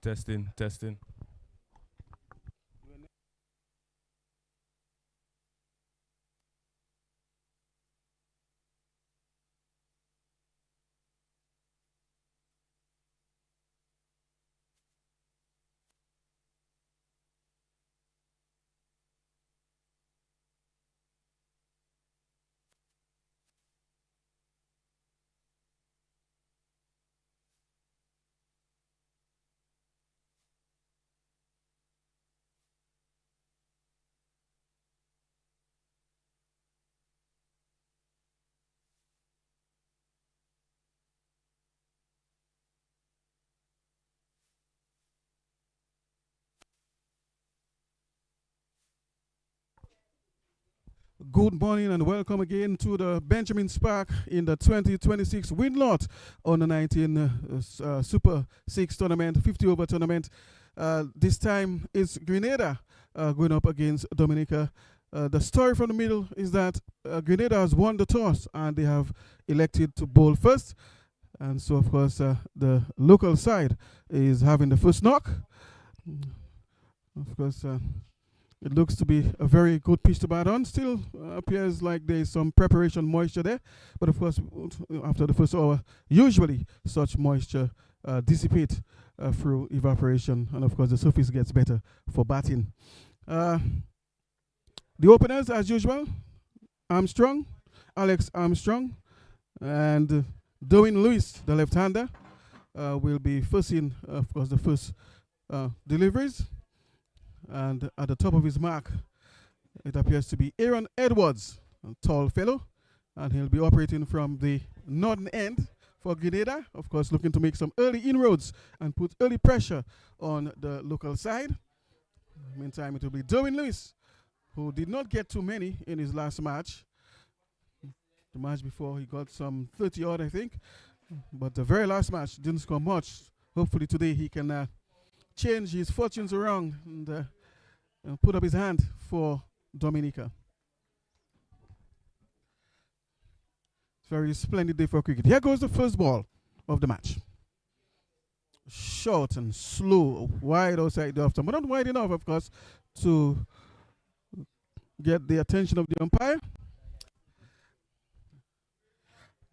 Testing, testing. Good morning and welcome again to the Benjamin Spark in the 2026 Winlott Under 19 Super 6 tournament, 50 over tournament. This time it's Grenada going up against Dominica. The story from the middle is that Grenada has won the toss and they have elected to bowl first. And so, of course, the local side is having the first knock. Of course, it looks to be a very good pitch to bat on. Still appears like there's some preparation moisture there. But of course, after the first hour, usually such moisture dissipate through evaporation. And of course, the surface gets better for batting. The openers, as usual, Armstrong, Alex Armstrong, and Darwin Lewis, the left-hander, will be first in, of course, the first deliveries. And at the top of his mark, it appears to be Aaron Edwards, a tall fellow, and he'll be operating from the northern end for Grenada, of course, looking to make some early inroads and put early pressure on the local side. Meantime, it will be Darwin Lewis, who did not get too many in his last match. The match before, he got some 30 odd, I think, but the very last match didn't score much. Hopefully today he can change his fortunes around and put up his hand for Dominica. Very splendid day for cricket. Here goes the first ball of the match. Short and slow, wide outside the off stump, but not wide enough, of course, to get the attention of the umpire.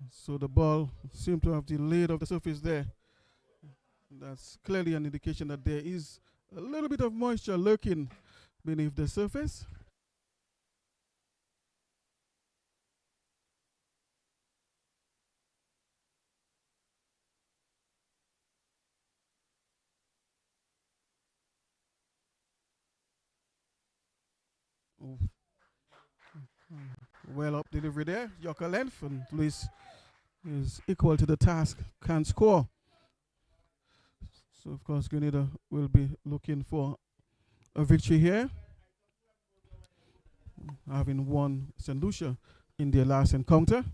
So the ball seemed to have delayed off the surface there. That's clearly an indication that there is a little bit of moisture lurking beneath the surface. Well up delivery there, Yorker length, and Luis is equal to the task, can score. So of course Grenada will be looking for a victory here, having won St. Lucia in their last encounter.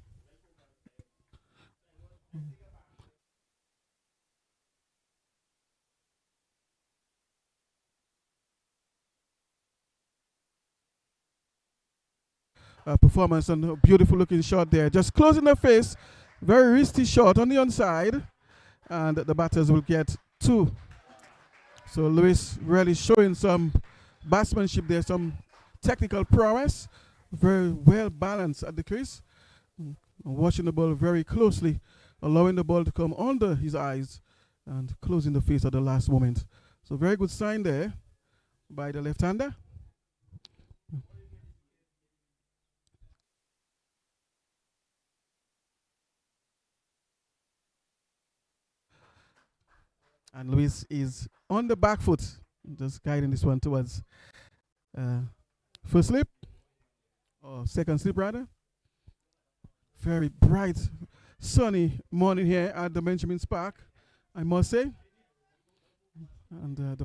Performance and a beautiful looking shot there, just closing the face, very risky shot on the onside, and the batters will get two. So Lewis really showing some batsmanship there, some technical prowess, very well balanced at the crease, watching the ball very closely, allowing the ball to come under his eyes and closing the face at the last moment. So very good sign there by the left-hander. And Lewis is on the back foot, just guiding this one towards first slip, or second slip rather. Very bright, sunny morning here at the Benjamin Spark, I must say. And the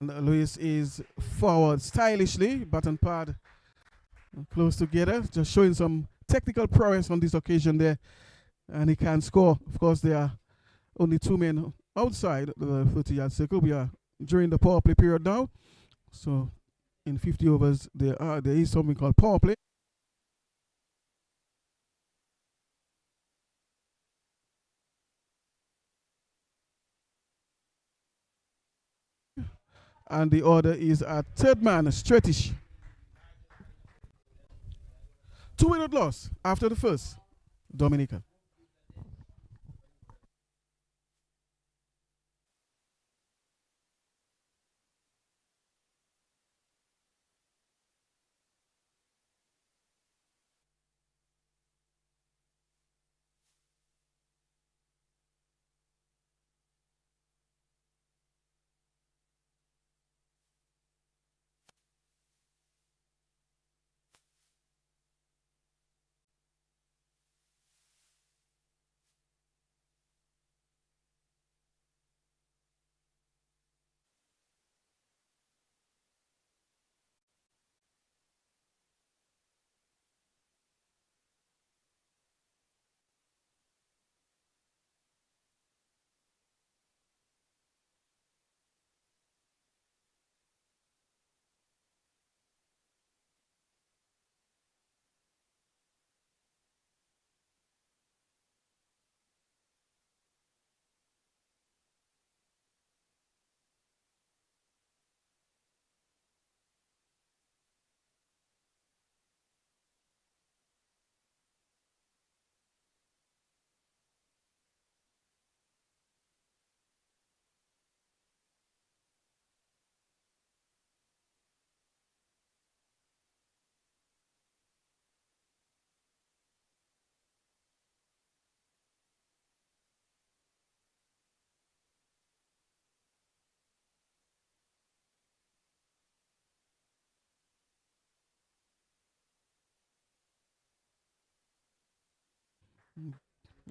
Lewis is forward stylishly, button pad close together, just showing some technical prowess on this occasion there, and he can score. Of course, there are only two men outside the 30-yard circle. We are during the power play period now. So in 50 overs, there is something called power play. And the order is at third man, Stretish. 2-wicket loss after the first, Dominica.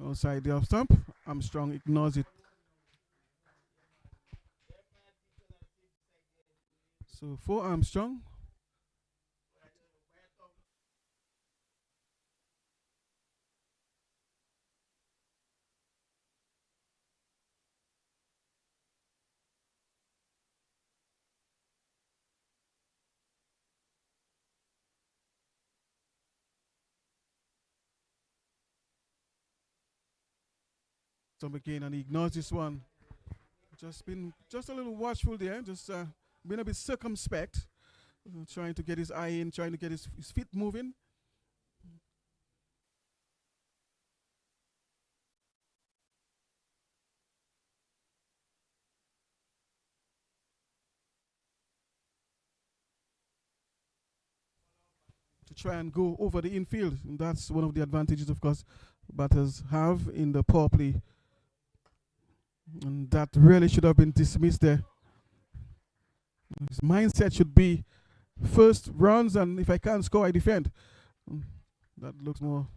Outside the off stump, Armstrong ignores it. So for Armstrong, Tom again, and he ignores this one. Just been just a little watchful there, just been a bit circumspect, trying to get his eye in, trying to get his feet moving. To try and go over the infield. And that's one of the advantages, of course, batters have in the power play. And that really should have been dismissed there. His mindset should be first runs, and if I can't score, I defend. That looks more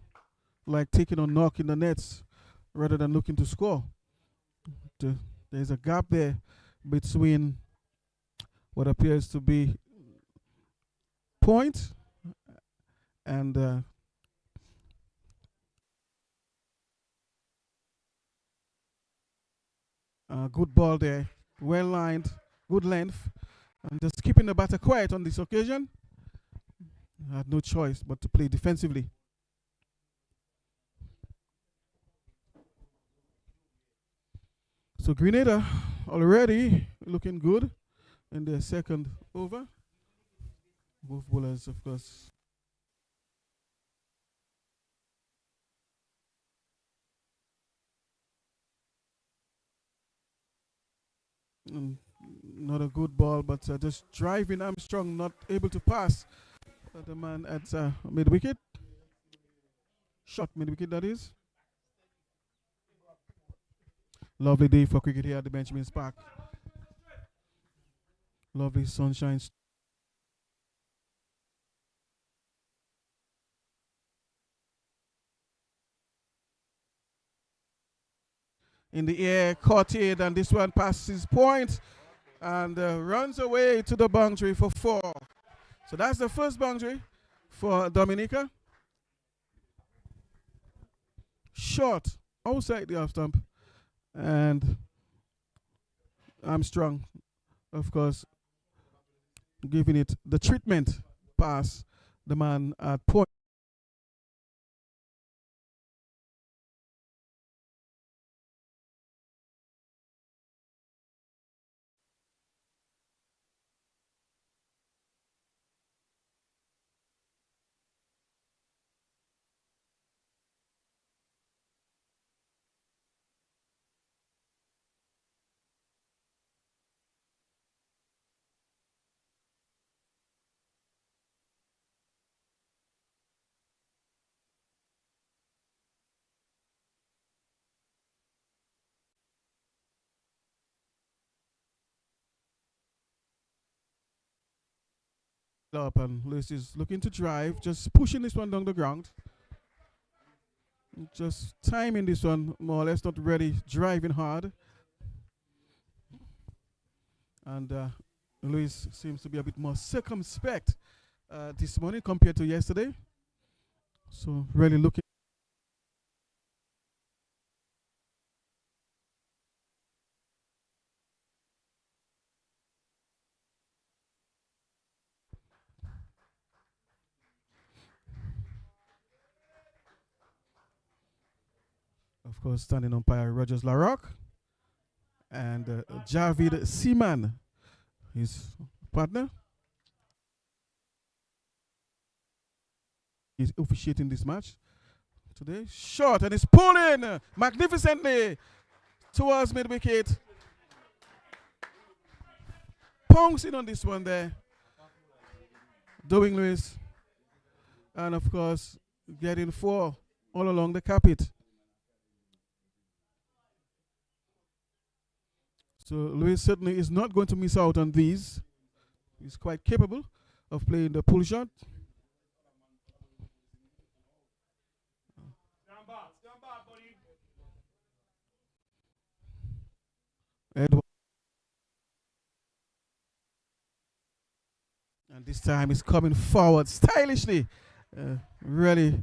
like taking a knock in the nets rather than looking to score. There's a gap there between what appears to be point and good ball there, well lined, good length, and just keeping the batter quiet on this occasion. I had no choice but to play defensively. So Grenada already looking good in their second over. Both bowlers, of course. Not a good ball, but just driving Armstrong, not able to pass the man at mid wicket. Shot mid wicket, that is. Lovely day for cricket here at the Benjamin's Park. Lovely sunshine. In the air, caught it, and this one passes point and runs away to the boundary for 4. So that's the first boundary for Dominica. Short outside the off stump, and Armstrong of course, giving it the treatment pass. The man at point. Up and Lewis is looking to drive, just pushing this one down the ground. Just timing this one more or less, not really driving hard. And Lewis seems to be a bit more circumspect this morning compared to yesterday. So really looking. Of course, standing umpire Rogers Larocque and Javid Seaman, his partner. He's officiating this match today. Short and it's pulling magnificently towards mid wicket. Pouncing on this one there. Doing Lewis. And of course, getting 4 all along the carpet. So Lewis certainly is not going to miss out on these. He's quite capable of playing the pull shot. Edward. And this time he's coming forward stylishly. Really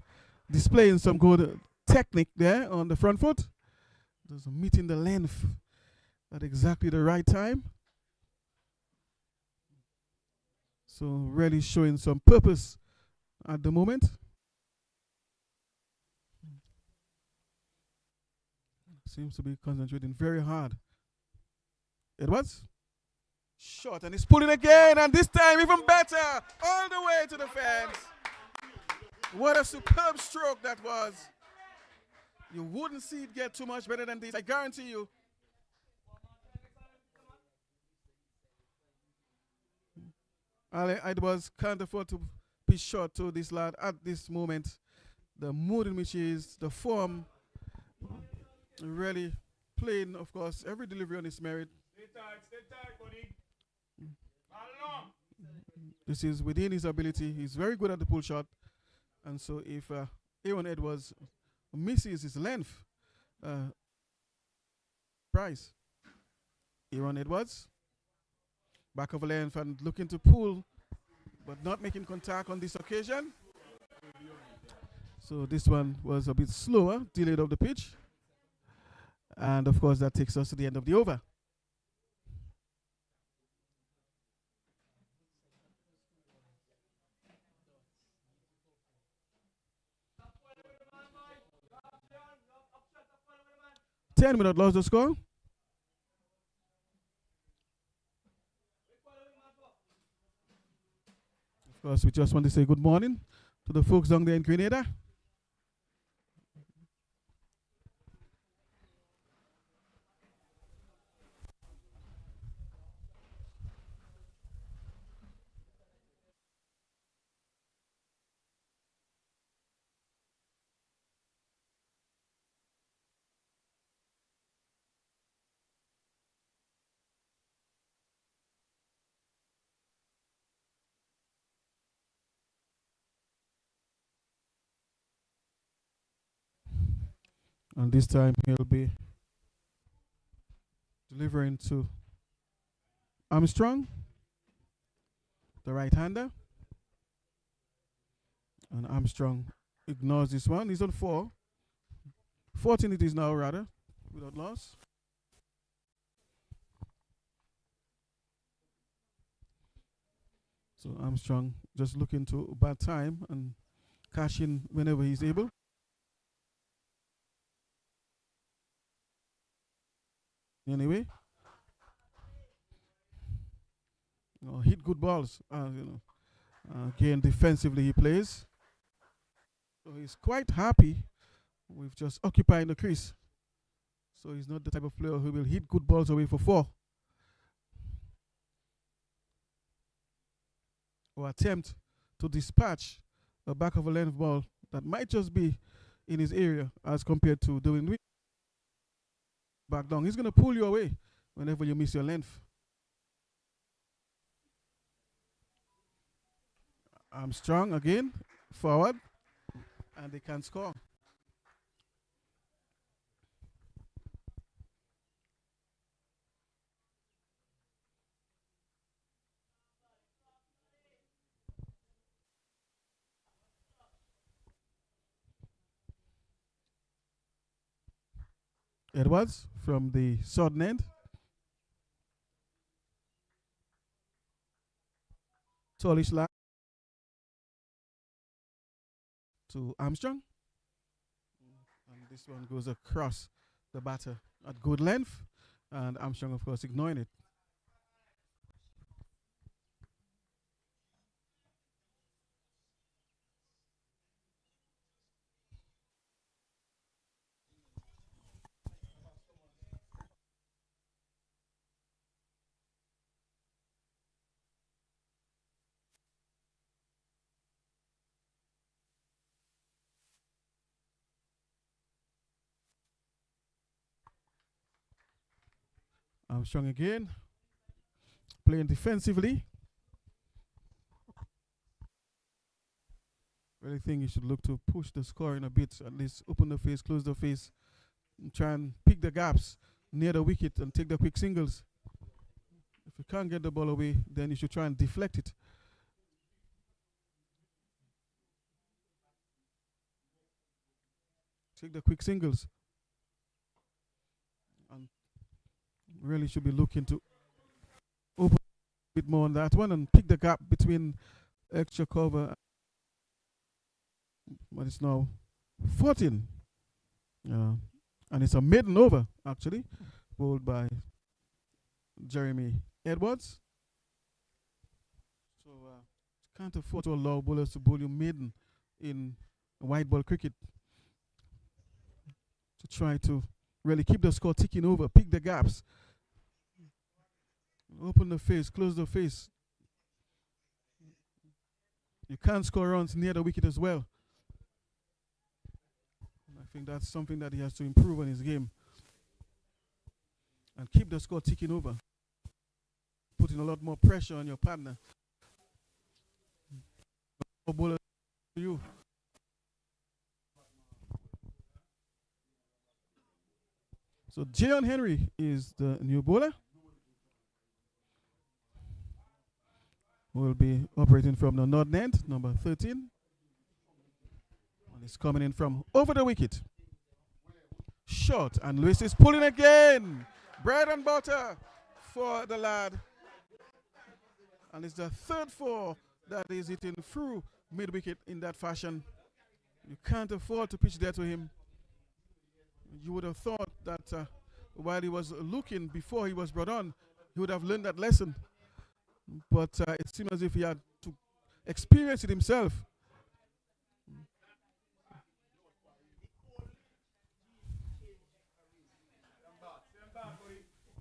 displaying some good technique there on the front foot. Just meeting the length at exactly the right time. So really showing some purpose at the moment. Seems to be concentrating very hard. Edwards. Shot and he's pulling again, and this time even better, all the way to the fence. What a superb stroke that was. You wouldn't see it get too much better than this, I guarantee you. Edwards can't afford to be short to this lad at this moment. The mood in which he is, the form, really playing, of course, every delivery on his merit. Stay tight, buddy. This is within his ability. He's very good at the pull shot. And so if Aaron Edwards misses his length, prize. Aaron Edwards, back of a length and looking to pull, but not making contact on this occasion. So this one was a bit slower, delayed off the pitch. And of course that takes us to the end of the over. Minute lost the score. Of course, we just want to say good morning to the folks down there in Grenada. And this time he'll be delivering to Armstrong, the right-hander. And Armstrong ignores this one. He's on 4. 14 it is now, rather, without loss. So Armstrong just looking to bad time and cash in whenever he's able. Anyway, hit good balls. Again, defensively he plays. So he's quite happy with just occupying the crease. So he's not the type of player who will hit good balls away for 4. Or attempt to dispatch the back of a length ball that might just be in his area as compared to doing back down. He's going to pull you away whenever you miss your length. Armstrong again, forward, and they can score. Edwards from the southern end. Tallish line to Armstrong. And this one goes across the batter at good length. And Armstrong, of course, ignoring it. Armstrong again, playing defensively. Really think he should look to push the score in a bit, at least open the face, close the face, and try and pick the gaps near the wicket and take the quick singles. If you can't get the ball away, then you should try and deflect it. Take the quick singles. And really should be looking to open a bit more on that one and pick the gap between extra cover. But it's now 14. And it's a maiden over, actually, bowled by Jeremy Edwards. So can't afford to allow bowlers to bowl you maiden in white ball cricket. To try to really keep the score ticking over, pick the gaps, open the face, close the face. You can't score runs near the wicket as well. And I think that's something that he has to improve on his game. And keep the score ticking over. Putting a lot more pressure on your partner. Bowler to you. So Jayon Henry is the new bowler. Will be operating from the northern end, number 13. And he's coming in from over the wicket. Short, and Lewis is pulling again. Bread and butter for the lad. And it's the third 4 that is hitting through mid-wicket in that fashion. You can't afford to pitch there to him. You would have thought that while he was looking before he was brought on, he would have learned that lesson. But it seemed as if he had to experience it himself.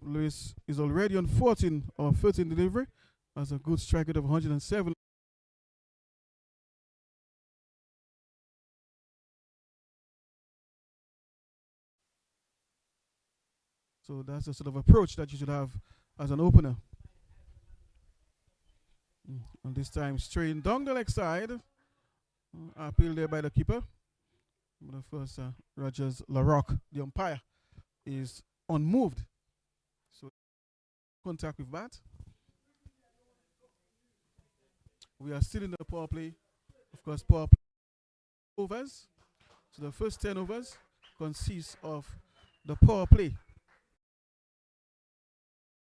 Lewis is already on 14 or 13 delivery. Has a good strike rate of 107. So that's the sort of approach that you should have as an opener. And this time straight down the leg side. Appeal there by the keeper. But of course, Rogers LaRoque, the umpire, is unmoved. So contact with bat. We are still in the power play. Of course, power play overs. So the first 10 overs consists of the power play.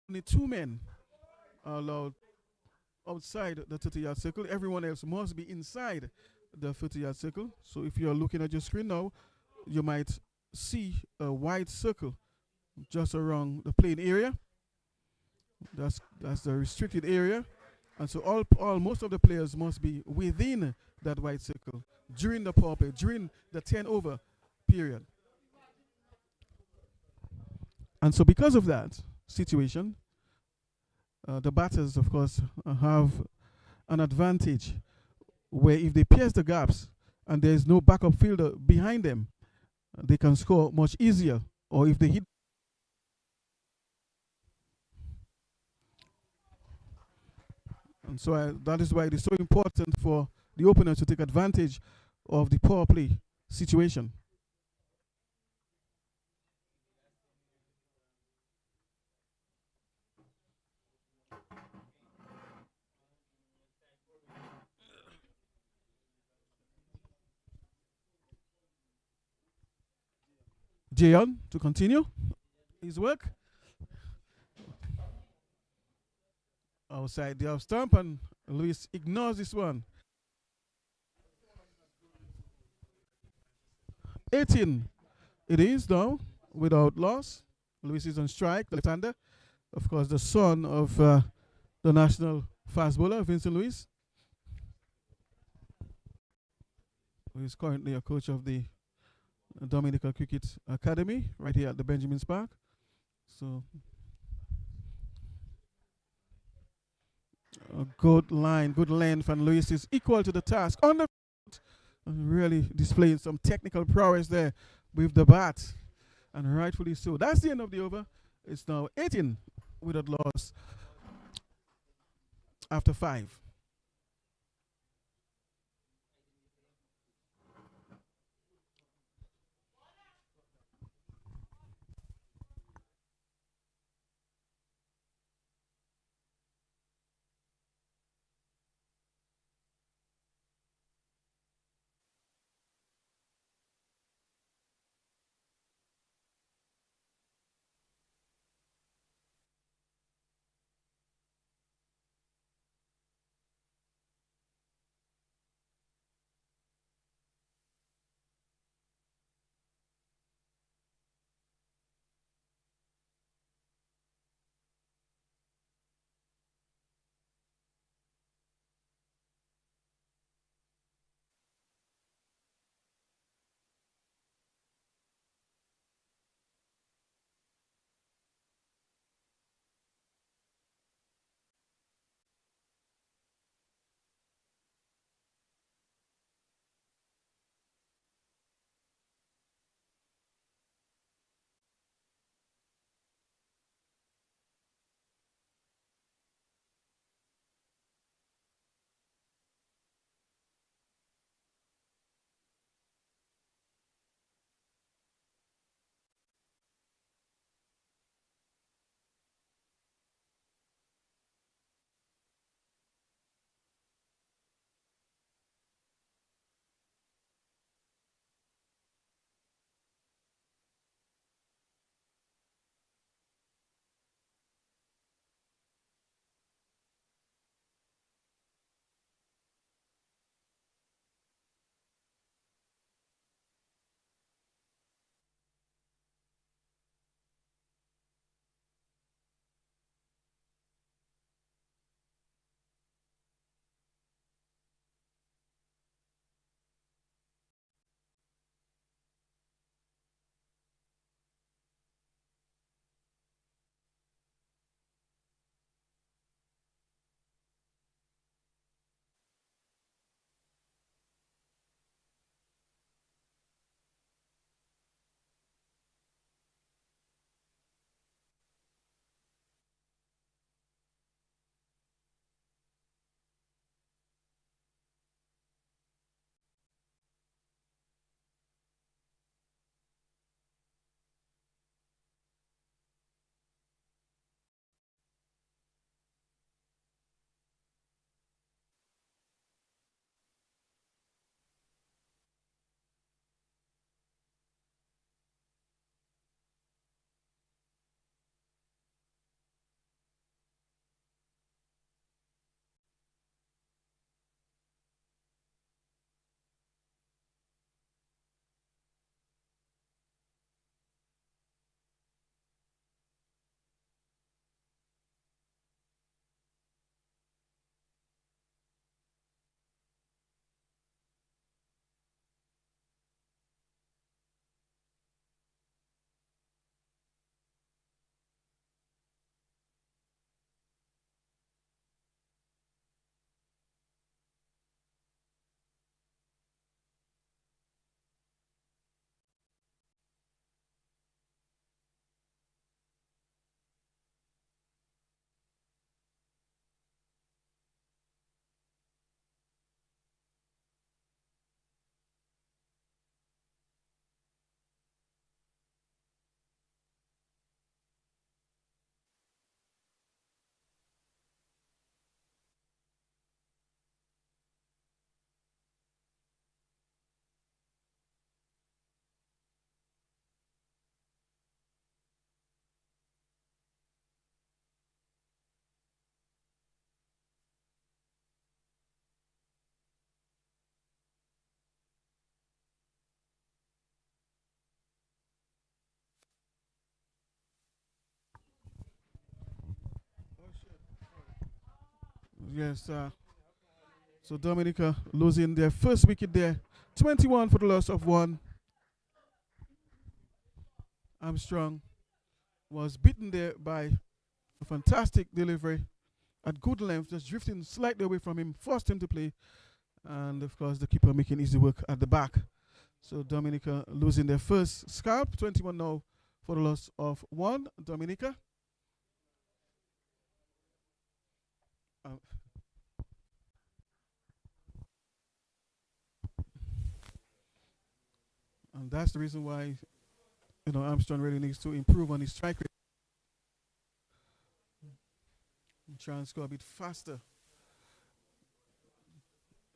Only 2 men are allowed outside the 30-yard circle. Everyone else must be inside the 30-yard circle. So if you're looking at your screen now, you might see a wide circle just around the playing area. That's the restricted area. And so all most of the players must be within that wide circle during the power play, during the 10 over period. And so because of that situation, the batters, of course, have an advantage where if they pierce the gaps and there is no backup fielder behind them, they can score much easier. Or if they hit. And so that is why it is so important for the opener to take advantage of the power play situation. Jayon to continue his work. Outside the off stump, and Luis ignores this one. 18 it is now, without loss. Luis is on strike, the left-hander. Of course, the son of the national fast bowler, Vincent Luis, who is currently a coach of the Dominica Cricket Academy right here at the Benjamin's Park. So a good line, good length, and Luis is equal to the task on the really displaying some technical prowess there with the bat, and rightfully so. That's the end of the over. It's now 18 without loss after 5. Yes. So Dominica losing their first wicket there. 21 for the loss of one. Armstrong was beaten there by a fantastic delivery at good length, just drifting slightly away from him, forced him to play. And of course, the keeper making easy work at the back. So Dominica losing their first scalp. 21 now for the loss of one. Dominica. And that's the reason why, Armstrong really needs to improve on his strike rate. Try and score a bit faster.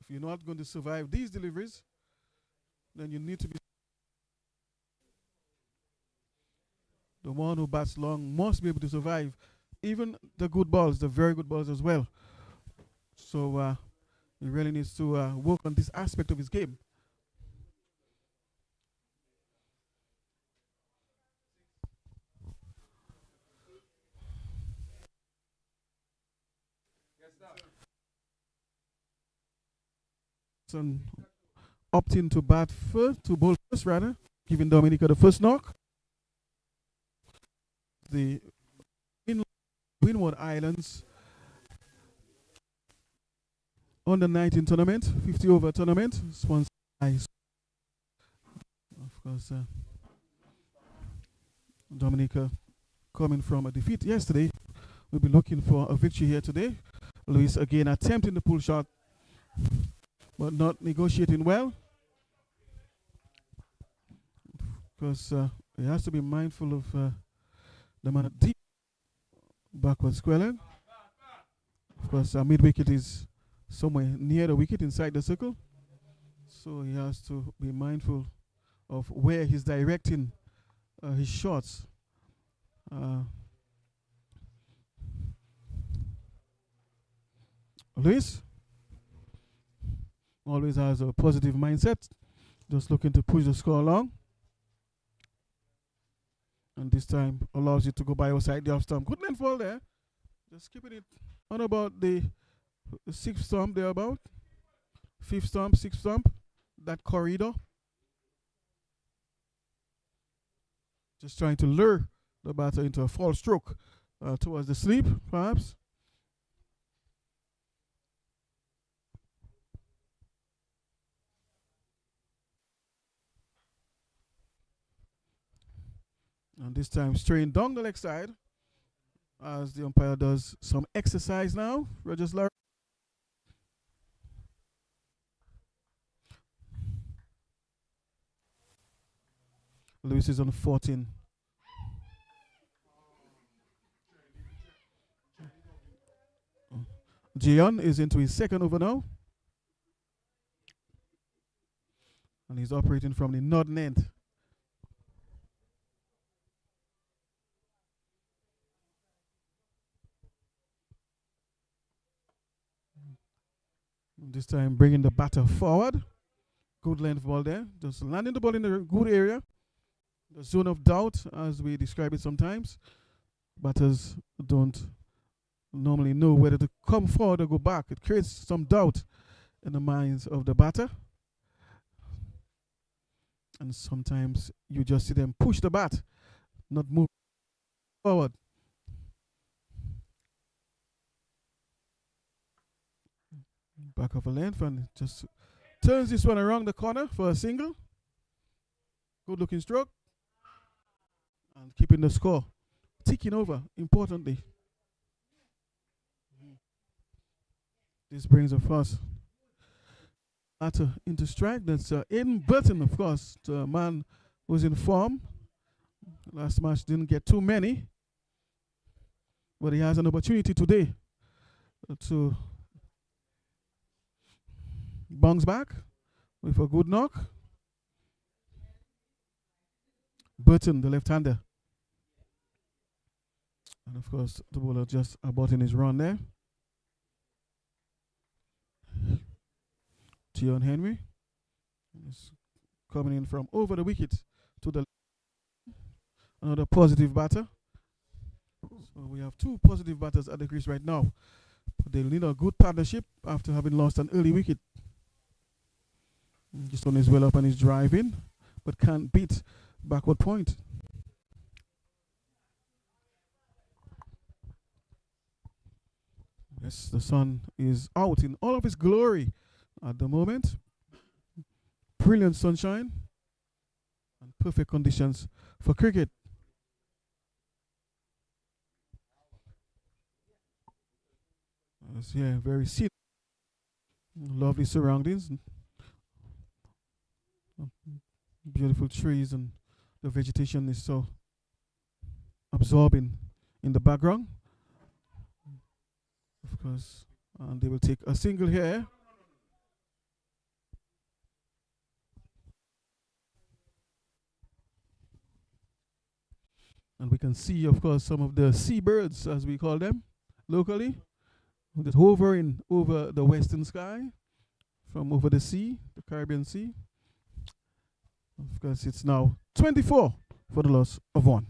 If you're not going to survive these deliveries, then you need to be the one who bats long must be able to survive even the good balls, the very good balls as well. So he really needs to work on this aspect of his game. Opting to bat first, to bowl first rather, giving Dominica the first knock. The Windward Islands under 19 tournament, 50 over tournament, sponsored by, of course, Dominica coming from a defeat yesterday. We'll be looking for a victory here today. Luis again attempting the pull shot, but not negotiating well. Because he has to be mindful of the man deep backward square. Of course, mid wicket is somewhere near the wicket inside the circle. So he has to be mindful of where he's directing his shots. Luis always has a positive mindset, just looking to push the score along. And this time allows you to go by outside the off stump. Good length ball there. Just keeping it on about the sixth stump there, about fifth stump, sixth stump, that corridor. Just trying to lure the batter into a false stroke towards the sleep, perhaps. And this time straying down the leg side as the umpire does some exercise now. Rogers Larry. Lewis is on 14. Gion is into his second over now. And he's operating from the northern end. This time bringing the batter forward. Good length ball there. Just landing the ball in a good area. The zone of doubt, as we describe it sometimes. Batters don't normally know whether to come forward or go back. It creates some doubt in the minds of the batter. And sometimes you just see them push the bat, not move forward. Back of a length and just turns this one around the corner for a single. Good looking stroke. And keeping the score ticking over, importantly. This brings, of course, batter into strike. That's Aiden Burton, of course, the man who's in form. Last match didn't get too many, but he has an opportunity today to bounce back with a good knock. Burton, the left-hander. And of course, the bowler just aborting his run there. Tion Henry is coming in from over the wicket to the another positive batter. So we have two positive batters at the crease right now. But they'll need a good partnership after having lost an early wicket. This one is well up and is driving, but can't beat backward point. Yes, the sun is out in all of its glory at the moment. Brilliant sunshine and perfect conditions for cricket. Yeah, very scenic, lovely surroundings, beautiful trees, and the vegetation is so absorbing in the background. Of course, and they will take a single here. And we can see, of course, some of the seabirds, as we call them locally, that hovering over the western sky from over the sea, the Caribbean Sea. Of course, it's now 24 for the loss of 1.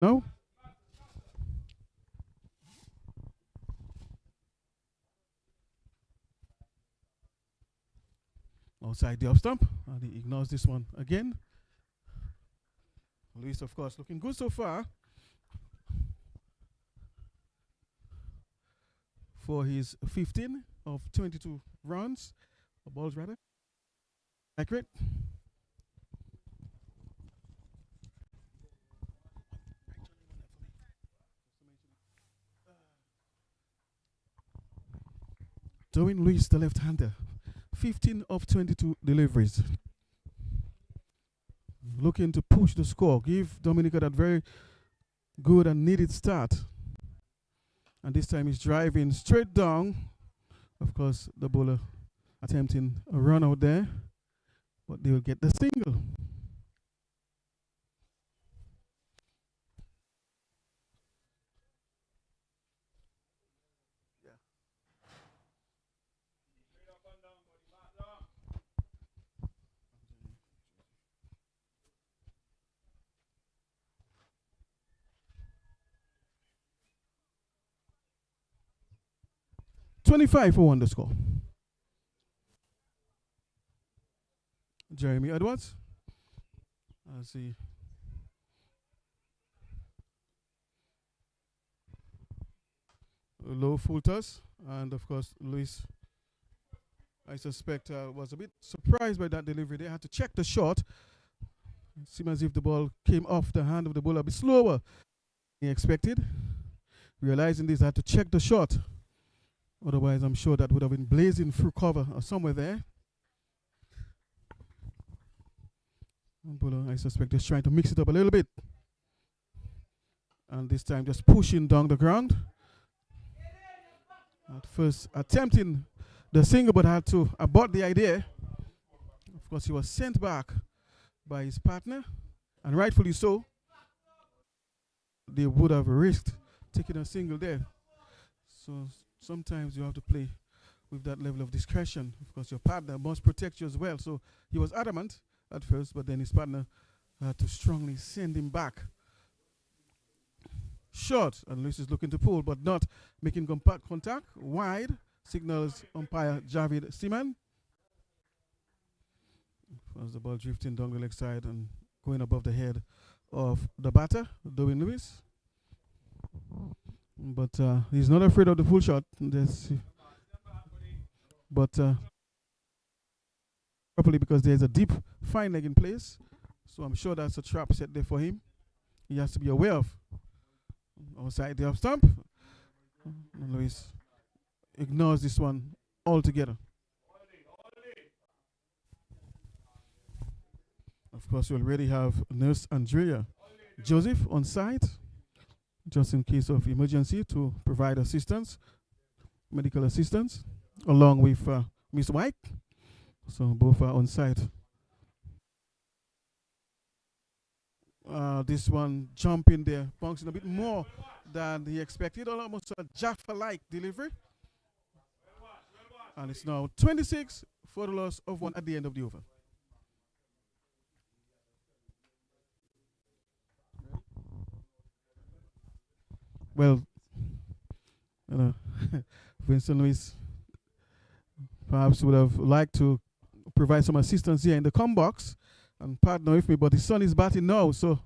No? Outside the off stump, and he ignores this one again. Luis, of course, looking good so far for his 15 of 22 runs, balls rather. Accurate. Darwin Luis, the left-hander, 15 of 22 deliveries. Looking to push the score, give Dominica that very good and needed start. And this time he's driving straight down. Of course, the bowler attempting a run out there, but they will get the single. Yeah. 25 for 1 the score. Jeremy Edwards. Let's see. Low full toss. And of course, Luis, I suspect, was a bit surprised by that delivery. They had to check the shot. It seemed as if the ball came off the hand of the bowler a bit slower than he expected. Realizing this, I had to check the shot. Otherwise, I'm sure that would have been blazing through cover or somewhere there. Bowler, I suspect, just trying to mix it up a little bit. And this time just pushing down the ground. At first attempting the single, but had to abort the idea. Of course, he was sent back by his partner, and rightfully so. They would have risked taking a single there. So sometimes you have to play with that level of discretion. Of course, your partner must protect you as well. So he was adamant at first, but then his partner had to strongly send him back. Short, and Luis is looking to pull, but not making contact. Wide, signals umpire Javid Seaman. As the ball drifting down the leg side and going above the head of the batter, Darwin Lewis. But he's not afraid of the full shot. but properly because there's a deep fine leg in place. So I'm sure that's a trap set there for him. He has to be aware of. Outside the off stump. Luis ignores this one altogether. Of course, we already have Nurse Andrea Joseph on site, just in case of emergency to provide assistance, medical assistance, along with Miss White. So both are on site. This one jumping there, bouncing a bit more than he expected, almost a Jaffa-like delivery. And it's now 26 for the loss of one at the end of the over. Well, you know, Vincent Luis perhaps would have liked to provide some assistance here in the come box and partner with me, but his son is batting now, so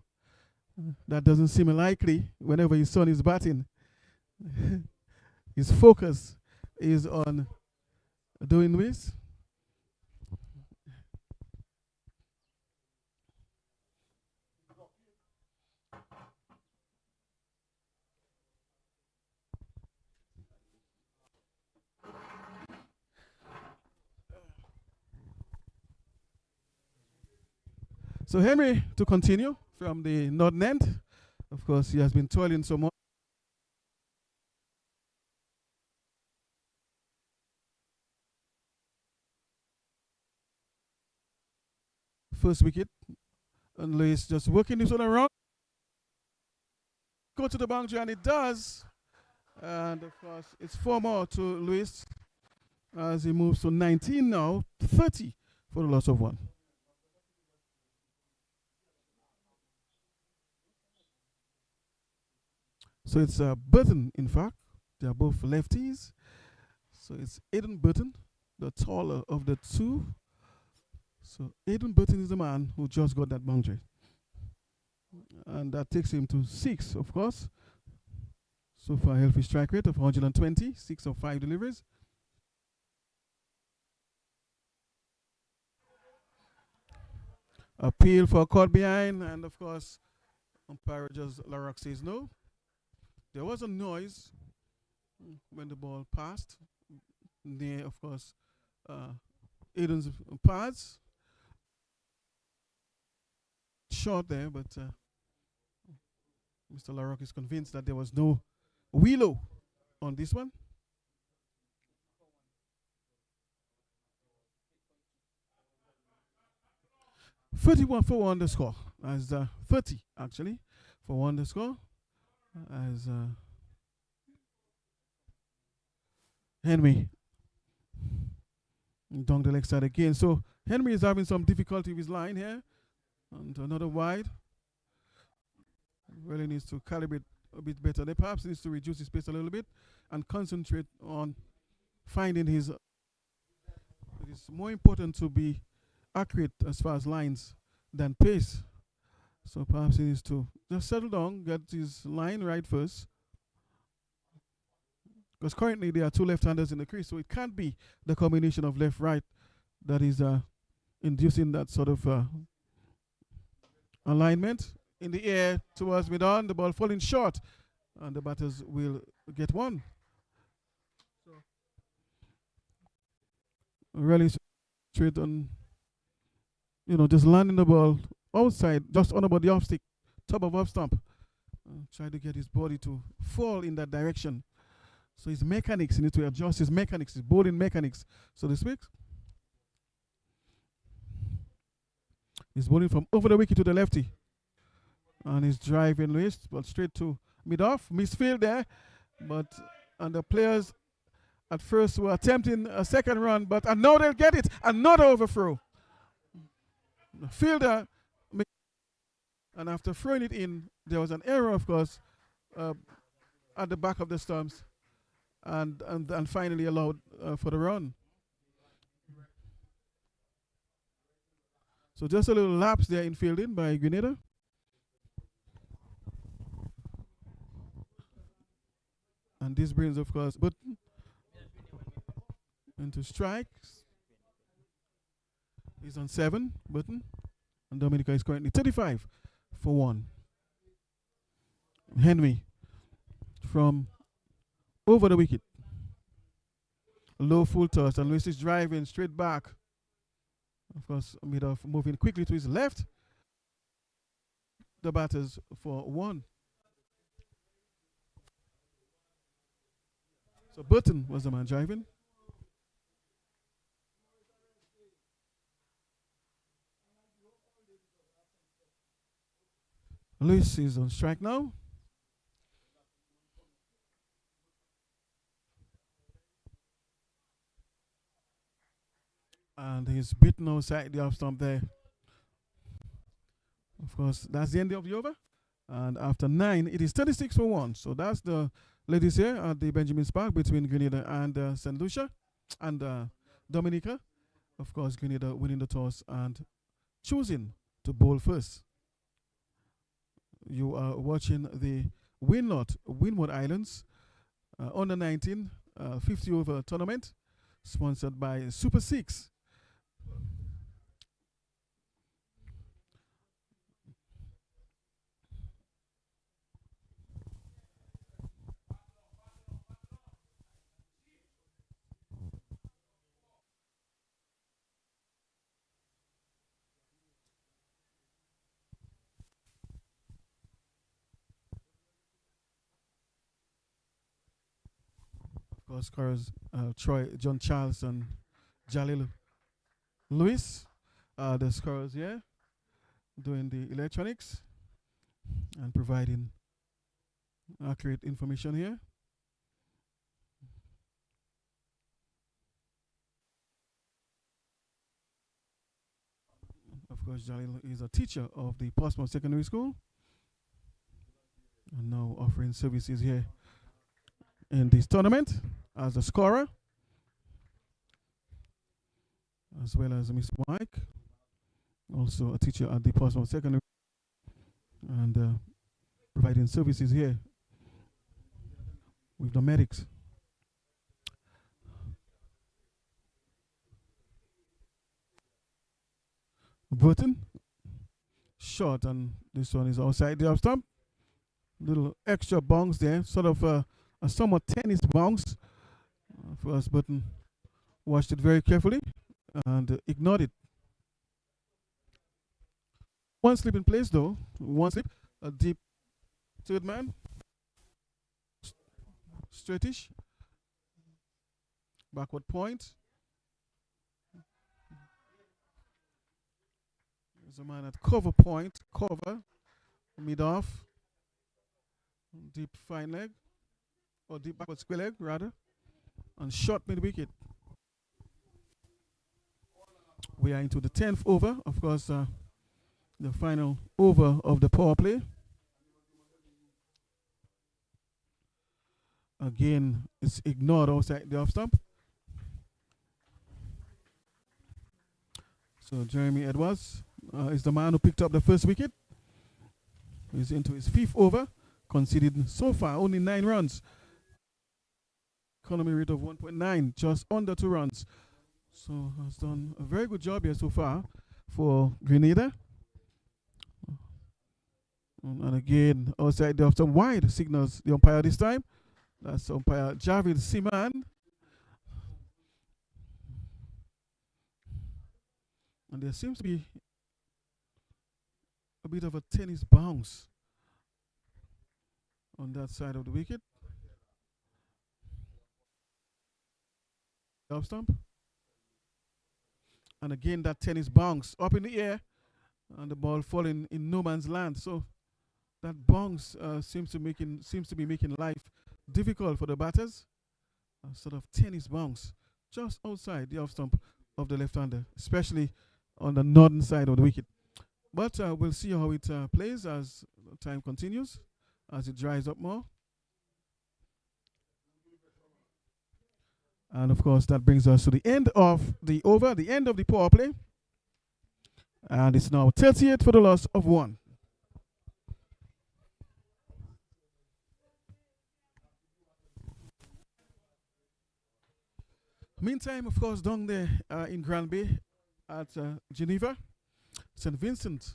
that doesn't seem likely whenever his son is batting. His focus is on doing this. So Henry to continue from the northern end. Of course, he has been toiling so much. First wicket, and Luis just working this one around. Go to the boundary, and it does. And of course, it's 4 more to Luis as he moves to 19 now, 30 for the loss of 1. So it's Burton, in fact. They are both lefties. So it's Aiden Burton, the taller of the two. So Aiden Burton is the man who just got that boundary. And that takes him to 6, of course. So far, healthy strike rate of 120, 6 of 5 deliveries. Appeal for a caught behind, and of course, umpire just Larock says no. There was a noise when the ball passed near, of course, Aiden's pads. Short there, but Mr. Larock is convinced that there was no wheelo on this one. $31 for 1 the score, as 30 actually for 1 the score, as Henry down the leg side again. So Henry is having some difficulty with his line here, and another wide. Really needs to calibrate a bit better. They perhaps needs to reduce his pace a little bit and concentrate on finding his. It is more important to be accurate as far as lines than pace. So perhaps he needs to just settle down, get his line right first. Because currently there are 2 left-handers in the crease, so it can't be the combination of left-right that is inducing that sort of alignment. In the air towards mid-on, the ball falling short, and the batters will get 1. So really straight on, just landing the ball outside, just on about the off stick, top of off stump. Try to get his body to fall in that direction. So his mechanics, he needs to adjust his mechanics, his bowling mechanics, so to speak. He's bowling from over the wicket to the lefty. And he's driving Luis, but straight to mid-off. Misfield there, and the players at first were attempting a second run, and now they'll get it. Another overthrow. The fielder, and after throwing it in, there was an error, of course, at the back of the stumps, and finally allowed for the run. So just a little lapse there in fielding by Grenada. And this brings, of course, but into strikes. He's on 7 button. And Dominica is currently 35 for 1. Henry from over the wicket. Low full toss, and Luis is driving straight back. Of course, Midoff moving quickly to his left. The batters for 1. So Burton was the man driving. Luis is on strike now. And he's beaten outside the off stump there. Of course, that's the end of the over. And after 9, it is 36 for 1. So that's the ladies here at the Benjamin Spark between Grenada and St. Lucia and Dominica. Of course, Grenada winning the toss and choosing to bowl first. You are watching the Winlott Windward Islands under 19 50 over tournament sponsored by Super 6. Scorers Troy, John Charles, and Jalil Lewis. The scorers here doing the electronics and providing accurate information here. Of course, Jalil is a teacher of the Portsmouth Secondary School and now offering services here in this tournament as a scorer, as well as Mr. Mike, also a teacher at the Portsmouth Secondary, and providing services here with the medics. Burton, short, and this one is outside the off stump. Little extra bounce there, sort of a somewhat tennis bounce. First Burton watched it very carefully and ignored it. One slip in place though, one slip, a deep third man, straightish, backward point. There's a man at cover point, cover, mid off, deep fine leg, or deep backward square leg rather, and short mid wicket. We are into the 10th over, of course, the final over of the power play. Again, it's ignored outside the off stump. So Jeremy Edwards is the man who picked up the first wicket. He's into his 5th over, conceded so far only 9 runs. Economy rate of 1.9, just under 2 runs. So has done a very good job here so far for Grenada. And again, outside the off stump wide signals the umpire this time. That's umpire Javid Siman. And there seems to be a bit of a tennis bounce on that side of the wicket. Off stump. And again, that tennis bounce up in the air and the ball falling in no man's land. So that bounce seems to be making life difficult for the batters. A sort of tennis bounce just outside the off stump of the left-hander, especially on the northern side of the wicket. But we'll see how it plays as time continues, as it dries up more. And of course, that brings us to the end of the over, the end of the power play. And it's now 38 for the loss of 1. Meantime, of course, down there in Grand Bay at Geneva, St. Vincent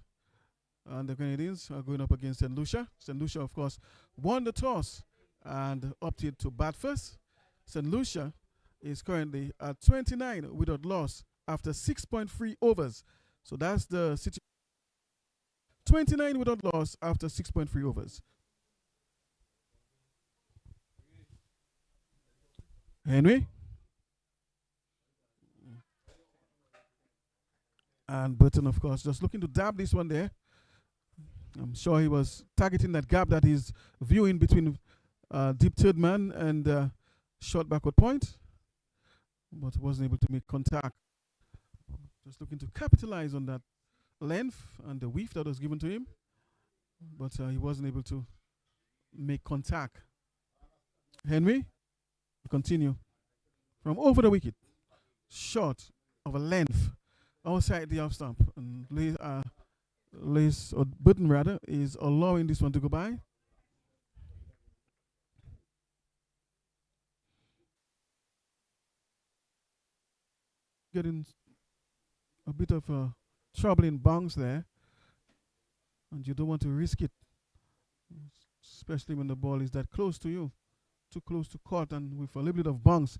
and the Grenadines are going up against St. Lucia. St. Lucia, of course, won the toss and opted to bat first. St. Lucia is currently at 29 without loss after 6.3 overs. So that's the situation. 29 without loss after 6.3 overs. Henry? And Burton, of course, just looking to dab this one there. I'm sure he was targeting that gap that he's viewing between deep third man and short backward point, but wasn't able to make contact. Just looking to capitalize on that length and the width that was given to him, but he wasn't able to make contact. Henry, continue from over the wicket, short of a length outside the off stump, and Lace or Burton rather is allowing this one to go by. Getting a bit of a troubling bounce there, and you don't want to risk it, especially when the ball is that close to you, too close to court, and with a little bit of bounce.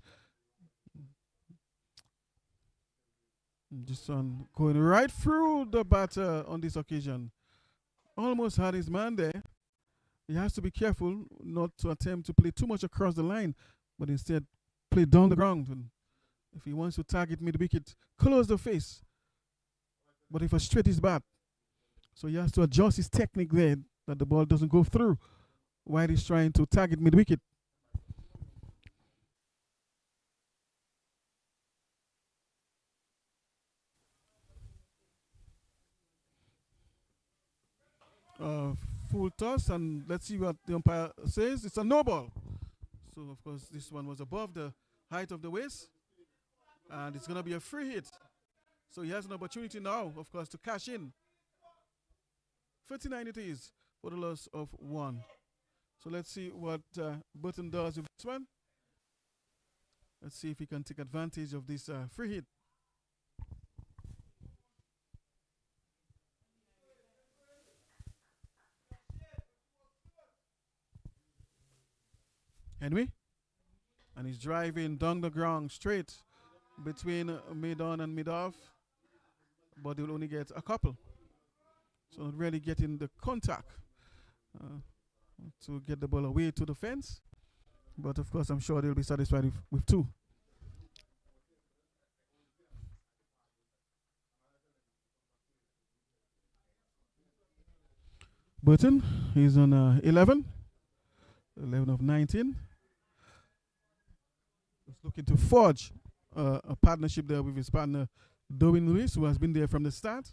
This one going right through the batter on this occasion. Almost had his man there. He has to be careful not to attempt to play too much across the line, but instead play down the ground. And if he wants to target mid-wicket, close the face. But if a straight is bat, so he has to adjust his technique there that the ball doesn't go through while he's trying to target mid-wicket. Full toss, and let's see what the umpire says. It's a no ball. So, of course, this one was above the height of the waist, and it's going to be a free hit. So he has an opportunity now, of course, to cash in. 39 it is for the loss of 1. So let's see what Burton does with this one. Let's see if he can take advantage of this free hit. Henry, and he's driving down the ground straight between mid-on and mid-off, but he'll only get a couple. So not really getting the contact to get the ball away to the fence. But of course, I'm sure they'll be satisfied with 2. Burton is on 11 of 19. He's looking to forge a partnership there with his partner, Dominica Lewis, who has been there from the start.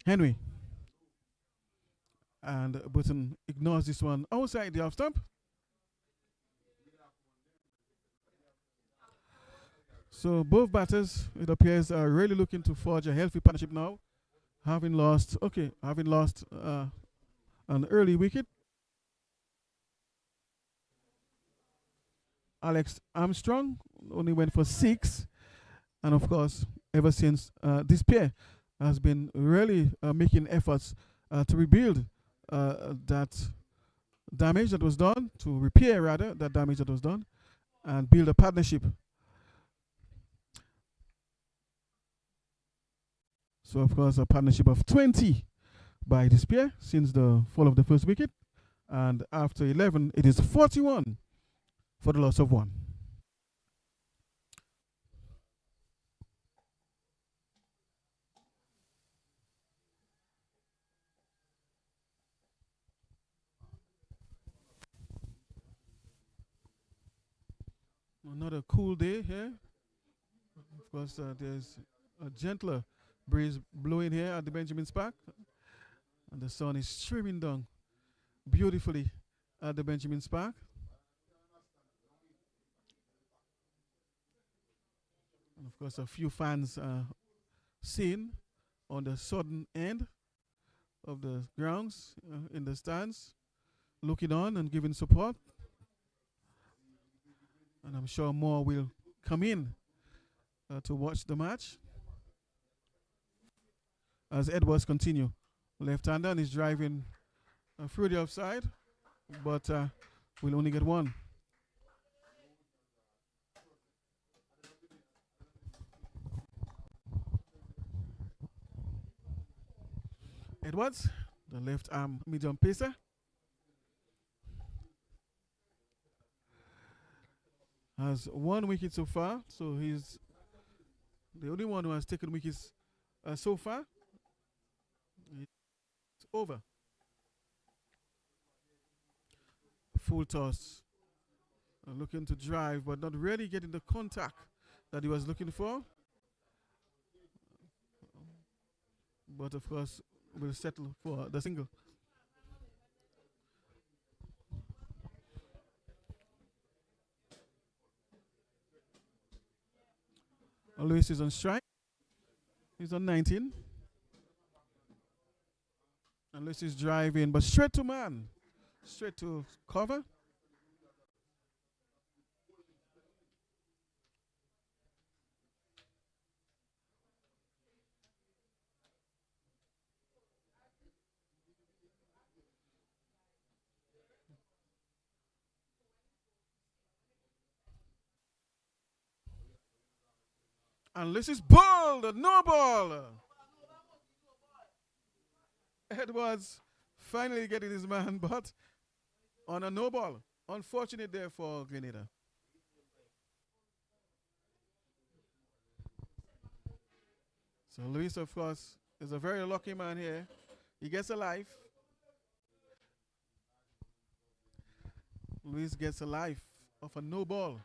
Henry. And Burton ignores this one outside the off stump. So both batters, it appears, are really looking to forge a healthy partnership now. Having lost an early wicket. Alex Armstrong only went for 6. And of course, ever since this pair has been really making efforts to rebuild that damage that was done, to repair rather that damage that was done, and build a partnership. So of course a partnership of 20 by this pair since the fall of the first wicket, and after 11 it is 41 for the loss of 1. Another cool day here. Of course, there's a gentler breeze blowing here at the Benjamin's Park, and the sun is streaming down beautifully at the Benjamin's Park. And of course, a few fans seen on the southern end of the grounds in the stands, looking on and giving support And I'm sure more will come in to watch the match as Edwards continue. Left-hander is driving through the offside, but we'll only get one. Edwards, the left arm medium pacer. Has one wicket so far, so he's the only one who has taken wickets so far. It's over. Full toss. Looking to drive, but not really getting the contact that he was looking for. But of course, will settle for the single. Luis is on strike. He's on 19. And Luis is driving, but straight to man. Straight to cover. And this is ball, no ball. Edwards finally getting his man, but on a no ball. Unfortunate there for Grenada. So Luis, of course, is a very lucky man here. He gets a life. Luis gets a life of a no ball.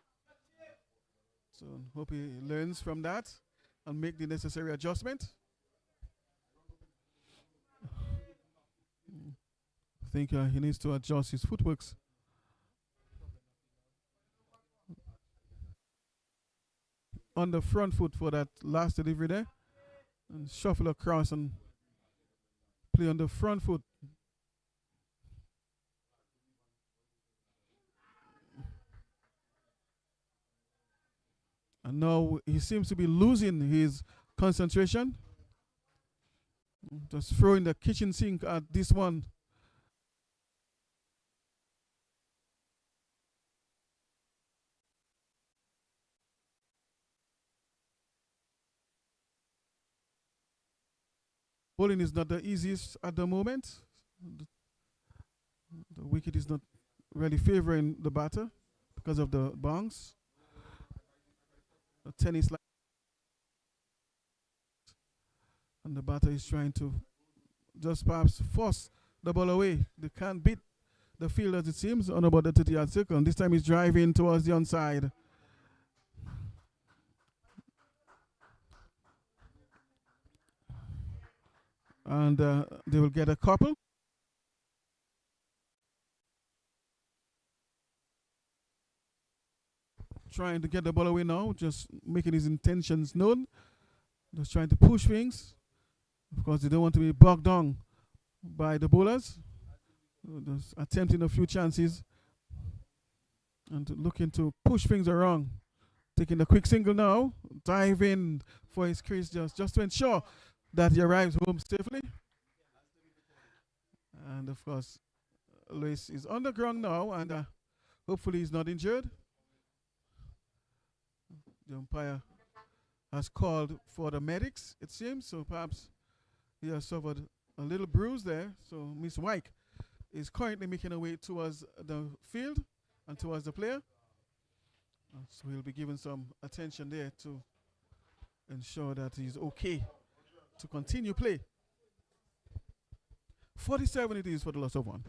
So hope he learns from that and make the necessary adjustment. I think he needs to adjust his footworks. On the front foot for that last delivery there. And shuffle across and play on the front foot. And now he seems to be losing his concentration. Just throwing the kitchen sink at this one. Bowling is not the easiest at the moment. The wicket is not really favoring the batter because of the bounce. The tennis line. And the batter is trying to just perhaps force the ball away. They can't beat the field as it seems on about the 30-yard circle. And this time he's driving towards the onside. And they will get a couple. Trying to get the ball away now, just making his intentions known. Just trying to push things. Of course, they don't want to be bogged down by the bowlers. Just attempting a few chances and looking to push things around. Taking a quick single now. Dive in for his crease just to ensure that he arrives home safely. And of course, Luis is on the ground now and hopefully he's not injured. The umpire has called for the medics, it seems, so perhaps he has suffered a little bruise there. So Miss White is currently making her way towards the field and towards the player. So he'll be giving some attention there to ensure that he's okay to continue play. 47 it is for the loss of one.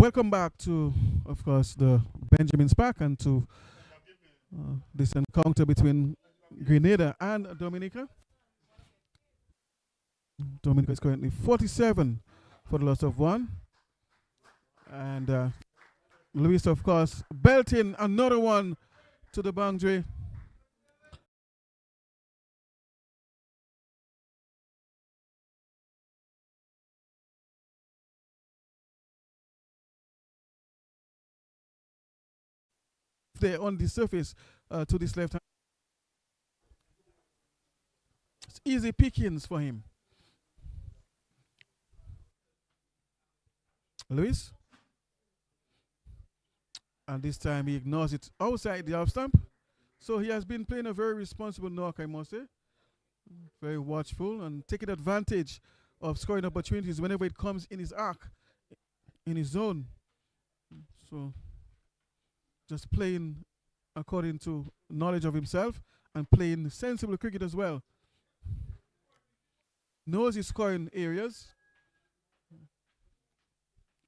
welcome back to, of course, the Benjamin Spark and to this encounter between Grenada and Dominica. Dominica is currently 47 for the loss of 1. And Luis, of course, belting another one to the boundary. There on the surface to this left hand. It's easy pickings for him. Luis. And this time he ignores it outside the off stump. So he has been playing a very responsible knock, I must say. Very watchful and taking advantage of scoring opportunities whenever it comes in his arc, in his zone. So just playing according to knowledge of himself and playing sensible cricket as well. Knows his scoring areas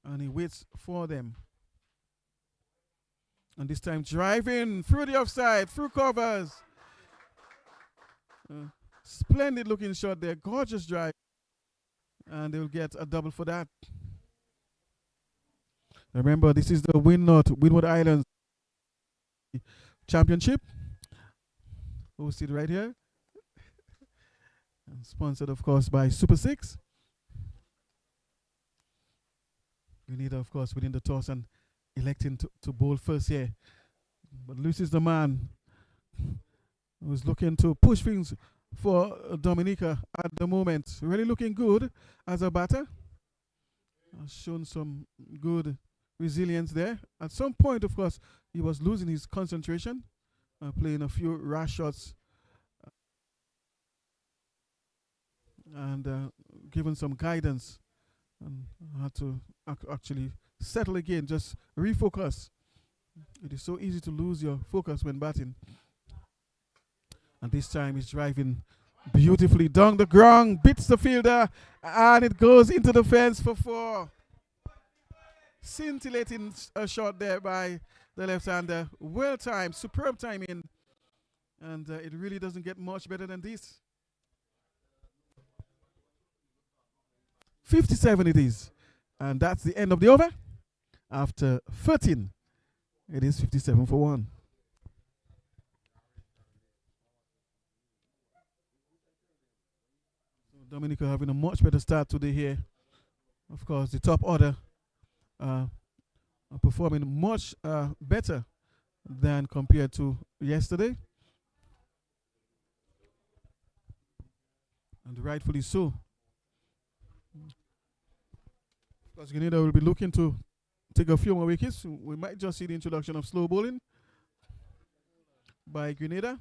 and he waits for them. And this time driving through the offside, through covers. Splendid looking shot there, gorgeous drive. And they will get a double for that. Remember, this is the Windward Islands Championship. Hosted right here. And sponsored, of course, by Super 6. Grenada, of course, within the toss and electing to bowl first here. But Luis is the man who's looking to push things for Dominica at the moment. Really looking good as a batter. Has shown some good resilience there. At some point, of course, he was losing his concentration, playing a few rash shots and given some guidance, and had to actually settle again, just refocus. It is so easy to lose your focus when batting. And this time he's driving beautifully down the ground, beats the fielder, and it goes into the fence for 4. Scintillating shot there by the left-hander. Well timed, superb timing. And it really doesn't get much better than this. 57 it is. And that's the end of the over. After 13, it is 57 for 1. So Dominica having a much better start today here. Of course, the top order are performing much better than compared to yesterday. And rightfully so. Because Grenada will be looking to take a few more wickets. We might just see the introduction of slow bowling by Grenada.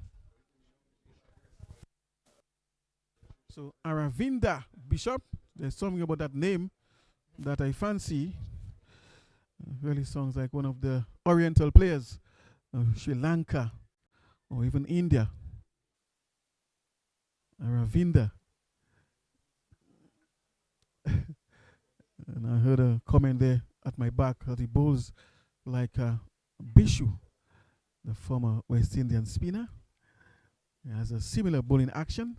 So Aravinda Bishop, there's something about that name that I fancy. Really sounds like one of the Oriental players of Sri Lanka or even India. Aravinda. And I heard a comment there at my back that he bowls like Bishu, the former West Indian spinner. He has a similar bowling action.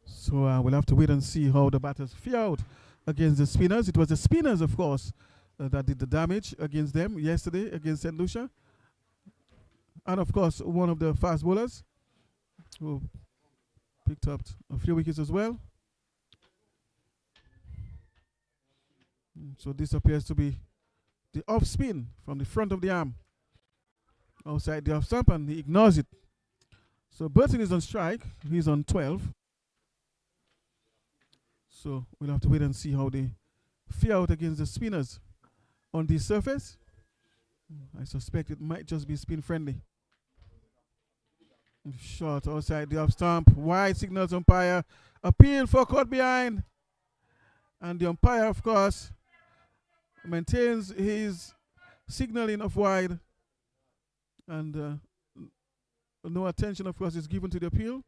So we'll have to wait and see how the batters fare out against the spinners. It was the spinners, of course, that did the damage against them yesterday against St. Lucia. And, of course, one of the fast bowlers who picked up a few wickets as well. So this appears to be the off spin from the front of the arm outside the off stump, and he ignores it. So Burton is on strike. He's on 12. So we'll have to wait and see how they fare out against the spinners on the surface. I suspect it might just be spin friendly. Shot outside the off stump. Wide signals umpire. Appeal for caught behind. And the umpire, of course, maintains his signaling of wide. And no attention, of course, is given to the appeal.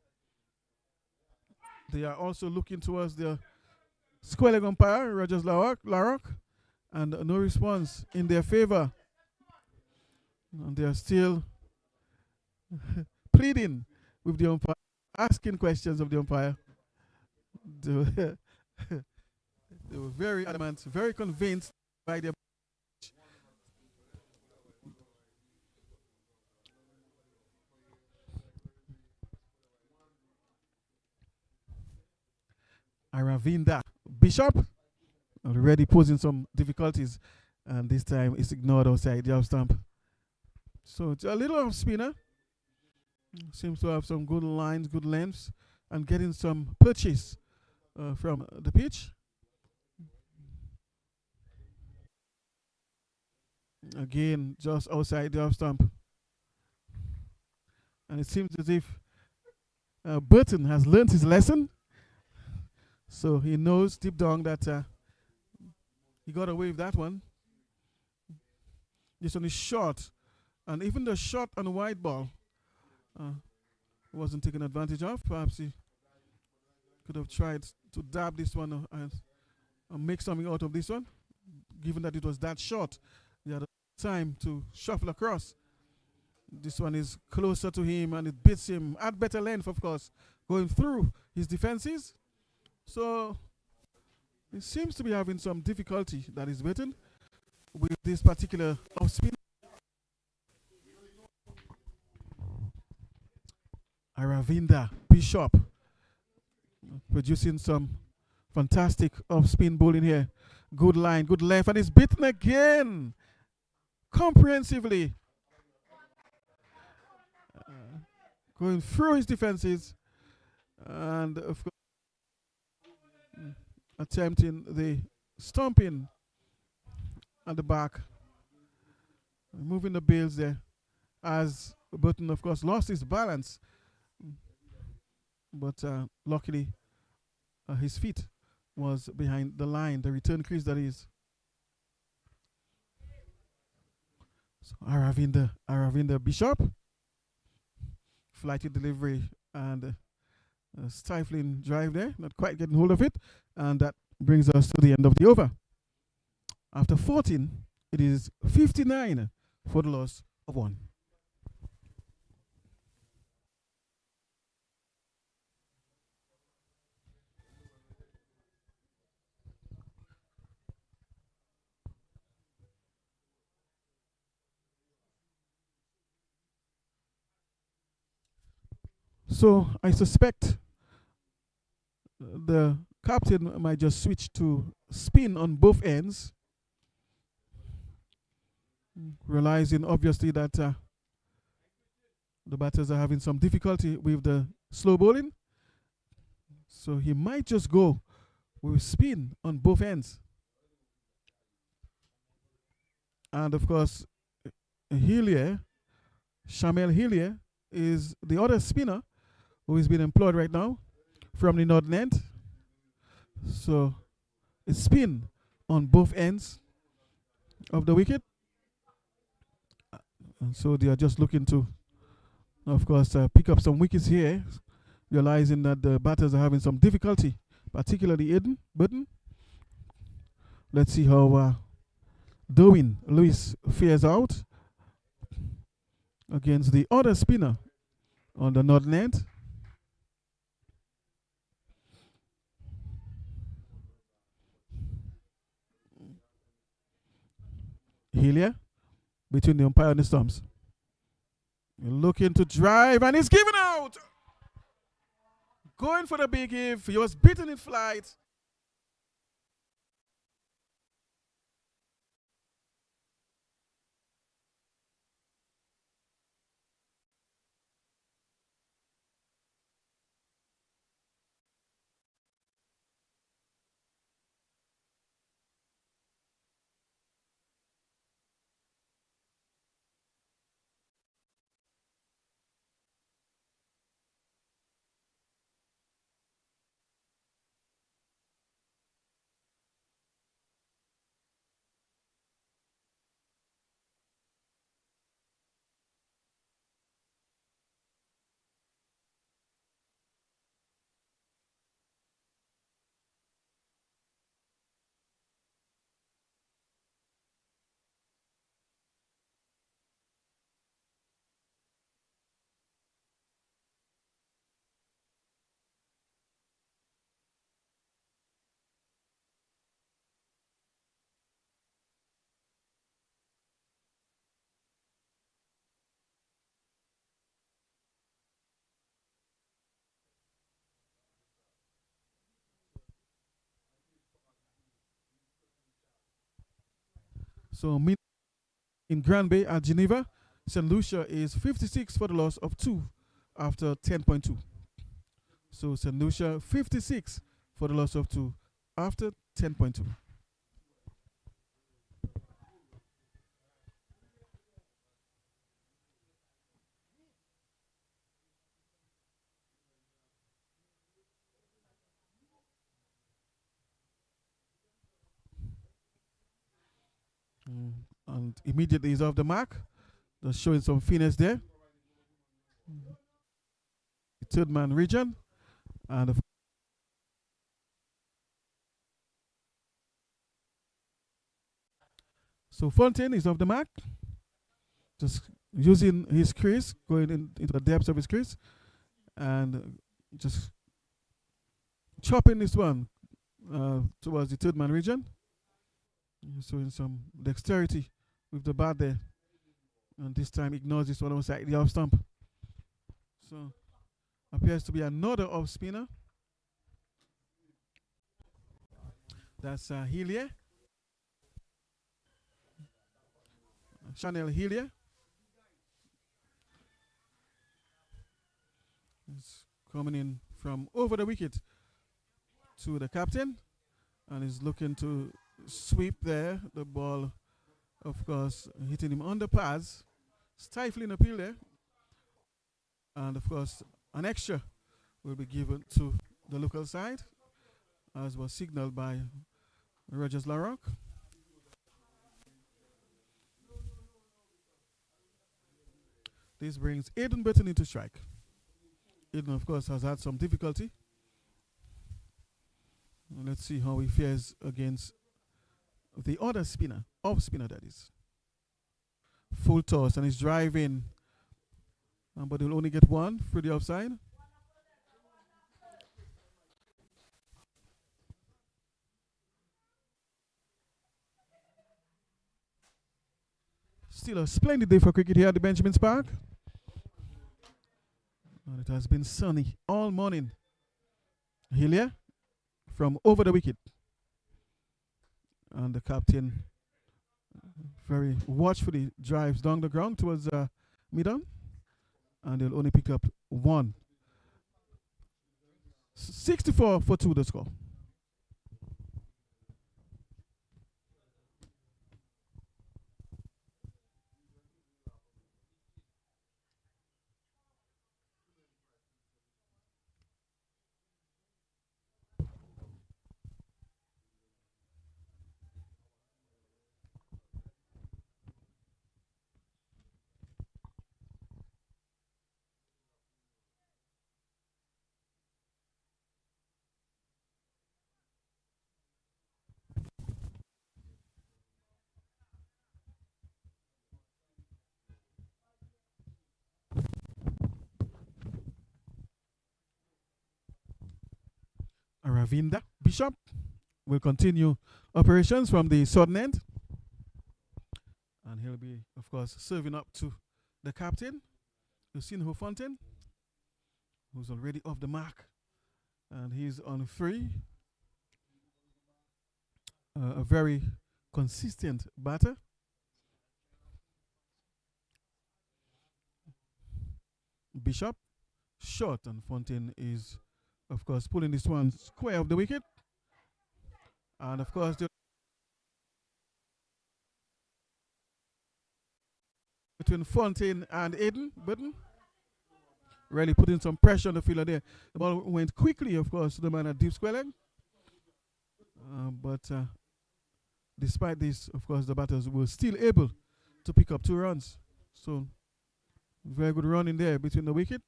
They are also looking towards the square leg umpire, Rogers Larrock, and no response in their favor. And they are still pleading with the umpire, asking questions of the umpire. They were, they were very adamant, very convinced by their. Aravinda Bishop already posing some difficulties, and this time it's ignored outside the off stump. So it's a little off spinner. Seems to have some good lines, good lengths, and getting some purchase from the pitch. Again, just outside the off stump. And it seems as if Burton has learned his lesson. So he knows deep down that he got away with that one. This one is short. And even the short and wide ball wasn't taken advantage of. Perhaps he could have tried to dab this one and make something out of this one. Given that it was that short, he had time to shuffle across. This one is closer to him and it beats him at better length, of course, going through his defenses. So he seems to be having some difficulty, that is Burton, with this particular off spin. Aravinda Bishop producing some fantastic off spin bowling here. Good line, good length, and it's beaten again comprehensively. Going through his defenses and of course attempting the stomping at the back, moving the bails there as Burton of course lost his balance, but luckily his feet was behind the line, the return crease that is. So Aravinda Bishop, flighty delivery and stifling drive there, not quite getting hold of it, and that brings us to the end of the over. After 14, it is 59 for the loss of 1. So I suspect the captain might just switch to spin on both ends, realizing obviously that the batters are having some difficulty with the slow bowling. So he might just go with spin on both ends. And of course, Shamel Hillier is the other spinner who is being employed right now from the northern end. So it's spin on both ends of the wicket. And so they are just looking to, of course, pick up some wickets here, realizing that the batters are having some difficulty, particularly Burton. Let's see how Darwin Lewis fares out against the other spinner on the northern end. Hillier between the umpire and the stumps. Looking to drive and he's given out. Going for the big hit. He was beaten in flight. So in Grand Bay at Geneva, St. Lucia is 56 for the loss of 2 after 10.2. So St. Lucia 56 for the loss of 2 after 10.2. And immediately he's off the mark. Just showing some finesse there. The third man region. And so Fontaine is off the mark. Just using his crease, going into the depths of his crease. And just chopping this one towards the third man region. Showing some dexterity with the bat there. And this time ignores this one outside the off stump. So appears to be another off spinner. That's Helia. Chanel Helia. Is coming in from over the wicket to the captain and is looking to sweep there. The ball, of course, hitting him on the pads, stifling appeal there. And of course, an extra will be given to the local side, as was signaled by Rogers Larocque. This brings Aiden Burton into strike. Aiden, of course, has had some difficulty. Let's see how he fares against the other spinner, off spinner that is. Full toss and he's driving, but he'll only get one through the offside. Still a splendid day for cricket here at the Benjamin's Park. And it has been sunny all morning. Hillier from over the wicket. And the captain very watchfully drives down the ground towards mid-on. And they'll only pick up one. 64 for 2 the score. Ravinda Bishop will continue operations from the southern end. And he'll be, of course, serving up to the captain, Lucinho Fontaine, who's already off the mark. And he's on 3. A very consistent batter. Bishop, short, and Fontaine is, of course, pulling this one square of the wicket. And of course, between Fontaine and Aiden Burton, really putting some pressure on the fielder there. The ball went quickly, of course, to the man at deep square leg. But despite this, of course, the batters were still able to pick up 2 runs. So, very good run in there between the wicket.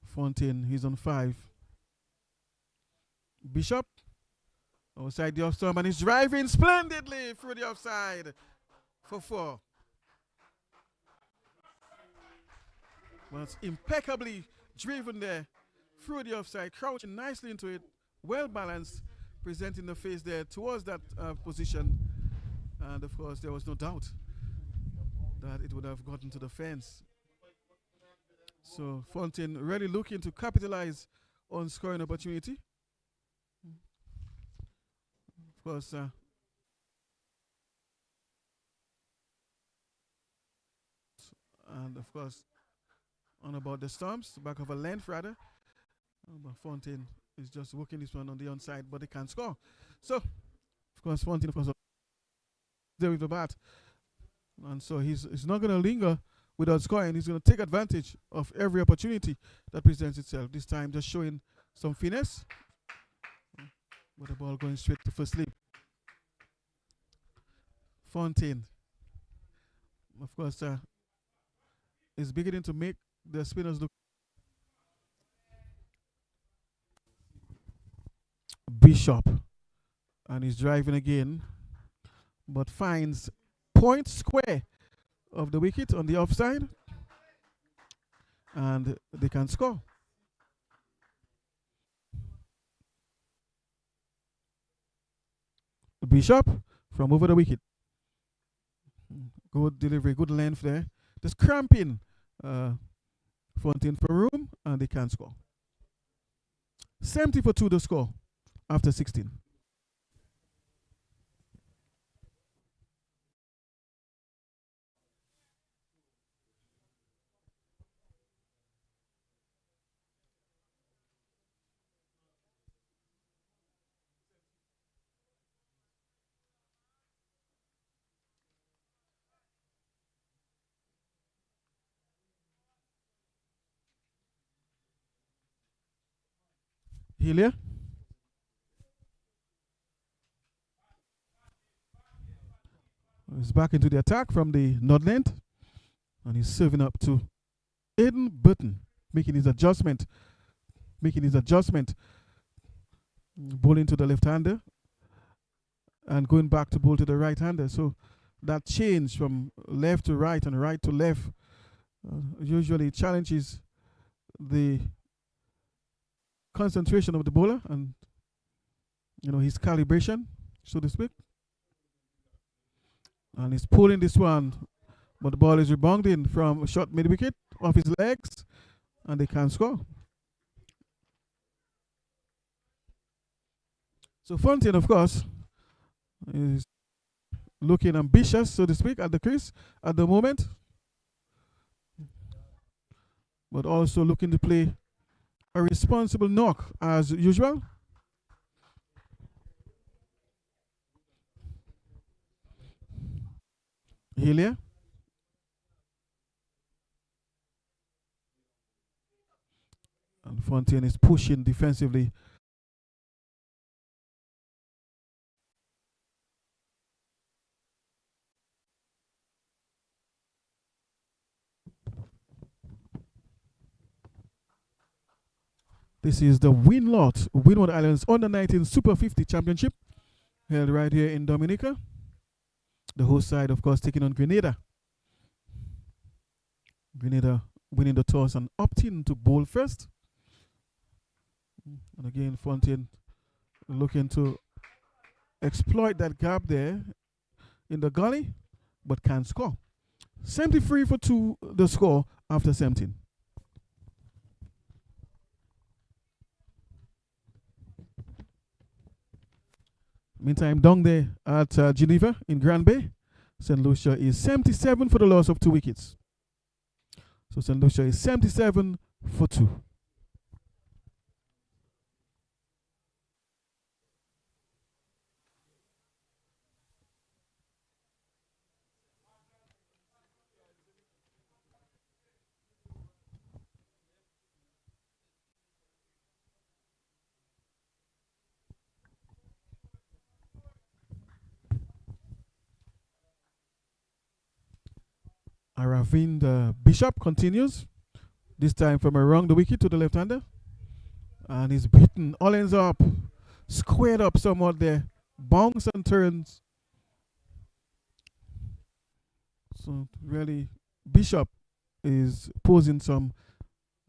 Fontaine, he's on 5. Bishop, outside the off stump, and he's driving splendidly through the offside for 4. Was impeccably driven there through the offside, crouching nicely into it, well balanced, presenting the face there towards that position. And of course, there was no doubt that it would have gotten to the fence. So Fontaine really looking to capitalize on scoring opportunity. Of course, And of course, on about the stumps, back of a length rather. But Fontaine is just working this one on the onside, but they can't score. So, of course, Fontaine, of course, there with the bat. And so he's not going to linger without scoring. He's going to take advantage of every opportunity that presents itself. This time, just showing some finesse. But the ball going straight to first slip. Fontaine, of course, is beginning to make the spinners look. Bishop, and he's driving again, but finds point square of the wicket on the offside, and they can score. Bishop from over the wicket. Good delivery, good length there. Just cramping Fontaine for room, and they can score. 70 for 2 the score after 16. Helia. He's back into the attack from the Nodland, and he's serving up to Aiden Burton, making his adjustment. Bowling to the left-hander and going back to bowl to the right-hander. So that change from left to right and right to left usually challenges the concentration of the bowler and his calibration, so to speak. And he's pulling this one, but the ball is rebounding from a short mid-wicket off his legs, and they can't score. So Fontaine, of course, is looking ambitious, so to speak, at the crease at the moment, but also looking to play a responsible knock as usual. Helia. And Fontaine is pushing defensively. This is the Windward Islands Under 19 Super 50 Championship, held right here in Dominica. The host side, of course, taking on Grenada. Grenada winning the toss and opting to bowl first. And again, Fontaine looking to exploit that gap there in the gully, but can't score. 73 for 2 the score after 17. Meantime, down there at Geneva in Grand Bay, St. Lucia is 77 for the loss of 2 wickets. So St. Lucia is 77 for 2. Aravind Bishop continues, this time from around the wicket to the left-hander. And he's beaten, all ends up, squared up somewhat there, bounce and turns. So really, Bishop is posing some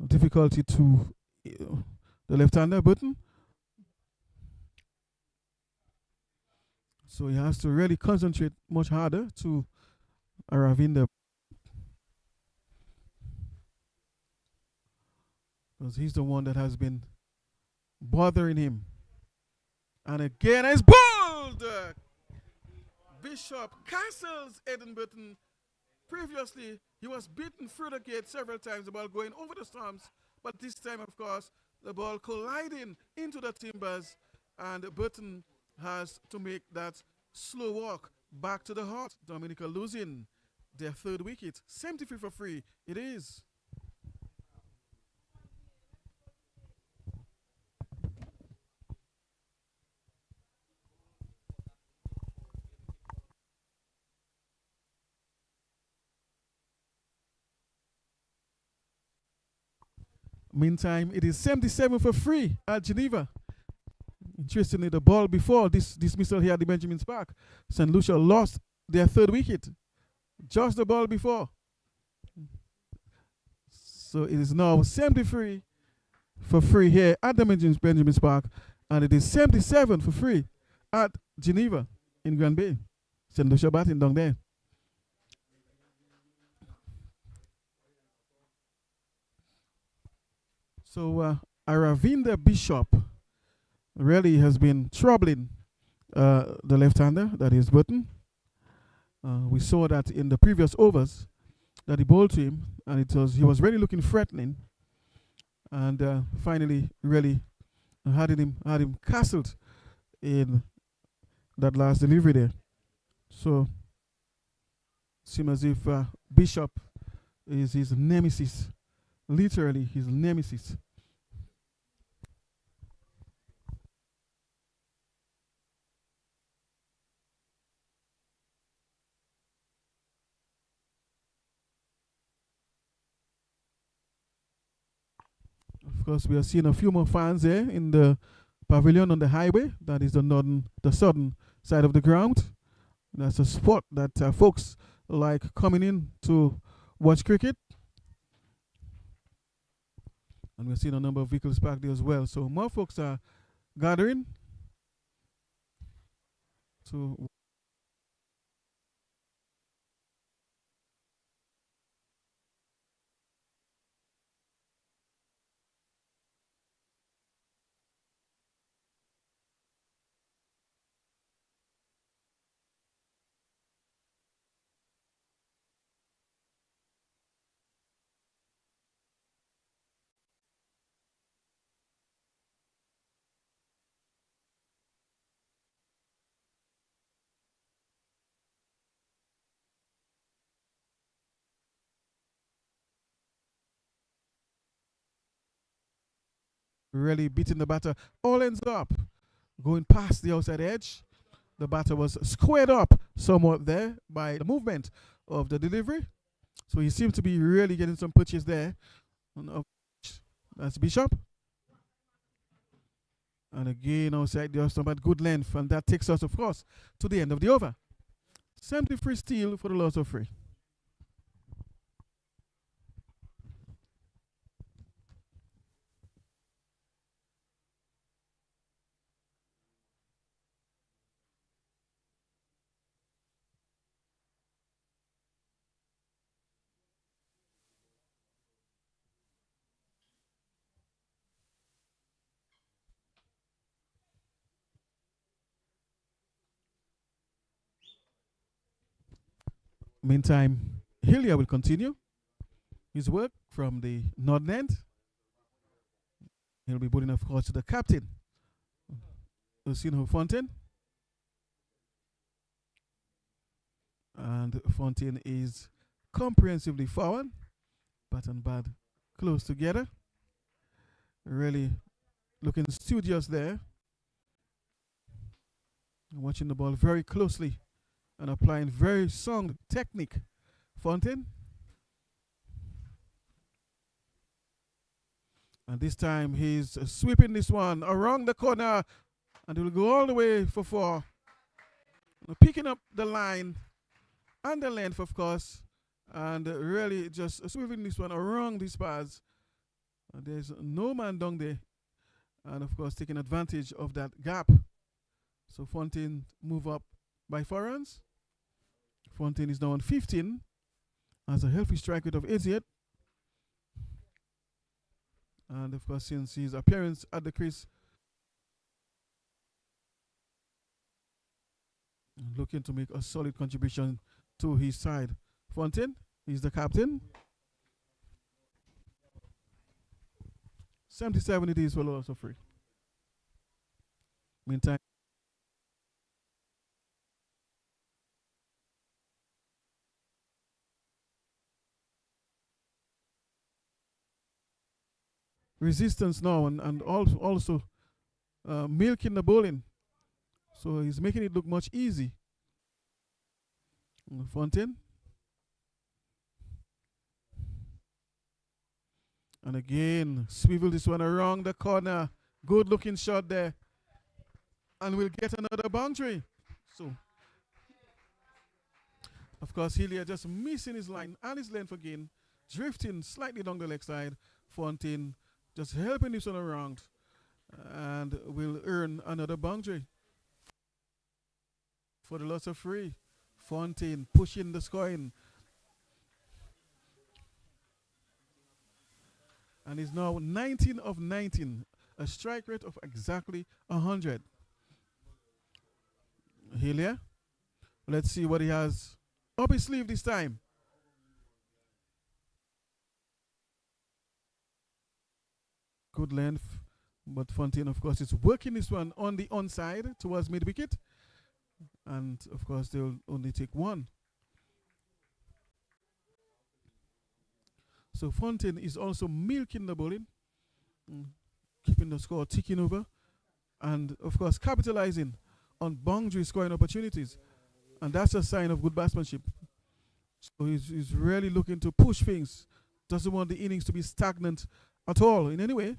difficulty to the left-hander, Burton. So he has to really concentrate much harder to Aravind, because he's the one that has been bothering him. And again, it's bowled! Bishop castles Eden Burton. Previously, He was beaten through the gate several times, the ball going over the stumps, but this time, of course, the ball colliding into the timbers, and Burton has to make that slow walk back to the heart. Dominica losing their third wicket. 73 for free. It is. Meantime, it is 77 for free at Geneva. Interestingly, the ball before this dismissal here at the Benjamin Park, St. Lucia lost their third wicket. Just the ball before. So it is now 73 for free here at the Benjamin Park, and it is 77 for free at Geneva in Grand Bay. St. Lucia batting down there. So Aravinda Bishop really has been troubling the left-hander, that is Burton. We saw that in the previous overs that he bowled to him, and he was really looking threatening, and finally really had him castled in that last delivery there. So seems as if Bishop is his nemesis, literally his nemesis. Of course, we are seeing a few more fans there in the pavilion on the highway. That is the southern side of the ground. That's a spot that folks like coming in to watch cricket. And we're seeing a number of vehicles parked there as well. So more folks are gathering to. Really beating the batter. All ends up going past the outside edge. The batter was squared up somewhat there by the movement of the delivery. So he seemed to be really getting some pitches there. That's Bishop. And again, outside the stump at good length. And that takes us, of course, to the end of the over. 73 steal for the loss of 3. Meantime, Hillier will continue his work from the northern end. He'll be bowling, of course, to the captain, Lucino Fontaine. And Fontaine is comprehensively forward, bat and bad close together. Really looking studious there. Watching the ball very closely and applying very sound technique. Fontaine. And this time he's sweeping this one around the corner, and he will go all the way for 4. Picking up the line and the length, of course, and really just sweeping this one around these paths. There's no man down there, and of course taking advantage of that gap. So Fontaine move up by 4 runs. Fontaine is now on 15, has a healthy strike rate of 88. And of course, since his appearance at the crease, looking to make a solid contribution to his side. Fontaine He's the captain. 77 it is for loss of free. Meantime, resistance now and also milking the bowling. So he's making it look much easy. Fontaine. And again, swivel this one around the corner. Good looking shot there. And we'll get another boundary. So, of course, Hillier just missing his line and his length again. Drifting slightly down the leg side. Fontaine just helping this one around. And will earn another boundary. For the loss of free. Fontaine pushing the scoring. And is now 19 of 19. A strike rate of exactly 100. Hillier. Let's see what he has up his sleeve this time. Good length. But Fontaine, of course, is working this one on the onside towards mid-wicket. And, of course, they'll only take one. So Fontaine is also milking the bowling. Keeping the score ticking over. And, of course, capitalizing on boundary scoring opportunities. And that's a sign of good batsmanship. So he's really looking to push things. Doesn't want the innings to be stagnant at all in any way.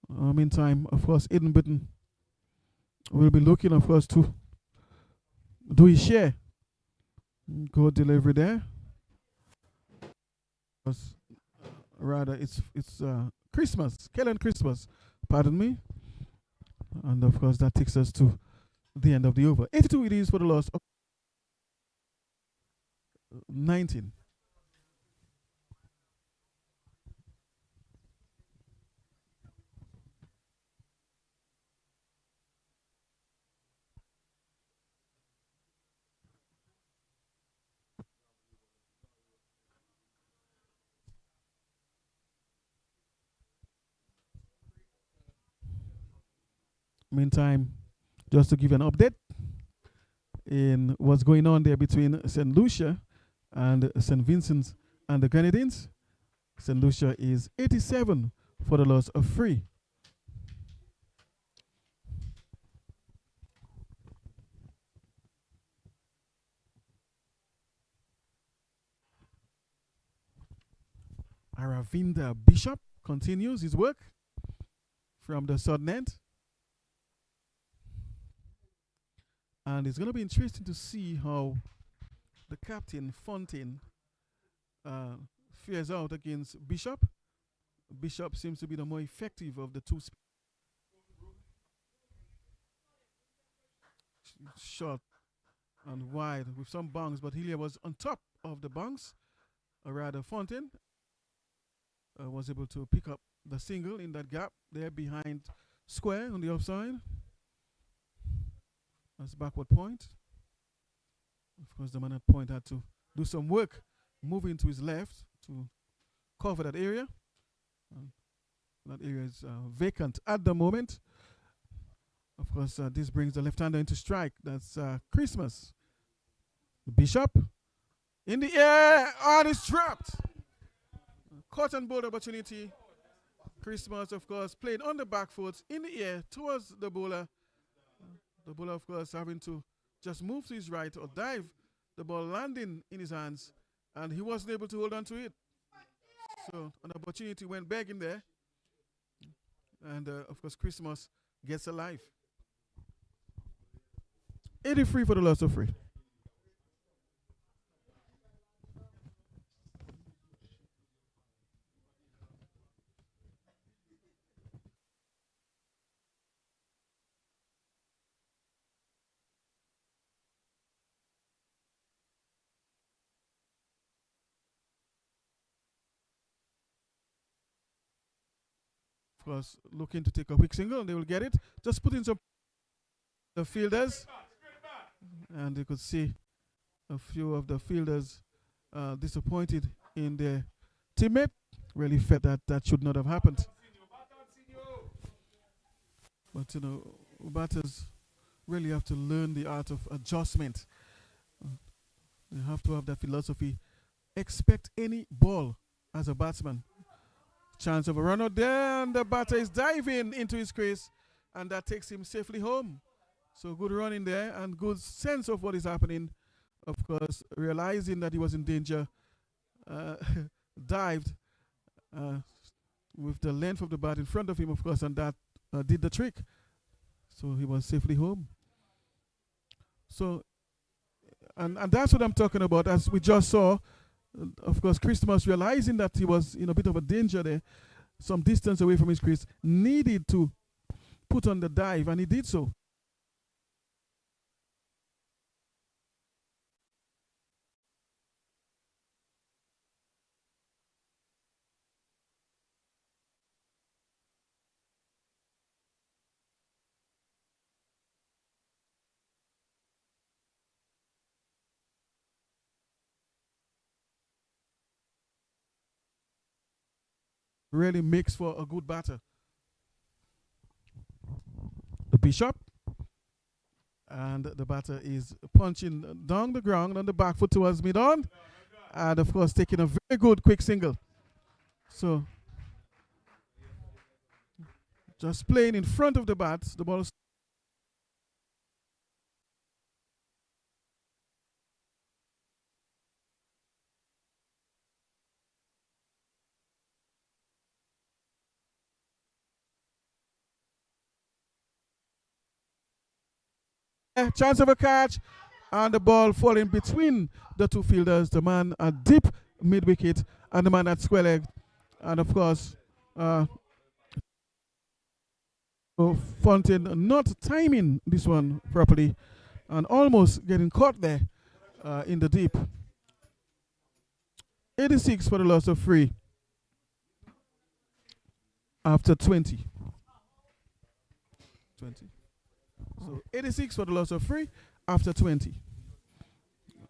Meantime, of course, Eden Britton will be looking, of course, to do his share. Good delivery there. Rather, it's Christmas, Kellen Christmas, pardon me. And, of course, that takes us to the end of the over. 82 it is for the loss of 19. Meantime, just to give an update in what's going on there between St. Lucia and St. Vincent and the Grenadines. St. Lucia is 87 for the loss of 3. Aravinda Bishop continues his work from the southern end. And it's going to be interesting to see how the captain, Fontaine, fares out against Bishop. Bishop seems to be the more effective of the two. Short and wide with some bounce, but Hillier was on top of the bounce. Or rather, Fontaine was able to pick up the single in that gap there behind square on the offside. That's backward point. Of course, the man at point had to do some work moving to his left to cover that area. That area is vacant at the moment. Of course, this brings the left-hander into strike. That's Christmas. Bishop in the air. And it's dropped. Caught and bowled opportunity. Christmas, of course, played on the back foot in the air towards the bowler. The bowler, of course, having to just move to his right or dive. The ball landing in his hands, and he wasn't able to hold on to it. So an opportunity went begging there. And, of course, Christmas gets a life. 83 for the loss of 3. Was looking to take a quick single, and they will get it. Just put in some the fielders, and you could see a few of the fielders disappointed in their teammate. Really felt that that should not have happened. But batters really have to learn the art of adjustment. They have to have that philosophy. Expect any ball as a batsman. Chance of a run out there, and the batter is diving into his crease, and that takes him safely home. So good running there, and good sense of what is happening. Of course, realizing that he was in danger, dived with the length of the bat in front of him, of course, and that did the trick. So he was safely home. So, and that's what I'm talking about. As we just saw, of course, Christmas, realizing that he was in a bit of a danger there, some distance away from his crease, needed to put on the dive, and he did so. Really makes for a good batter. The Bishop, and the batter is punching down the ground on the back foot towards mid-on, and of course taking a very good quick single. So just playing in front of the bat, the ball chance of a catch, and the ball falling between the two fielders. The man at deep mid wicket and the man at square leg, and of course, Fontaine not timing this one properly, and almost getting caught there in the deep. 86 for the loss of 3 after 20. So 86 for the loss of 3 after 20.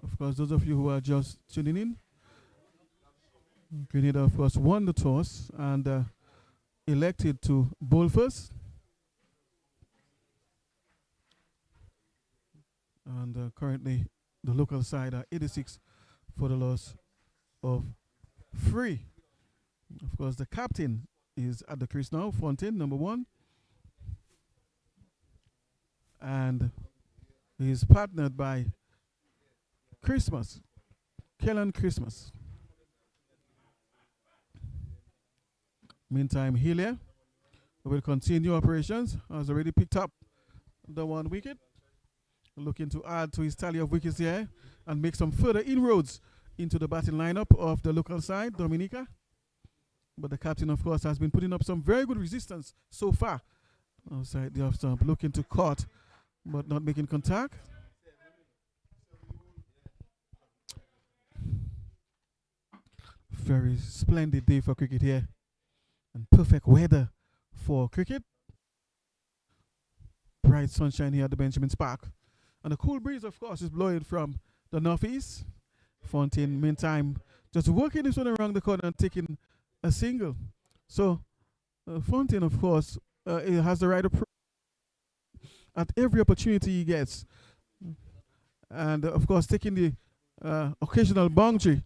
Of course, those of you who are just tuning in, Grenada, of course, won the toss and elected to bowl first. And currently, the local side are 86 for the loss of 3. Of course, the captain is at the crease now, Fontaine, number 1. And he is partnered by Christmas, Kellen Christmas. Meantime, Healy will continue operations, has already picked up the 1 wicket, looking to add to his tally of wickets here and make some further inroads into the batting lineup of the local side, Dominica. But the captain, of course, has been putting up some very good resistance so far. Outside the off stump, looking to cut, but not making contact. Very splendid day for cricket here, and perfect weather for cricket. Bright sunshine here at the Benjamin's Park, and a cool breeze, of course, is blowing from the northeast. Fontaine, meantime, just working this one around the corner and taking a single. So Fontaine, of course, has the right approach at every opportunity he gets, and of course taking the occasional boundary.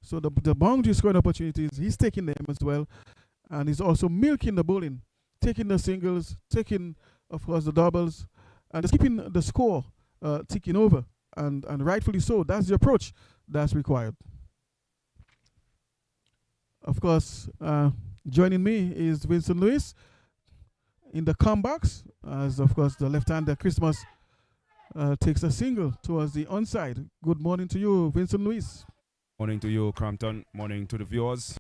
So the boundary scoring opportunities, he's taking them as well, and he's also milking the bowling, taking the singles, taking, of course, the doubles, and just keeping the score ticking over, and rightfully so. That's the approach that's required. Of course, joining me is Vincent Lewis in the comebacks, as of course the left-hander Christmas takes a single towards the onside. Good morning to you, Vincent Lewis. Morning to you, Crampton. Morning to the viewers.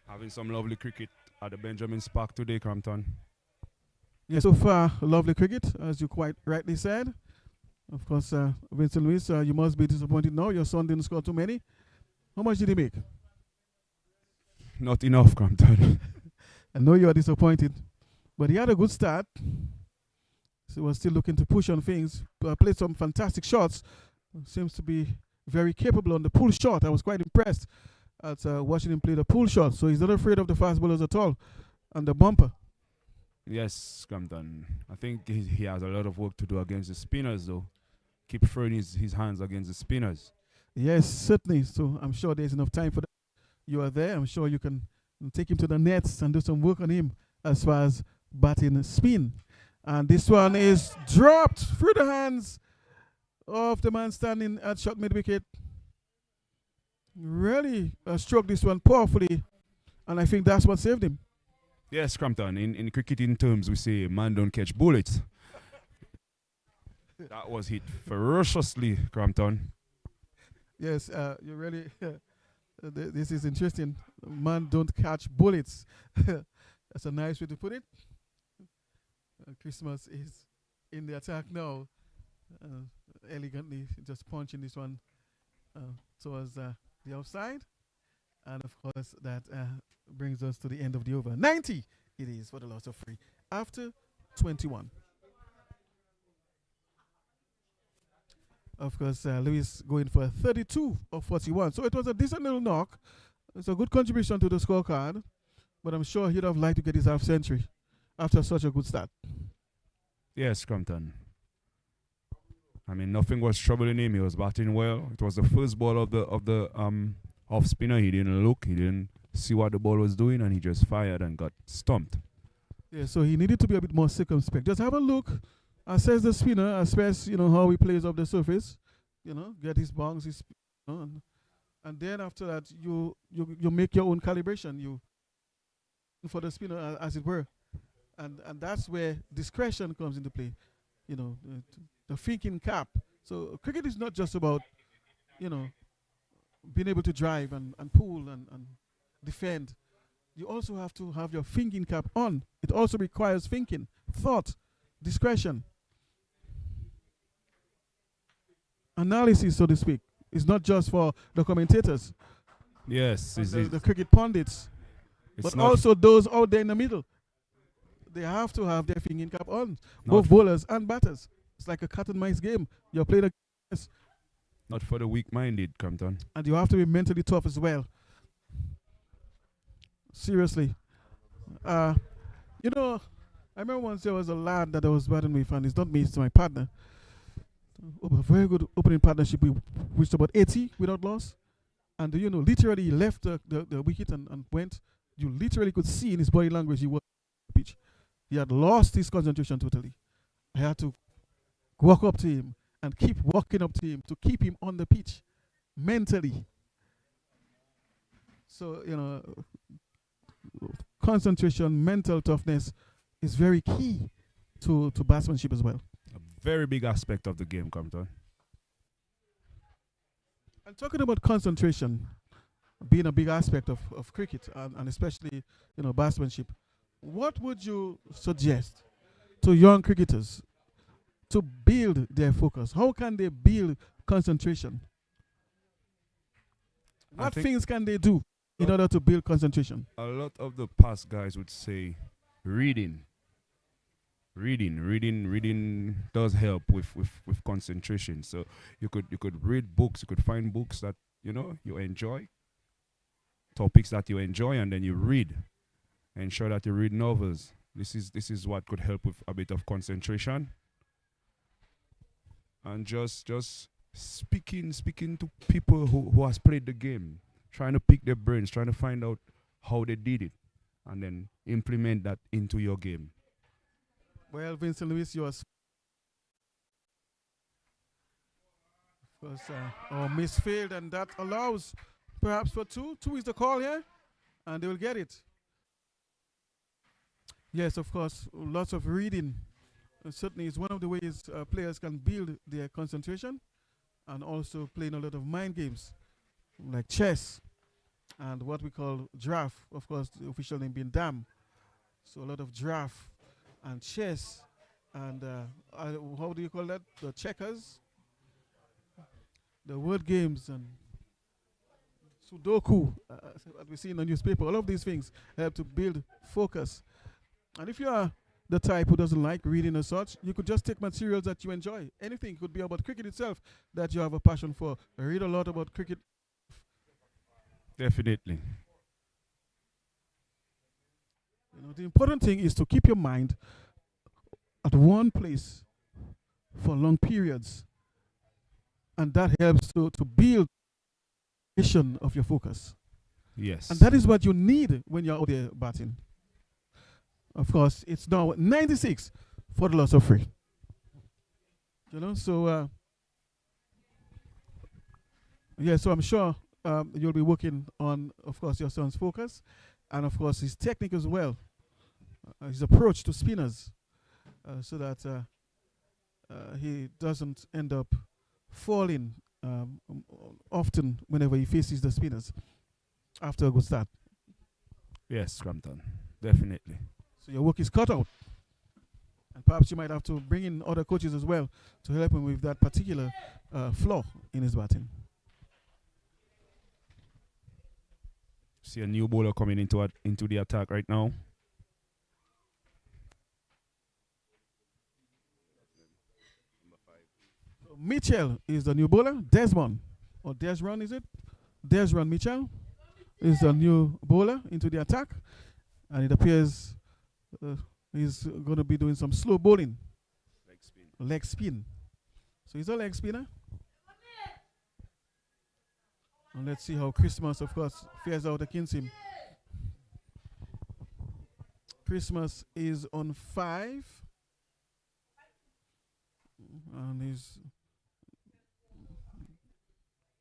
Having some lovely cricket at the Benjamin's Park today, Crampton. Yeah, so far, lovely cricket, as you quite rightly said. Of course, Vincent Lewis, you must be disappointed now. Your son didn't score too many. How much did he make? Not enough, Crampton. I know you are disappointed, but he had a good start. So he was still looking to push on things, played some fantastic shots, seems to be very capable on the pull shot. I was quite impressed at watching him play the pull shot. So he's not afraid of the fast bowlers at all. And the bumper. Yes, Crampton. I think he has a lot of work to do against the spinners, though. Keep throwing his hands against the spinners. Yes, certainly. So I'm sure there's enough time for that. You are there. I'm sure you can take him to the nets and do some work on him as far as batting spin. And this one is dropped through the hands of the man standing at short mid wicket. Really struck this one powerfully, and I think that's what saved him. Yes, Crampton. In cricketing terms, we say man don't catch bullets. That was hit ferociously, Crampton. Yes, you really. This is interesting. Man don't catch bullets. That's a nice way to put it. Christmas is in the attack now. Elegantly just punching this one towards the offside. And of course, that brings us to the end of the over. 90 it is for the loss of 3 after 21. Of course, Lewis going for a 32 of 41. So it was a decent little knock. It's a good contribution to the scorecard. But I'm sure he'd have liked to get his half century after such a good start. Yes, Crampton. I mean, nothing was troubling him. He was batting well. It was the first ball of the off spinner. He didn't look. He didn't see what the ball was doing, and he just fired and got stumped. Yeah, so he needed to be a bit more circumspect. Just have a look, assess the spinner, assess how he plays off the surface. Get his bounce, and then after that you make your own calibration. You for the spinner as it were, and that's where discretion comes into play. The thinking cap. So cricket is not just about being able to drive and pull and defend. You also have to have your thinking cap on. It also requires thinking, thought, discretion, analysis, so to speak. It's not just for the commentators. Yes, the cricket pundits, but also those out there in the middle. They have to have their thinking cap on, both bowlers and batters. It's like a cat and mouse game. You're playing against. Not for the weak-minded, Crampton. And you have to be mentally tough as well. Seriously. I remember once there was a lad that I was batting with, and it's not me, it's my partner. A very good opening partnership. We reached about 80 without loss. And, literally he left the wicket and went. You literally could see in his body language he was on the pitch. He had lost his concentration totally. I had to walk up to him and keep walking up to him to keep him on the pitch mentally. So, concentration, mental toughness is very key to batsmanship as well. A very big aspect of the game, Crampton. And talking about concentration being a big aspect of cricket and especially, batsmanship, what would you suggest to young cricketers to build their focus? How can they build concentration? What things can they do in order to build concentration? A lot of the past guys would say reading does help with concentration. So you could read books, you could find books that you enjoy, topics that you enjoy, and then you read. Ensure that you read novels. This is what could help with a bit of concentration. And just speaking to people who has played the game, trying to pick their brains, trying to find out how they did it, and then implement that into your game. Well, Vincent Lewis, you are misfield, and that allows perhaps for two. Two is the call here, and they will get it. Yes, of course, lots of reading. Certainly is one of the ways players can build their concentration, and also playing a lot of mind games like chess and what we call draft, of course the official name being dam. So a lot of draft and chess and how do you call that, the checkers, the word games and Sudoku, what we see in the newspaper. All of these things help to build focus. And if you are the type who doesn't like reading as such, you could just take materials that you enjoy. Anything could be about cricket itself that you have a passion for. Read a lot about cricket. Definitely. You know, the important thing is to keep your mind at one place for long periods, and that helps to build vision of your focus. Yes. And that is what you need when you're out there batting. Of course, it's now 96 for the loss of free. You know, so yeah, so I'm sure you'll be working on, of course, your son's focus, and of course his technique as well, his approach to spinners, so that he doesn't end up falling often whenever he faces the spinners after a good start. Yes, Crampton. Definitely. So your work is cut out. And perhaps you might have to bring in other coaches as well to help him with that particular flaw in his batting. See a new bowler coming into the attack right now. So Mitchell is the new bowler. Desmond, or Desron is it? Desron Mitchell is the new bowler into the attack. And it appears he's going to be doing some slow bowling. Leg spin. Leg spin. So he's a leg spinner. And let's see how Christmas, of course, fares out against him. Christmas is on 5. And he's,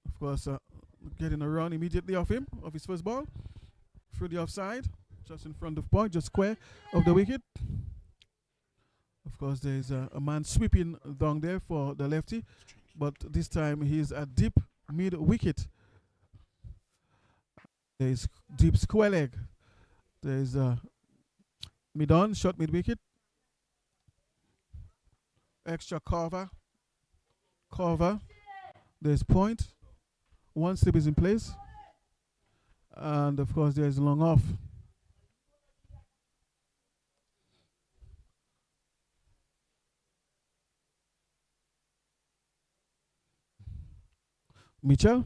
of course, getting a run immediately off him, of his first ball. Through the offside, just in front of point, just square of the wicket. Of course, there's a man sweeping down there for the lefty. But this time he's at deep mid-wicket. There's deep square leg. There's mid-on, short mid-wicket. Extra cover. There's point. One slip is in place. And of course there's long off. Mitchell.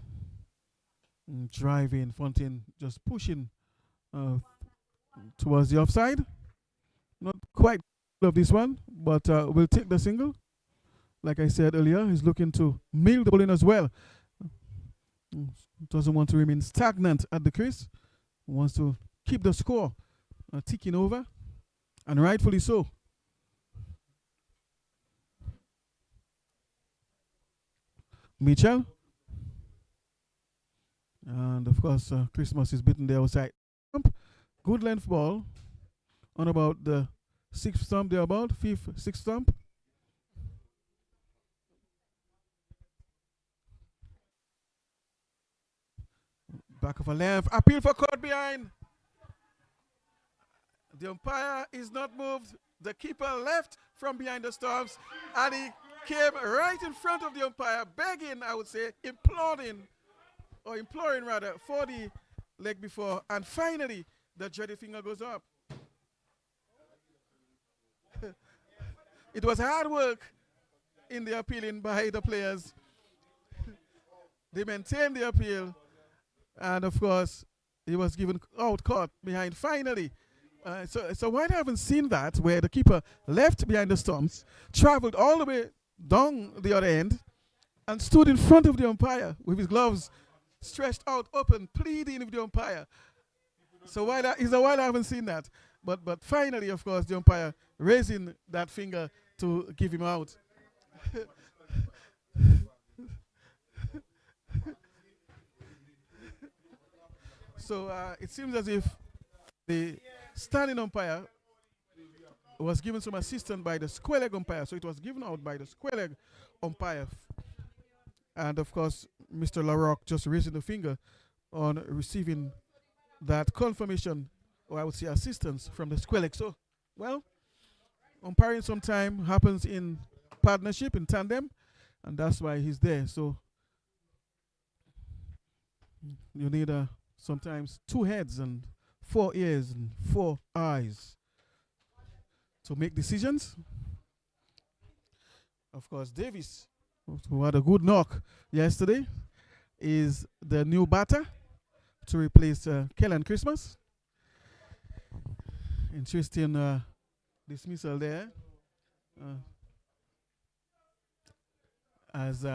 Driving, fronting, just pushing towards the offside. Not quite of this one, but we'll take the single. Like I said earlier, he's looking to mill the bowling as well. Doesn't want to remain stagnant at the crease. Wants to keep the score ticking over, and rightfully so. Mitchell. And of course, Christmas is beaten the outside. Good length ball on about the 6th stump, there about 5th, 6th stump. Back of a length, appeal for caught behind. The umpire is not moved. The keeper left from behind the stumps, and he came right in front of the umpire, begging, I would say, imploring rather, for the leg before, and finally the dreaded finger goes up. It was hard work in the appealing by the players. They maintained the appeal, and of course he was given out caught behind finally. So why I haven't seen that, where the keeper left behind the stumps, traveled all the way down the other end, and stood in front of the umpire with his gloves stretched out open, pleading with the umpire. So why I haven't seen that. But finally, of course, the umpire raising that finger to give him out. So it seems as if the standing umpire was given some assistance by the square leg umpire. So it was given out by the square leg umpire. And of course, Mr. LaRock just raising the finger on receiving that confirmation, or I would say assistance from the square leg. So, well, umpiring sometime happens in partnership, in tandem, and that's why he's there. So you need sometimes 2 heads and 4 ears and 4 eyes to make decisions. Of course, Davis, who had a good knock yesterday, is the new batter to replace Kellen Christmas. Interesting dismissal there. As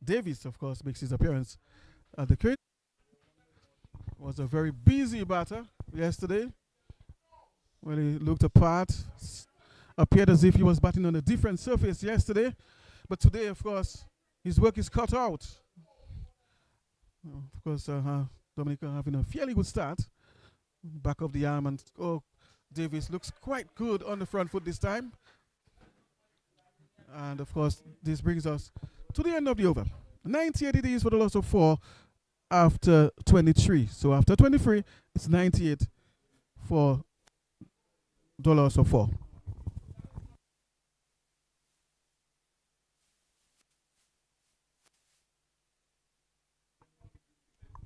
Davis, of course, makes his appearance at the crate. Was a very busy batter yesterday. When he looked apart, appeared as if he was batting on a different surface yesterday. But today, of course, his work is cut out. Of course, Dominica having a fairly good start. Back of the arm, and Davis looks quite good on the front foot this time. And of course, this brings us to the end of the over. 98 it is for the loss of 4 after 23. So after 23, it's 98 for the loss of 4.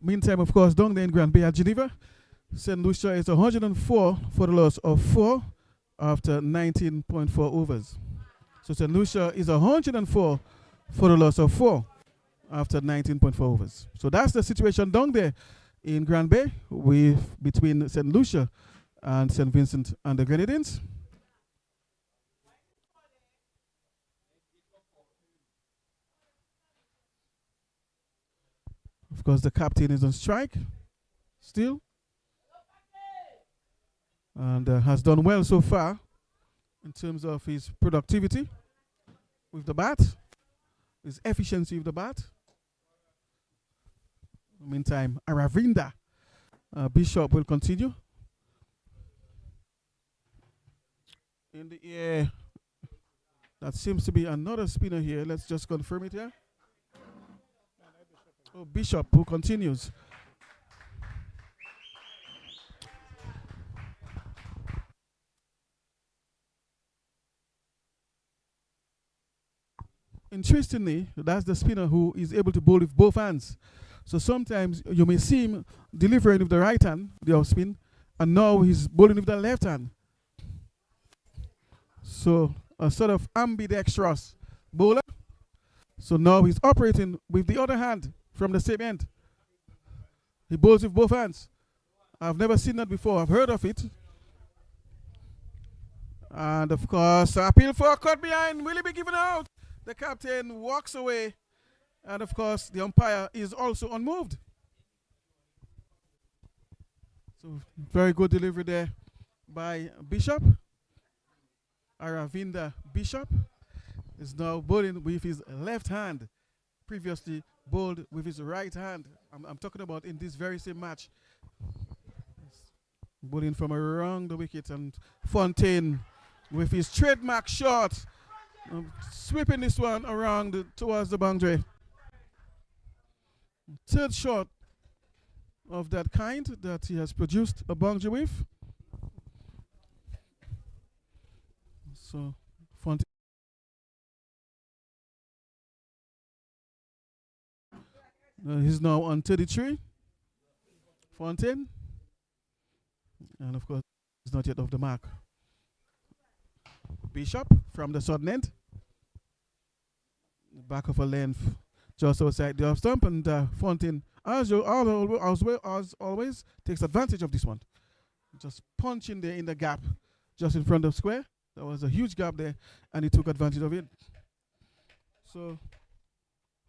Meantime, of course, down there in Grand Bay at Geneva, St. Lucia is 104 for the loss of 4 after 19.4 overs. So St. Lucia is 104 for the loss of 4 after 19.4 overs. So that's the situation down there in Grand Bay between St. Lucia and St. Vincent and the Grenadines. Of course, the captain is on strike still and has done well so far in terms of his productivity with the bat, his efficiency with the bat. Meantime, Aravinda Bishop will continue. In the air, that seems to be another spinner here. Let's just confirm it here. Oh, Bishop who continues. Interestingly, that's the spinner who is able to bowl with both hands. So sometimes you may see him delivering with the right hand, the off spin, and now he's bowling with the left hand. So a sort of ambidextrous bowler. So now he's operating with the other hand from the same end. He bowls with both hands. I've never seen that before. I've heard of it. And of course, appeal for a cut behind. Will he be given out? The captain walks away. And of course, the umpire is also unmoved. So very good delivery there by Bishop. Aravinda Bishop is now bowling with his left hand. Previously bowled with his right hand. I'm talking about in this very same match. Bowling from around the wicket, and Fontaine with his trademark shot, sweeping this one around towards the boundary. Third shot of that kind that he has produced a boundary with. So Fontaine. He's now on 33. Fontaine. And of course, he's not yet off the mark. Bishop from the southern end. Back of a length just outside the off stump. And Fontaine, as always, takes advantage of this one. Just punching there in the gap just in front of square. There was a huge gap there, and he took advantage of it. So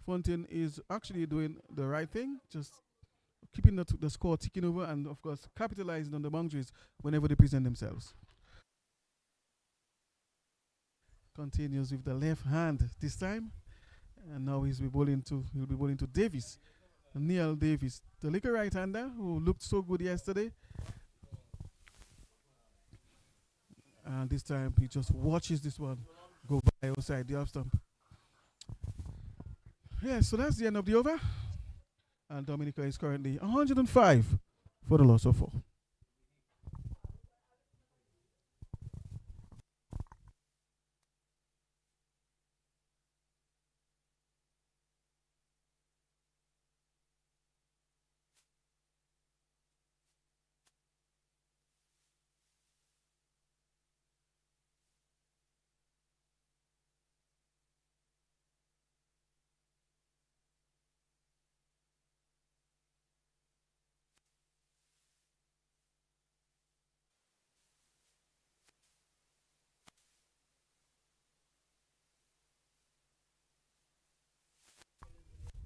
Fontaine is actually doing the right thing, just keeping the score ticking over, and of course capitalizing on the boundaries whenever they present themselves. Continues with the left hand this time, and now he'll be bowling to Davis, Neil Davis, the little right-hander who looked so good yesterday. And this time he just watches this one go by outside the off stump. Yeah, so that's the end of the over. And Dominica is currently 105 for the loss of 4.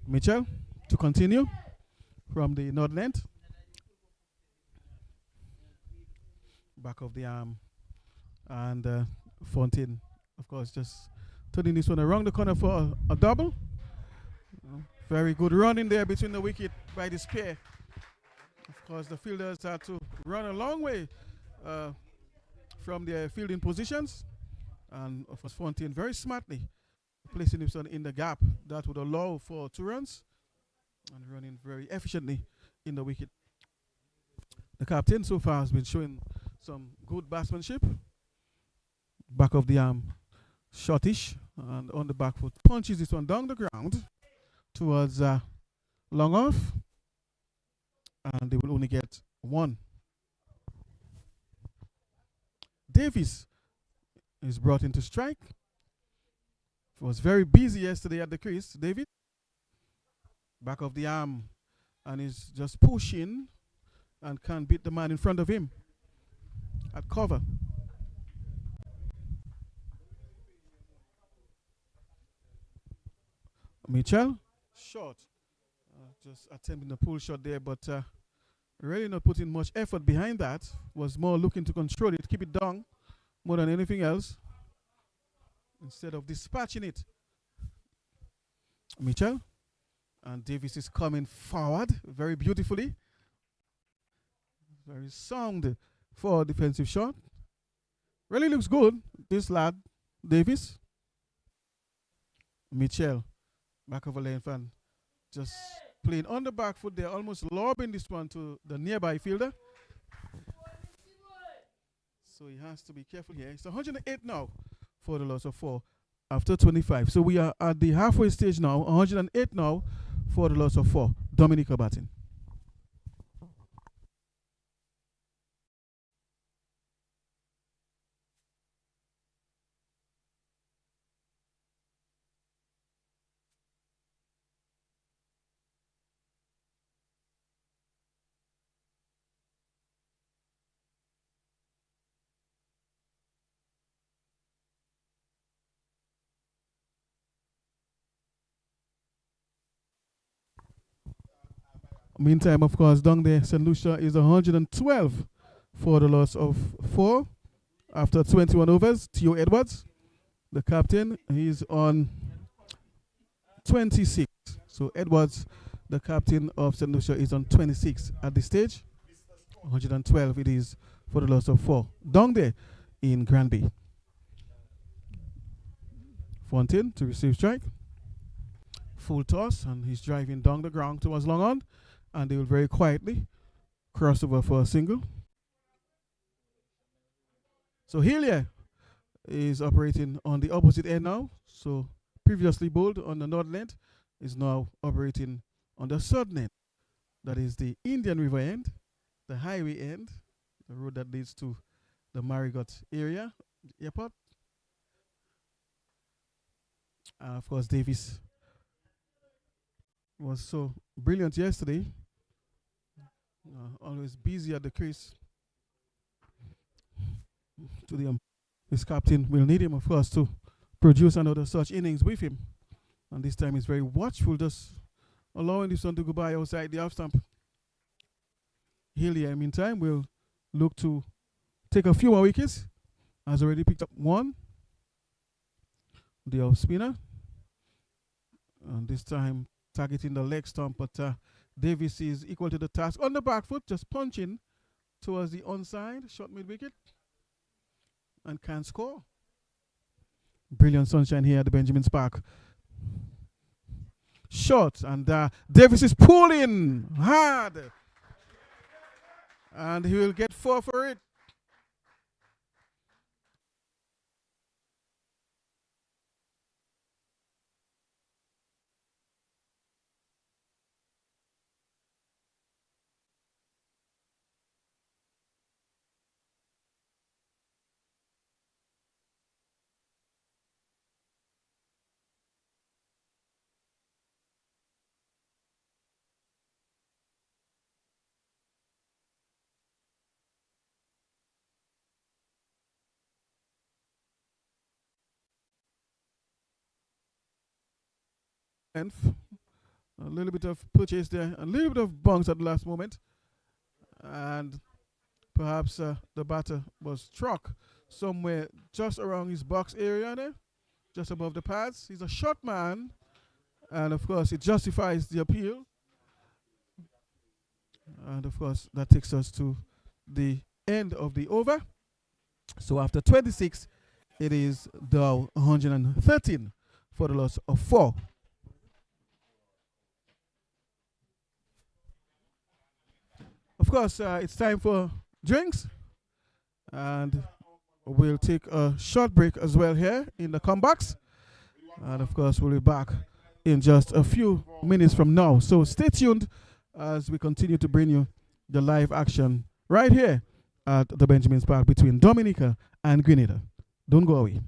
Mitchell to continue from the northern end. Back of the arm. And Fontaine, of course, just turning this one around the corner for a double. Very good run in there between the wicket by this pair. Of course, the fielders had to run a long way from their fielding positions. And of course, Fontaine very smartly placing himself in the gap that would allow for 2 runs and running very efficiently in the wicket. The captain so far has been showing some good batsmanship. Back of the arm, shortish, and on the back foot, punches this one down the ground towards long off, and they will only get 1. Davis is brought into strike. Was very busy yesterday at the crease, David. Back of the arm, and he's just pushing and can't beat the man in front of him at cover. Mitchell, short. Just attempting the pull shot there, but really not putting much effort behind that. Was more looking to control it, keep it down more than anything else, instead of dispatching it. Mitchell, and Davis is coming forward very beautifully. Very sound for a defensive shot. Really looks good, this lad, Davis. Mitchell, back of a lane fan, just playing on the back foot there, almost lobbing this one to the nearby fielder. So he has to be careful here. It's 108 now for the loss of 4 after 25. So we are at the halfway stage now, 108 now for the loss of 4. Dominica batting. Meantime, of course, down there, St. Lucia is 112 for the loss of 4 after 21 overs. Theo Edwards, the captain, he's on 26. So Edwards, the captain of St. Lucia, is on 26 at this stage. 112 it is for the loss of 4. Down there in Granby. Fontaine to receive strike. Full toss, and he's driving down the ground towards long on. And they will very quietly cross over for a single. So Hillier is operating on the opposite end now. So previously bowled on the northern end is now operating on the southern end. That is the Indian River end, the highway end, the road that leads to the Marigot area, the airport. Of course, Davis was so brilliant yesterday. Always busy at the crease. To the his captain will need him, of course, to produce another such innings with him. And this time he's very watchful, just allowing this one to go by outside the off stump. Hillier, meantime, will look to take a few more wickets. Has already picked up 1. The off spinner. And this time targeting the leg stump, but Davis is equal to the task. On the back foot, just punching towards the onside, short mid-wicket, and can score. Brilliant sunshine here at the Benjamin's Park. Short, and Davis is pulling hard. And he will get 4 for it. A little bit of purchase there, a little bit of bounce at the last moment, and perhaps the batter was struck somewhere just around his box area there, just above the pads. He's a short man, and of course it justifies the appeal. And of course that takes us to the end of the over. So after 26, it is Dow 113 for the loss of 4. Of course, it's time for drinks, and we'll take a short break as well here in the comebacks. And of course, we'll be back in just a few minutes from now. So stay tuned as we continue to bring you the live action right here at the Benjamin's Park between Dominica and Grenada. Don't go away.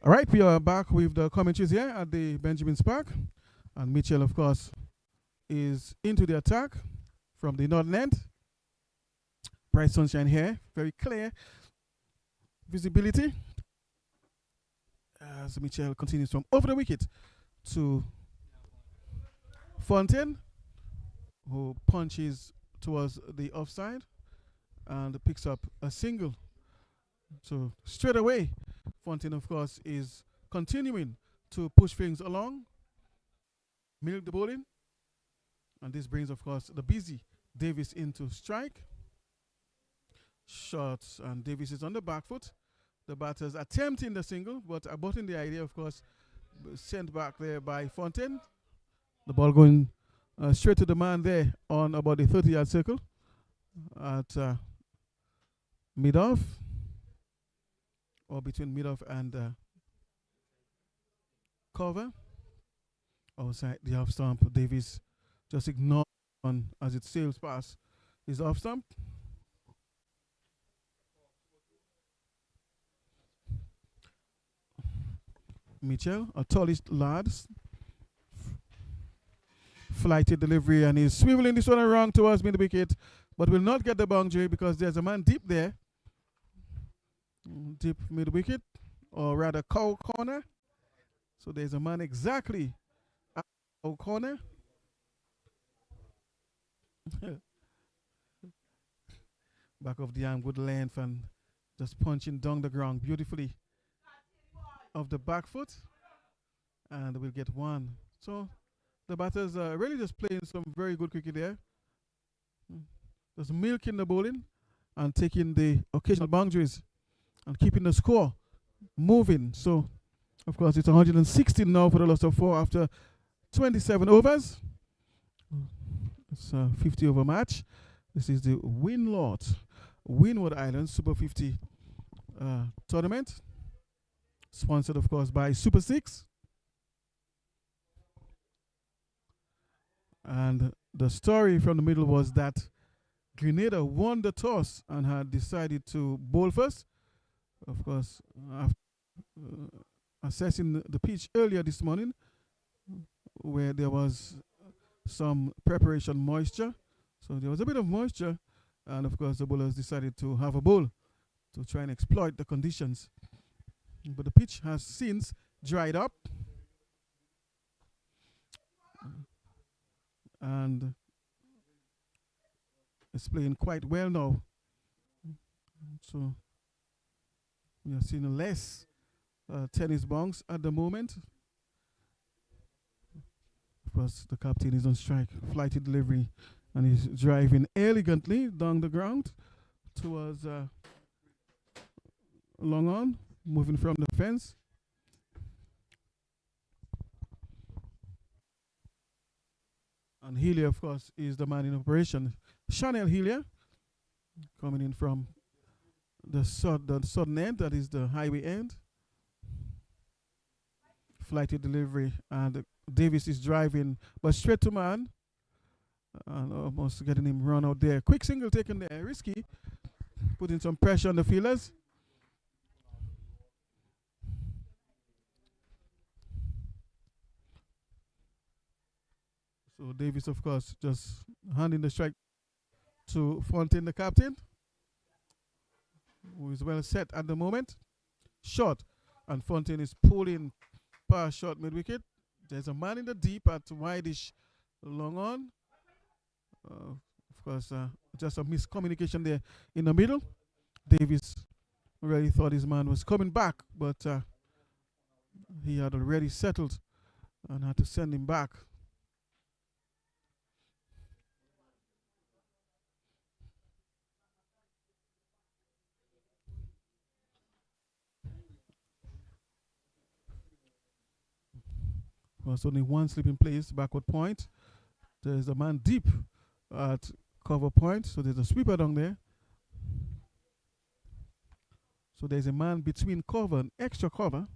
All right, we are back with the commentaries here at the Benjamin Spark. And Mitchell, of course, is into the attack from the northern end. Bright sunshine here, very clear visibility. As Mitchell continues from over the wicket to Fontaine, who punches towards the offside and picks up a single. So straight away, Fontaine, of course, is continuing to push things along, milk the bowling, and this brings, of course, the busy Davis into strike. Shots, and Davis is on the back foot. The batters attempting the single, but aborting the idea, of course, sent back there by Fontaine. The ball going straight to the man there on about the 30-yard circle at mid-off, or between mid-off and cover. Outside the off stump, Davis just ignored on as it sails past his off stump. Mitchell, a tallish lad, flighted delivery, and he's swiveling this one around towards mid wicket, but will not get the boundary because there's a man deep there, deep mid wicket, or rather cow corner. So there's a man exactly at cow corner. Back of the arm, good length, and just punching down the ground beautifully of the back foot, and we'll get one. So the batters are really just playing some very good cricket there, just milking the bowling and taking the occasional boundaries and keeping the score moving. So of course it's 116 now for the loss of 4 after 27 overs. It's a 50 over match. This is the Windward Islands Super 50 tournament, sponsored, of course, by Super 6. And the story from the middle was that Grenada won the toss and had decided to bowl first. Of course, after assessing the pitch earlier this morning, where there was some preparation moisture. So there was a bit of moisture, and of course the bowlers decided to have a bowl to try and exploit the conditions. But the pitch has since dried up, and it's playing quite well now. So we are seeing less tennis bongs at the moment. Of course, the captain is on strike, flighted delivery, and he's driving elegantly down the ground towards long on, moving from the fence. And Healy, of course, is the man in operation. Chanel Healy, coming in from the southern end, that is the highway end. Flighted delivery, and Davis is driving, but straight to man, and almost getting him run out there. Quick single taken there, risky, putting some pressure on the fielders. So Davis, of course, just handing the strike to Fontaine, the captain, who is well set at the moment. Shot, and Fontaine is pulling past short mid-wicket. There's a man in the deep at wideish long on. Of course, just a miscommunication there in the middle. Davis already thought his man was coming back, but he had already settled and had to send him back. Was only one sleeping place, backward point. There's a man deep at cover point, so there's a sweeper down there. So there's a man between cover and extra cover.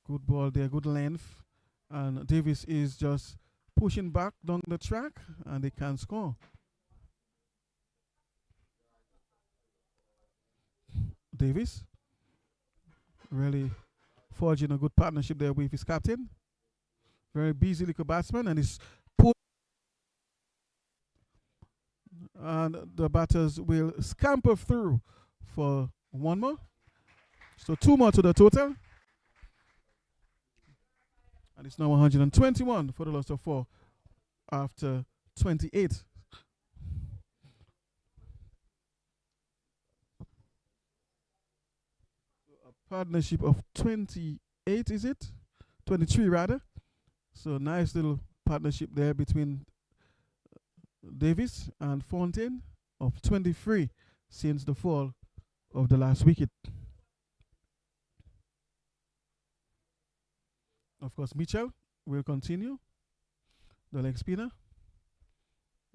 Good ball there, good length. And Davis is just pushing back down the track, and they can't score. Davis. Really forging a good partnership there with his captain. Very busy little batsman, and his pull. And the batters will scamper through for one more. So two more to the total. And it's now 121 for the loss of 4 after 28. A partnership of 28, is it? 23 rather. So nice little partnership there between Davis and Fontaine of 23 since the fall of the last wicket. Of course, Mitchell will continue, the leg spinner.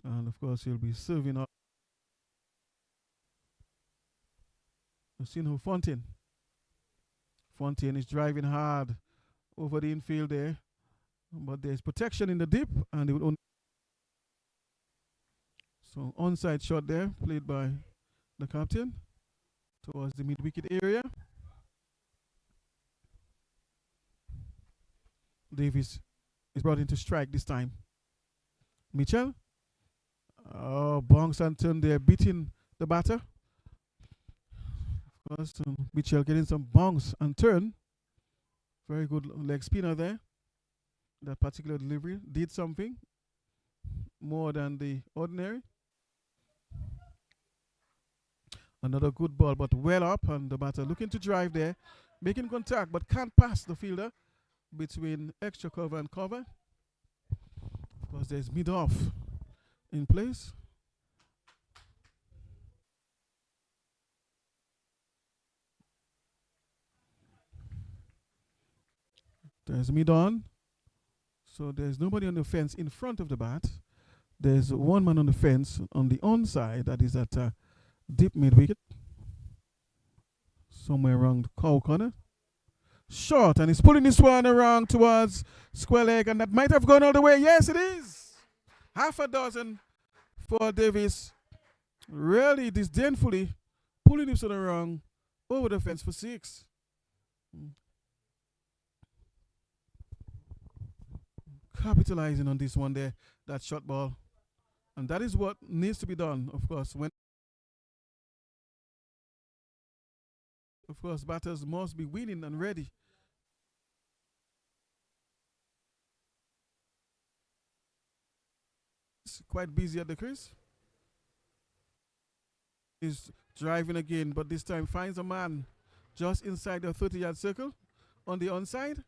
And of course, he'll be serving up. You've seen who Fontaine. Fontaine is driving hard over the infield there. But there's protection in the dip, and it would only. So onside shot there, played by the captain towards the mid-wicket area. Davis is brought into strike this time. Mitchell. Oh, bounce and turn there, beating the batter. Of course, Mitchell getting some bounce and turn. Very good leg spinner there. That particular delivery did something more than the ordinary. Another good ball, but well up, and the batter looking to drive there, making contact, but can't pass the fielder between extra cover and cover. Of course, there's mid-off in place. There's mid-on. So there's nobody on the fence in front of the bat. There's one man on the fence on the onside that is at deep mid-wicket. Somewhere around the cow corner. Short, and he's pulling this one around towards square leg, and that might have gone all the way. Yes, it is. Half a dozen for Davis. Really disdainfully pulling this one around over the fence for 6. Capitalizing on this one there, that short ball. And that is what needs to be done, of course. Of course, batters must be winning and ready. It's quite busy at the crease. He's driving again, but this time finds a man just inside the 30-yard circle on the onside.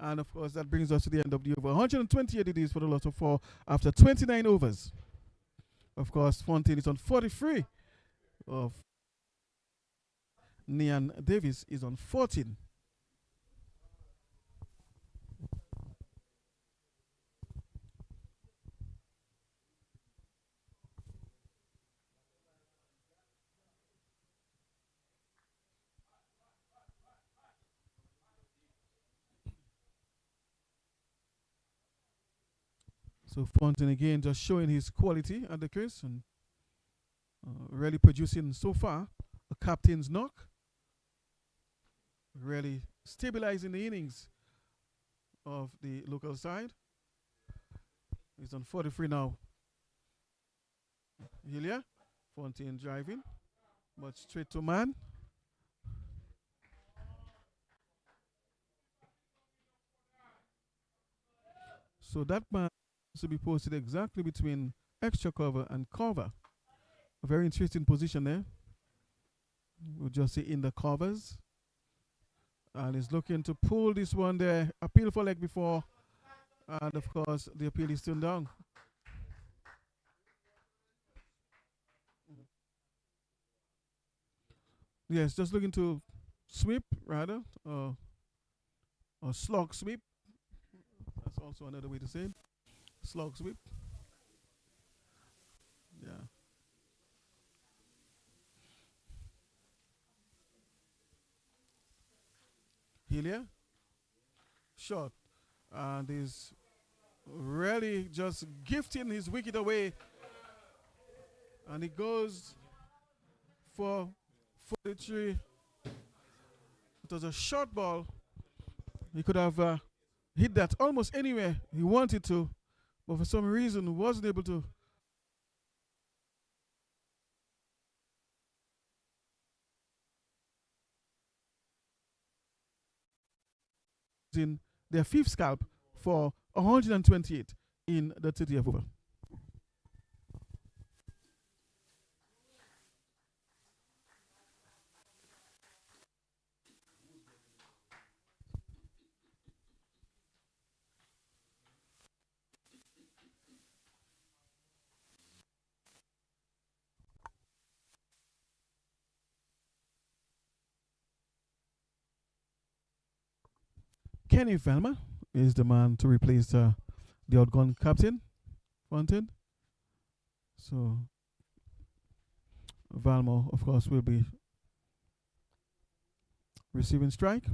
And of course, that brings us to the end of the over. 128 it is for the loss of 4 after 29 overs. Of course, Fontaine is on 43 of Nian Davis is on 14. So Fontaine again just showing his quality at the crease and really producing so far a captain's knock. Really stabilizing the innings of the local side. He's on 43 now. Hillier, Fontaine driving, but straight to man. So that man to be posted exactly between extra cover and cover. A very interesting position there. We'll just say in the covers. And he's looking to pull this one there. Appeal for leg before. And of course, the appeal is turned down. Yes, just looking to sweep, rather. Or slog sweep. That's also another way to say it. Slog sweep. Yeah. Hillier. Short. And he's really just gifting his wicket away. And he goes for 43 It was a short ball. He could have hit that almost anywhere he wanted to, but for some reason wasn't able to. In their fifth scalp for 128 in the 30th over. Kenny Velma is the man to replace the outgone captain, Fontaine. So Valmo, of course, will be receiving strike.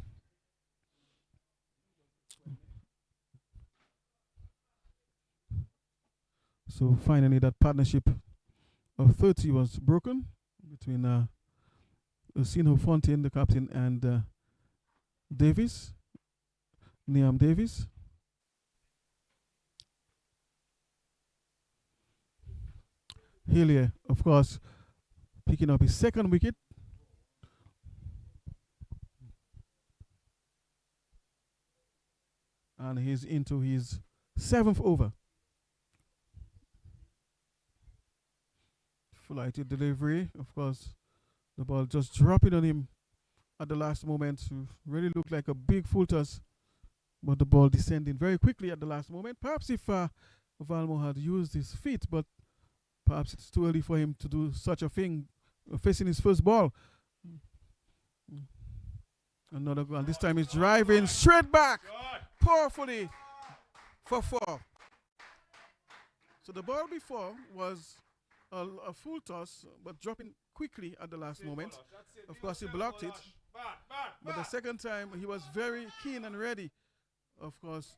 So finally, that partnership of 30 was broken between Sino Fontaine, the captain, and Davis, Niam Davis. Hillier, of course, picking up his second wicket. And he's into his 7th over. Flighted delivery, of course, the ball just dropping on him at the last moment to really look like a big full toss, but the ball descending very quickly at the last moment. Perhaps if Valmo had used his feet, but perhaps it's too early for him to do such a thing, facing his first ball. Another goal, and this time he's driving straight back, powerfully for 4. So the ball before was a full toss, but dropping quickly at the last moment. Of course, he blocked it. But the second time, he was very keen and ready. Of course.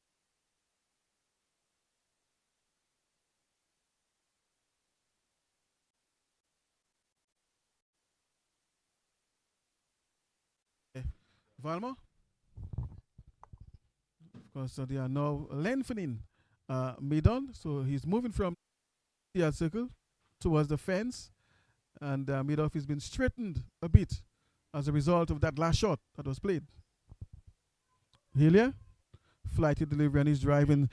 Valmo. Of course, so they are now lengthening mid-on. So he's moving from the circle towards the fence, and mid-off has been straightened a bit as a result of that last shot that was played. Hillier, flighted delivery, and he's driving.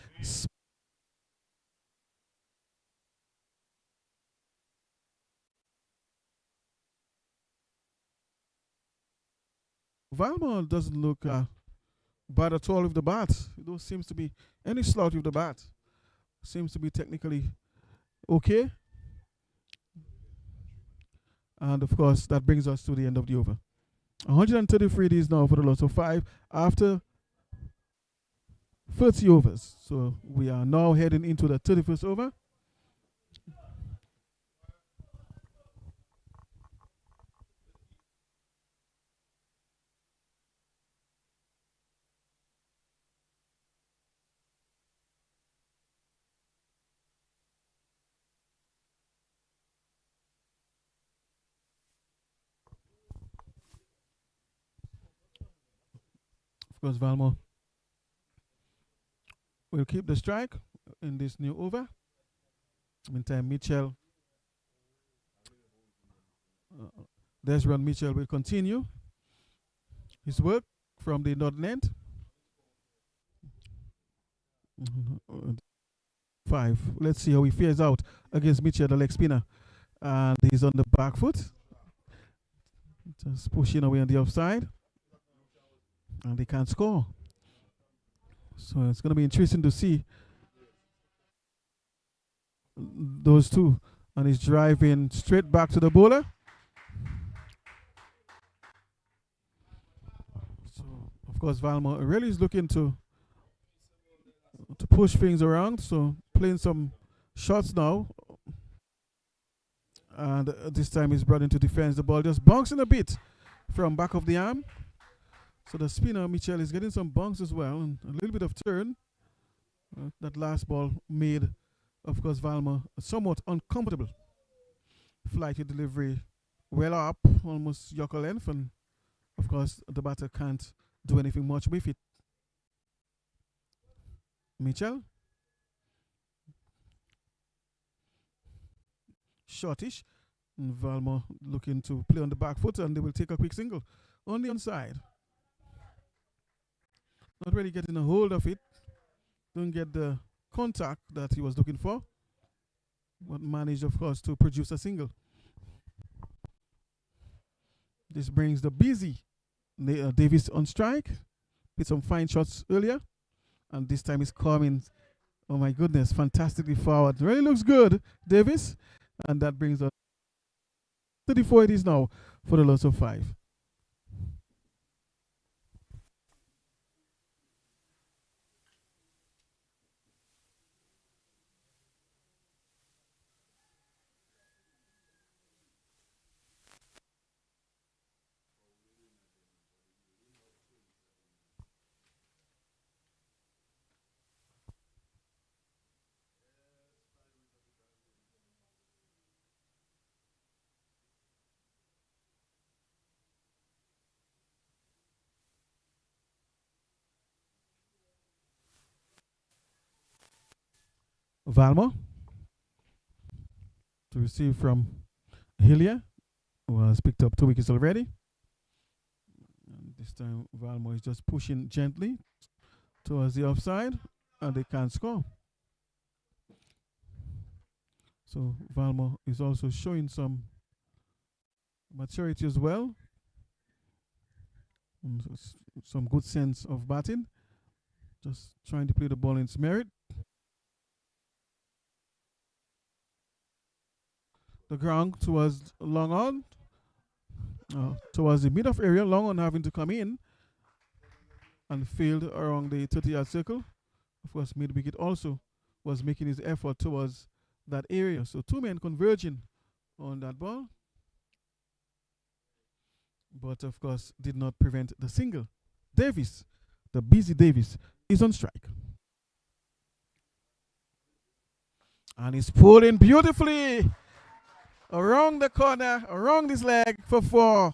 Valmont doesn't look bad at all with the bat. There seems to be any slouch with the bat. Seems to be technically okay. And of course, that brings us to the end of the over. 133 days now for the loss of 5 after 30 overs. So we are now heading into the 31st over. Of course, Valmo will keep the strike in this new over. Meantime, Mitchell, Desron Mitchell will continue his work from the northern end. 5. Let's see how he fares out against Mitchell, the leg spinner. And he's on the back foot. Just pushing away on the offside. And they can't score. So it's going to be interesting to see those two. And he's driving straight back to the bowler. So, of course, Valmo really is looking to push things around. So, playing some shots now. And this time he's brought into defense. The ball just bouncing a bit from back of the arm. So the spinner, Mitchell, is getting some bounce as well, and a little bit of turn. That last ball made, of course, Valmo somewhat uncomfortable. Flighted delivery well up, almost yoker length, and of course, the batter can't do anything much with it. Mitchell. Shortish. And Valmore looking to play on the back foot, and they will take a quick single. On the onside. Not really getting a hold of it. Don't get the contact that he was looking for. But managed, of course, to produce a single. This brings the busy Davis on strike. Hit some fine shots earlier. And this time he's coming, oh my goodness, fantastically forward. Really looks good, Davis. And that brings us 34 it is now for the loss of 5. Valmore to receive from Hillier, who has picked up 2 wickets already. And this time Valmore is just pushing gently towards the offside, and they can't score. So Valmore is also showing some maturity as well, and some good sense of batting. Just trying to play the ball in its merit. The ground towards long on, towards the mid-off area. Long on having to come in and failed around the 30-yard circle. Of course, mid-wicket also was making his effort towards that area. So 2 men converging on that ball. But, of course, did not prevent the single. Davis, the busy Davis, is on strike. And he's pulling beautifully around the corner, around his leg for 4.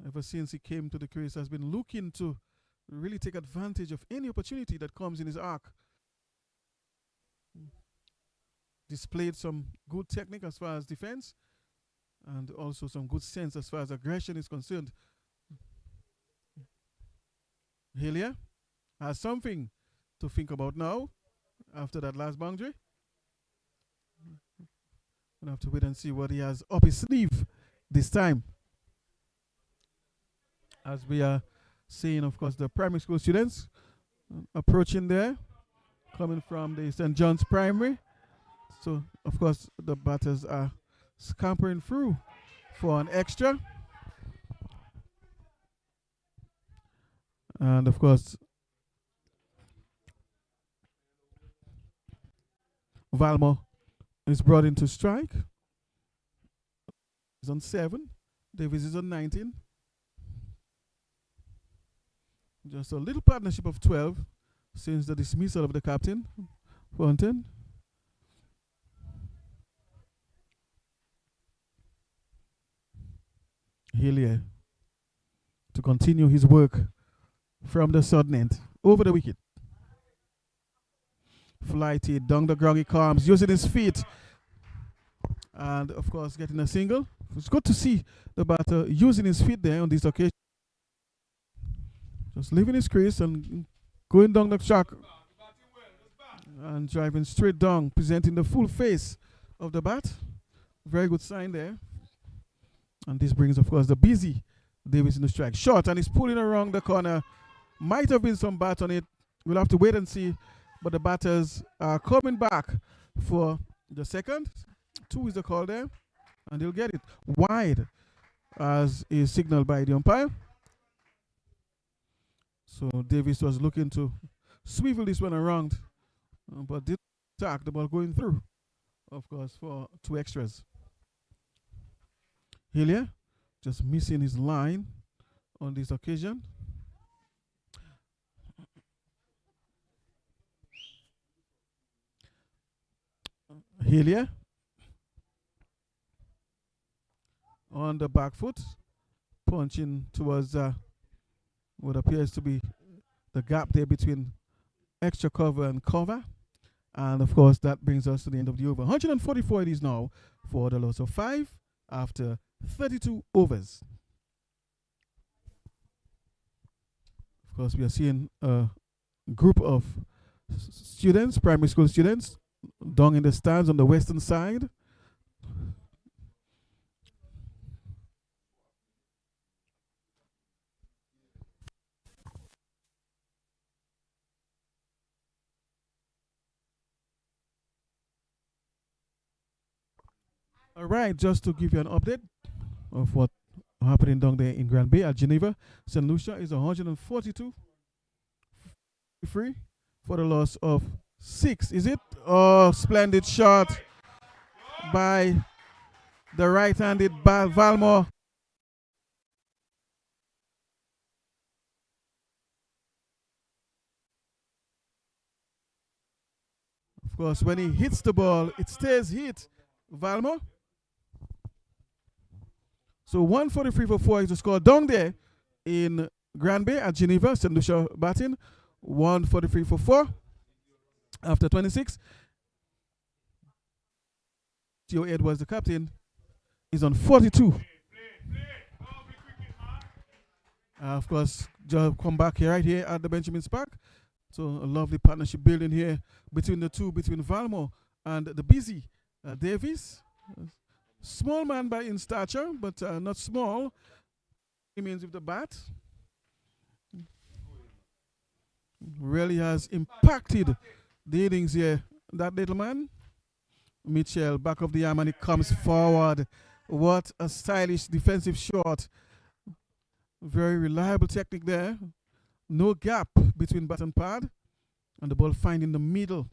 Ever since he came to the crease, has been looking to really take advantage of any opportunity that comes in his arc. Displayed some good technique as far as defense, and also some good sense as far as aggression is concerned. Hillier has something to think about now after that last boundary. We'll have to wait and see what he has up his sleeve this time. As we are seeing, of course, the primary school students approaching there, coming from the St. John's Primary. So, of course, the batters are scampering through for an extra. And, of course, Valmore is brought into strike. He's on 7. Davis is on 19. Just a little partnership of 12 since the dismissal of the captain, Fontaine. Hillier to continue his work from the sudden end over the wicket. Flighted down the ground he comes, using his feet, and of course getting a single. It's good to see the batter using his feet there on this occasion. Just leaving his crease and going down the track and driving straight down, presenting the full face of the bat. Very good sign there. And this brings, of course, the busy Davis in the strike. Short, and he's pulling around the corner. Might have been some bat on it. We'll have to wait and see. But the batters are coming back for the second. 2 is the call there. And they'll get it wide, as is signaled by the umpire. So Davis was looking to swivel this one around, but didn't attack the ball going through. of course, for 2 extras. Hillier just missing his line on this occasion. Hillier on the back foot, punching towards what appears to be the gap there between extra cover and cover. And of course, that brings us to the end of the over. 144 it is now for the loss of 5 after 32 overs. Of course, we are seeing a group of students, primary school students, down in the stands on the western side. All right, just to give you an update of what happening down there in Grand Bay at Geneva, St. Lucia is 142 free for the loss of 6. Is it? Oh, splendid shot by the right-handed Valmore. Of course, when he hits the ball, it stays hit. Valmore. So 143 for 4 is the score down there in Grand Bay at Geneva. St. Lucia batting 143 for 4 after 26. Theo Edwards, the captain, is on 42. Of course, just come back here right here at the Benjamin's Park. So a lovely partnership building here between the two, between Valmore and the busy Davis. Small man by in stature, but not small. He means with the bat. Really has impacted the innings here. That little man. Mitchell, back of the arm, and it comes forward. What a stylish defensive shot. Very reliable technique there. No gap between bat and pad. And the ball finding the middle.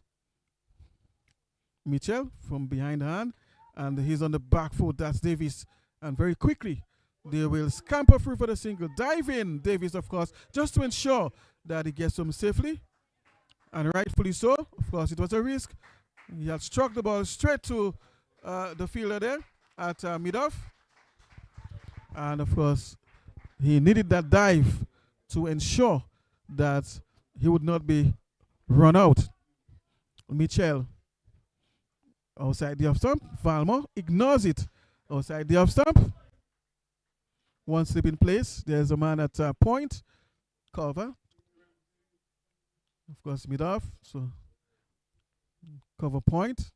Mitchell from behind the hand. And he's on the back foot. That's Davis. And very quickly, they will scamper through for the single. Dive in, Davis, of course, just to ensure that he gets them safely. And rightfully so. Of course, it was a risk. He had struck the ball straight to the fielder there at mid-off. And, of course, he needed that dive to ensure that he would not be run out. Mitchell. Outside the off stump, Valmore ignores it. Outside the off stump, one slip in place. There's a man at point, cover. Of course, mid off, so cover point.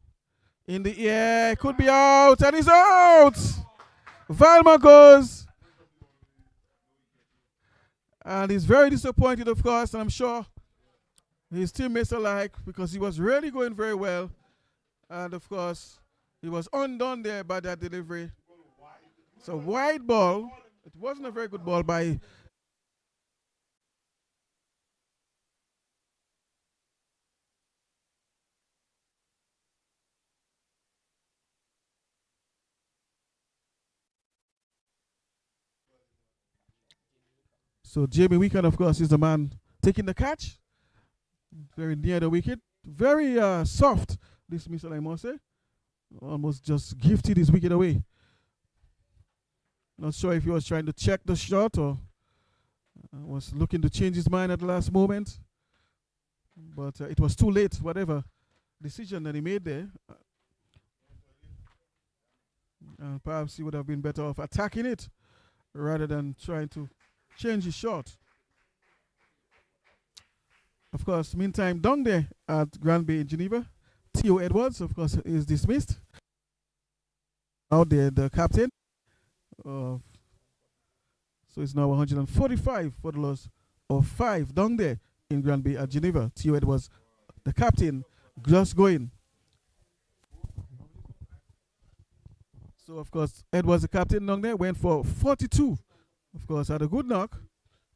In the air, could be out, and he's out! Valmore goes. And he's very disappointed, of course, and I'm sure his teammates alike, because he was really going very well. And, of course, he was undone there by that delivery. It's a wide ball. It wasn't a very good ball by... So Jamie Weekend, of course, is the man taking the catch. Very near the wicket. Very soft dismissal, I must say. Almost just gifted his wicket away. Not sure if he was trying to check the shot or was looking to change his mind at the last moment. But it was too late, whatever decision that he made there. Perhaps he would have been better off attacking it rather than trying to change his shot. Of course, meantime, down there at Grand Bay in Geneva, Theo Edwards, of course, is dismissed. Out there, the captain. So it's now 145 for the loss of 5 down there in Grand Bay at Geneva. Theo Edwards, the captain, just going. So, of course, Edwards, the captain down there, went for 42. Of course, had a good knock.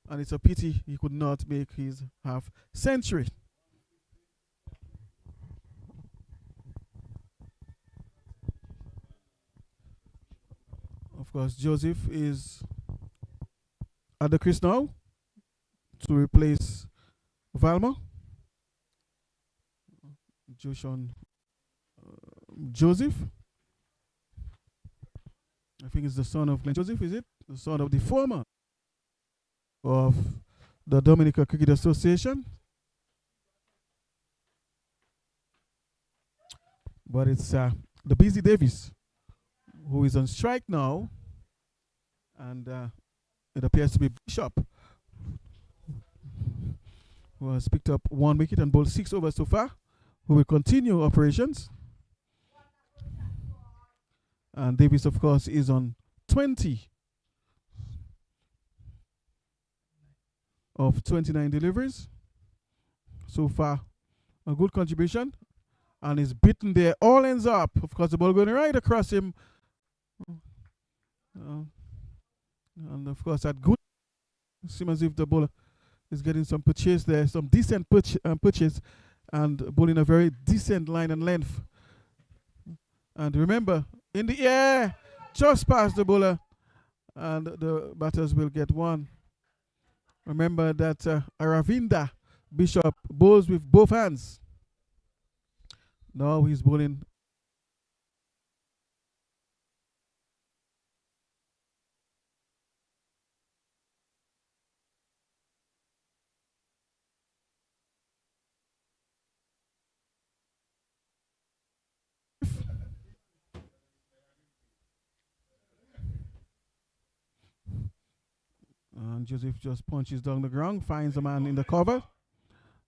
And it's a pity he could not make his half century. Of course, Joseph is at the crease now to replace Valma. Joseph. I think it's the son of Glenn Joseph, is it? The son of the former of the Dominica Cricket Association. But it's the Busy Davis who is on strike now. And it appears to be Bishop, who has picked up 1 wicket and bowled 6 overs so far, who will continue operations. And Davis, of course, is on 20 of 29 deliveries. So far, a good contribution. And he's beaten there. All ends up. Of course, the ball going right across him. And of course, that good. It seems as if the bowler is getting some purchase there, some decent purchase, and bowling a very decent line and length. And remember, in the air, just past the bowler, and the batters will get 1. Remember that Aravinda Bishop bowls with both hands. Now he's bowling. And Joseph just punches down the ground, finds a man in the cover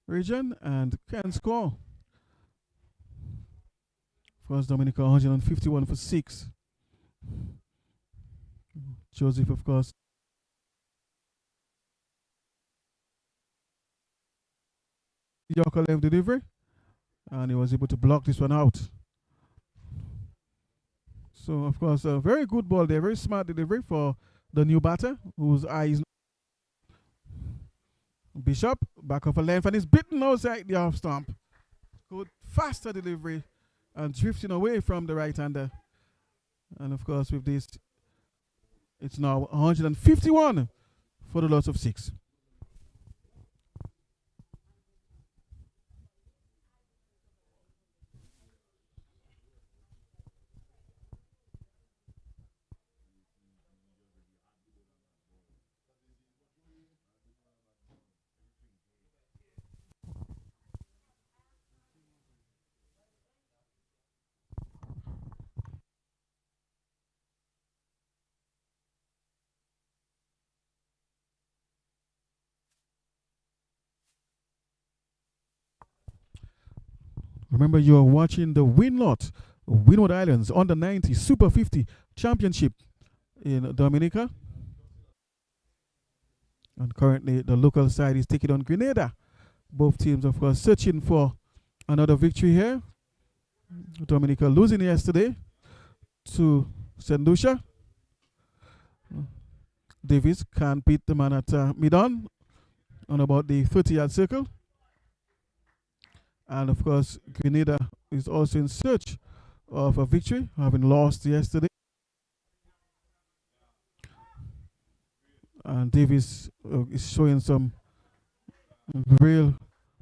region, and can score. First Dominica 151 for 6. Joseph, of course. Yorker left delivery, and he was able to block this one out. So, of course, a very good ball there, very smart delivery for the new batter, whose eyes. Bishop, back off a length, and he's bitten outside the off stump. Good, faster delivery, and drifting away from the right-hander. And, of course, with this, it's now 151 for the loss of 6. Remember, you are watching the Windward Islands Under 90 Super 50 Championship in Dominica. And currently, the local side is taking on Grenada. Both teams, of course, searching for another victory here. Dominica losing yesterday to St. Lucia. Davis can't beat the man at mid-on on about the 30-yard circle. And of course, Grenada is also in search of a victory, having lost yesterday. And Davis is showing some real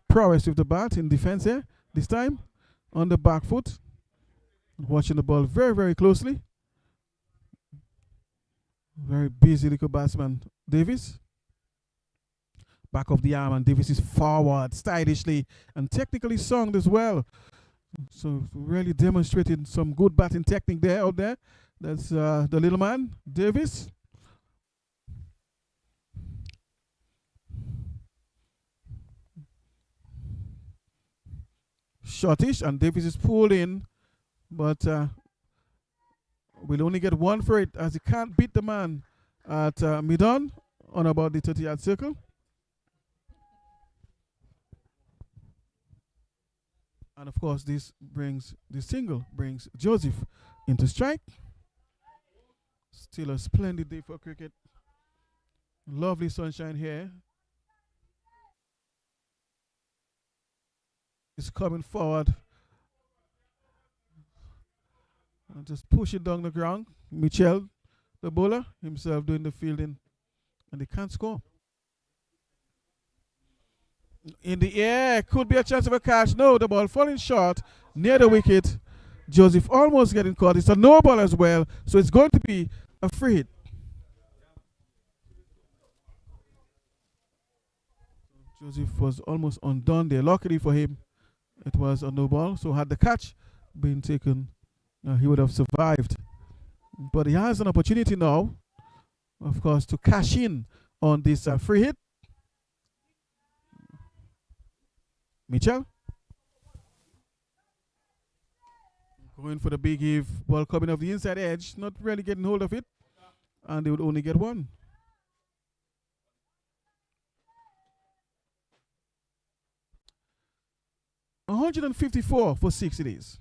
prowess with the bat in defense here. This time, on the back foot. Watching the ball very, very closely. Very busy little batsman, Davis. Back of the arm, and Davis is forward, stylishly and technically sound as well. So really demonstrating some good batting technique there out there. That's the little man, Davis. Shortish, and Davis is pulled in, but we'll only get 1 for it, as he can't beat the man at mid-on on about the 30-yard circle. And of course, this single brings Joseph into strike. Still a splendid day for cricket. Lovely sunshine here. He's coming forward. And just push it down the ground. Michel the bowler himself doing the fielding, and they can't score. In the air, could be a chance of a catch. No, the ball falling short near the wicket. Joseph almost getting caught. It's a no ball as well, so it's going to be a free hit. Joseph was almost undone there. Luckily for him, it was a no ball. So had the catch been taken, he would have survived. But he has an opportunity now, of course, to cash in on this free hit. Mitchell going for the big heave. Ball coming off the inside edge, not really getting hold of it, and they would only get one. $154 for 6 it is.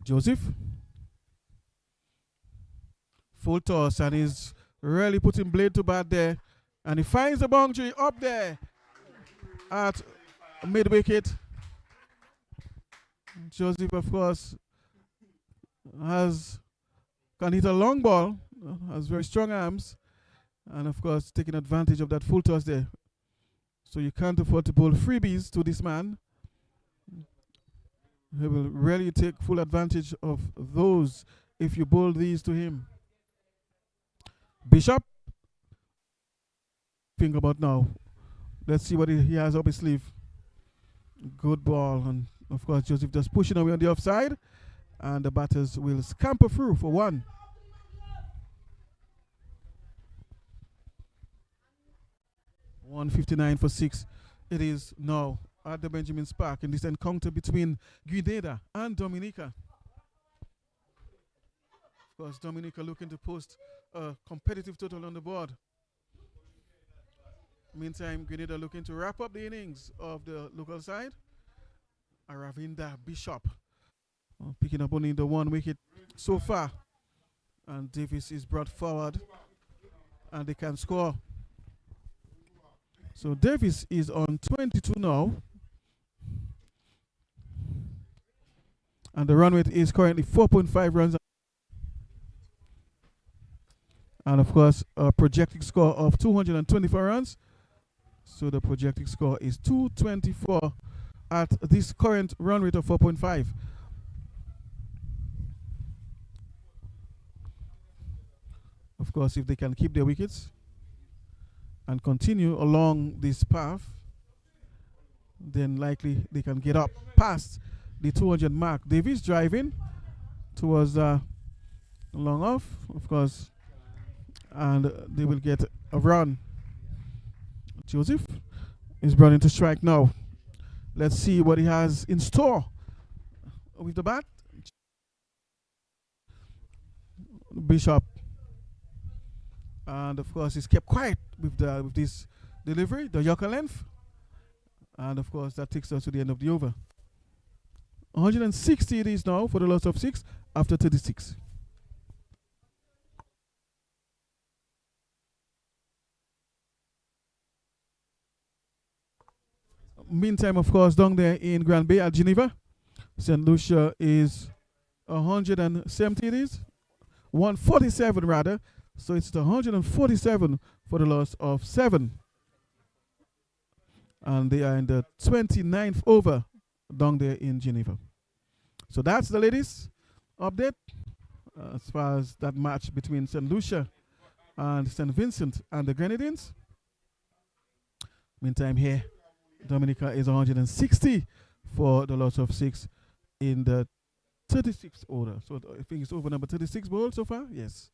Joseph. Full toss, and he's really putting blade to bat there. And he finds the boundary up there at mid wicket. Joseph, of course, can hit a long ball, has very strong arms, and of course taking advantage of that full toss there. So you can't afford to bowl freebies to this man. He will really take full advantage of those if you bowl these to him. Bishop. Think about now. Let's see what he has up his sleeve. Good ball. And of course, Joseph just pushing away on the offside. And the batters will scamper through for one. $159 for 6. It is now at the Benjamin's Park in this encounter between Grenada and Dominica. Of course, Dominica looking to post a competitive total on the board. Meantime, Grenada looking to wrap up the innings of the local side. Aravinda Bishop picking up only the 1 wicket so far. And Davis is brought forward and they can score. So Davis is on 22 now. And the run rate is currently 4.5 runs. And of course, a projected score of 224 runs. So the projected score is 224 at this current run rate of 4.5. Of course, if they can keep their wickets and continue along this path, then likely they can get up past the 200 mark. Davis driving towards long off, of course, and they will get a run. Joseph is brought into strike now. Let's see what he has in store with the bat. Bishop, and of course he's kept quiet with this delivery, the Yorker length, and of course that takes us to the end of the over. 160 it is now for the loss of 6 after 36. Meantime, of course, down there in Grand Bay at Geneva, St. Lucia is 170 it is. 147 rather. So it's the 147 for the loss of 7. And they are in the 29th over down there in Geneva. So that's the ladies update as far as that match between St. Lucia and St. Vincent and the Grenadines. Meantime here, Dominica is 160 for the loss of 6 in the 36 order. So I think it's over number 36 ball so far. Yes.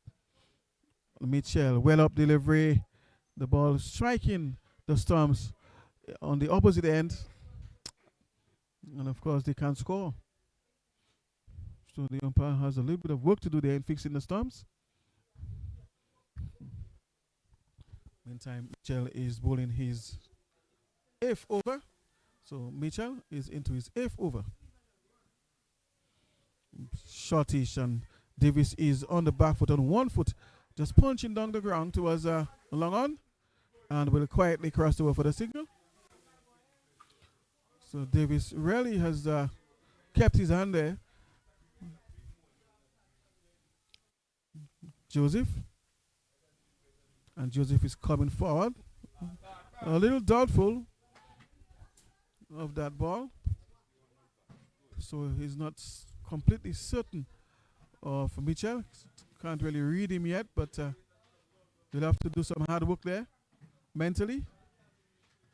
Mitchell, well up delivery. The ball striking the Storms on the opposite end. And of course, they can't score. So the umpire has a little bit of work to do there in fixing the Storms. Meantime, Mitchell is bowling his 8th over. So Mitchell is into his 8th over. Shortish, and Davis is on the back foot on 1 foot, just punching down the ground towards long on, and will quietly cross over for the signal. So Davis really has kept his hand there. Joseph. And Joseph is coming forward. A little doubtful of that ball. So he's not completely certain of Mitchell. Can't really read him yet, but they'll have to do some hard work there mentally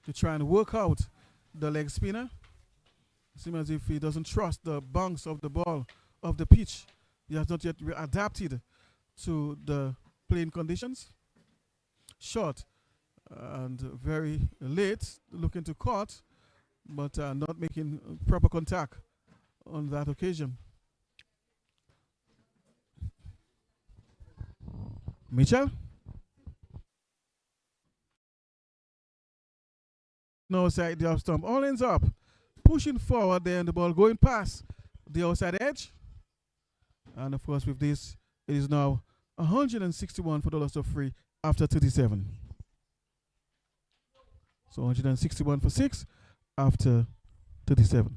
to try and work out the leg spinner. Seems as if he doesn't trust the bounce of the ball of the pitch. He has not yet adapted to the playing conditions. Short and very late, looking to cut, but not making proper contact on that occasion. Mitchell? No side, the off stump. All ends up. Pushing forward there, and the ball going past the outside edge. And of course, with this, it is now 161 for the loss of 3 after 37. So 161 for 6 after 37.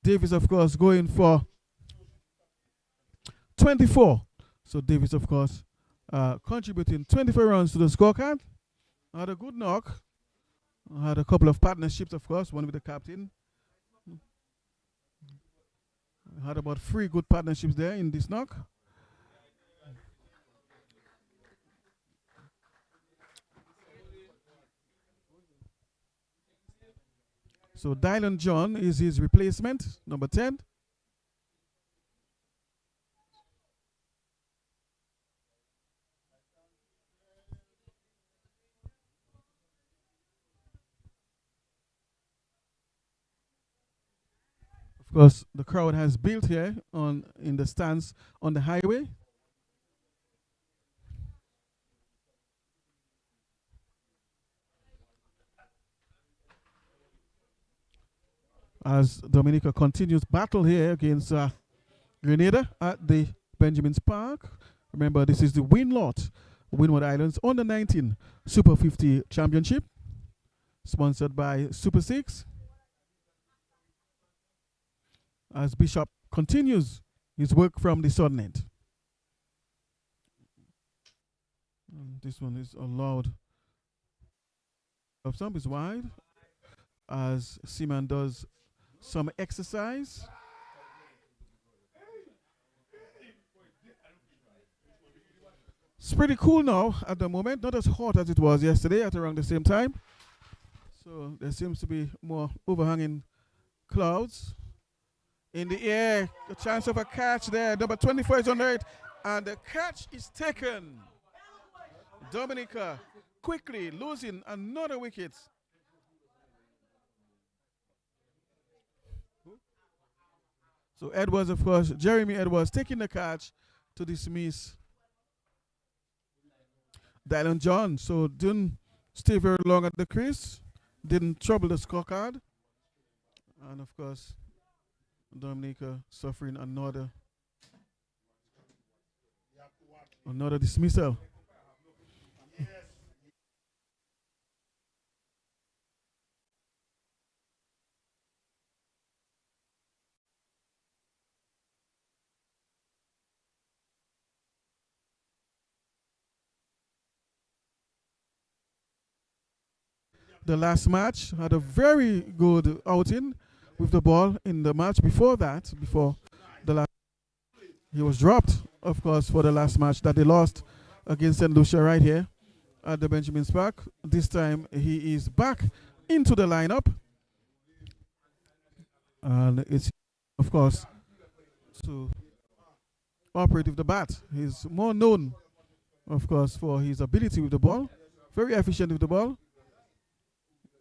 Davis, of course, going for 24. So Davis, of course, contributing 24 runs to the scorecard. Had a good knock. Had a couple of partnerships, of course, one with the captain. Had about 3 good partnerships there in this knock. So Dylan John is his replacement, number 10. Of course, the crowd has built here on in the stands on the highway. As Dominica continues battle here against Grenada at the Benjamin's Park. Remember, this is the Winlott Windward Islands Under 19 Super 50 Championship, sponsored by Super 6. As Bishop continues his work from the southern end. This one is allowed. Stump is wide as Seaman does some exercise. It's pretty cool now at the moment, not as hot as it was yesterday at around the same time. So there seems to be more overhanging clouds. In the air, the chance of a catch there. Number 24 is under it, and the catch is taken. Dominica quickly losing another wicket. So Edwards, of course, Jeremy Edwards taking the catch to dismiss Dylan John. So didn't stay very long at the crease, didn't trouble the scorecard. And of course, Dominica suffering another dismissal. The last match had a very good outing with the ball in the match before that, before the last. He was dropped, of course, for the last match that they lost against St. Lucia right here at the Benjamin's Park. This time he is back into the lineup. And it's, of course, to operate with the bat. He's more known, of course, for his ability with the ball. Very efficient with the ball.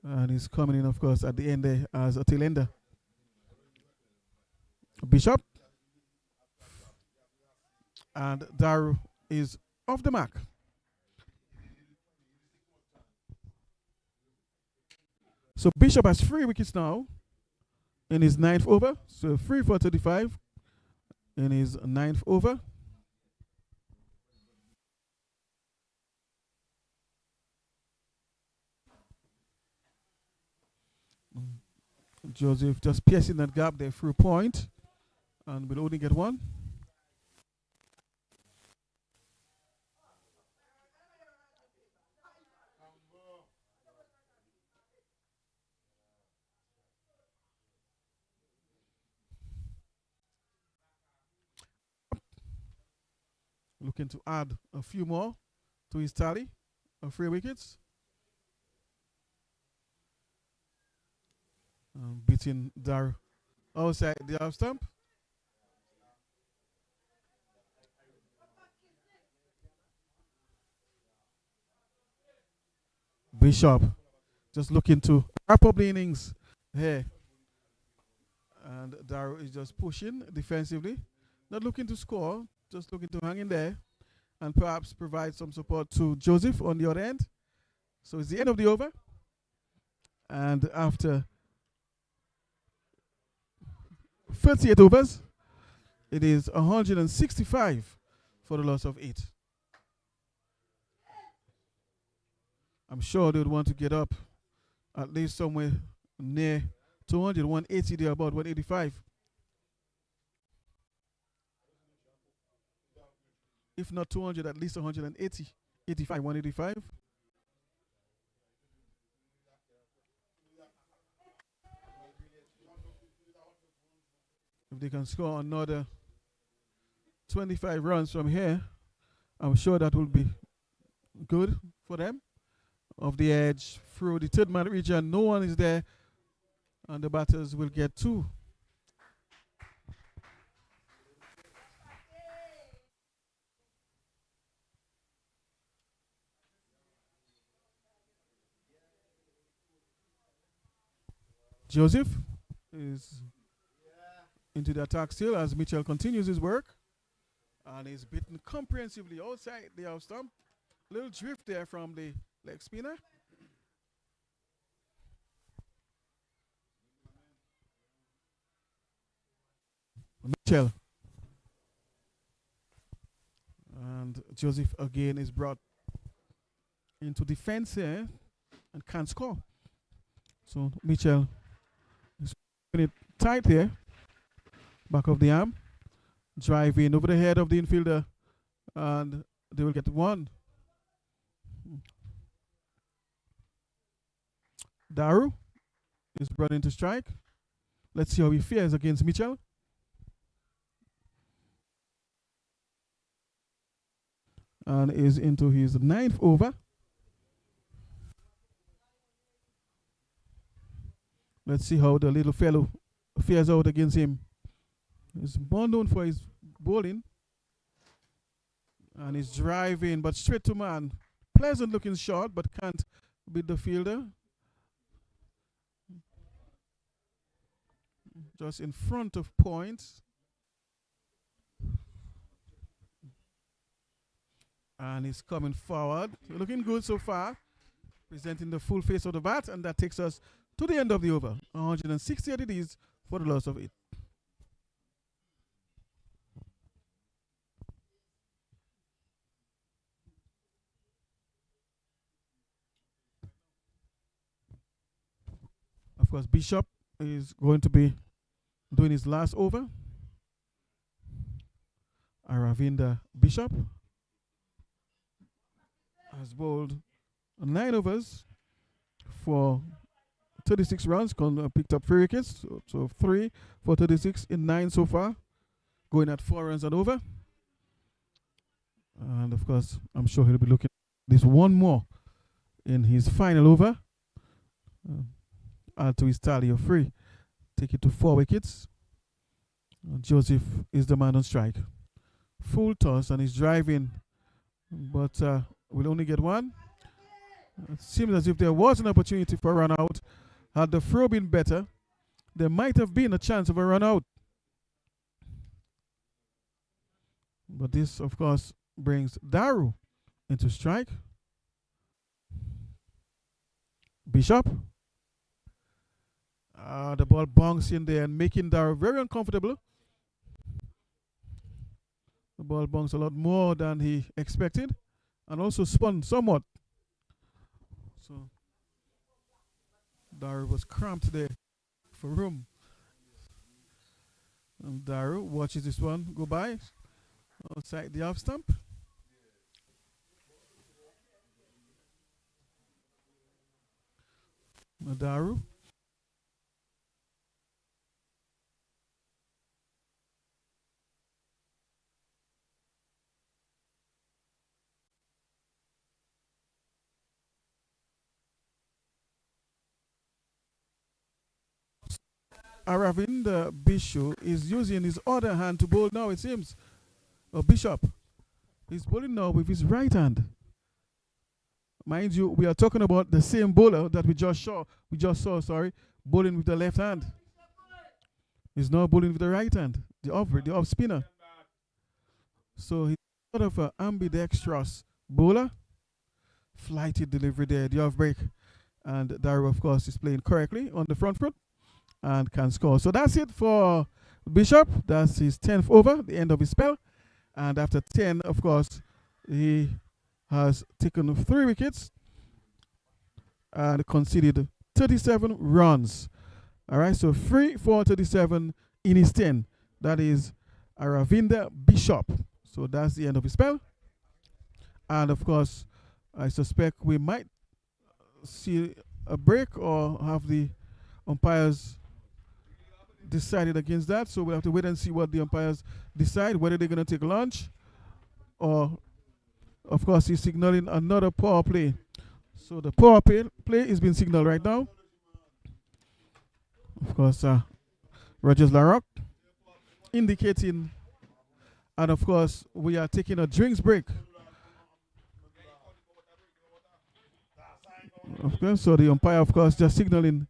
And he's coming in, of course, at the end there as a tail ender. Bishop. And Daru is off the mark. So Bishop has 3 wickets now in his 9th over. So 3 for 35 in his 9th over. Joseph just piercing that gap there through point, and will only get 1. Looking to add a few more to his tally of 3 wickets. Beating Dar outside the half stump. Bishop just looking to wrap up the innings here. And Darrow is just pushing defensively. Not looking to score, just looking to hang in there and perhaps provide some support to Joseph on the other end. So it's the end of the over. And after 38 overs, it is 165 for the loss of 8. I'm sure they would want to get up at least somewhere near 200, 180 there, about 185. If not 200, at least 180, 85, 185. If they can score another 25 runs from here, I'm sure that will be good for them. Off the edge, through the third man region, no one is there, and the batters will get 2. Joseph is into the attack still as Mitchell continues his work. And he's beaten comprehensively outside the off stump. Little drift there from the leg spinner. Mitchell. And Joseph again is brought into defense here and can't score. So Mitchell is putting it tight here. Back of the arm. Drive in over the head of the infielder. And they will get one. Daru is brought into strike. Let's see how he fares against Mitchell. And is into his 9th over. Let's see how the little fellow fares out against him. He's more known for his bowling. And he's driving, but straight to man. Pleasant looking shot, but can't beat the fielder. Just in front of points. And he's coming forward. Looking good so far. Presenting the full face of the bat. And that takes us to the end of the over. 168 it is for the loss of 8. Of course, Bishop is going to be doing his last over. Aravinda Bishop has bowled 9 overs for 36 runs, picked up 3 wickets, so 3 for 36 in 9 so far, going at 4 runs and over. And of course, I'm sure he'll be looking at this one more in his final over. Add to his tally of 3, take it to 4 wickets. Joseph is the man on strike. Full toss and he's driving, but will only get 1. It seems as if there was an opportunity for a run out. Had the throw been better, there might have been a chance of a run out. But this, of course, brings Daru into strike. Bishop. The ball bonks in there and making Daru very uncomfortable. The ball bonks a lot more than he expected and also spun somewhat. So Daru was cramped there for room. And Daru watches this one go by outside the off stump. Daru. Aravinda Bishop is using his other hand to bowl now, it seems. Bishop is bowling now with his right hand. Mind you, we are talking about the same bowler that we just saw, bowling with the left hand. He's now bowling with the right hand, the off spinner. So he's sort of an ambidextrous bowler. Flighty delivery there, the off break. And Daru, of course, is playing correctly on the front foot and can score. So that's it for Bishop. That's his 10th over, the end of his spell. And after 10, of course, he has taken 3 wickets and conceded 37 runs. All right, so 3 for 37 in his 10. That is Aravinda Bishop. So that's the end of his spell. And of course, I suspect we might see a break or have the umpires decided against that. So we'll have to wait and see what the umpires decide, whether they're going to take lunch or, of course, he's signaling another power play. So the power play is being signaled right now. Of course, Rogers Larocque indicating, and of course, we are taking a drinks break. Okay, so the umpire, of course, just signaling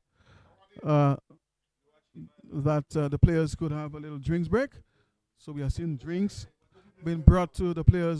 that the players could have a little drinks break. So we are seeing drinks being brought to the players.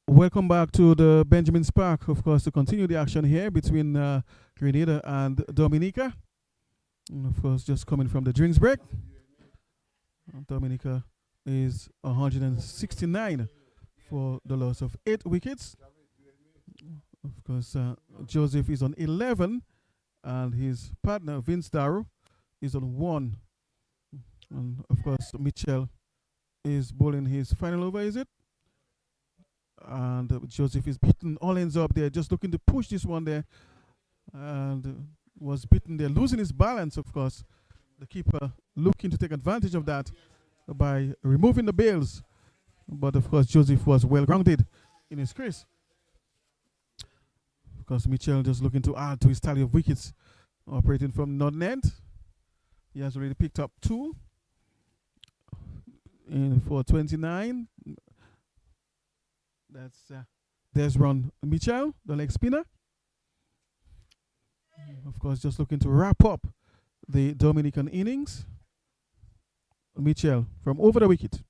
Welcome back to the Benjamin Spark, of course, to continue the action here between Grenada and Dominica. And of course, just coming from the drinks break. Dominica is 169 for the loss of 8 wickets. Of course, Joseph is on 11, and his partner, Vince Darrow, is on 1. And of course, Mitchell is bowling his final over, is it? And Joseph is beating all ends up there, just looking to push this one there, and was beaten there, losing his balance, of course. The keeper looking to take advantage of that by removing the bails, but of course Joseph was well grounded in his crease. Of course, Mitchell just looking to add to his tally of wickets, operating from Northern End. He has already picked up 2 in for 29. That's Desron Mitchell, the leg spinner. Of course, just looking to wrap up the Dominican innings. Mitchell from over the wicket.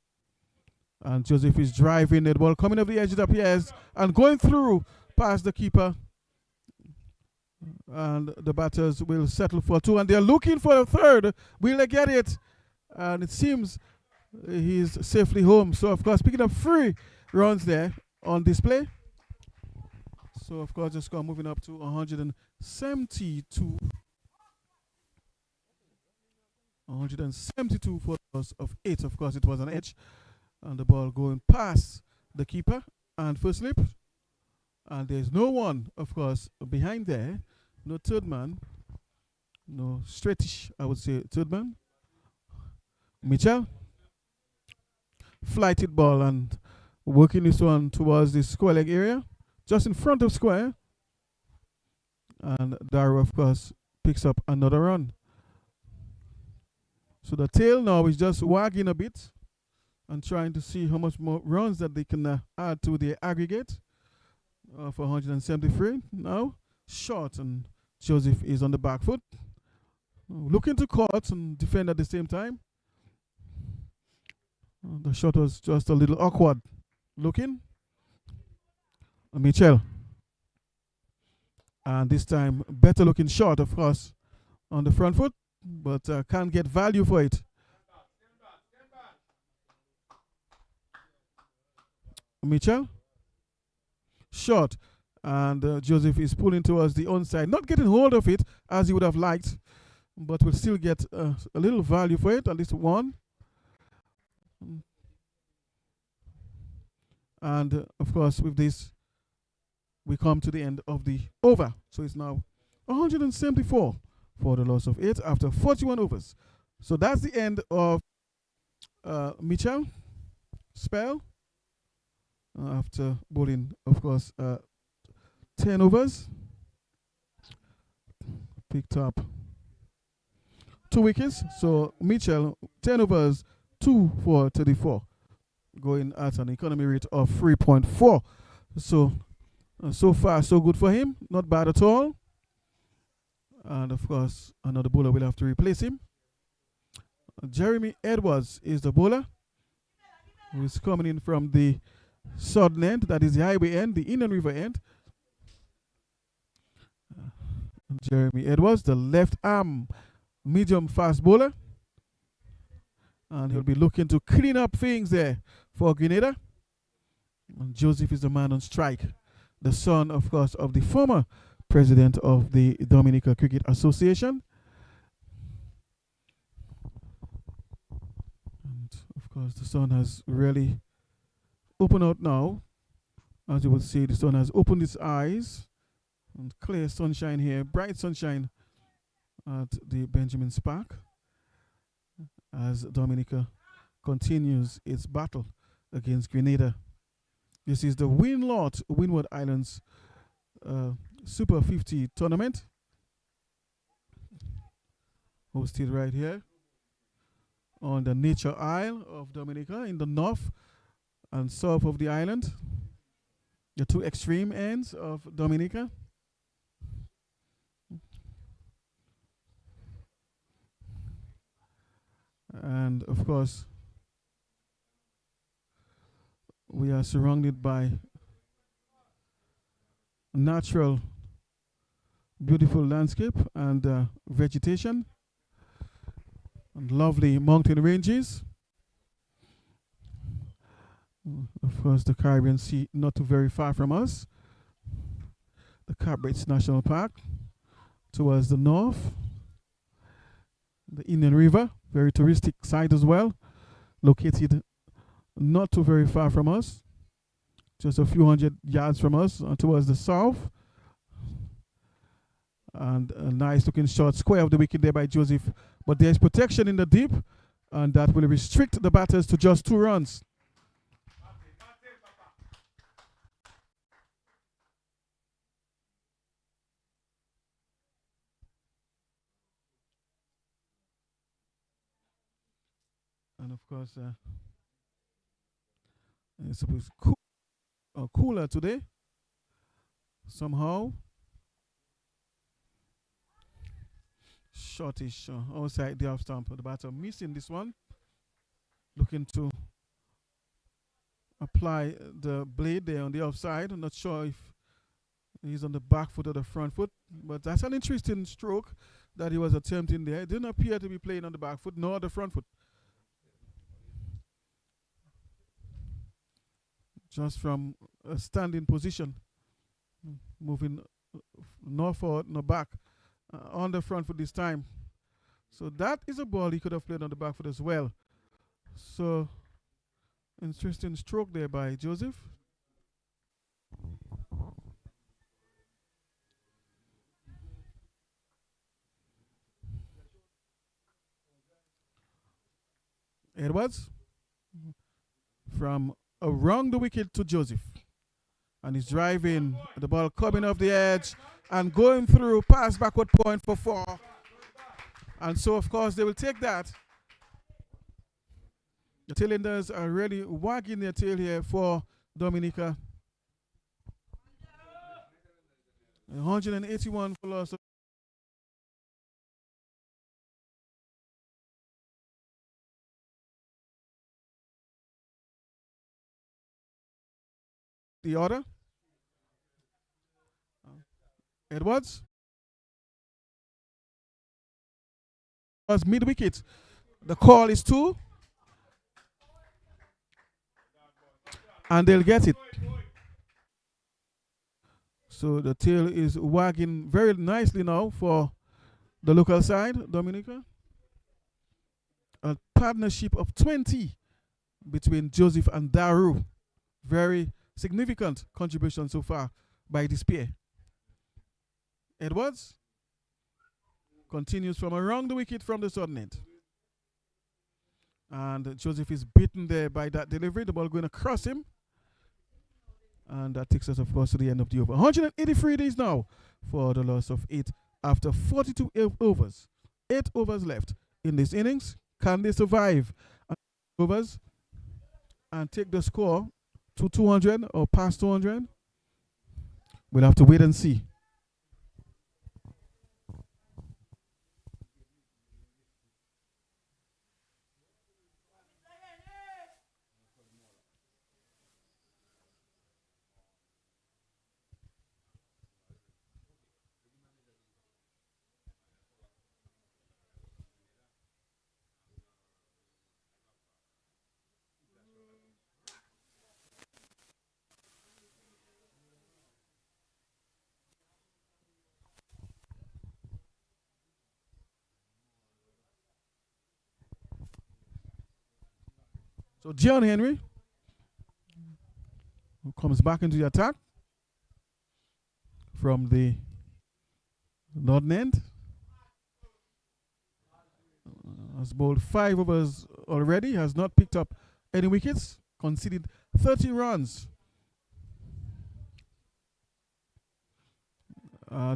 And Joseph is driving the ball, coming off the edge, it appears, and going through past the keeper. And the batters will settle for two, and they're looking for a third. Will they get it? And it seems he's safely home. So, of course, picking up 3 runs there on display. So, of course, the score moving up to 172. 172 for the loss of 8. Of course, it was an edge. And the ball going past the keeper and first slip. And there's no one, of course, behind there. No third man. No straightish, I would say, third man. Mitchell. Flighted ball and working this one towards the square leg area. Just in front of square. And Darrow, of course, picks up another run. So the tail now is just wagging a bit and trying to see how much more runs that they can add to the aggregate for 173. Now, short, and Joseph is on the back foot. Looking to cut and defend at the same time. The shot was just a little awkward looking. Mitchell. And this time, better looking shot, of course, on the front foot, but can't get value for it. Mitchell. Shot. And Joseph is pulling towards the onside. Not getting hold of it as he would have liked, but will still get a little value for it, at least one. And of course, with this, we come to the end of the over. So it's now 174 for the loss of 8 after 41 overs. So that's the end of Mitchell spell. After bowling, of course, 10 overs. Picked up 2 wickets. So Mitchell, 10 overs, 2 for 34. Going at an economy rate of 3.4. So, so far, so good for him. Not bad at all. And of course, another bowler will have to replace him. Jeremy Edwards is the bowler, who is coming in from the southern end, that is the highway end, the Indian River end. Jeremy Edwards, the left arm medium fast bowler. And he'll be looking to clean up things there for Grenada. And Joseph is the man on strike. The son, of course, of the former president of the Dominica Cricket Association. And of course, the sun has really opened out now. As you will see, the sun has opened its eyes. And clear sunshine here, bright sunshine at the Benjamin Spark, as Dominica continues its battle against Grenada. This is the Winlott Windward Islands Super 50 tournament, hosted right here on the Nature Isle of Dominica in the north and south of the island, the 2 extreme ends of Dominica. And of course, we are surrounded by natural, beautiful landscape and vegetation and lovely mountain ranges. Of course, the Caribbean Sea not too very far from us. The Cabrits National Park towards the north. The Indian River, very touristic site as well, located not too very far from us, just a few hundred yards from us towards the south. And a nice looking short square of the wicket there by Joseph. But there's protection in the deep, and that will restrict the batters to just 2 runs. And of course, it's supposed cool. cooler today. Somehow, shortish outside the off stump. The batter missing this one. Looking to apply the blade there on the offside. I'm not sure if he's on the back foot or the front foot, but that's an interesting stroke that he was attempting there. It didn't appear to be playing on the back foot nor the front foot. Just from a standing position, moving nor forward nor back on the front foot this time. So that is a ball he could have played on the back foot as well. So interesting stroke there by Joseph. Edwards from around the wicket to Joseph. And he's driving the ball coming off the edge and going through pass backward point for 4. And so, of course, they will take that. The tailenders are really wagging their tail here for Dominica. 181 for loss. The order. Edwards. Was mid wicket. The call is 2. And they'll get it. So the tail is wagging very nicely now for the local side, Dominica. A partnership of 20 between Joseph and Daru. Very significant contribution so far by this pair. Edwards continues from around the wicket from the southern end. And Joseph is beaten there by that delivery. The ball going across him. And that takes us, of course, to the end of the over. 183 days now for the loss of 8 after 42 overs. 8 overs left in this innings. Can they survive overs and take the score to 200 or past 200? We'll have to wait and see. So John Henry, who comes back into the attack from the northern end, has bowled 5 overs already, has not picked up any wickets, conceded 30 runs.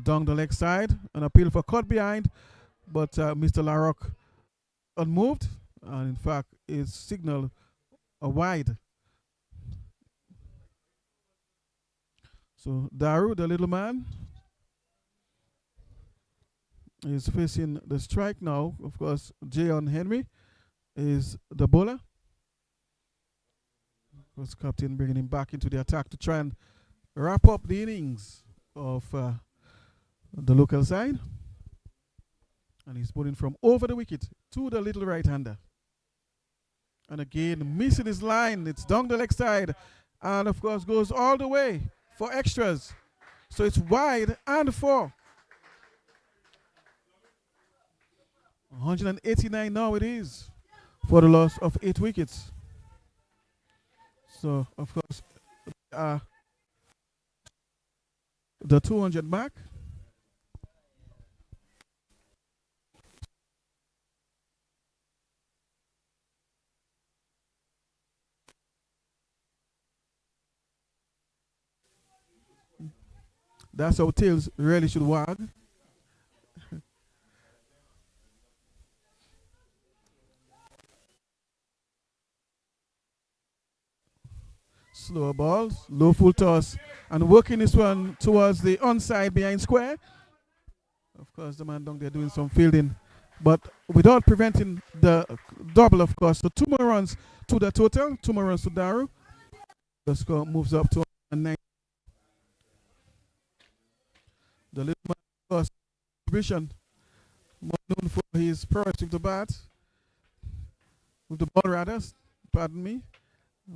Down the leg side, an appeal for caught behind, but Mr. Larrock unmoved, and in fact is signaled a wide. So Daru, the little man, is facing the strike now. Of course, Jayon Henry is the bowler. Was captain bringing him back into the attack to try and wrap up the innings of the local side. And he's bowling from over the wicket to the little right-hander. And again, missing his line. It's down the leg side. And of course, goes all the way for extras. So it's wide and 4. 189 now it is for the loss of 8 wickets. So, of course, the 200 mark. That's how tails really should wag. Slow ball, low full toss, and working this one towards the onside behind square. Of course, the man down there doing some fielding, but without preventing the double, of course. So 2 more runs to the total, 2 more runs to Daru. The score moves up to 9. The little man, of course, distribution, more known for his prowess with the bat, with the ball rather, pardon me.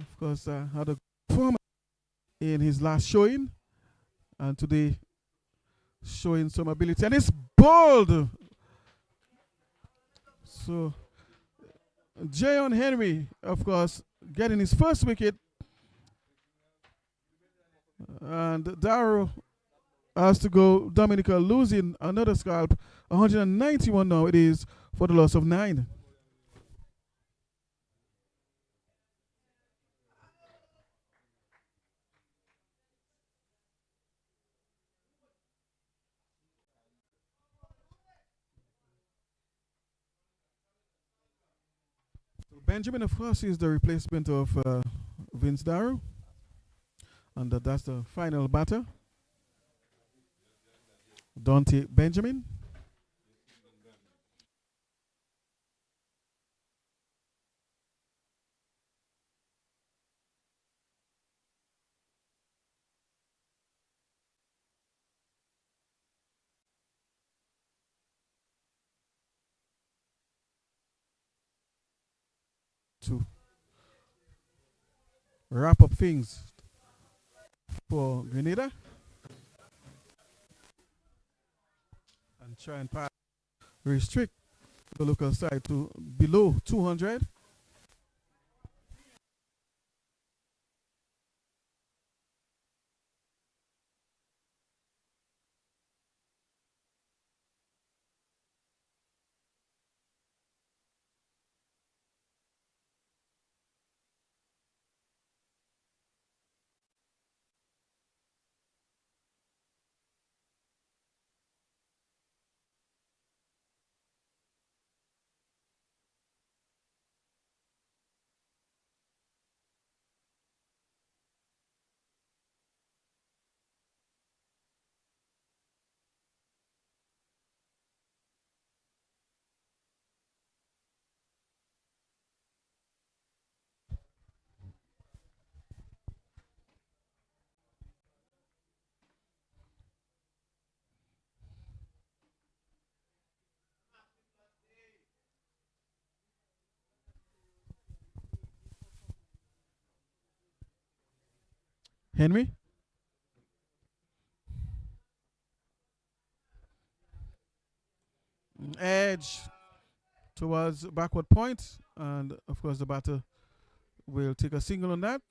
Of course, had a performance in his last showing, and today showing some ability, and it's bold. So Jayon Henry, of course, getting his first wicket, and Darrow has to go. Dominica losing another scalp, 191 now it is for the loss of 9. Benjamin, of course, is the replacement of Vince Darrow, and that's the final batter, Dante Benjamin. To wrap up things for Grenada and try and restrict the local side to below 200. Henry, edge towards backward point, and of course the batter will take a single on that.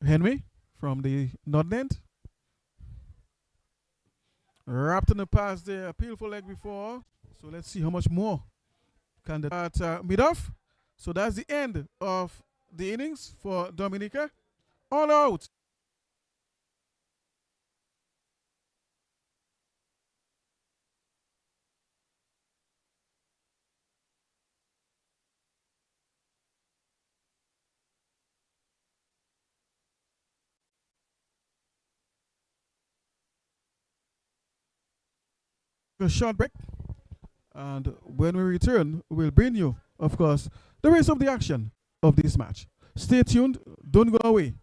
Henry from the north end, wrapped in the pass there, appeal for leg before. So let's see how much more can the at mid off. So that's the end of the innings for Dominica. All out. A short break. And when we return, we'll bring you, of course, the rest of the action of this match. Stay tuned. Don't go away.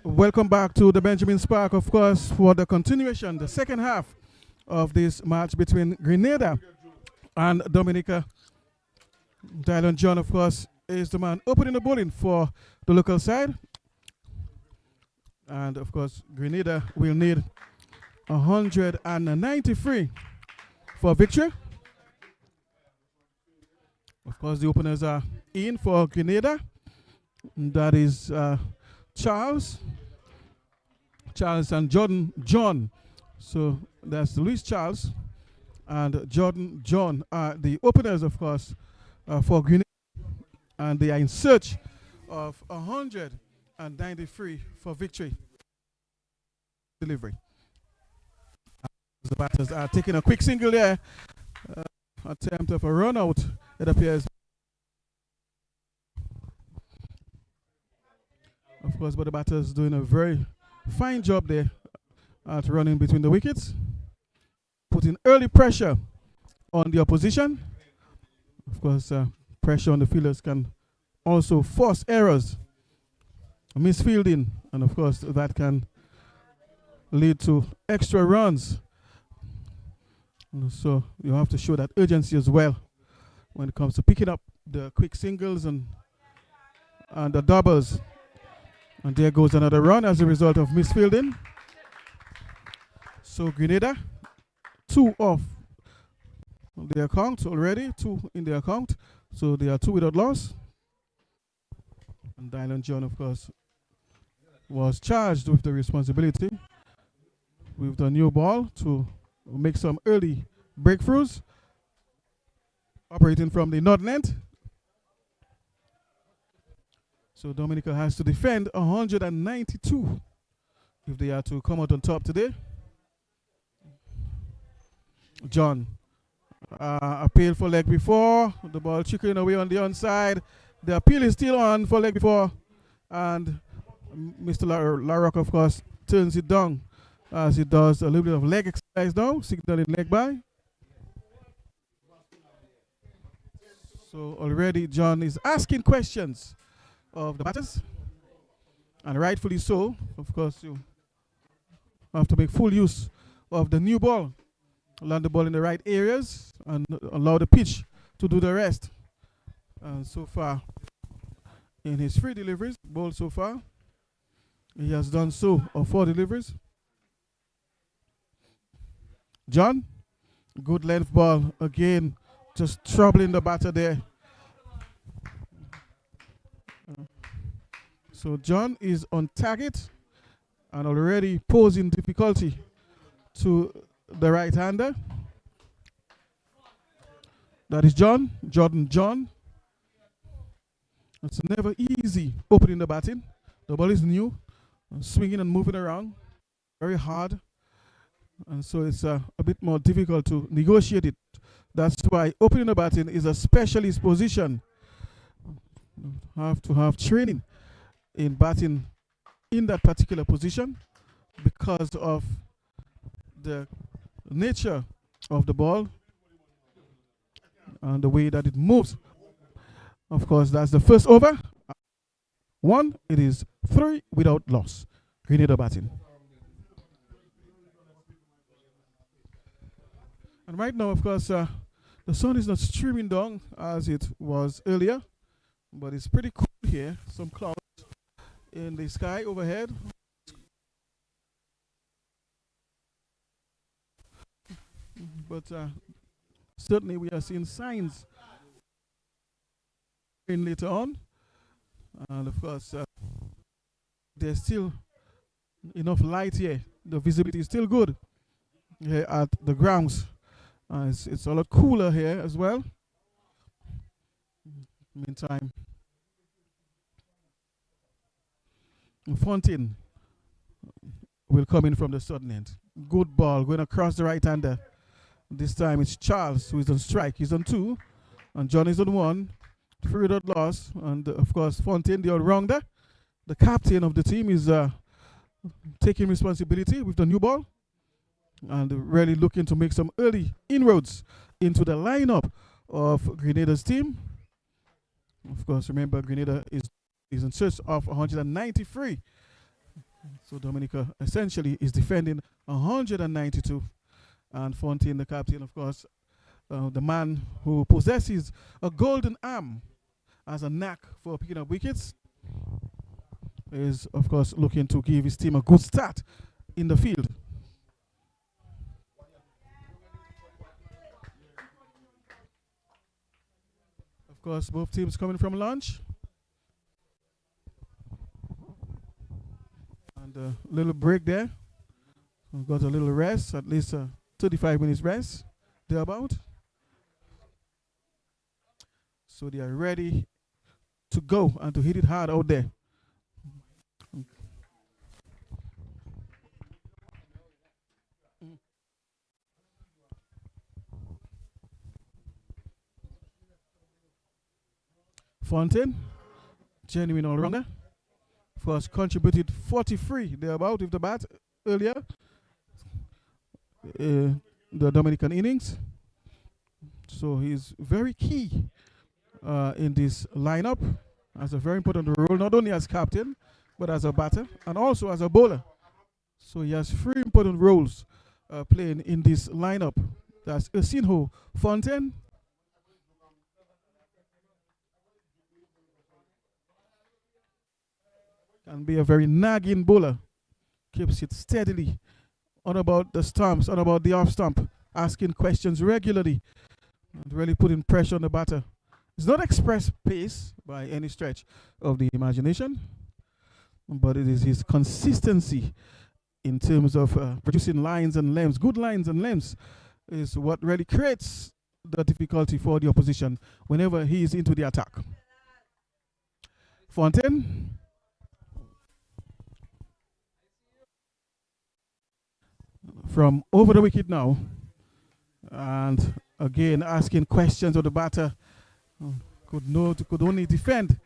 Welcome back to the Benjamin Spark, of course, for the continuation, the second half of this match between Grenada and Dominica. Dylan John, of course, is the man opening the bowling for the local side. And, of course, Grenada will need 193 for victory. Of course, the openers are in for Grenada. That is Charles and Jordan John. So that's Luis Charles and Jordan John are the openers, of course, for Grenada. And they are in search of 193 for victory. Delivery. The batters are taking a quick single there. Attempt of a run out, it appears. Of course, but the batters doing a very fine job there at running between the wickets, putting early pressure on the opposition. Of course, pressure on the fielders can also force errors, misfielding, and of course that can lead to extra runs. So you have to show that urgency as well when it comes to picking up the quick singles and the doubles. And there goes another run as a result of misfielding. So Grenada, 2 off the account already, 2 in the account. So they are 2 without loss. And Dylan John, of course, was charged with the responsibility with the new ball to make some early breakthroughs, operating from the northern end. So Dominica has to defend 192 if they are to come out on top today. John, appeal for leg before. The ball chickering away on the onside. The appeal is still on for leg before. And Mr. LaRock, of course, turns it down as he does a little bit of leg exercise now, signaling leg by. So already John is asking questions of the batters, and rightfully so. Of course, you have to make full use of the new ball, land the ball in the right areas, and allow the pitch to do the rest. And so far, in his 3 deliveries, ball so far, he has done so of 4 deliveries. John, good length ball again, just troubling the batter there. So John is on target and already posing difficulty to the right-hander. That is Jordan John. It's never easy opening the batting. The ball is new, swinging and moving around, very hard. And so it's a bit more difficult to negotiate it. That's why opening the batting is a specialist position. You have to have training in batting in that particular position because of the nature of the ball and the way that it moves. Of course, that's the first over. 1, it is 3 without loss. Grenada batting. And right now, of course, the sun is not streaming down as it was earlier, but it's pretty cool here. Some clouds in the sky overhead. But certainly we are seeing signs in later on. And of course, there's still enough light here. The visibility is still good here at the grounds. It's a lot cooler here as well. Meantime, Fontaine will come in from the southern end. Good ball going across the right-hander. This time it's Charles who is on strike. He's on 2, and John is on 1. 3 without loss, and of course Fontaine, the all-rounder, the captain of the team, is taking responsibility with the new ball and really looking to make some early inroads into the lineup of Grenada's team. Of course, remember Grenada is in search of 193 So Dominica essentially is defending 192. And Fontaine, the captain, of course, the man who possesses a golden arm as a knack for picking up wickets, is, of course, looking to give his team a good start in the field. Of course, both teams coming from lunch. And a little break there. We've got a little rest, at least 35 minutes rest, thereabout. So they are ready to go and to hit it hard out there. Fontaine, genuine all-rounder, first contributed 43 thereabout with the bat earlier. The Dominican innings. So he's very key in this lineup, has a very important role, not only as captain, but as a batter and also as a bowler. So he has three important roles playing in this lineup. That's Usinho Fontaine, can be a very nagging bowler, keeps it steadily on about the stumps, on about the off stump, asking questions regularly and really putting pressure on the batter. It's not express pace by any stretch of the imagination, but it is his consistency in terms of producing lines and lengths, good lines and lengths, is what really creates the difficulty for the opposition whenever he is into the attack. Fontaine. From over the wicket now, and again asking questions of the batter. Could only defend.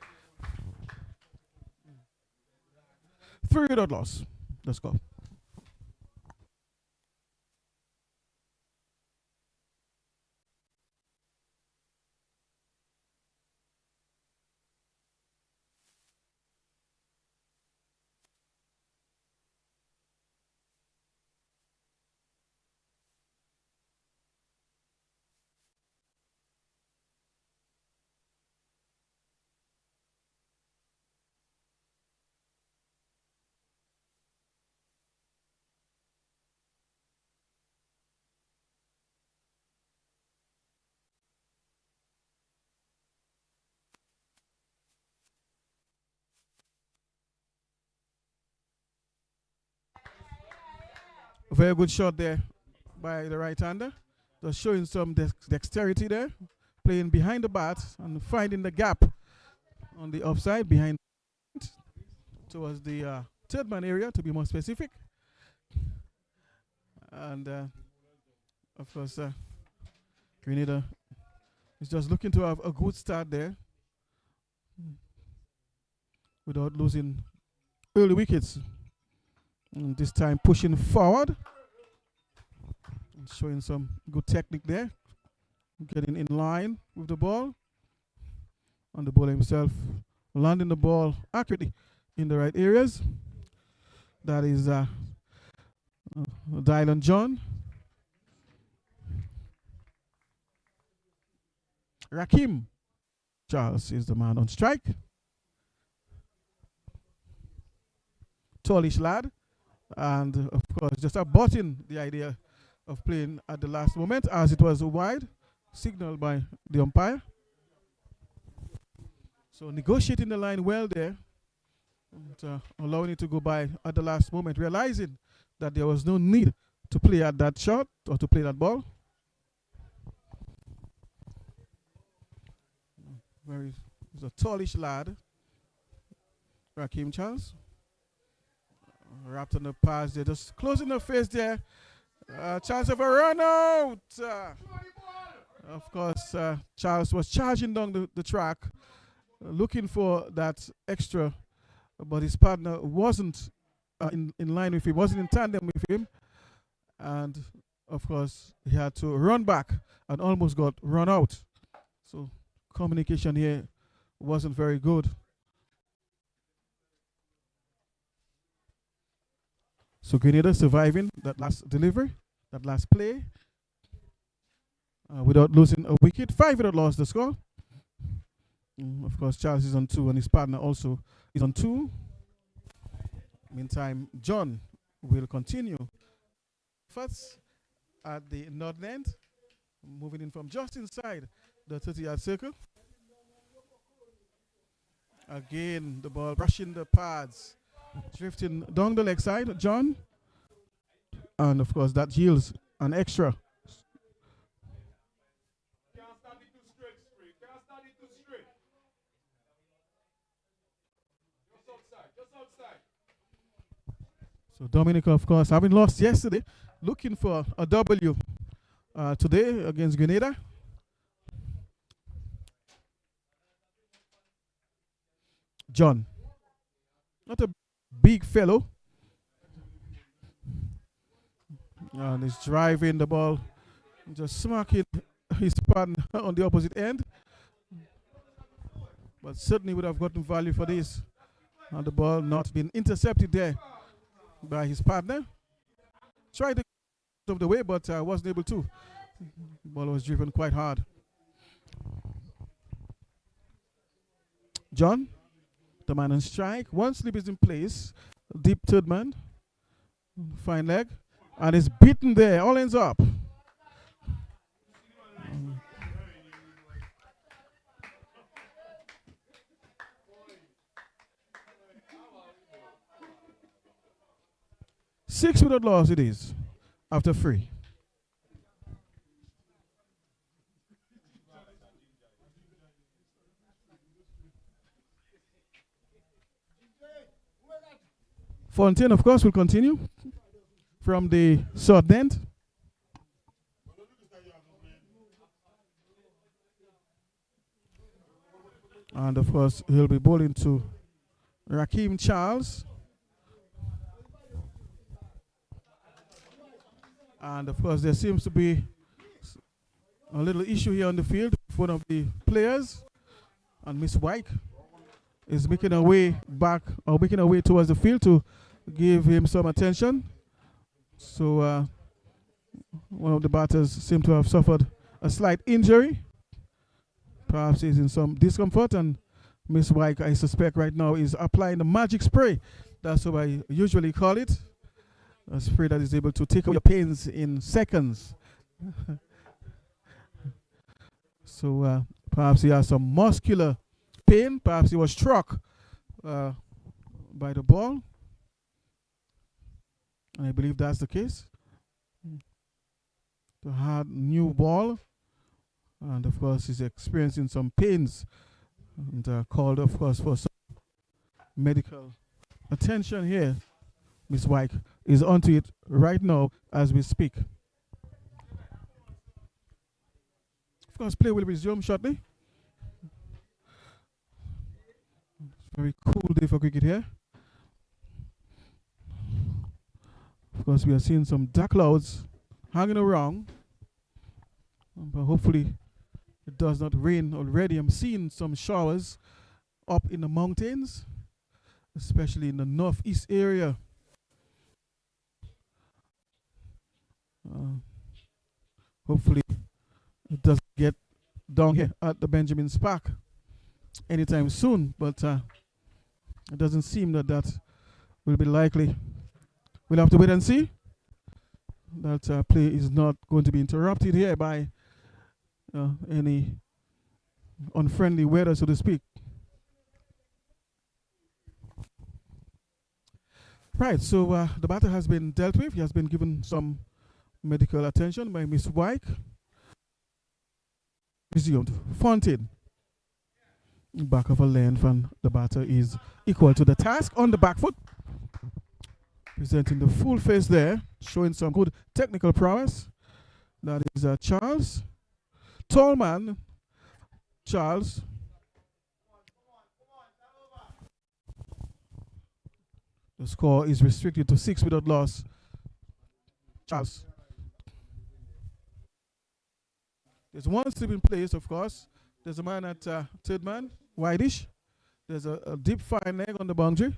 3 without loss. Let's go. A very good shot there by the right-hander. Just showing some dexterity there, playing behind the bat and finding the gap on the offside behind towards the third man area, to be more specific. And of course, Grenada is just looking to have a good start there without losing early wickets. And this time pushing forward, and showing some good technique there, getting in line with the ball, and the bowler himself landing the ball accurately in the right areas. That is Dylan John. Rakim Charles is the man on strike. Tallish lad. And of course, just aborting the idea of playing at the last moment, as it was wide, signaled by the umpire. So negotiating the line well there, and, allowing it to go by at the last moment, realizing that there was no need to play at that shot or to play that ball. He's a tallish lad, Rakim Charles. Wrapped on the pass there, just closing the face there. Chance of a run out. Of course, Charles was charging down the track, looking for that extra, but his partner wasn't in line with him, wasn't in tandem with him. And of course, he had to run back and almost got run out. So communication here wasn't very good. So Grenada surviving that last delivery, that last play, without losing a wicket. 5 without loss the score. Of course, Charles is on 2 and his partner also is on 2. Meantime, John will continue. First at the northern end, moving in from just inside the 30-yard circle. Again, the ball brushing the pads, drifting down the leg side, John. And of course, that yields an extra. So Dominica, of course, having lost yesterday, looking for a W today against Grenada. John, not a big fellow, and he's driving the ball, just smacking his partner on the opposite end. But certainly would have gotten value for this, and the ball not been intercepted there by his partner. Tried to get of the way, but wasn't able to. The ball was driven quite hard. John, the man on strike. One slip is in place. Deep third man. Fine leg. And it's beaten there. All ends up. Six without loss it is. After 3. Fontaine, of course, will continue from the south end. And of course, he'll be bowling to Raheem Charles. And of course, there seems to be a little issue here on the field with one of the players. And Miss White is making her way back, or making her way towards the field to give him some attention. So one of the batters seem to have suffered a slight injury. Perhaps he's in some discomfort, and Miss White, I suspect right now, is applying the magic spray. That's what I usually call it. A spray that is able to take away your pains in seconds. So perhaps he has some muscular pain. Perhaps he was struck by the ball. And I believe that's the case. The hard new ball. And of course, he's experiencing some pains. And called, of course, for some medical attention here. Miss White is onto it right now as we speak. Of course, play will resume shortly. Very cool day for cricket here. Of course, we are seeing some dark clouds hanging around. But hopefully, it does not rain already. I'm seeing some showers up in the mountains, especially in the northeast area. Hopefully, it doesn't get down here at the Benjamin's Park anytime soon, but it doesn't seem that that will be likely. We'll have to wait and see. That play is not going to be interrupted here by any unfriendly weather, so to speak. Right, so the batter has been dealt with. He has been given some medical attention by Miss White. Resumed. Fontaine. Back of a length, and the batter is equal to the task on the back foot. Presenting the full face there, showing some good technical prowess. That is Charles. Tall man, Charles. The score is restricted to 6 without loss. Charles. There's one slip in place, of course. There's a man at third man, wideish. There's a deep fine leg on the boundary.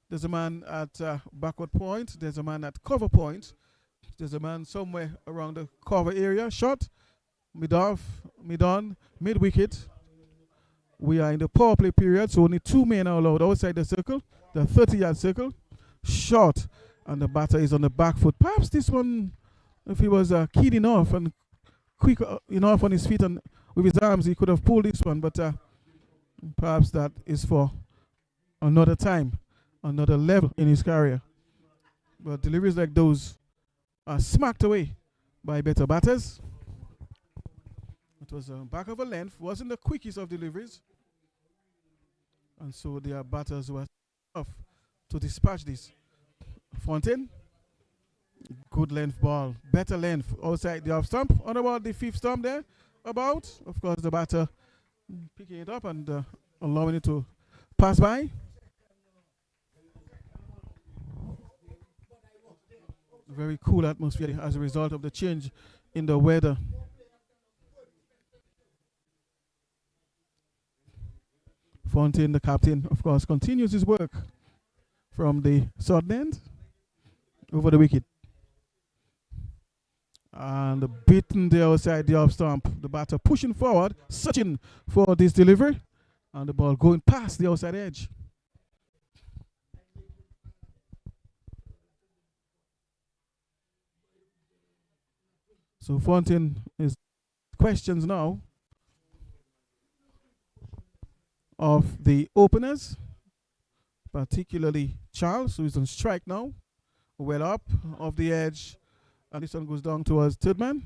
There's a man at backward point. There's a man at cover point. There's a man somewhere around the cover area. Shot. Mid off. Mid on. Mid wicket. We are in the power play period, so only 2 men are allowed outside the circle, the 30-yard circle. Shot. And the batter is on the back foot. Perhaps this one, if he was keen enough and quick enough on his feet and with his arms, he could have pulled this one. But perhaps that is for another time, another level in his career. But deliveries like those are smacked away by better batters. It was back of a length, wasn't the quickest of deliveries. And so their batters were tough to dispatch this. Fontaine, good length ball, better length outside the off stump. On about the 5th stump there, about. Of course, the batter picking it up and allowing it to pass by. Very cool atmosphere as a result of the change in the weather. Fontaine, the captain, of course, continues his work from the southern end over the wicket. And beaten there outside the off stump. The batter pushing forward, searching for this delivery. And the ball going past the outside edge. So Fontaine is questions now of the openers, particularly Charles, who is on strike now, well up off the edge, and this one goes down towards third man.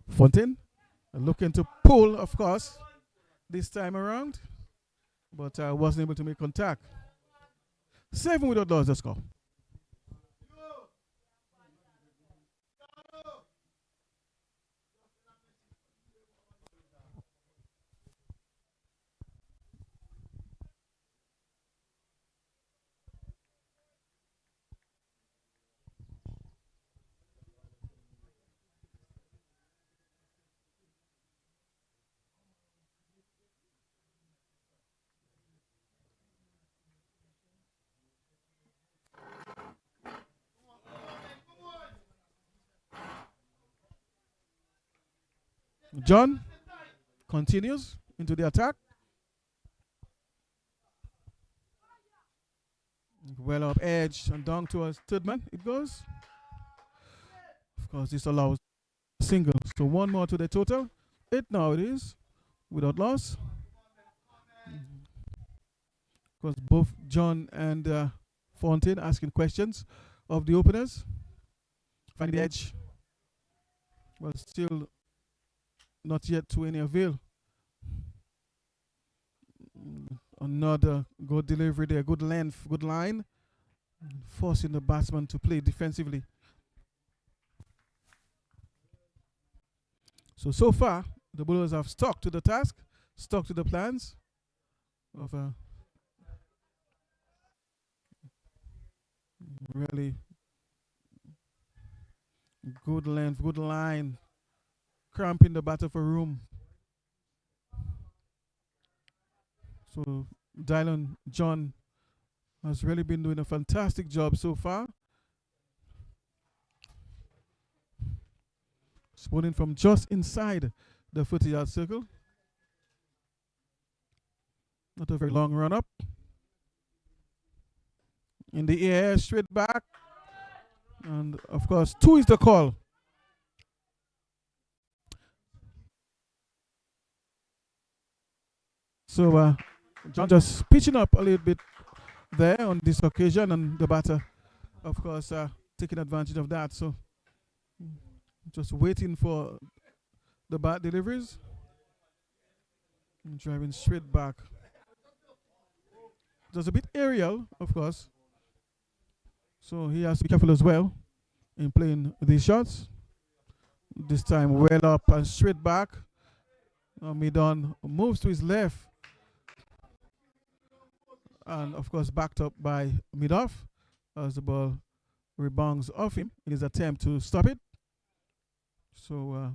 Fontaine looking to pull, of course, this time around, but wasn't able to make contact. 7 without loss the score. John continues into the attack. Well up edge and down towards third man it goes. Of course, this allows single. So 1 more to the total. 8 now it is, without loss. Of course, both John and Fontaine asking questions of the openers. Finding the edge. Well, still not yet to any avail. Another good delivery there, good length, good line. Forcing the batsman to play defensively. So far, the bowlers have stuck to the task, stuck to the plans of a really good length, good line, cramping the batter for room. So Dylan John has really been doing a fantastic job so far. Spawning from just inside the 40-yard circle. Not a very long run up. In the air, straight back. And of course, 2 is the call. So John just pitching up a little bit there on this occasion, and the batter, of course, taking advantage of that. So just waiting for the bat deliveries. And driving straight back. just a bit aerial, of course. So he has to be careful as well in playing these shots. This time well up and straight back. Midon moves to his left. And of course backed up by Midoff as the ball rebounds off him in his attempt to stop it. So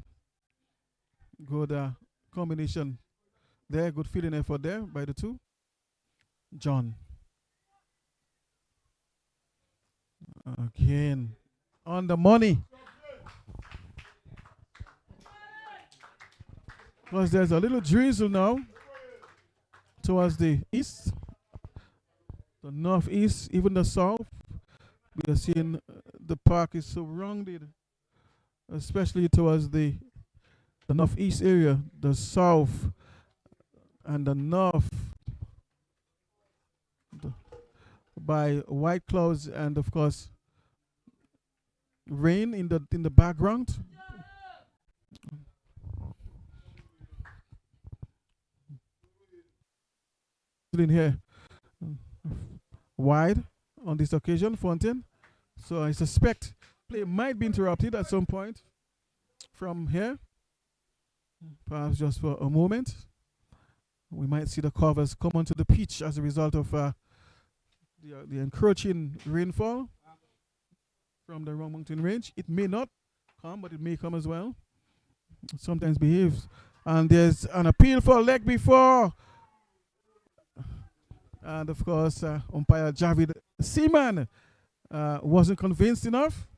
good combination there. Good fielding effort there by the two. John. Again on the money. Because there's a little drizzle now towards the east, the northeast, even the south. We are seeing the park is surrounded, especially towards the northeast area, the south and the north, by white clouds and of course rain in the background. In here wide on this occasion, Fontaine. So I suspect play might be interrupted at some point from here, perhaps just for a moment. We might see the covers come onto the pitch as a result of the encroaching rainfall from the Round Mountain Range. It may not come, but it may come as well. It sometimes behaves. And there's an appeal for a leg before. And of course, umpire Javid Seaman wasn't convinced enough.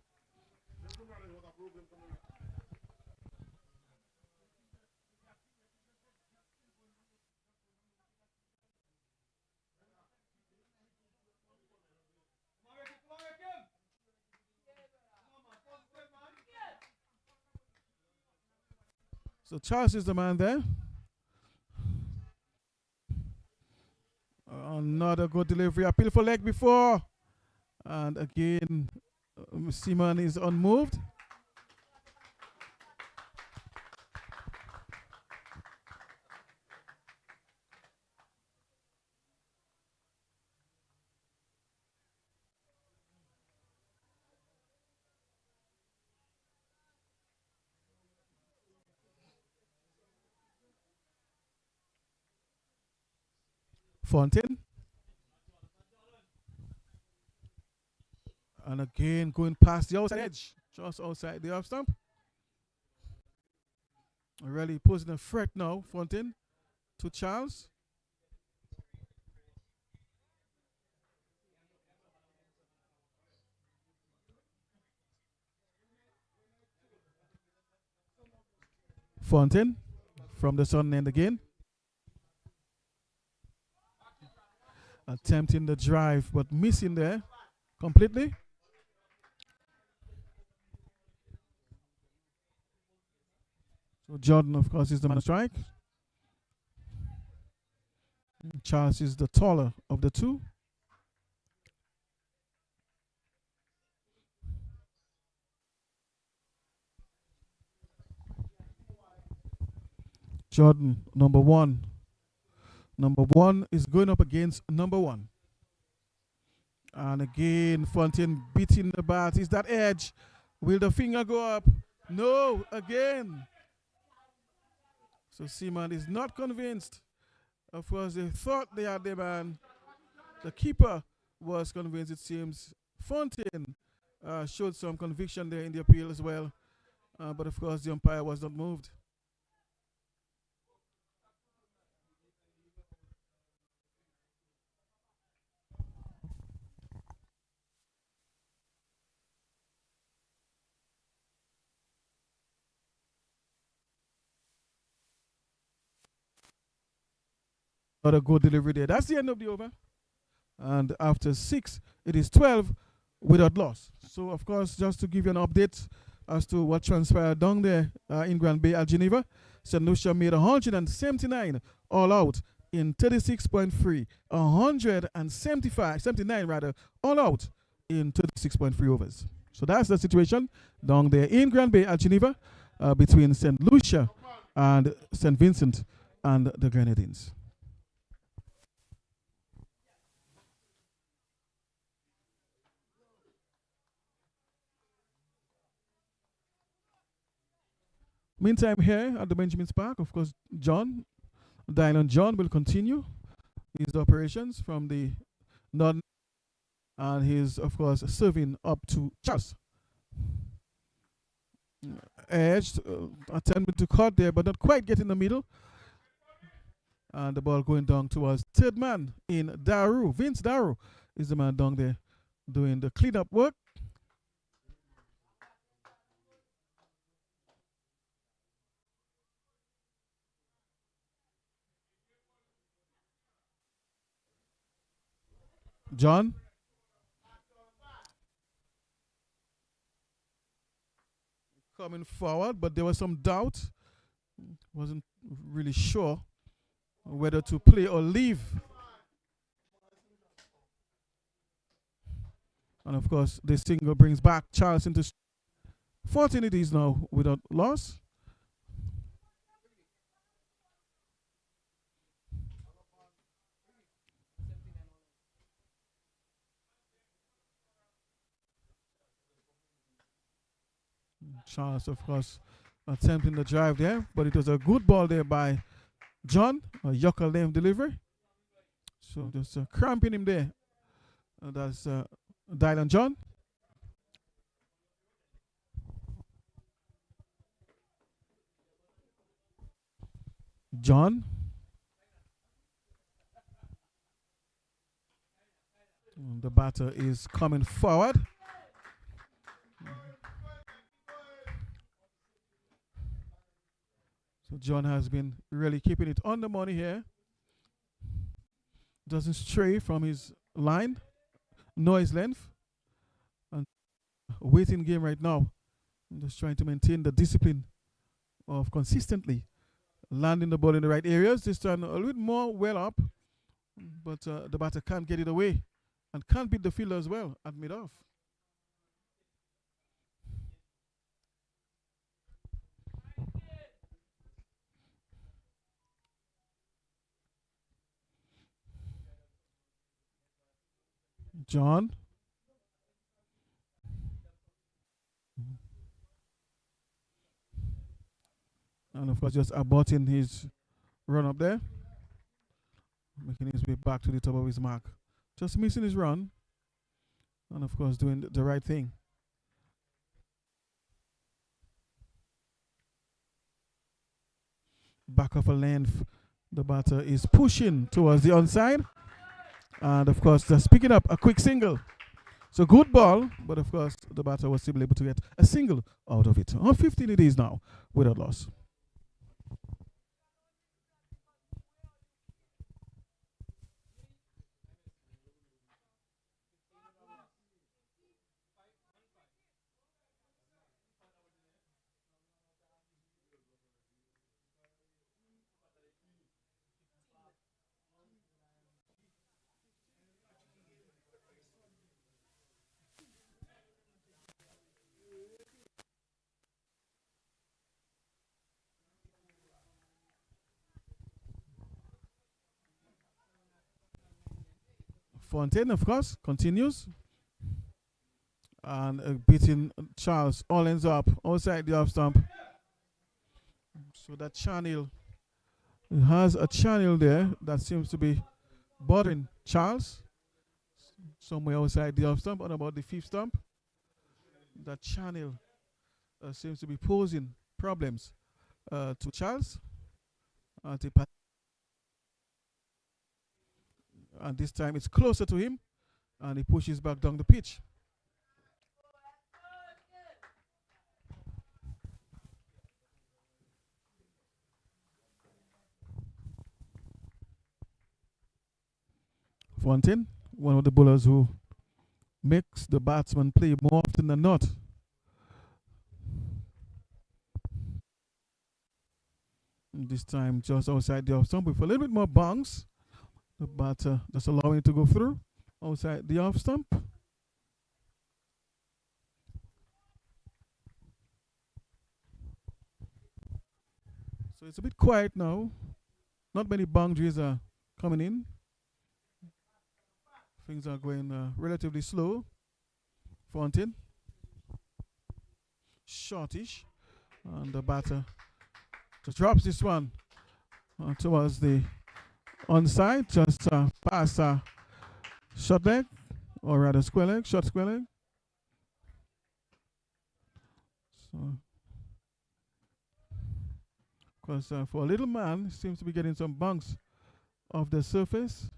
So Charles is the man there. Another good delivery. Appeal for leg before. And again, Seaman is unmoved. Fontaine. And again, going past the outside edge, just outside the off stump. Really posing a threat now, Fontaine, to Charles. Fontaine from the sun end again. Attempting the drive, but missing there completely. So Jordan, of course, is the man on strike. Charles is the taller of the two. Jordan, number one. Number one is going up against number one. And again, Fontaine beating the bat. Is that edge? Will the finger go up? No, again. So Seaman is not convinced. Of course, they thought they had the man. The keeper was convinced, it seems. Fontaine showed some conviction there in the appeal as well. But of course, the umpire was not moved. Not a good delivery there. That's the end of the over. And after 6, it is 12 without loss. So, of course, just to give you an update as to what transpired down there in Grand Bay at Geneva, St. Lucia made 179 all out in 36.3, 79 rather, all out in 36.3 overs. So that's the situation down there in Grand Bay at Geneva between St. Lucia and St. Vincent and the Grenadines. Meantime, here at the Benjamin's Park, of course, Dylan John will continue his operations from the north, and he's, of course, serving up to Charles. Edged, attempting to cut there, but not quite get in the middle. And the ball going down towards third man in Daru. Vince Daru is the man down there doing the cleanup work. John. Coming forward, but there was some doubt. Wasn't really sure whether to play or leave. And of course, this single brings back Charles into 14 it is now without loss. Charles, of course, attempting the drive there, but it was a good ball there by John, a yucca lane delivery. So just cramping him there. That's Dylan John. John. And the batter is coming forward. So John has been really keeping it on the money here. Doesn't stray from his line, nor his length. And waiting game right now. I'm just trying to maintain the discipline of consistently landing the ball in the right areas. This time a little bit more well up, but the batter can't get it away and can't beat the fielder as well at mid-off. John. And of course, just aborting his run up there. Making his way back to the top of his mark. Just missing his run. And of course, doing the right thing. Back of a length. The batter is pushing towards the onside. And of course, just picking up a quick single. So good ball, but of course, the batter was still able to get a single out of it. On 15 it is now, without loss. Fontaine, of course, continues. And beating Charles. All ends up outside the off stump. So that channel, it has a channel there that seems to be bothering Charles. Somewhere outside the off stump, on about the fifth stump. That channel seems to be posing problems to Charles. And this time it's closer to him, and he pushes back down the pitch. Fontaine, one of the bowlers who makes the batsman play more often than not. And this time just outside the off stump with a little bit more bounce. The batter just allowing it to go through outside the off stump. So it's a bit quiet now. Not many boundaries are coming in. Things are going relatively slow. Fontaine. Shortish. And the batter drops this one towards the onside, just past short leg, or rather square leg, short square leg. So, because for a little man, he seems to be getting some bounce off the surface.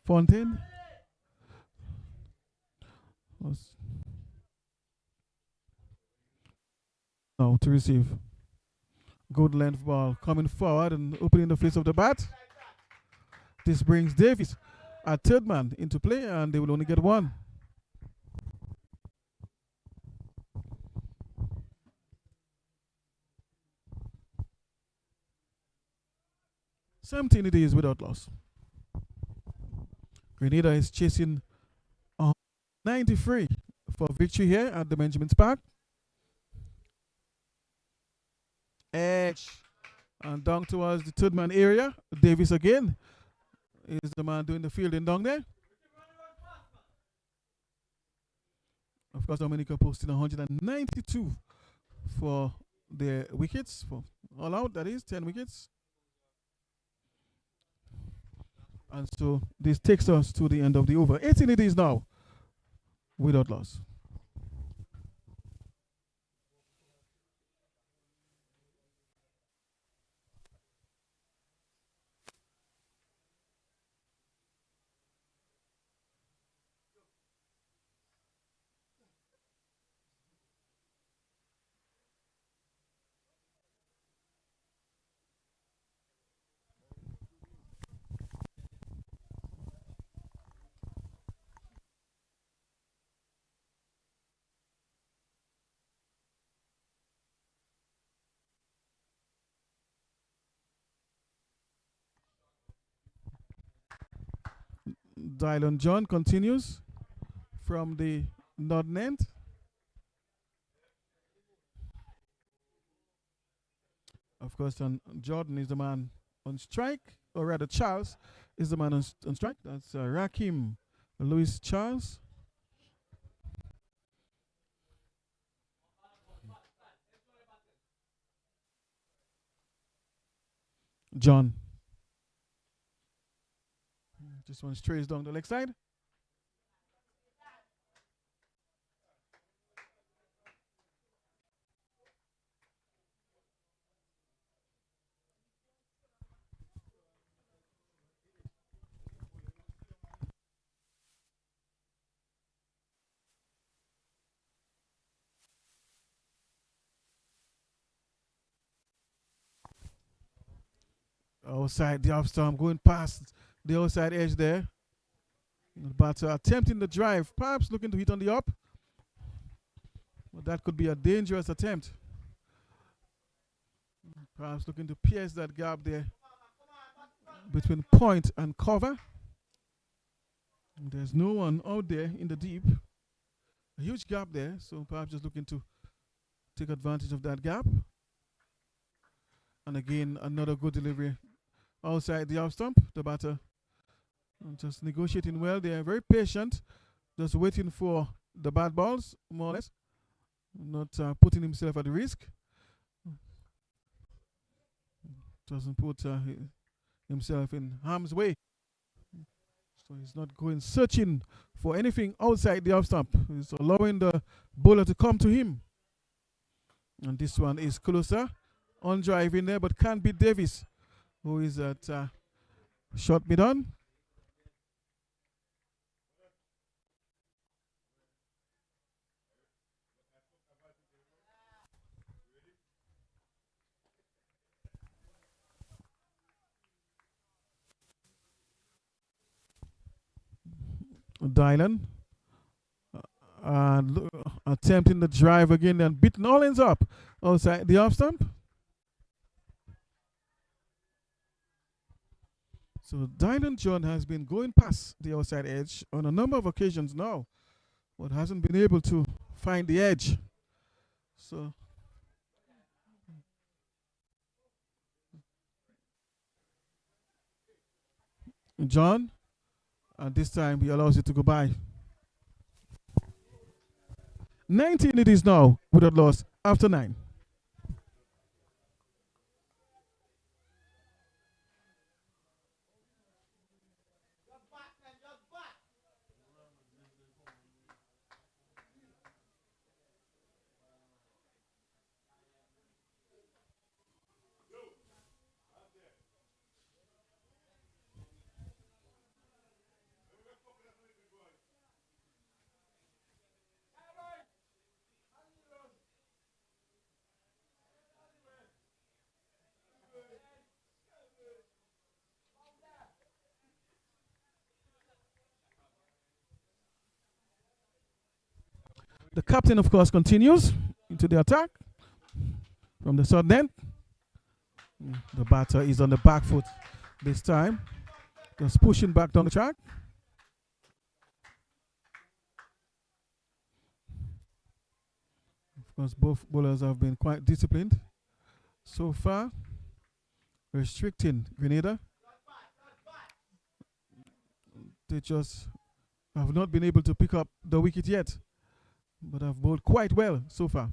Fontaine. Now to receive. Good length ball coming forward and opening the face of the bat. This brings Davis, a third man, into play, and they will only get one. Something it is without loss. Grenada is chasing 93 for victory here at the Benjamin's Park. Edge and down towards the third man area. Davis again is the man doing the fielding down there. Of course, Dominica posting 192 for their wickets. For all out, that is 10 wickets. And so this takes us to the end of the over. 18 it is now, without loss. Dylan John continues from the northern end. Of course, Jordan is the man on strike, or rather Charles is the man on strike. That's Rakim Louis Charles. John. This one strays down the leg side. Outside the off stump, going past the outside edge there. But attempting the drive, perhaps looking to hit on the up. But that could be a dangerous attempt. Perhaps looking to pierce that gap there between point and cover. And there's no one out there in the deep. A huge gap there, so perhaps just looking to take advantage of that gap. And again, another good delivery outside the off stump. The batter just negotiating well. They are very patient, just waiting for the bad balls, more or less, not putting himself at risk. Doesn't put himself in harm's way. So he's not going searching for anything outside the off stump. He's allowing the bowler to come to him. And this one is closer, on drive in there, but can't beat Davis, who is at short mid on. Dylan attempting the drive again and beating Orleans up outside the off stump. So Dylan John has been going past the outside edge on a number of occasions now, but hasn't been able to find the edge. So John, and this time he allows it to go by. 19 it is now, without loss after 9. The captain, of course, continues into the attack from the sudden end. The batter is on the back foot this time, just pushing back down the track. Of course, both bowlers have been quite disciplined so far, restricting Grenada. They just have not been able to pick up the wicket yet, but have bowled quite well so far.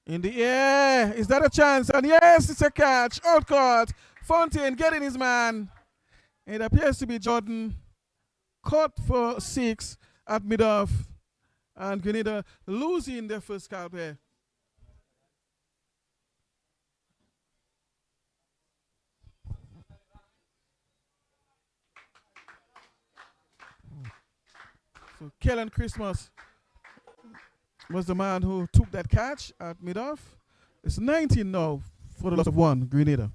In the air, is that a chance? And yes, it's a catch. Out caught. Fontaine getting his man. It appears to be Jordan. Caught for 6 at mid-off. And Grenada losing their first count here. So Kellen Christmas was the man who took that catch at mid-off. It's 19 now for the loss of 1, Grenada.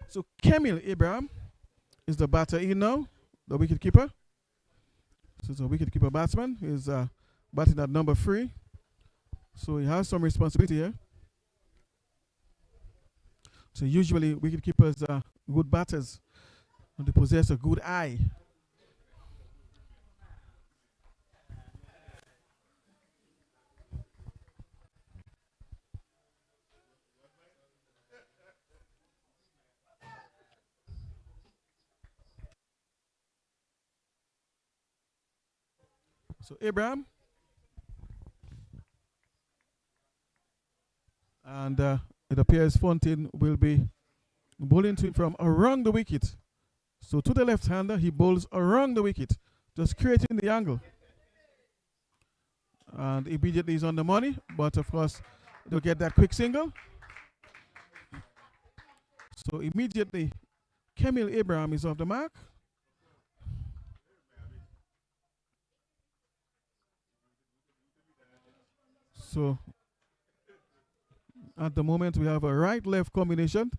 So Camille Abraham is the batter in now, the wicket keeper. So it's a wicket keeper batsman. He's batting at number 3. So he has some responsibility here. So usually wicket keepers are good batters and they possess a good eye. So Abraham. And it appears Fontaine will be bowling to him from around the wicket. So to the left-hander, he bowls around the wicket, just creating the angle. And immediately he's on the money, but of course, they'll get that quick single. So immediately, Camille Abraham is off the mark. So at the moment we have a right-left combination.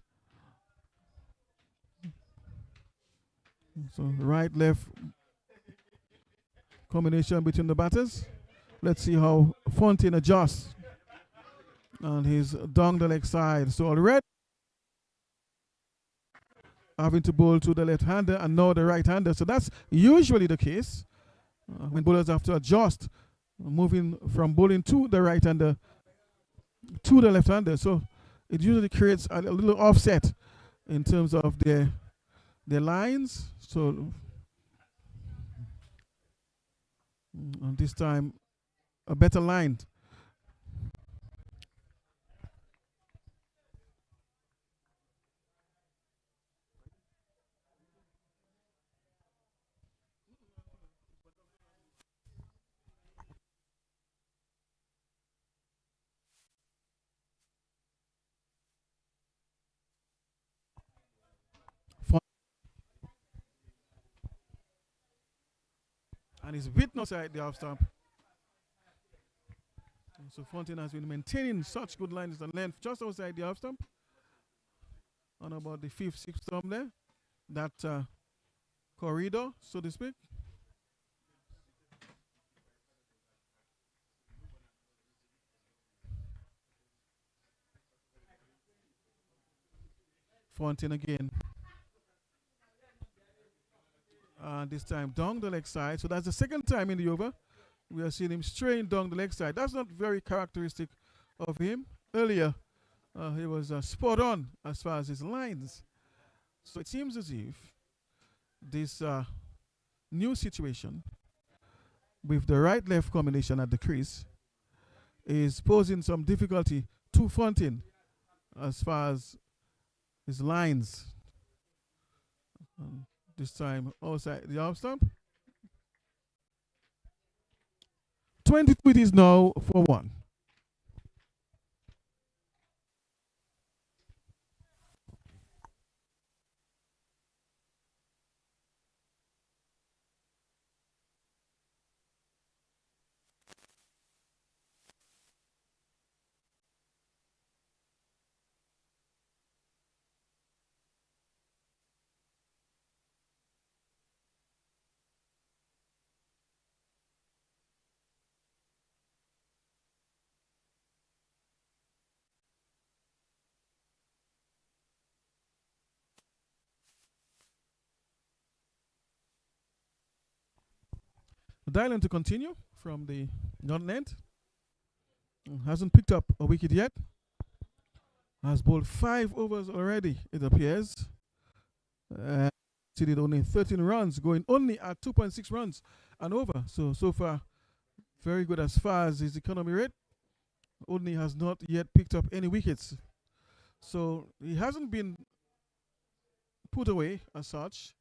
So right-left combination between the batters. Let's see how Fontaine adjusts. And he's down the leg side. So already having to bowl to the left-hander and now the right-hander. So that's usually the case when bowlers have to adjust, moving from bowling to the right-hander to the left-hander. So it usually creates a little offset in terms of their lines. So and this time a better line. And he's written outside the off stump. So Fontaine has been maintaining such good lines and length just outside the off stump. On about the 5th, 6th stump there. That corridor, so to speak. Fontaine again. This time down the leg side. So that's the second time in the over. We are seeing him straying down the leg side. That's not very characteristic of him. Earlier, he was spot on as far as his lines. So it seems as if this new situation with the right-left combination at the crease is posing some difficulty to Fontaine as far as his lines. This time outside the off stump. 22 it is now for 1. Dylan to continue from the northern end. Hasn't picked up a wicket yet. Has bowled 5 overs already, it appears. Did only 13 runs, going only at 2.6 runs and over. So far, very good as far as his economy rate. Only has not yet picked up any wickets. So he hasn't been put away as such.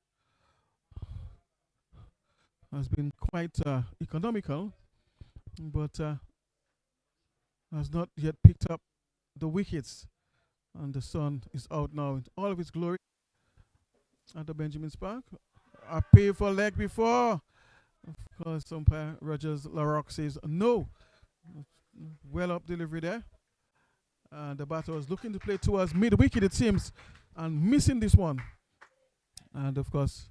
Has been quite economical, but has not yet picked up the wickets. And the sun is out now in all of its glory at the Benjamin Spark. I paid for leg before. Of course, umpire Rogers LaRock says no. Well up delivery there. And the batter was looking to play towards mid-wicket, it seems, and missing this one. And of course,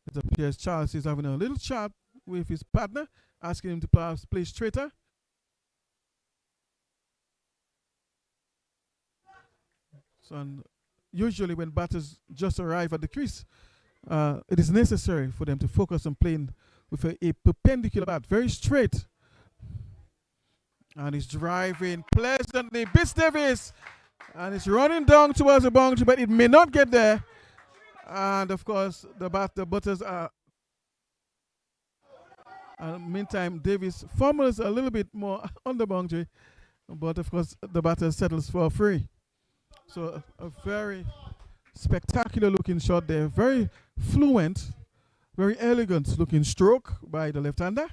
it appears Charles is having a little chat with his partner, asking him to perhaps play straighter. So, and usually when batters just arrive at the crease, it is necessary for them to focus on playing with a perpendicular bat, very straight. And he's driving pleasantly. Bits Davis. And it's running down towards the boundary, but it may not get there. And of course, the butters are. Meantime, Davis fumbles a little bit more on the boundary, but of course, the batter settles for a free. So a very spectacular looking shot there. Very fluent, very elegant looking stroke by the left-hander.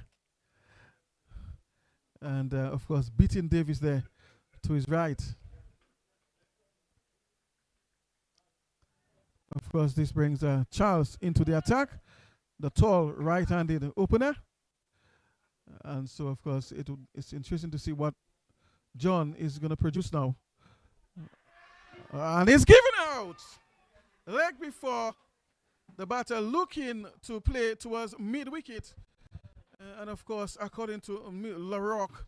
And of course, beating Davis there to his right. Of course, this brings Charles into the attack, the tall right-handed opener. And so, of course, it's interesting to see what John is going to produce now. And he's giving out. Leg before, the batter looking to play towards mid-wicket. And of course, according to LaRock,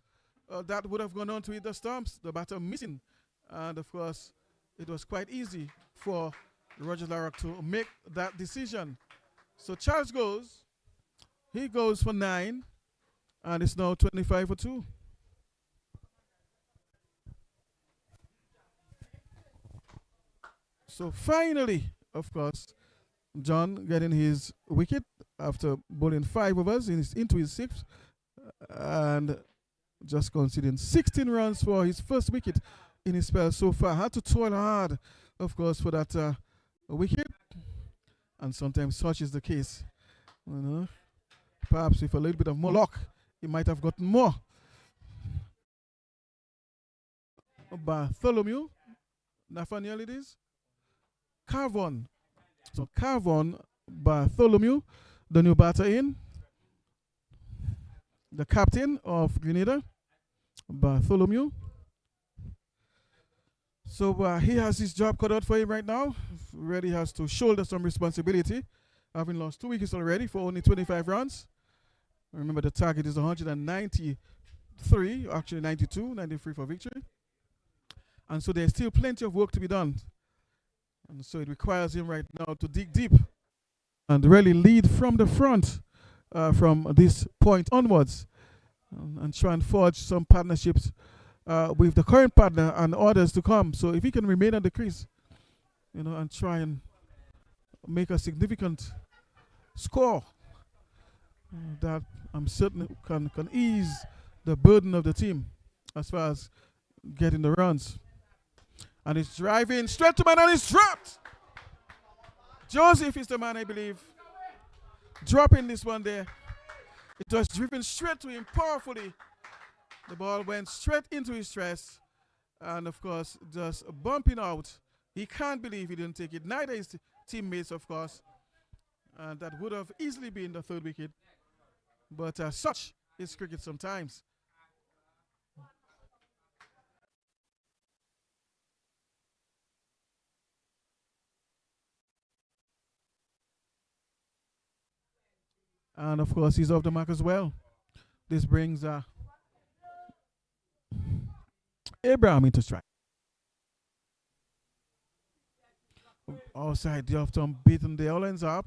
that would have gone on to hit the stumps. The batter missing. And of course, it was quite easy for Roger LaRock to make that decision. So Charles goes. He goes for 9. And it's now 25 for 2. So finally, of course, John getting his wicket after bowling 5 overs into his 6th, and just conceding 16 runs for his first wicket in his spell so far. Had to toil hard, of course, for that wicket, and sometimes such is the case. You know, perhaps with a little bit of more luck, he might have gotten more. Bartholomew, Nathaniel it is. Carvon. So Carvon, Bartholomew, the new batter in. The captain of Grenada, Bartholomew. So he has his job cut out for him right now. Really has to shoulder some responsibility, having lost 2 wickets already for only 25 runs. Remember, the target is 193, actually 92, 93 for victory. And so there's still plenty of work to be done. And so it requires him right now to dig deep and really lead from the front from this point onwards, and try and forge some partnerships with the current partner and others to come. So if he can remain at the crease, you know, and try and make a significant score, that I'm certain can ease the burden of the team as far as getting the runs. And he's driving straight to man, and he's dropped. Joseph is the man, I believe, dropping this one there. It was driven straight to him powerfully. The ball went straight into his chest, and of course, just bumping out. He can't believe he didn't take it. Neither his teammates, of course. And that would have easily been the 3rd wicket. But such is cricket sometimes. And of course, he's off the mark as well. This brings Abraham into strike. Outside the off-stump, beaten the all ends up.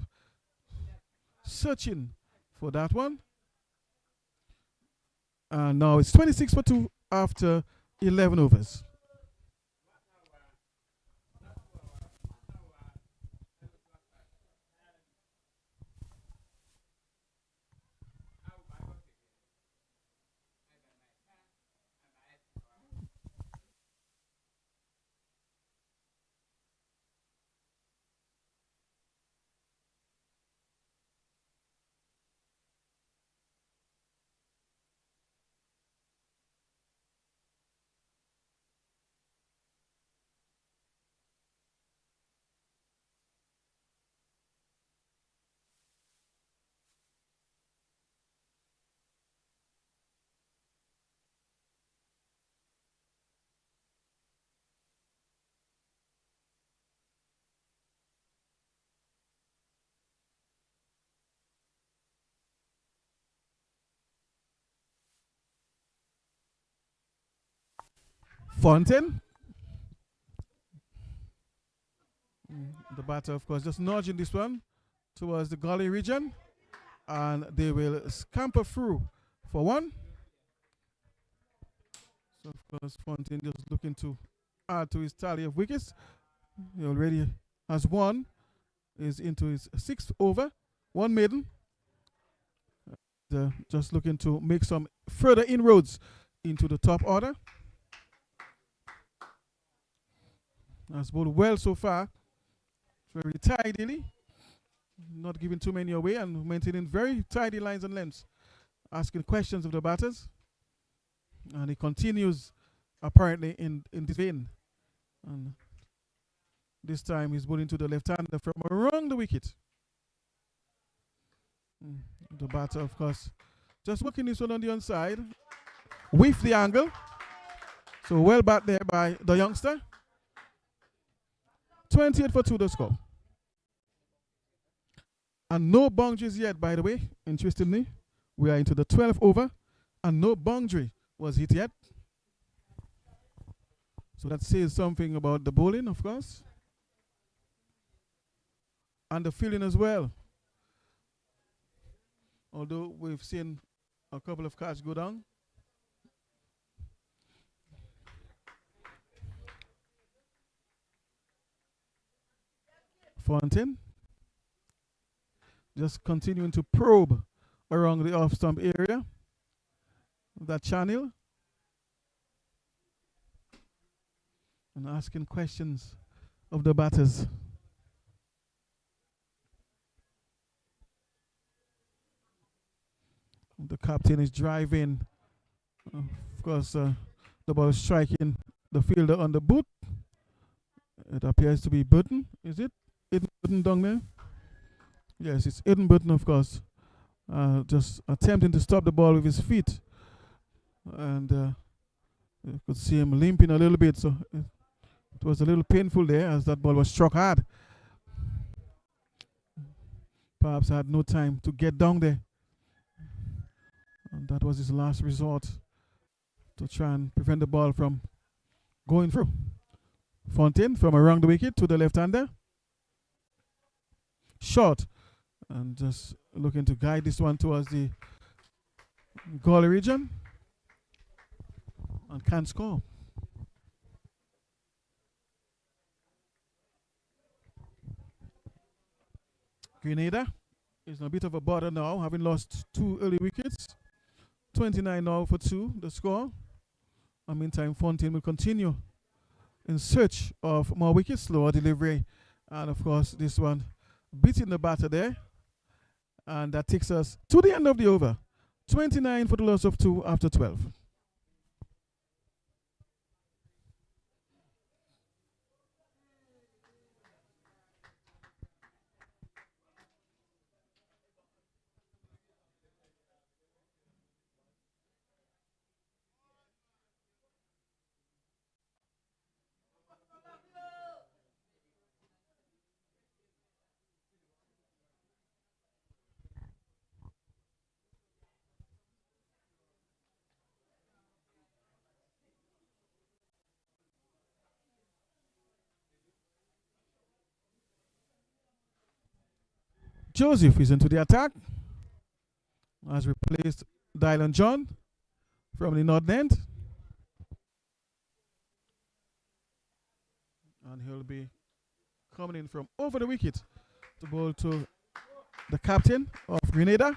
Searching for that one. And now it's 26 for 2 after 11 overs. Fontaine. The batter, of course, just nudging this one towards the gully region. And they will scamper through for one. So, of course, Fontaine just looking to add to his tally of wickets. He already has one. Is into his 6th over. One maiden. Just looking to make some further inroads into the top order. Has bowled well so far. Very tidily. Not giving too many away and maintaining very tidy lines and lengths. Asking questions of the batters. And he continues apparently in this vein. And this time he's bowling to the left-hander from around the wicket. The batter, of course, just working this one on the onside. With the angle. So well back there by the youngster. 28 for 2 the score. And no boundaries yet, by the way. Interestingly, we are into the 12th over. And no boundary was hit yet. So that says something about the bowling, of course. And the fielding as well. Although we've seen a couple of catches go down. Fontaine. Just continuing to probe around the off-stump area. That channel. And asking questions of the batters. The captain is driving. Of course, the ball is striking the fielder on the boot. It appears to be Burton, is it? Eden Burton down there? Yes, it's Eden Burton, of course. Just attempting to stop the ball with his feet. And you could see him limping a little bit. So it was a little painful there as that ball was struck hard. Perhaps had no time to get down there. And that was his last resort to try and prevent the ball from going through. Fontaine from around the wicket to the left-hander. Short. And just looking to guide this one towards the gully region. And can't score. Grenada is in a bit of a bother now, having lost 2 early wickets. 29 now for 2, the score. And meantime, Fontaine will continue in search of more wickets, slower delivery. And of course, this one beating the batter there. And that takes us to the end of the over. 29 for the loss of 2 after 12. Joseph is into the attack. Has replaced Dylan John. from the north end. And he'll be coming in from over the wicket to bowl to the captain of Grenada,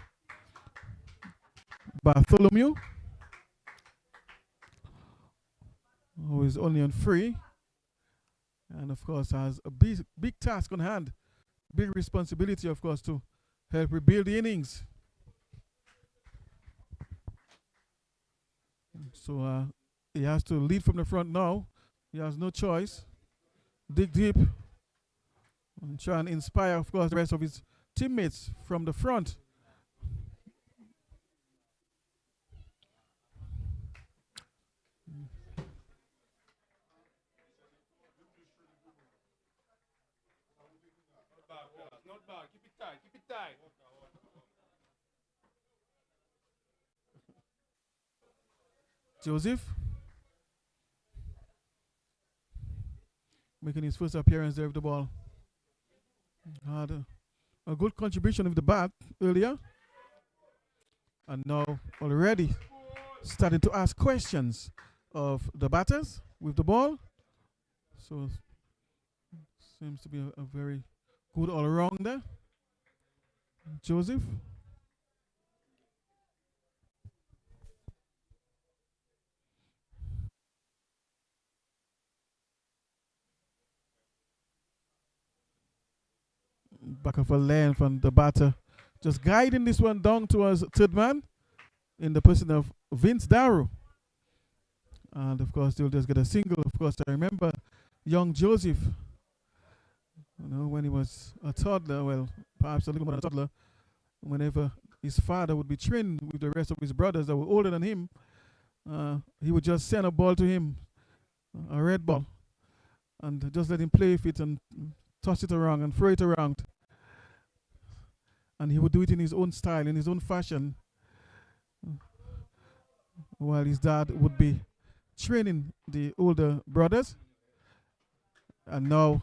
Bartholomew, who is only on free. And of course has a big task on hand. Big responsibility, of course, to help rebuild the innings. So he has to lead from the front now. He has no choice. Dig deep and try and inspire, of course, the rest of his teammates from the front. Not bad. Keep it tight. Keep it tight. Joseph making his first appearance there with the ball. Had a good contribution with the bat earlier. And now already starting to ask questions of the batters with the ball. So seems to be a very good all-rounder. Joseph. Back of a lane from the batter. Just guiding this one down towards third man in the person of Vince Darrow. And of course, they'll just get a single. Of course, I remember young Joseph, when he was a toddler, well, perhaps a little more than a toddler, whenever his father would be training with the rest of his brothers that were older than him, he would just send a ball to him, a red ball, and just let him play with it and toss it around and throw it around. And he would do it in his own style, in his own fashion, while his dad would be training the older brothers. And now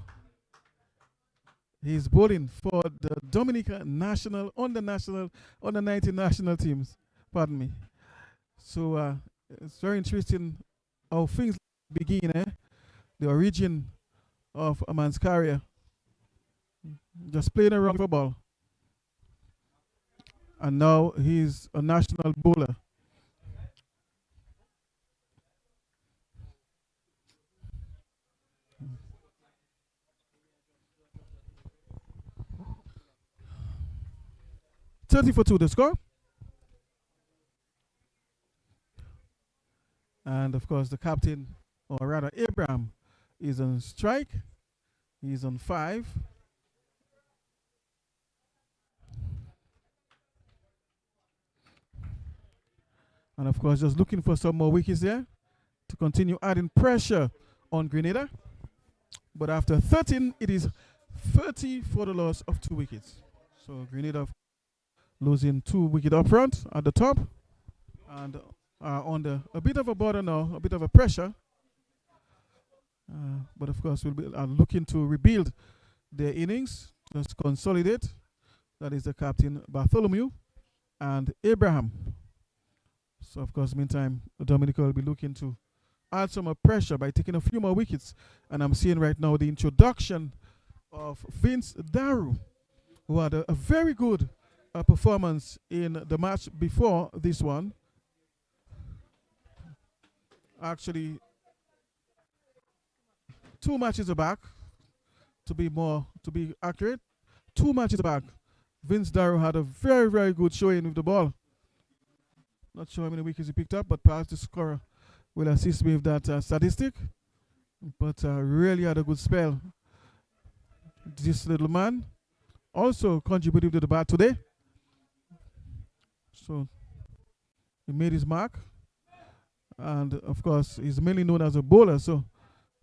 he's bowling for the Dominica national, under 19 national teams. Pardon me. So it's very interesting how things begin, the origin of a man's career. Just playing around for ball. And now he's a national bowler. $30 for 2 the score. And of course the captain, or rather Abraham, is on strike. He's on 5. And of course, just looking for some more wickets there to continue adding pressure on Grenada. But after 13, it is 30 for the loss of 2 wickets. So Grenada losing 2 wickets up front at the top. And under a bit of a border now, a bit of a pressure. But of course, we'll be looking to rebuild their innings, just consolidate. That is the captain, Bartholomew, and Abraham. So, of course, meantime, Dominica will be looking to add some more pressure by taking a few more wickets. And I'm seeing right now the introduction of Vince Darrow, who had a very good performance in the match before this one. Actually, 2 matches back, to be accurate. 2 matches back, Vince Darrow had a very, very good showing with the ball. Not sure how many wickets he picked up, but perhaps the scorer will assist me with that statistic. But really had a good spell. This little man also contributed to the bat today. So he made his mark. And of course, he's mainly known as a bowler. So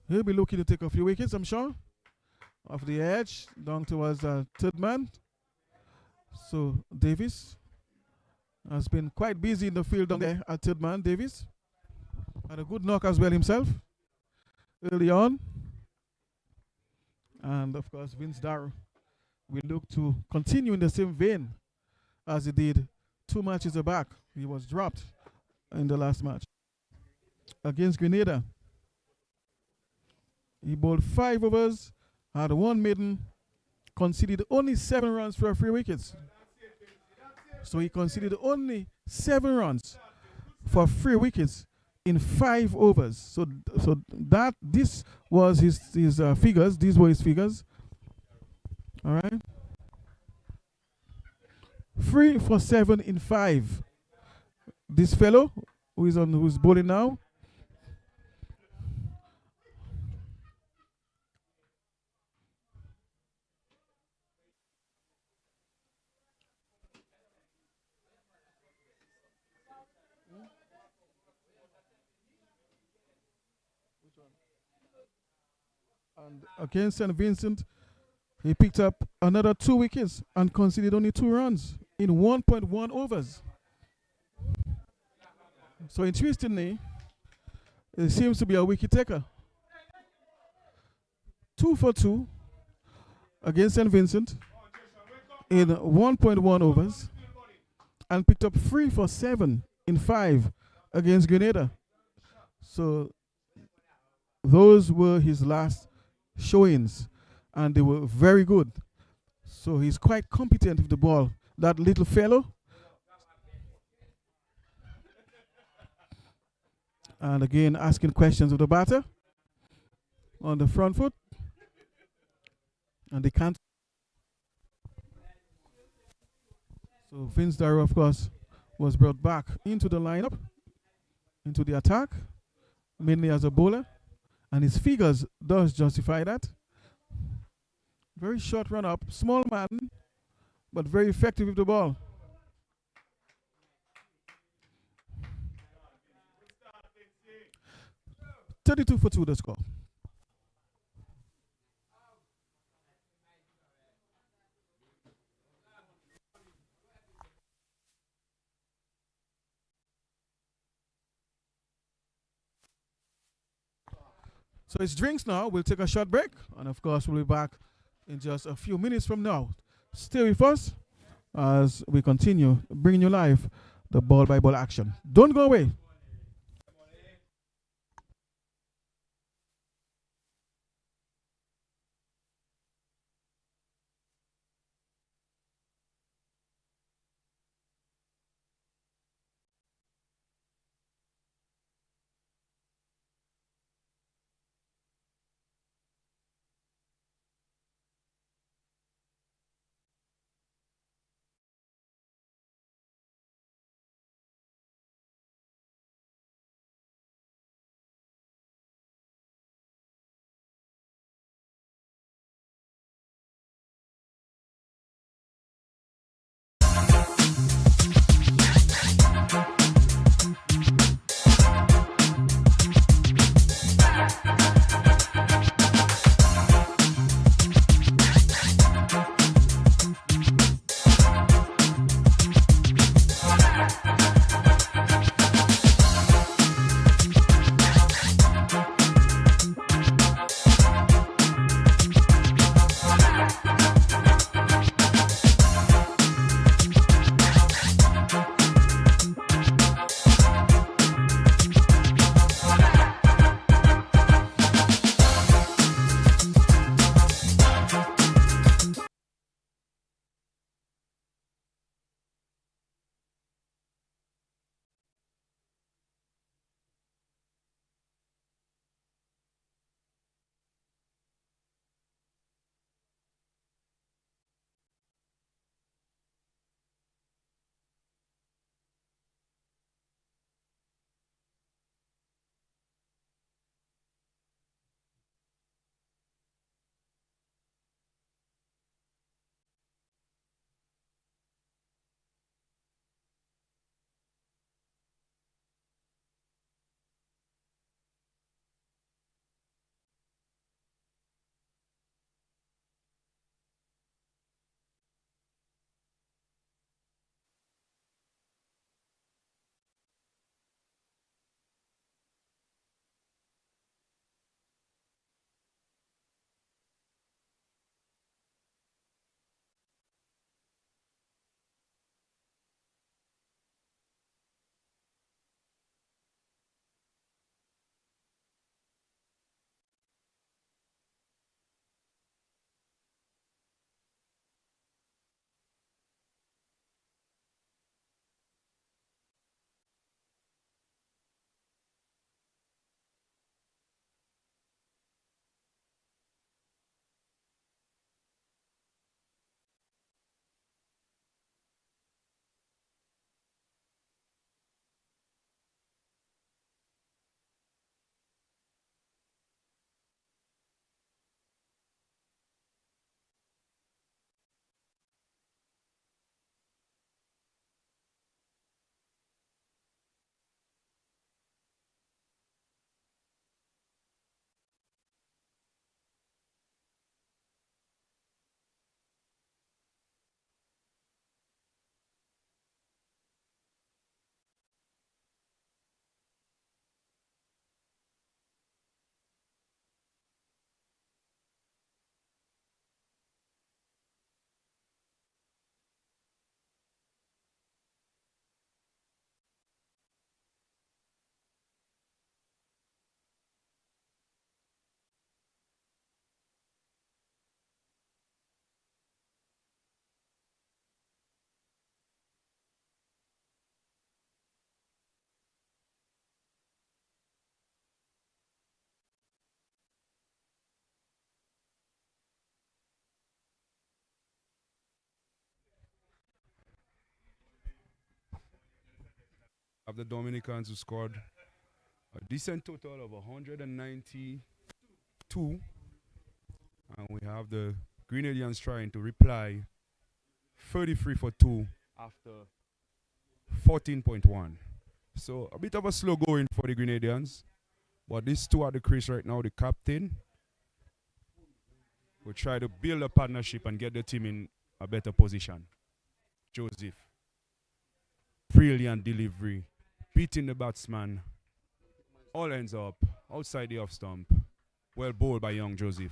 he'll be looking to take a few wickets, I'm sure. Off the edge, down towards third man. So Davis has been quite busy in the field down there at third man. Davis had a good knock as well himself early on. And of course, Vince Darrow will look to continue in the same vein as he did 2 matches back. He was dropped in the last match against Grenada. He bowled 5 overs, had 1 maiden, conceded only 7 runs for 3 wickets. So he conceded only 7 runs for 3 wickets in 5 overs. So that this was his figures. These were his figures. All right. 3 for 7 in 5. This fellow who's bowling now. And against St. Vincent, he picked up another 2 wickets and conceded only 2 runs in 1.1 overs. So interestingly, it seems to be a wicket taker. 2 for 2 against St. Vincent in 1.1 overs and picked up 3 for 7 in 5 against Grenada. So those were his last showings and they were very good. So he's quite competent with the ball. That little fellow. And again, asking questions of the batter on the front foot. And they can't. So Vince Darrow, of course, was brought back into the lineup, into the attack, mainly as a bowler. And his figures does justify that. Very short run up, small man, but very effective with the ball. 32 for 2 the score. So it's drinks now. We'll take a short break. And of course, we'll be back in just a few minutes from now. Stay with us as we continue bringing you live the ball by ball action. Don't go away. have the Dominicans who scored a decent total of 192. And we have the Grenadians trying to reply 33 for 2 after 14.1. So a bit of a slow going for the Grenadians. But these two at the crease right now, the captain will try to build a partnership and get the team in a better position. Joseph. Brilliant delivery. Beating the batsman. All ends up outside the off stump. Well bowled by young Joseph.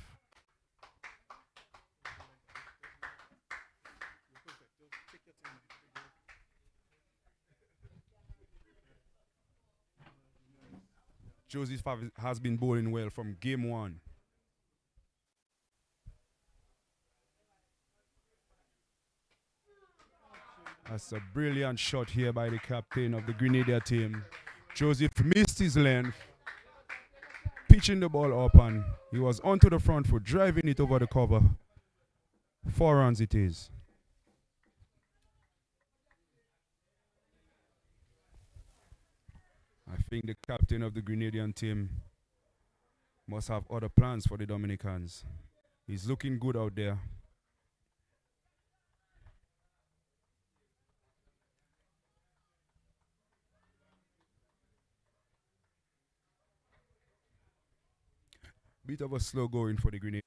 Joseph has been bowling well from game one. That's a brilliant shot here by the captain of the Grenada team. Joseph missed his length, pitching the ball up, and he was onto the front foot, driving it over the cover. 4 runs it is. I think the captain of the Grenadian team must have other plans for the Dominicans. He's looking good out there. Bit of a slow going for the Grenadians.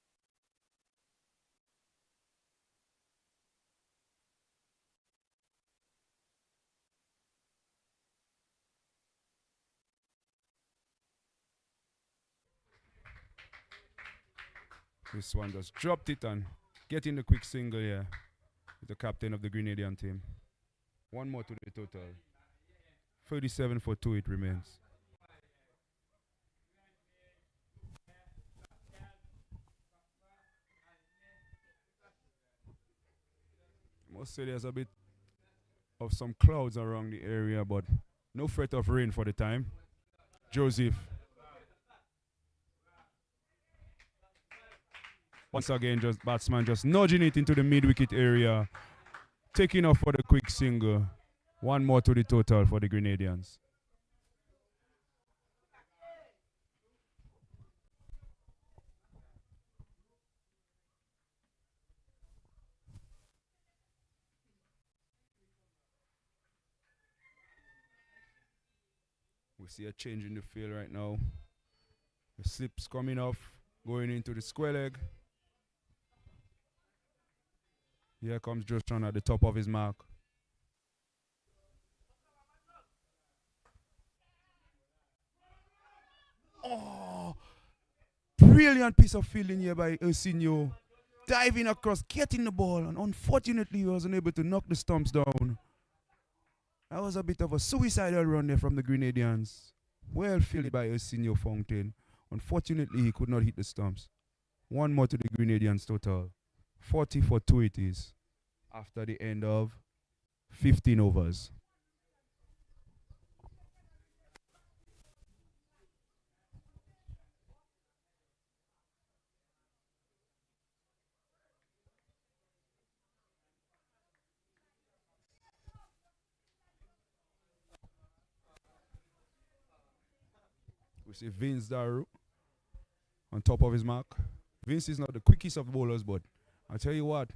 This one just dropped it and getting the quick single here with the captain of the Grenadian team. One more to the total. 37 for 2 it remains. I must say there's a bit of some clouds around the area, but no threat of rain for the time. Joseph. Once again, just batsman just nudging it into the mid-wicket area. Taking off for the quick single. One more to the total for the Grenadians. We see a change in the field right now. The slip's coming off, going into the square leg. Here comes Joshan at the top of his mark. Oh, brilliant piece of fielding here by Ersinio. Diving across, getting the ball, and unfortunately he wasn't able to knock the stumps down. That was a bit of a suicidal run there from the Grenadians. Well fielded by Ersinio Fountain. Unfortunately he could not hit the stumps. One more to the Grenadians total. 40 for 2 it is after the end of 15 overs. We see Vince Daru on top of his mark. Vince is not the quickest of bowlers, but I'll tell you what,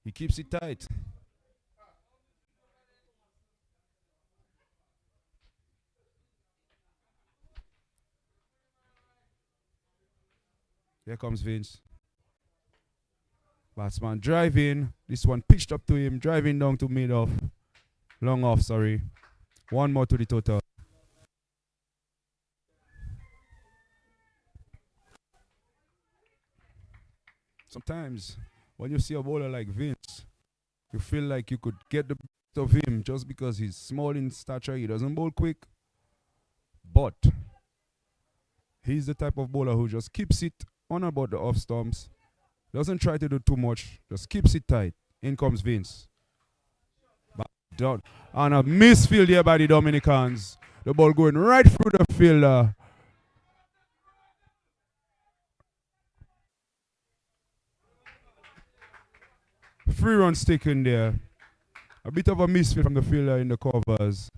he keeps it tight. Here comes Vince. Batsman driving. This one pitched up to him, driving down to mid off. Long off, sorry. One more to the total. Sometimes when you see a bowler like Vince, you feel like you could get the best of him just because he's small in stature. He doesn't bowl quick. But he's the type of bowler who just keeps it on about the off stumps. Doesn't try to do too much. Just keeps it tight. In comes Vince. Back down. And a misfield here by the Dominicans. The ball going right through the fielder. Three runs taken there. A bit of a misfield from the fielder in the covers.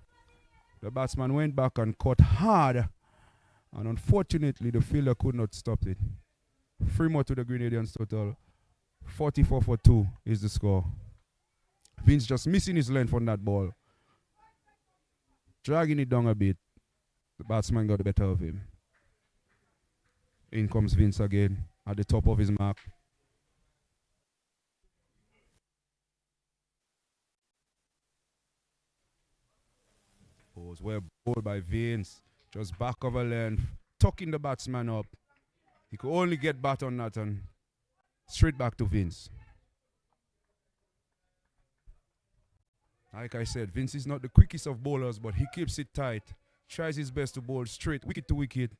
The batsman went back and caught hard. And unfortunately, the fielder could not stop it. 3 more to the Grenadians total. 44 for 2 is the score. Vince just missing his length on that ball. Dragging it down a bit. The batsman got the better of him. In comes Vince again at the top of his mark. Balls well bowled by Vince. Just back of a length. Tucking the batsman up. He could only get bat on that and straight back to Vince. Like I said, Vince is not the quickest of bowlers, but he keeps it tight. Tries his best to bowl straight, wicket to wicket.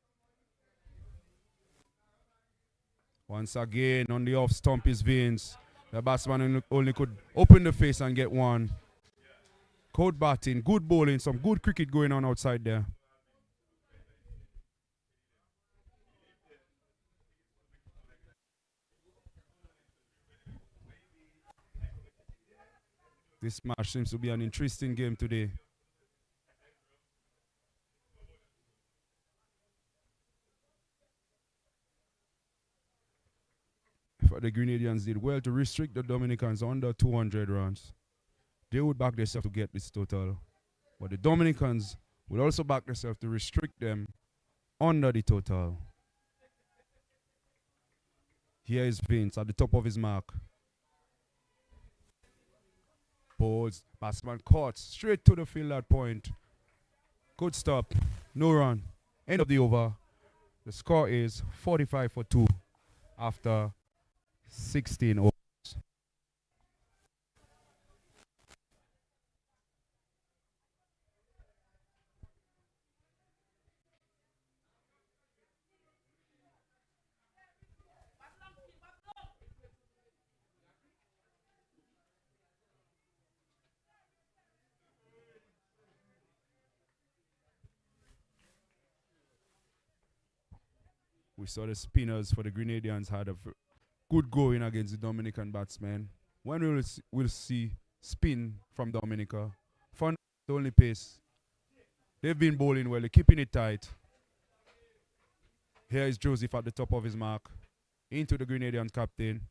Once again, on the off stump is Vince. The batsman only could open the face and get one. Good batting, good bowling, some good cricket going on outside there. This match seems to be an interesting game today. But the Grenadians did well to restrict the Dominicans under 200 runs. They would back themselves to get this total. But the Dominicans would also back themselves to restrict them under the total. Here is Vince at the top of his mark. Balls, batsman caught straight to the field at point. Good stop, no run. End of the over. The score is 45 for 2 after 16 overs. We saw the spinners for the Grenadians had a good going against the Dominican batsmen. When we'll see spin from Dominica? Fun, the only pace. They've been bowling well, they're keeping it tight. Here is Joseph at the top of his mark. Into the Grenadian captain.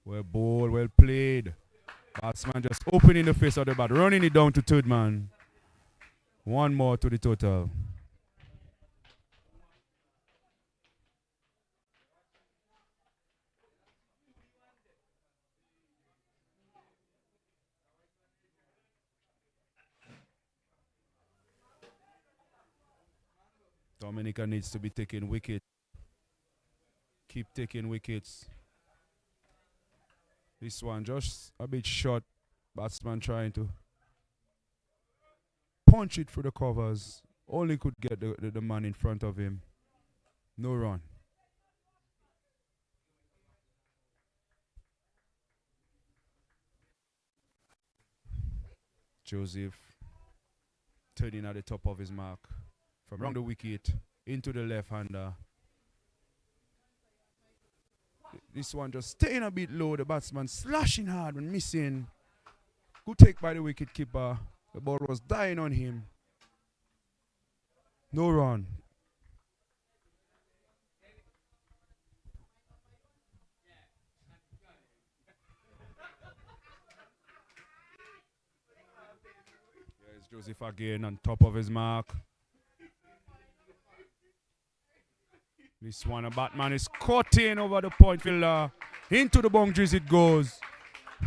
Well bowled, well played. Batsman just opening the face of the bat, running it down to third man. One more to the total. Dominica needs to be taking wickets. Keep taking wickets. This one just a bit short. Batsman trying to punch it through the covers. Only could get the man in front of him. No run. Joseph turning at the top of his mark. From around the wicket into the left-hander. This one just staying a bit low. The batsman slashing hard and missing. Good take by the wicket keeper. The ball was dying on him. No run. There's Joseph again on top of his mark. This one, a batman is caught in over the point fielder. Into the boundaries it goes.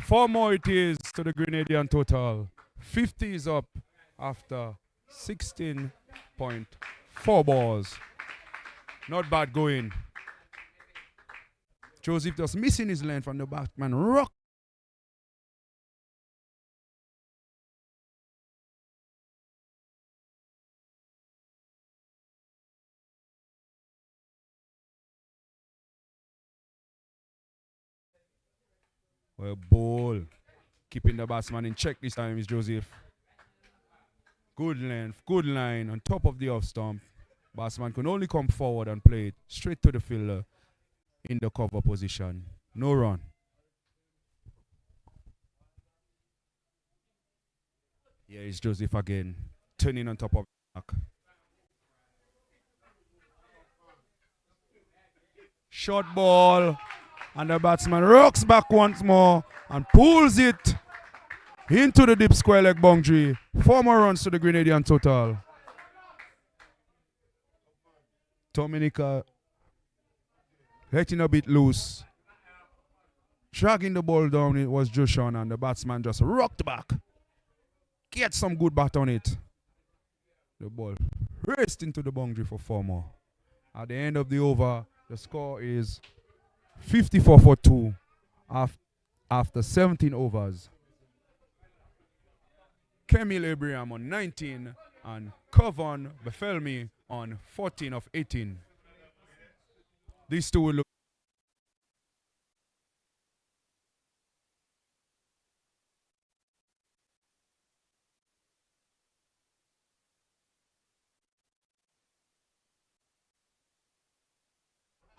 4 more it is to the Grenadian total. 50 is up after 16.4 balls. Not bad going. Joseph just missing his length from the batsman. Rock. Well, ball. Keeping the batsman in check this time is Joseph. Good length, good line on top of the off stump. Batsman can only come forward and play it straight to the fielder in the cover position. No run. Here is Joseph again, turning on top of the back. Short ball, and the batsman rocks back once more and pulls it into the deep square leg boundary. 4 more runs to the Grenadian total. Dominica letting a bit loose. Dragging the ball down, it was Joshua, and the batsman just rocked back. Get some good bat on it. The ball raced into the boundary for 4 more. At the end of the over, the score is 54 for 2 after 17 overs. Camille Abraham on 19 and Covan Befelmi on 14 of 18. These two will look.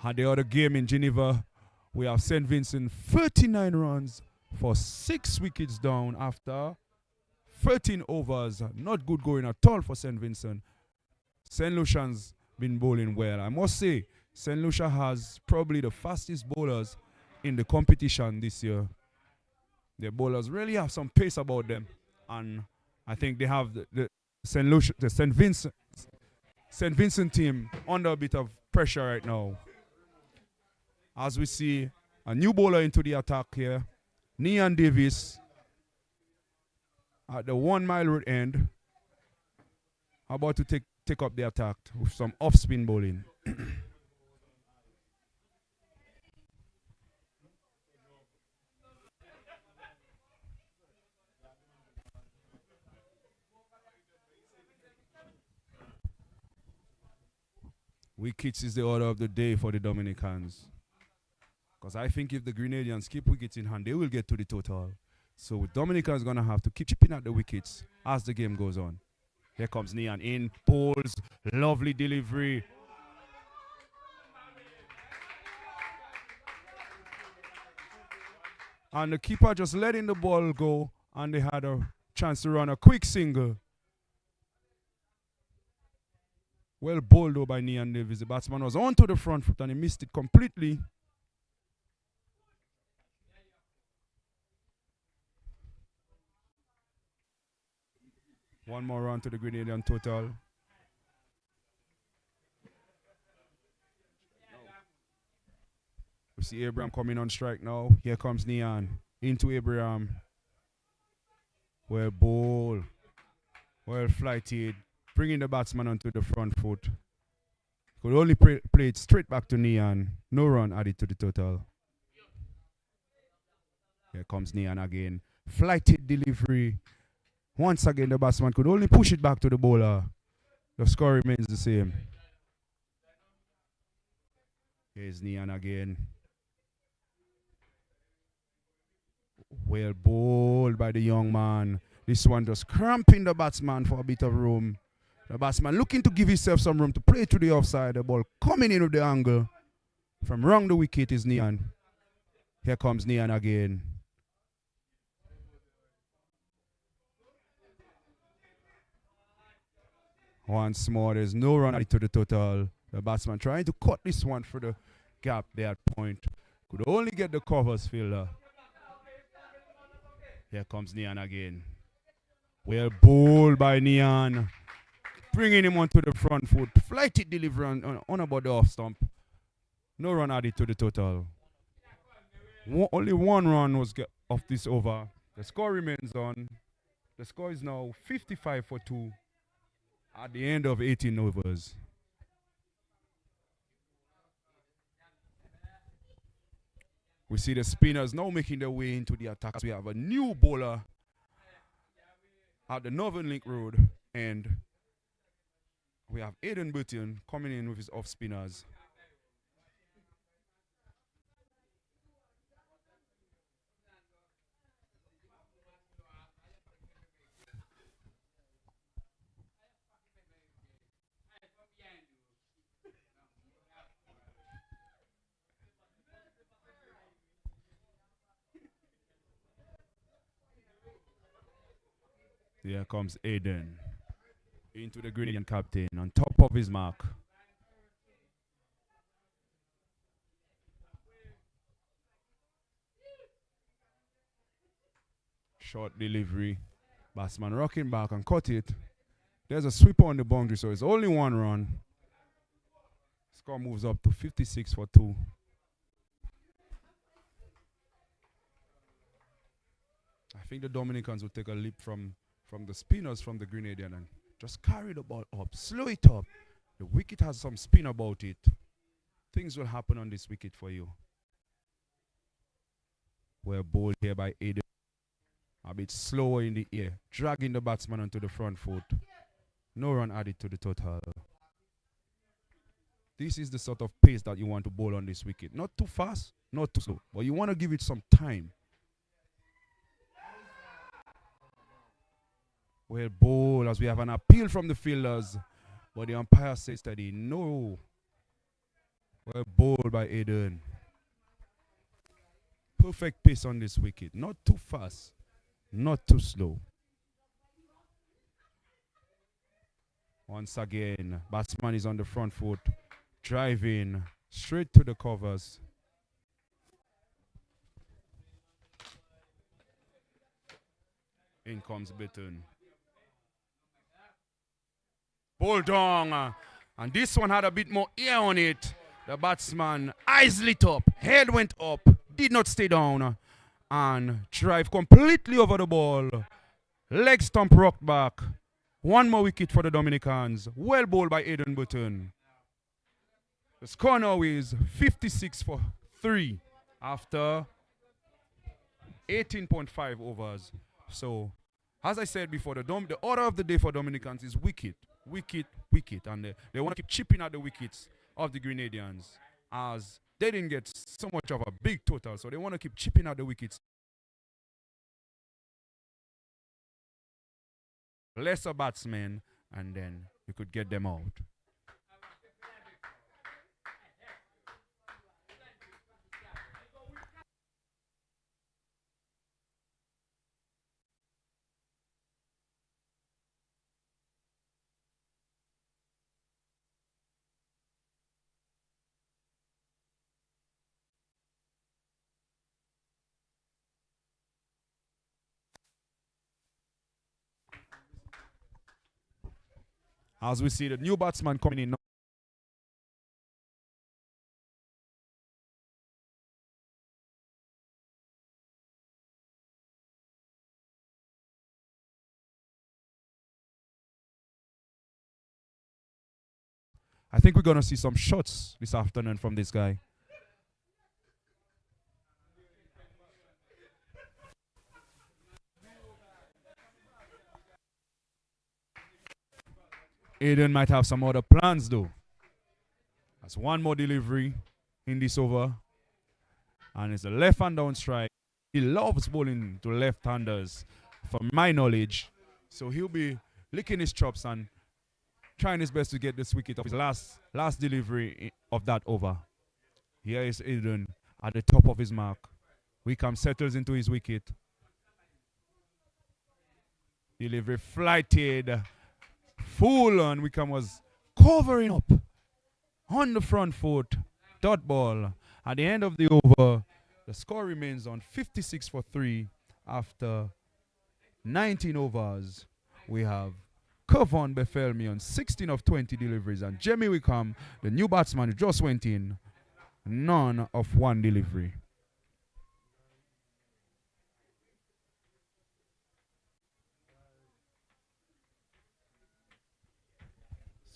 Had the other game in Geneva, we have St. Vincent 39 runs for 6 wickets down after 13 overs. Not good going at all for St. Vincent. St. Lucian's been bowling well. I must say, St. Lucia has probably the fastest bowlers in the competition this year. The bowlers really have some pace about them. And I think they have the St. Vincent team under a bit of pressure right now. As we see a new bowler into the attack here, Nian Davis at the 1 mile road end, about to take up the attack with some off-spin bowling. Wickets is the order of the day for the Dominicans. Because I think if the Grenadians keep wickets in hand, they will get to the total. So Dominicans going to have to keep chipping at the wickets as the game goes on. Here comes Nian in, pulls, lovely delivery. And the keeper just letting the ball go, and they had a chance to run a quick single. Well bowled though by Nian Davis. The batsman was onto the front foot and he missed it completely. One more run to the Grenadian total. We see Abraham coming on strike now. Here comes Nian into Abraham. Well bowled. Well flighted. Bringing the batsman onto the front foot. Could only play it straight back to Nian. No run added to the total. Here comes Nian again. Flighted delivery. Once again, the batsman could only push it back to the bowler. The score remains the same. Here's Nian again. Well bowled by the young man. This one just cramping the batsman for a bit of room. The batsman looking to give himself some room to play to the offside. The ball coming in with the angle. From round the wicket is Nian. Here comes Nian again. Once more, there's no run added to the total. The batsman trying to cut this one through the gap there at point. Could only get the covers fielder. Here comes Nian again. Well bowled by Nian. Bringing him onto the front foot. Flighted delivery on about the off stump. No run added to the total. Only 1 run was off this over. The score remains on. The score is now 55 for 2 at the end of 18 overs. We see the spinners now making their way into the attacks. We have a new bowler at the Northern Link Road, and we have Aiden Burton coming in with his off spinners. Here comes Aiden into the Grenadian captain on top of his mark. Short delivery. Batsman rocking back and cut it. There's a sweeper on the boundary, so it's only one run. Score moves up to 56 for 2. I think the Dominicans will take a leap from the spinners from the Grenadian and just carry the ball up, slow it up. The wicket has some spin about it. Things will happen on this wicket for you. We're bowled here by Aiden. A bit slower in the air, dragging the batsman onto the front foot. No run added to the total. This is the sort of pace that you want to bowl on this wicket. Not too fast, not too slow, but you want to give it some time. Well bowled as we have an appeal from the fielders, but the umpire says steady. No. Well bowled by Aiden. Perfect pace on this wicket. Not too fast, not too slow. Once again, batsman is on the front foot, driving straight to the covers. In comes Bitton. Ball down, and this one had a bit more air on it. The batsman, eyes lit up, head went up, did not stay down, and drive completely over the ball. Leg stump rocked back. One more wicket for the Dominicans. Well bowled by Aiden Button. The score now is 56 for 3 after 18.5 overs. So, as I said before, the order of the day for Dominicans is wicket, wicket, wicket. And they want to keep chipping at the wickets of the Grenadians, as they didn't get so much of a big total. So they want to keep chipping at the wickets. Lesser batsmen, and then you could get them out. As we see the new batsman coming in now. I think we're going to see some shots this afternoon from this guy. Aiden might have some other plans though. That's one more delivery in this over. And it's a left-hand down strike. He loves bowling to left-handers, from my knowledge. So he'll be licking his chops and trying his best to get this wicket of his last delivery of that over. Here is Aiden at the top of his mark. Wickham settles into his wicket. Delivery flighted. Full on. Wickham was covering up on the front foot. Dot ball. At the end of the over, the score remains on 56 for 3 after 19 overs. We have Kevon Befelmi on 16 of 20 deliveries, and Jamie Wickham, the new batsman who just went in, none of 1 delivery.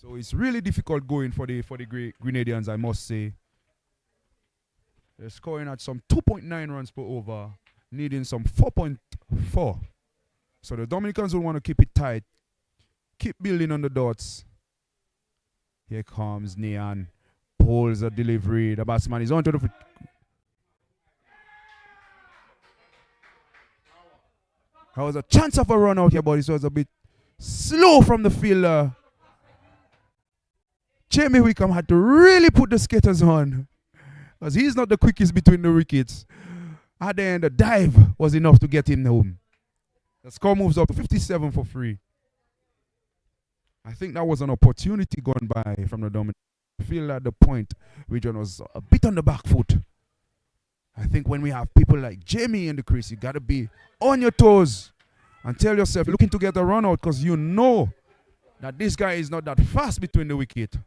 So it's really difficult going for the Grenadians, I must say. They're scoring at some 2.9 runs per over, needing some 4.4. So the Dominicans will want to keep it tight, keep building on the dots. Here comes Nian, pulls a delivery. The batsman is onto the. There was a chance of a run out here, but it was a bit slow from the fielder. Jamie Wickham had to really put the skaters on, because he's not the quickest between the wickets. At the end, the dive was enough to get him home. The score moves up to 57 for 3. I think that was an opportunity gone by from the Dominican. I feel at the point region was a bit on the back foot. I think when we have people like Jamie in the crease, you got to be on your toes and tell yourself, looking to get a run out because you know that this guy is not that fast between the wicket.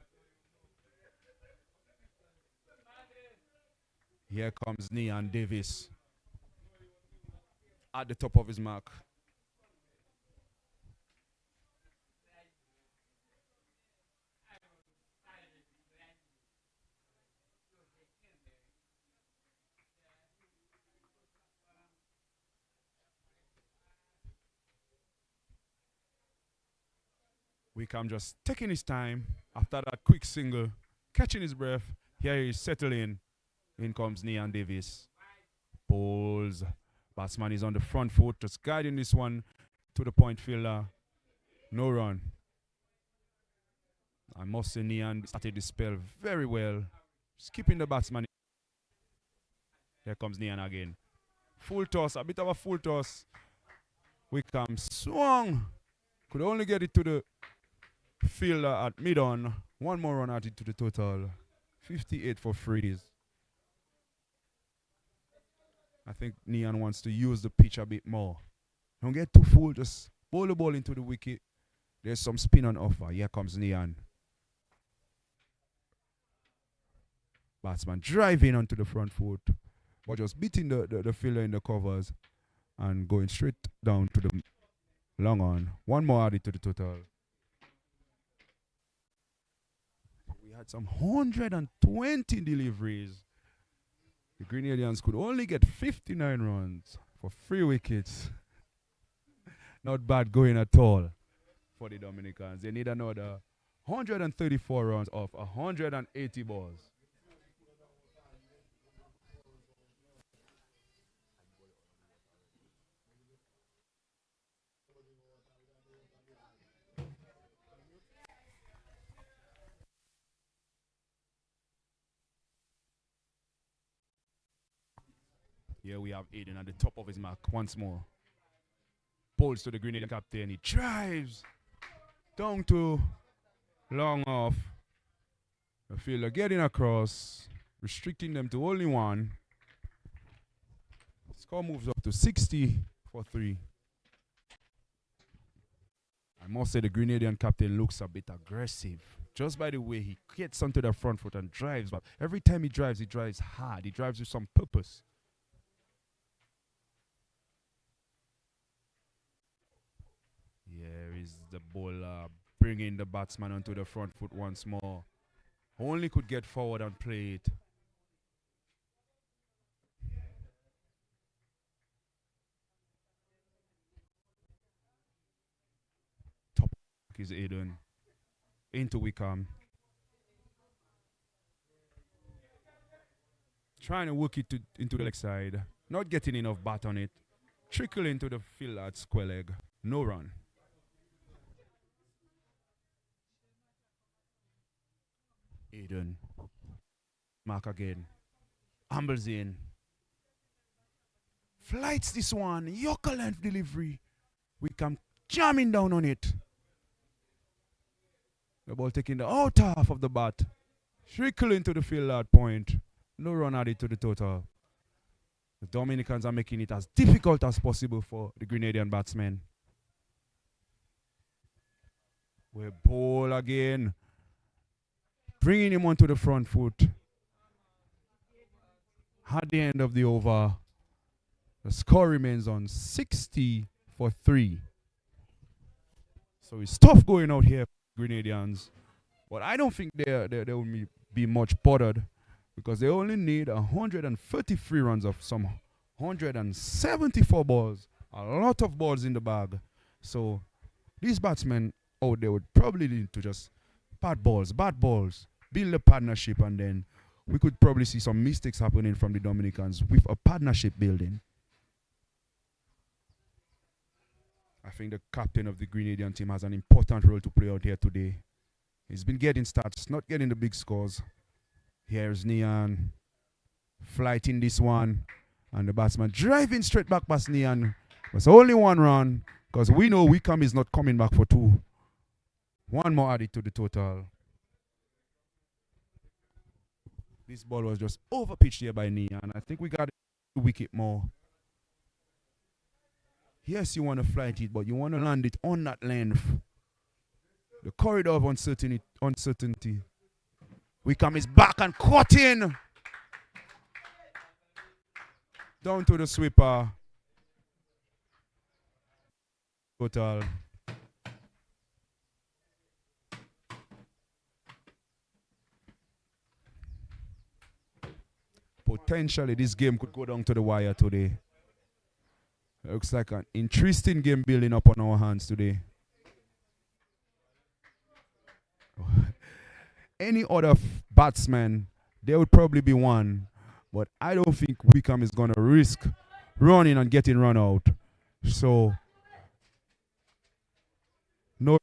Here comes Neon Davis at the top of his mark. Wickham just taking his time after that quick single, catching his breath. Here he's settling. In comes Neon Davis. Bowls. Batsman is on the front foot, just guiding this one to the point fielder. No run. I must say Neon started the spell very well. Skipping the batsman. Here comes Neon again. Full toss, a bit of a full toss. Wickham swung. Could only get it to the fielder at mid-on. One more run added to the total. 58 for 3. I think Neon wants to use the pitch a bit more. Don't get too full, just bowl the ball into the wicket. There's some spin on offer. Here comes Neon. Batsman driving onto the front foot, but just beating the fielder in the covers and going straight down to the long on. One more added to the total. We had some 120 deliveries. The Grenadines could only get 59 runs for 3 wickets. Not bad going at all for the Dominicans. They need another 134 runs off 180 balls. Here we have Aiden at the top of his mark once more. Pulls to the Grenadian captain. He drives down to long off. The fielder getting across, restricting them to only one. Score moves up to 60 for 3. I must say the Grenadian captain looks a bit aggressive. Just by the way he gets onto the front foot and drives. But every time he drives hard. He drives with some purpose. Here is the bowler bringing the batsman onto the front foot once more. Only could get forward and play it. Top is Aiden. Into Wickham. Trying to work it into the leg side. Not getting enough bat on it. Trickle into the field at square leg. No run. Aiden. Mark again. Ambles in. Flights this one. Yorker length delivery. Wickham jamming down on it. The ball taking the out half of the bat. Trickle into the field at point. No run added to the total. The Dominicans are making it as difficult as possible for the Grenadian batsmen. We bowl again. Bringing him onto the front foot. At the end of the over, the score remains on 60 for 3. So it's tough going out here for Grenadians. But I don't think they will be much bothered because they only need 133 runs of some 174 balls. A lot of balls in the bag. So these batsmen out there would probably need to just bat balls, build a partnership, and then we could probably see some mistakes happening from the Dominicans with a partnership building. I think the captain of the Grenadian team has an important role to play out here today. He's been getting stats, not getting the big scores. Here's Neon flighting this one, and the batsman driving straight back past Neon. It's only one run because we know Wickham is not coming back for two. One more added to the total. This ball was just overpitched here by Nia, and I think we got to wicket more. Yes, you want to flight it, but you want to land it on that length. The corridor of uncertainty. Wickham is back and caught in. Down to the sweeper. Total. Potentially, this game could go down to the wire today. Looks like an interesting game building up on our hands today. Any other batsman, there would probably be one. But I don't think Wickham is going to risk running and getting run out. So, no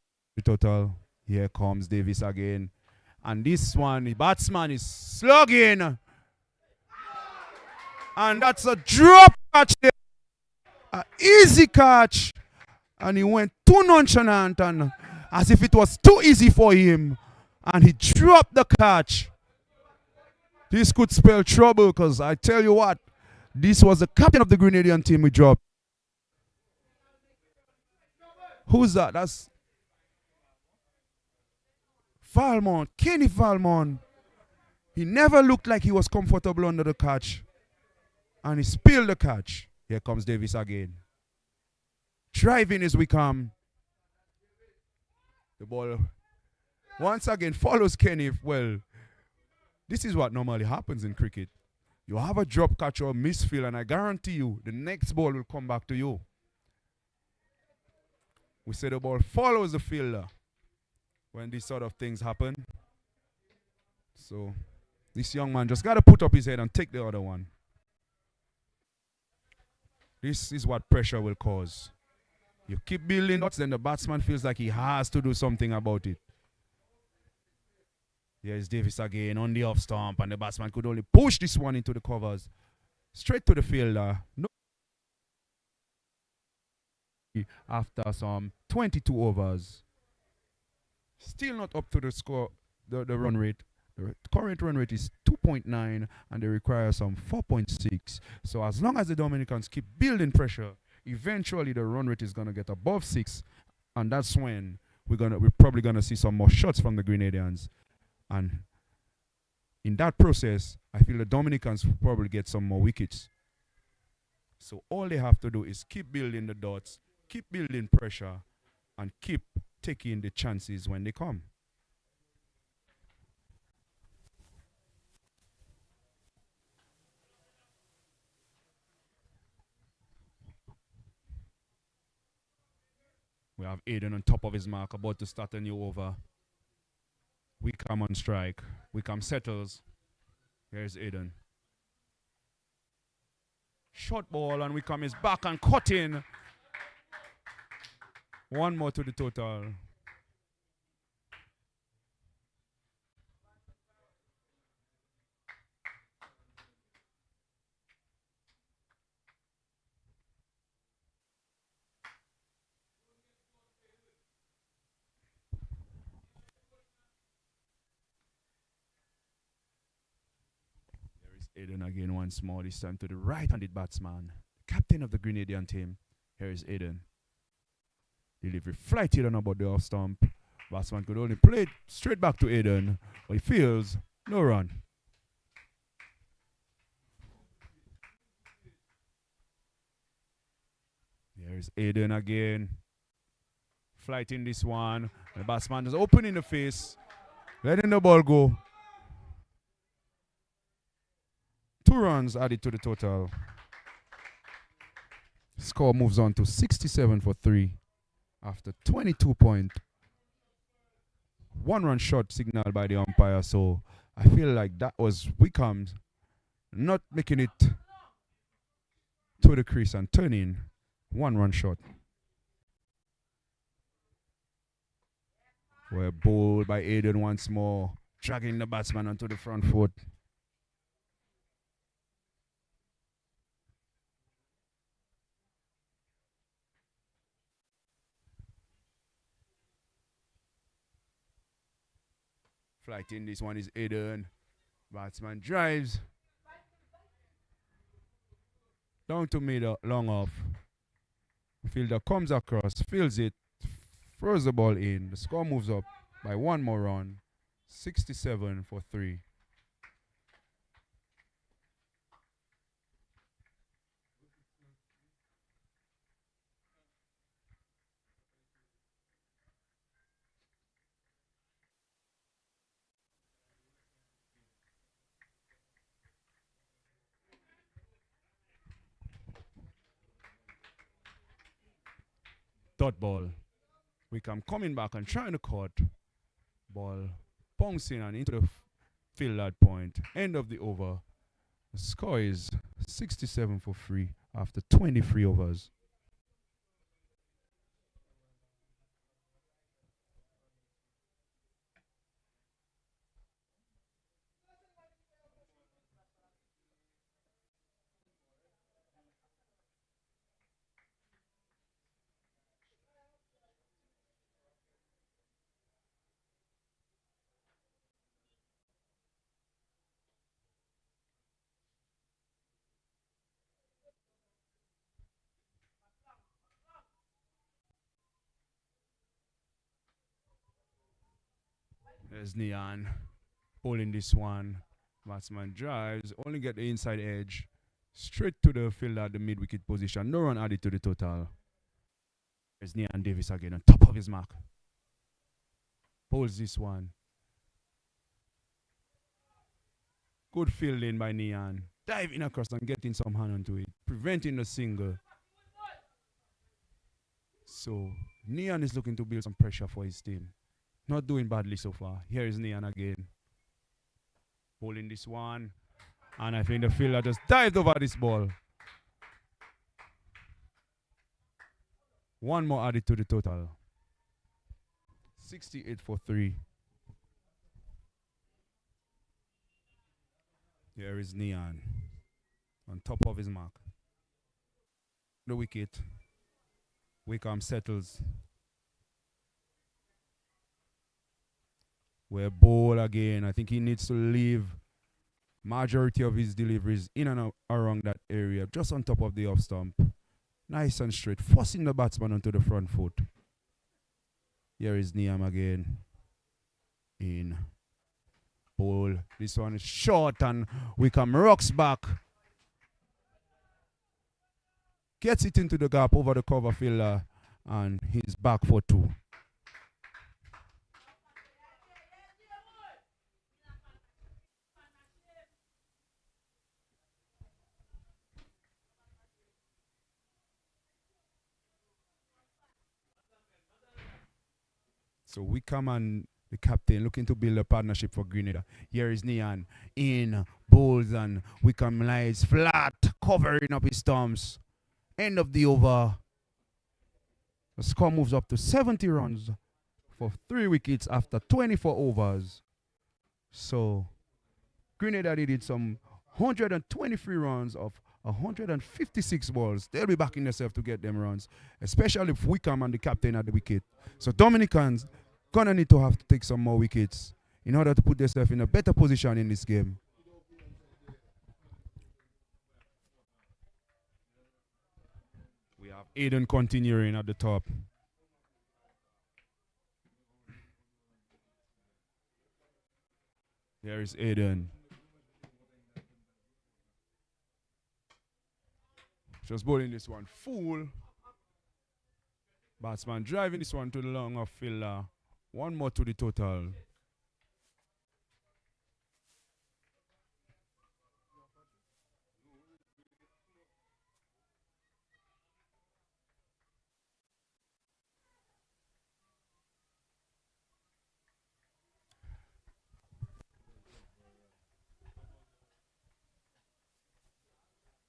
total. Here comes Davis again. And this one, the batsman is slugging. And that's a drop catch there. An easy catch. And he went too nonchalant and as if it was too easy for him. And he dropped the catch. This could spell trouble because I tell you what, this was the captain of the Grenadian team we dropped. Who's that? That's Valmont, Kenny Valmont. He never looked like he was comfortable under the catch. And he spilled the catch. Here comes Davis again. Driving as we come. The ball once again follows Kenny. Well, this is what normally happens in cricket. You have a drop catch or a misfield, and I guarantee you the next ball will come back to you. We say the ball follows the fielder when these sort of things happen. So this young man just got to put up his head and take the other one. This is what pressure will cause. You keep building dots, then the batsman feels like he has to do something about it. Here's Davis again on the off stump, and the batsman could only push this one into the covers. Straight to the fielder. No. After some 22 overs. Still not up to the score, the run rate. The current run rate is 2.9 and they require some 4.6. So as long as the Dominicans keep building pressure, eventually the run rate is going to get above 6, and that's when we're probably going to see some more shots from the Grenadians. And in that process, I feel the Dominicans will probably get some more wickets. So all they have to do is keep building the dots, keep building pressure, and keep taking the chances when they come. We have Aiden on top of his mark, about to start a new over. Wickham on strike. Wickham settles. Here's Aiden. Short ball, and Wickham is back and cut in. One more to the total. Aiden again once more, this time to the right-handed batsman. Captain of the Grenadian team. Here is Aiden. Delivery flighted on about the off stump. Batsman could only play it straight back to Aiden. But he feels no run. Here is Aiden again. Flighting this one. The batsman is opening the face. Letting the ball go. 2 runs added to the total. Score moves on to 67 for 3 after 22 points. 1 run shot signaled by the umpire. So I feel like that was Wickham not making it to the crease and turning 1 run shot. We're bowled by Aiden once more, dragging the batsman onto the front foot. Flight in this one is Eden. Batsman drives. Down to middle, long off. Fielder comes across, fields it, throws the ball in. The score moves up by one more run. 67 for 3. Dot ball. Wickham coming back and trying to cut. Ball bouncing and into the field at point. End of the over. The score is 67 for 3 after 23 overs. There's Neon pulling this one. Batsman drives, only get the inside edge. Straight to the fielder at the mid-wicket position. No run added to the total. There's Neon Davis again on top of his mark. Pulls this one. Good fielding by Neon. Diving across and getting some hand onto it. Preventing the single. So, Neon is looking to build some pressure for his team. Not doing badly so far. Here is Neon again. Pulling this one. And I think the fielder just dived over this ball. One more added to the total. 68 for 3. Here is Neon. On top of his mark. The wicket. Wickham settles. We're ball again. I think he needs to leave majority of his deliveries in and around that area, just on top of the off stump. Nice and straight, forcing the batsman onto the front foot. Here is Niam again. In. Ball. This one is short and Wickham rocks back. Gets it into the gap over the cover fielder and he's back for 2. So Wickham and the captain looking to build a partnership for Grenada. Here is Nian in, bowls, and Wickham lies flat, covering up his stumps. End of the over. The score moves up to 70 runs for 3 wickets after 24 overs. So Grenada did some 123 runs of 156 balls. They'll be backing themselves to get them runs, especially if Wickham and the captain at the wicket. So Dominicans gonna need to have to take some more wickets in order to put themselves in a better position in this game. We have Aiden continuing at the top. There is Aiden. Just bowling this one full. Batsman driving this one to the long off fielder. One more to the total.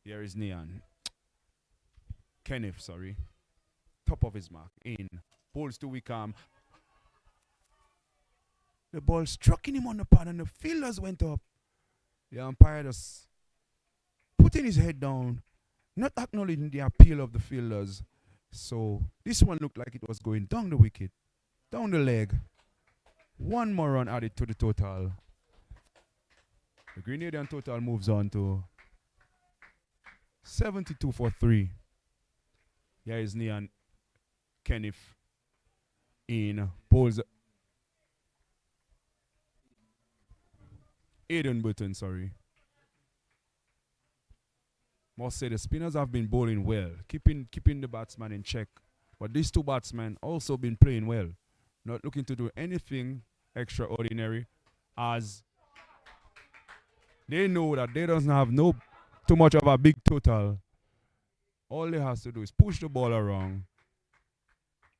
Here is Nian. Kenneth, sorry. Top of his mark. In. Bowls to Wickham. The ball struck him on the pad and the fielders went up. The umpire just putting his head down, not acknowledging the appeal of the fielders. So this one looked like it was going down the wicket, down the leg. One more run added to the total. The Grenadian total moves on to 72 for 3. Here is Nian Kenneth in bowls. Aiden Burton, sorry. Must say the spinners have been bowling well, keeping the batsman in check. But these two batsmen also been playing well, not looking to do anything extraordinary, as they know that they doesn't have too much of a big total. All they have to do is push the ball around,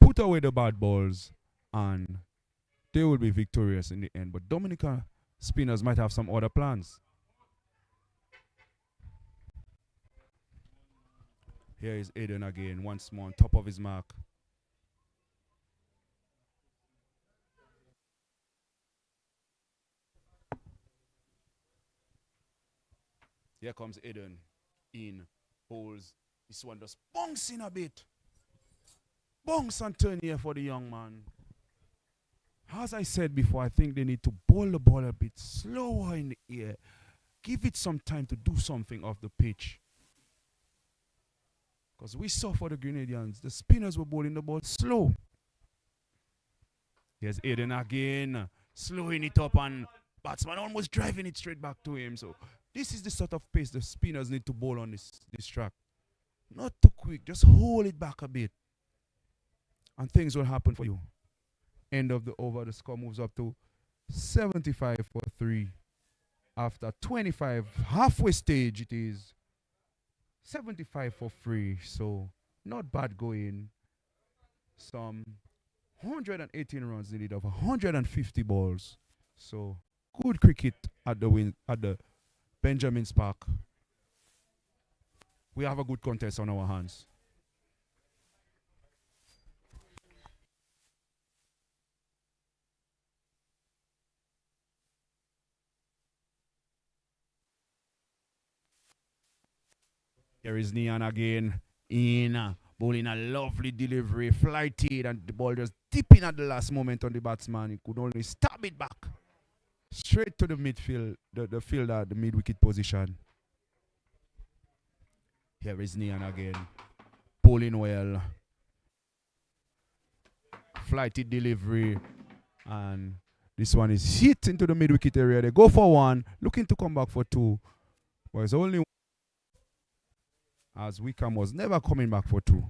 put away the bad balls, and they will be victorious in the end. But Dominica spinners might have some other plans. Here is Aiden again, once more on top of his mark. Here comes Aiden in, bowls. This one just bunks in a bit. Bunks and turn here for the young man. As I said before, I think they need to bowl the ball a bit slower in the air. Give it some time to do something off the pitch. Because we saw for the Grenadians, the spinners were bowling the ball slow. Here's Aiden again, slowing it up, and batsman almost driving it straight back to him. So this is the sort of pace the spinners need to bowl on this track. Not too quick, just hold it back a bit, and things will happen for you. End of the over, the score moves up to 75 for 3. After 25, halfway stage it is 75 for 3, so not bad going. Some 118 runs needed of 150 balls. So good cricket at the Benjamin's Park. We have a good contest on our hands. Here is Nian again in, bowling a lovely delivery, flighted, and the ball just dipping at the last moment on the batsman. He could only stab it back straight to the midfield, the fielder, the mid-wicket position. Here is Nian again, bowling well, flighted delivery, and this one is hit into the mid-wicket area. They go for one, looking to come back for two. But it's only one, as Wickham was never coming back for two.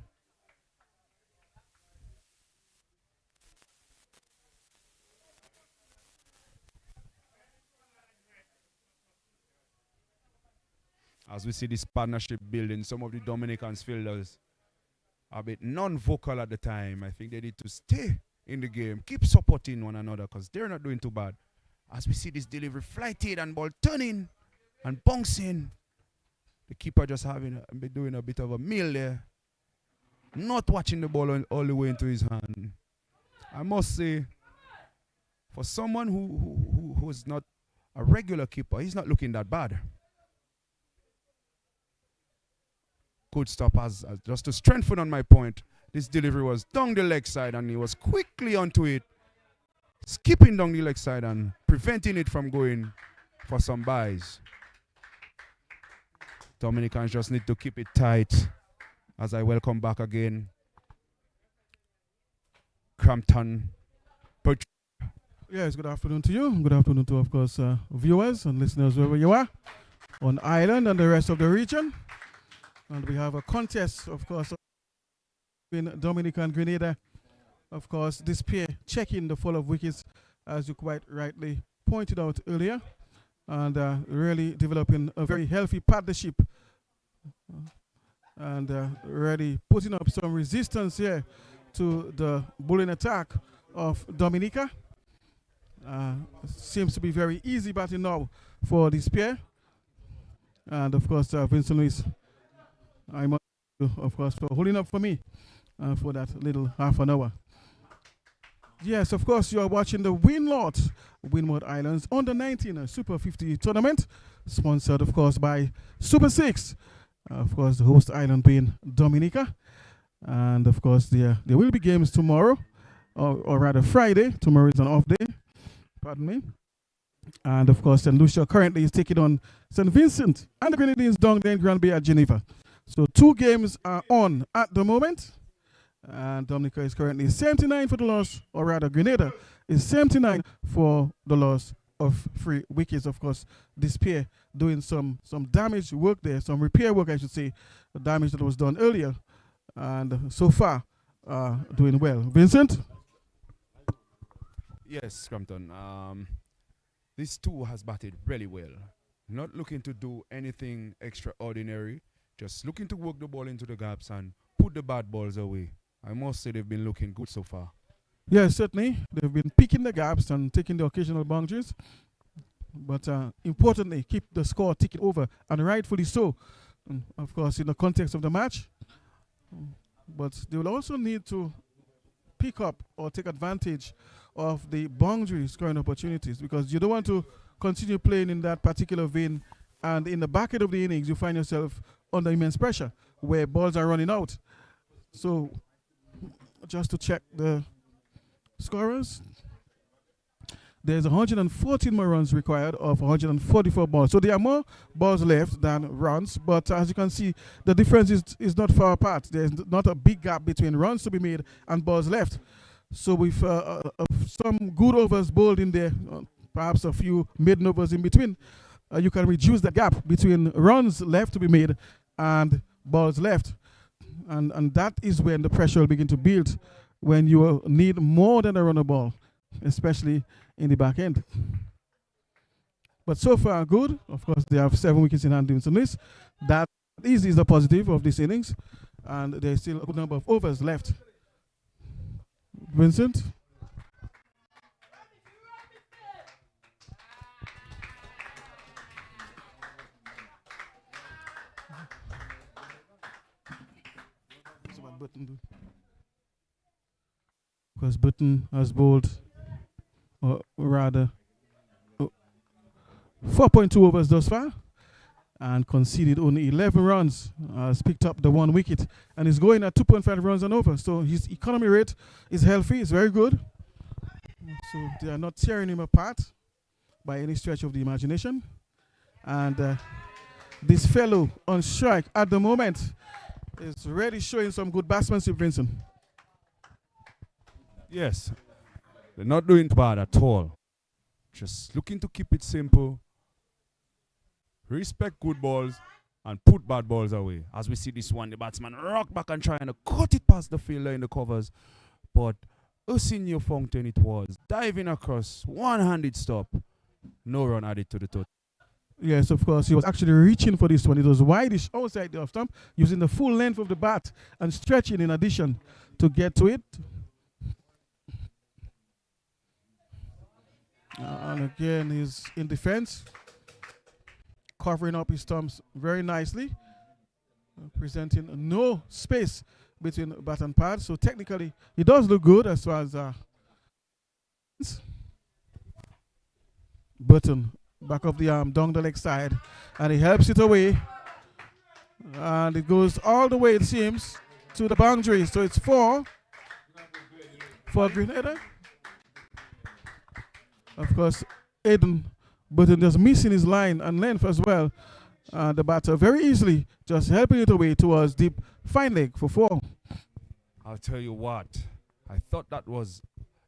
As we see this partnership building, some of the Dominicans fielders are a bit non-vocal at the time. I think they need to stay in the game, keep supporting one another, because they're not doing too bad. As we see this delivery, flighted and ball turning and bouncing. The keeper just doing a bit of a meal there. Not watching the ball all the way into his hand. I must say, for someone who's not a regular keeper, he's not looking that bad. Good stop, as just to strengthen on my point. This delivery was down the leg side, and he was quickly onto it, skipping down the leg side and preventing it from going for some byes. Dominicans just need to keep it tight as I welcome back again Crampton. Yes, good afternoon to you. Good afternoon to, of course, viewers and listeners wherever you are on Ireland and the rest of the region. And we have a contest, of course, between Dominica and Grenada. Of course, this pair checking the fall of wickets, as you quite rightly pointed out earlier, and really developing a very healthy partnership, and really putting up some resistance here to the bowling attack of Dominica. Seems to be very easy batting now for this pair. And of course, Vincent Luis, I must, of course, for holding up for me for that little half an hour. Yes, of course, you are watching the Winlott Windward Islands Under 19 Super 50 tournament, sponsored, of course, by Super 6. Of course, the host island being Dominica. And, of course, there will be games tomorrow, or rather Friday. Tomorrow is an off day. Pardon me. And of course, St. Lucia currently is taking on St. Vincent and the Grenadines down there in Grand Bay at Geneva. So 2 games are on at the moment. And Dominica is currently 79 for the loss, or rather Grenada is 79 for the loss of 3 wickets. Of course, this pair doing some damage work there, some repair work I should say, the damage that was done earlier. And so far, doing well. Vincent? Yes, Crampton. This two has batted really well. Not looking to do anything extraordinary, just looking to work the ball into the gaps and put the bad balls away. I must say they've been looking good so far. Yes, certainly. They've been picking the gaps and taking the occasional boundaries. But importantly, keep the score ticking over, and rightfully so, of course, in the context of the match. But they will also need to pick up or take advantage of the boundary scoring opportunities, because you don't want to continue playing in that particular vein, and in the back end of the innings, you find yourself under immense pressure where balls are running out. So, just to check the scorers, there's 114 more runs required of 144 balls. So there are more balls left than runs, but as you can see, the difference is not far apart. There's not a big gap between runs to be made and balls left. So with some good overs bowled in there, perhaps a few maiden overs in between, you can reduce the gap between runs left to be made and balls left. And that is when the pressure will begin to build, when you need more than a runner ball, especially in the back end. But so far, good. Of course, they have 7 wickets in hand doing some this. That is the positive of this innings. And there's still a good number of overs left. Vincent? Because Button has bowled, or rather, 4.2 overs thus far, and conceded only 11 runs. Has picked up the 1 wicket, and is going at 2.5 runs and over. So his economy rate is healthy, it's very good. So they are not tearing him apart by any stretch of the imagination. And this fellow on strike at the moment is really showing some good batsmanship, Vincent. Yes, they're not doing bad at all. Just looking to keep it simple, respect good balls, and put bad balls away. As we see this one, the batsman rock back and trying to cut it past the fielder in the covers. But a senior fountain it was, diving across, one-handed stop. No run added to the total. Yes, of course, he was actually reaching for this one. It was wideish outside the off stump, using the full length of the bat and stretching in addition to get to it. And again, he's in defense, covering up his stumps very nicely, presenting no space between bat and pad. So technically, he does look good as far as Button, back of the arm, down the leg side, and he helps it away. And it goes all the way, it seems, to the boundary. So it's 4 for Grenada. Of course, Aiden Button just missing his line and length as well. The batter very easily just helping it away towards deep fine leg for 4. I'll tell you what, I thought that was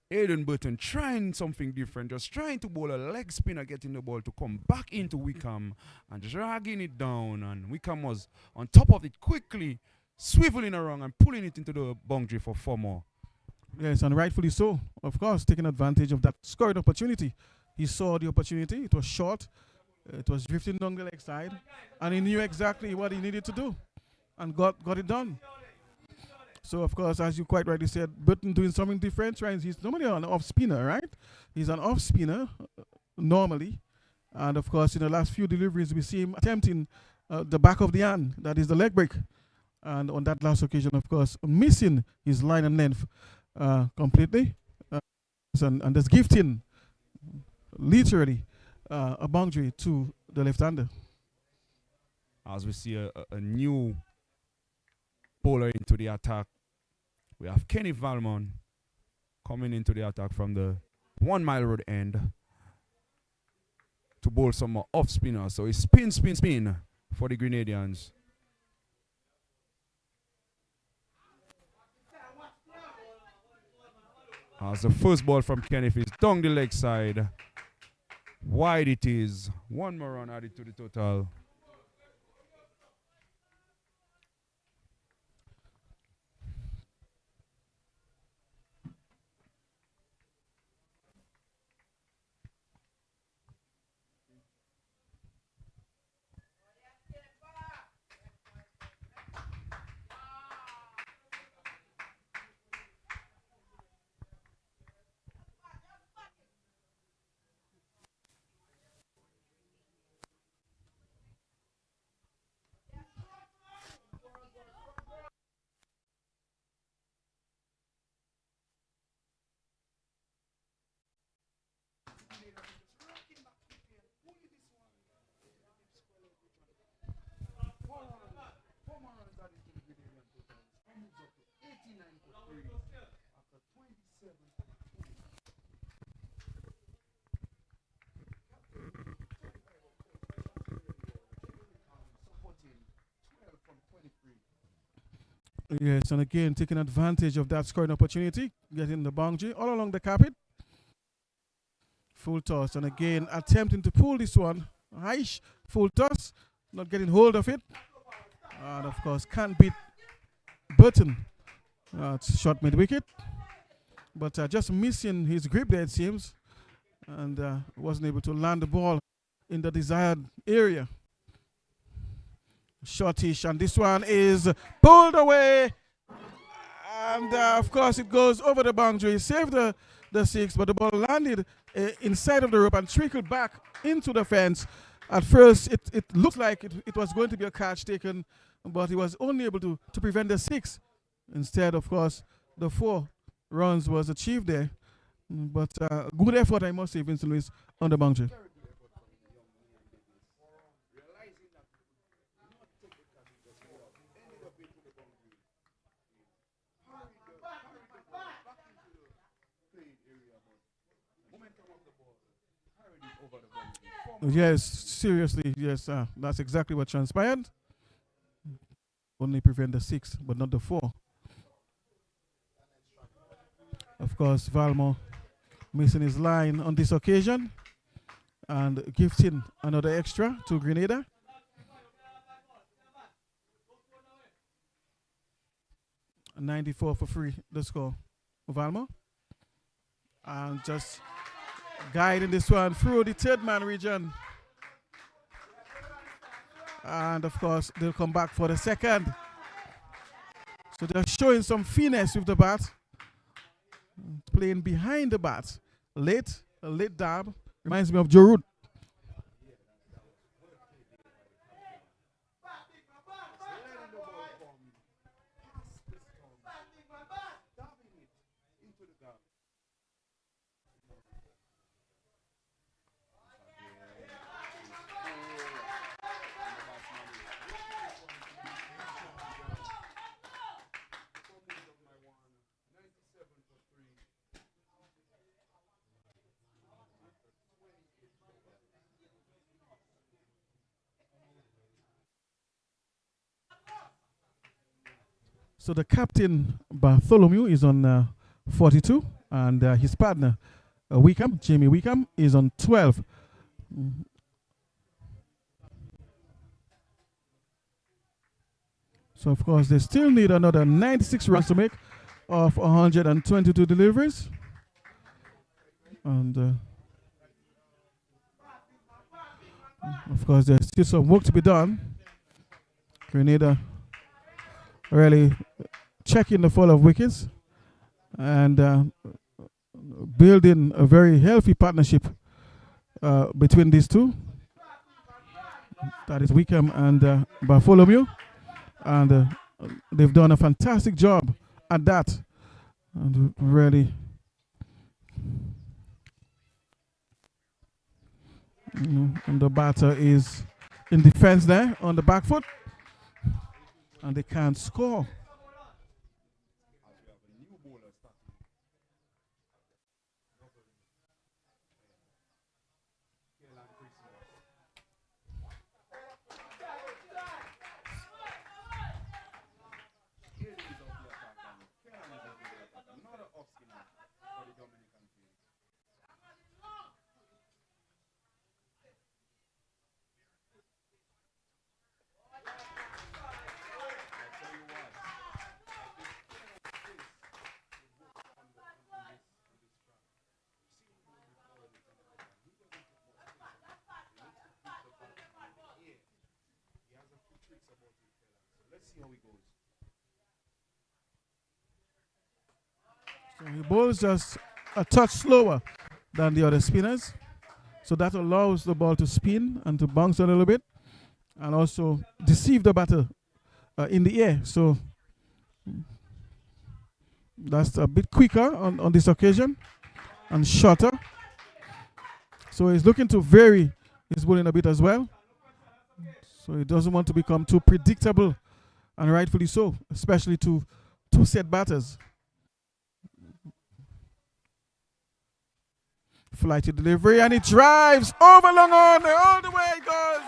Aiden Button trying something different, just trying to bowl a leg spinner, getting the ball to come back into Wickham and dragging it down. And Wickham was on top of it quickly, swiveling around and pulling it into the boundary for 4 more. Yes, and rightfully so. Of course, taking advantage of that scoring opportunity. He saw the opportunity. It was short. It was drifting down the leg side. And he knew exactly what he needed to do. And got it done. So, of course, as you quite rightly said, Burton doing something different. Right? He's normally an off spinner, right? He's an off spinner normally. And, of course, in the last few deliveries, we see him attempting the back of the hand. That is the leg break. And on that last occasion, of course, missing his line and length completely, and just gifting literally a boundary to the left-hander. As we see a new bowler into the attack, we have Kenny Valmon coming into the attack from the 1 Mile Road end, bowl some more off spinner. So it's spin, spin, spin for the Grenadians. As the first ball from Kenneth is down the leg side. Wide it is. One more run added to the total. Yes, and again, taking advantage of that scoring opportunity, getting the boundary all along the carpet. Full toss, and again, attempting to pull this one. Aish, full toss, not getting hold of it. And of course, can't beat Burton. It's shot mid-wicket. But just missing his grip there, it seems. And wasn't able to land the ball in the desired area. Shortish, and this one is pulled away, and of course it goes over the boundary, saved the six, but the ball landed inside of the rope and trickled back into the fence. At first it looked like it was going to be a catch taken, but he was only able to prevent the six. Instead, of course, the 4 runs was achieved there, but good effort, I must say, Vincent Lewis on the boundary. Yes, seriously, yes, that's exactly what transpired. Only prevent the 6, but not the 4. Of course, Valmore missing his line on this occasion and gifting another extra to Grenada. A 94 for free, the score. Valmore. And just guiding this one through the third man region. And of course, they'll come back for the second. So they're showing some finesse with the bat. Playing behind the bat. A late dab. Reminds me of Joe Root. So the captain, Bartholomew, is on 42, and his partner, Jamie Wickham, is on 12. So, of course, they still need another 96 runs to make of 122 deliveries. And, of course, there's still some work to be done. Grenada really checking the fall of wickets and building a very healthy partnership between these two. That is Wickham and Bartholomew. And they've done a fantastic job at that. And really, and the batter is in defense there on the back foot. And they can't score. Let's see how it goes. So he bowls just a touch slower than the other spinners. So that allows the ball to spin and to bounce a little bit and also deceive the batter in the air. So that's a bit quicker on this occasion and shorter. So he's looking to vary his bowling a bit as well. So he doesn't want to become too predictable, and rightfully so, especially to two-set batters. Flighty delivery, and he drives over long on. All the way it goes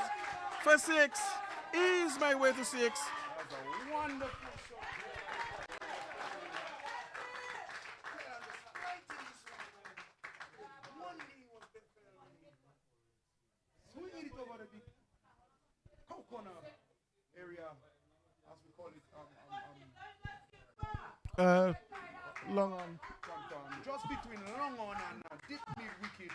for 6. Ease my way to 6. That was a wonderful shot. Swing it over the big corner area, as we call it, Long on. just between long on and deep mid wicket.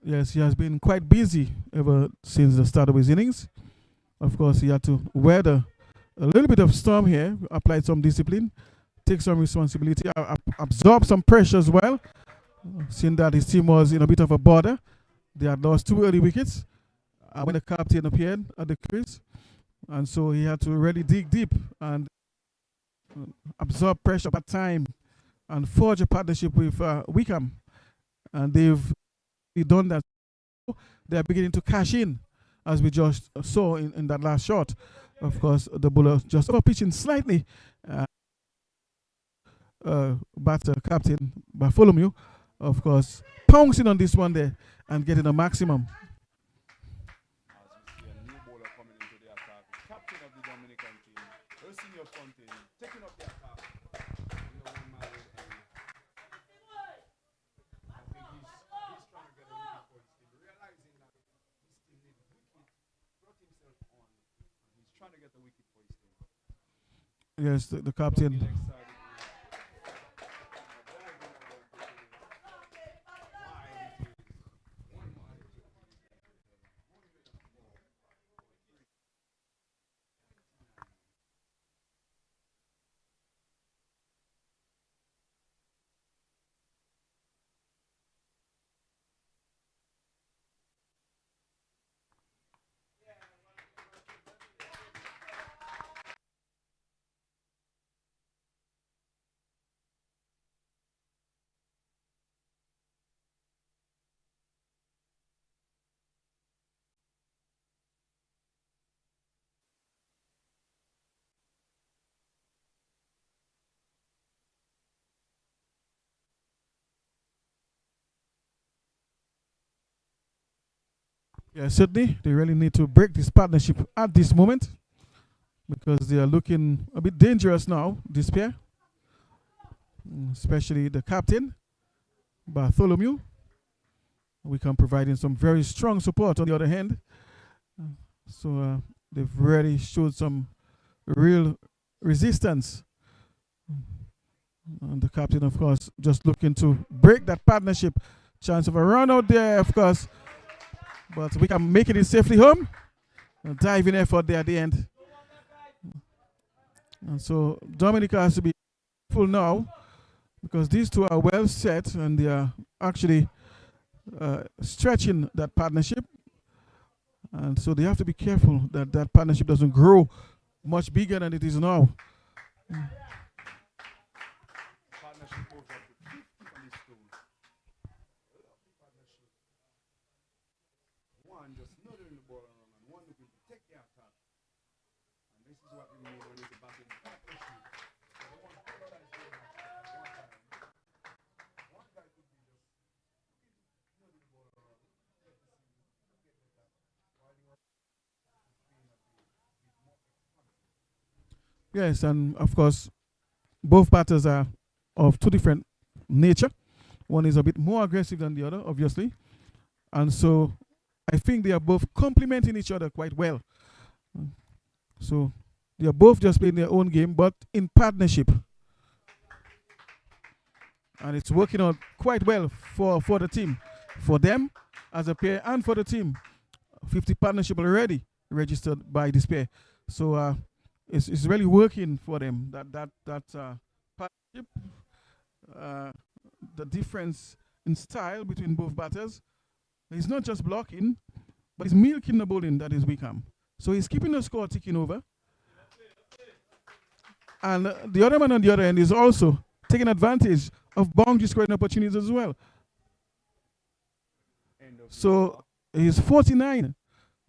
Yes, he has been quite busy ever since the start of his innings. Of course, he had to weather a little bit of storm here, applied some discipline, take some responsibility, absorb some pressure as well, seeing that his team was in a bit of a border. They had lost 2 early wickets when the captain appeared at the crease. And so he had to really dig deep and absorb pressure at time and forge a partnership with Wickham. And they've done that. They're beginning to cash in, as we just saw in that last shot. Of course, the bowler just over pitching slightly. Batter captain Bartholomew, of course, pouncing on this one there and getting a maximum. As we see a new bowler coming into the attack, captain of the Dominican team, senior Fontaine, taking up the attack. In the 1 mile area. I think he's trying to get a wicket for his team, realizing that his team needs wicket, brought himself on, and he's trying to get the wicket for his team. Yes, the captain. Yeah, certainly they really need to break this partnership at this moment because they are looking a bit dangerous now, this pair, especially the captain, Bartholomew. We can provide him some very strong support on the other hand. So they've really showed some real resistance. And the captain, of course, just looking to break that partnership. Chance of a run out there, of course. But we can make it safely home. A diving effort there at the end. And so Dominica has to be full now because these two are well set and they are actually stretching that partnership. And so they have to be careful that that partnership doesn't grow much bigger than it is now. Partnership goes up to 50 on this tool. One just nudging the ball around and one looking to take the attack. And this is what we need when it's a batting partnership. Yes, and of course, both batters are of two different nature. One is a bit more aggressive than the other, obviously, and so I think they are both complementing each other quite well. So they are both just playing their own game, but in partnership, and it's working out quite well for the team, for them as a pair, and for the team. 50 partnership already registered by this pair, so it's really working for them. That partnership, uh, the difference in style between both batters. He's not just blocking, but he's milking the bowling that is Wickham. So he's keeping the score ticking over. And the other man on the other end is also taking advantage of boundary scoring opportunities as well. So he's 49.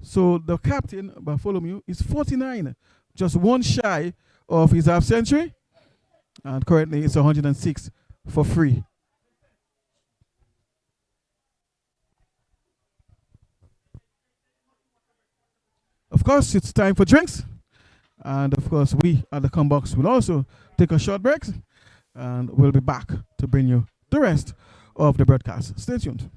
So the captain, Bartholomew, is 49. Just one shy of his half century. And currently it's 106 for free. Of course, it's time for drinks. And of course, we at the Combox will also take a short break. And we'll be back to bring you the rest of the broadcast. Stay tuned.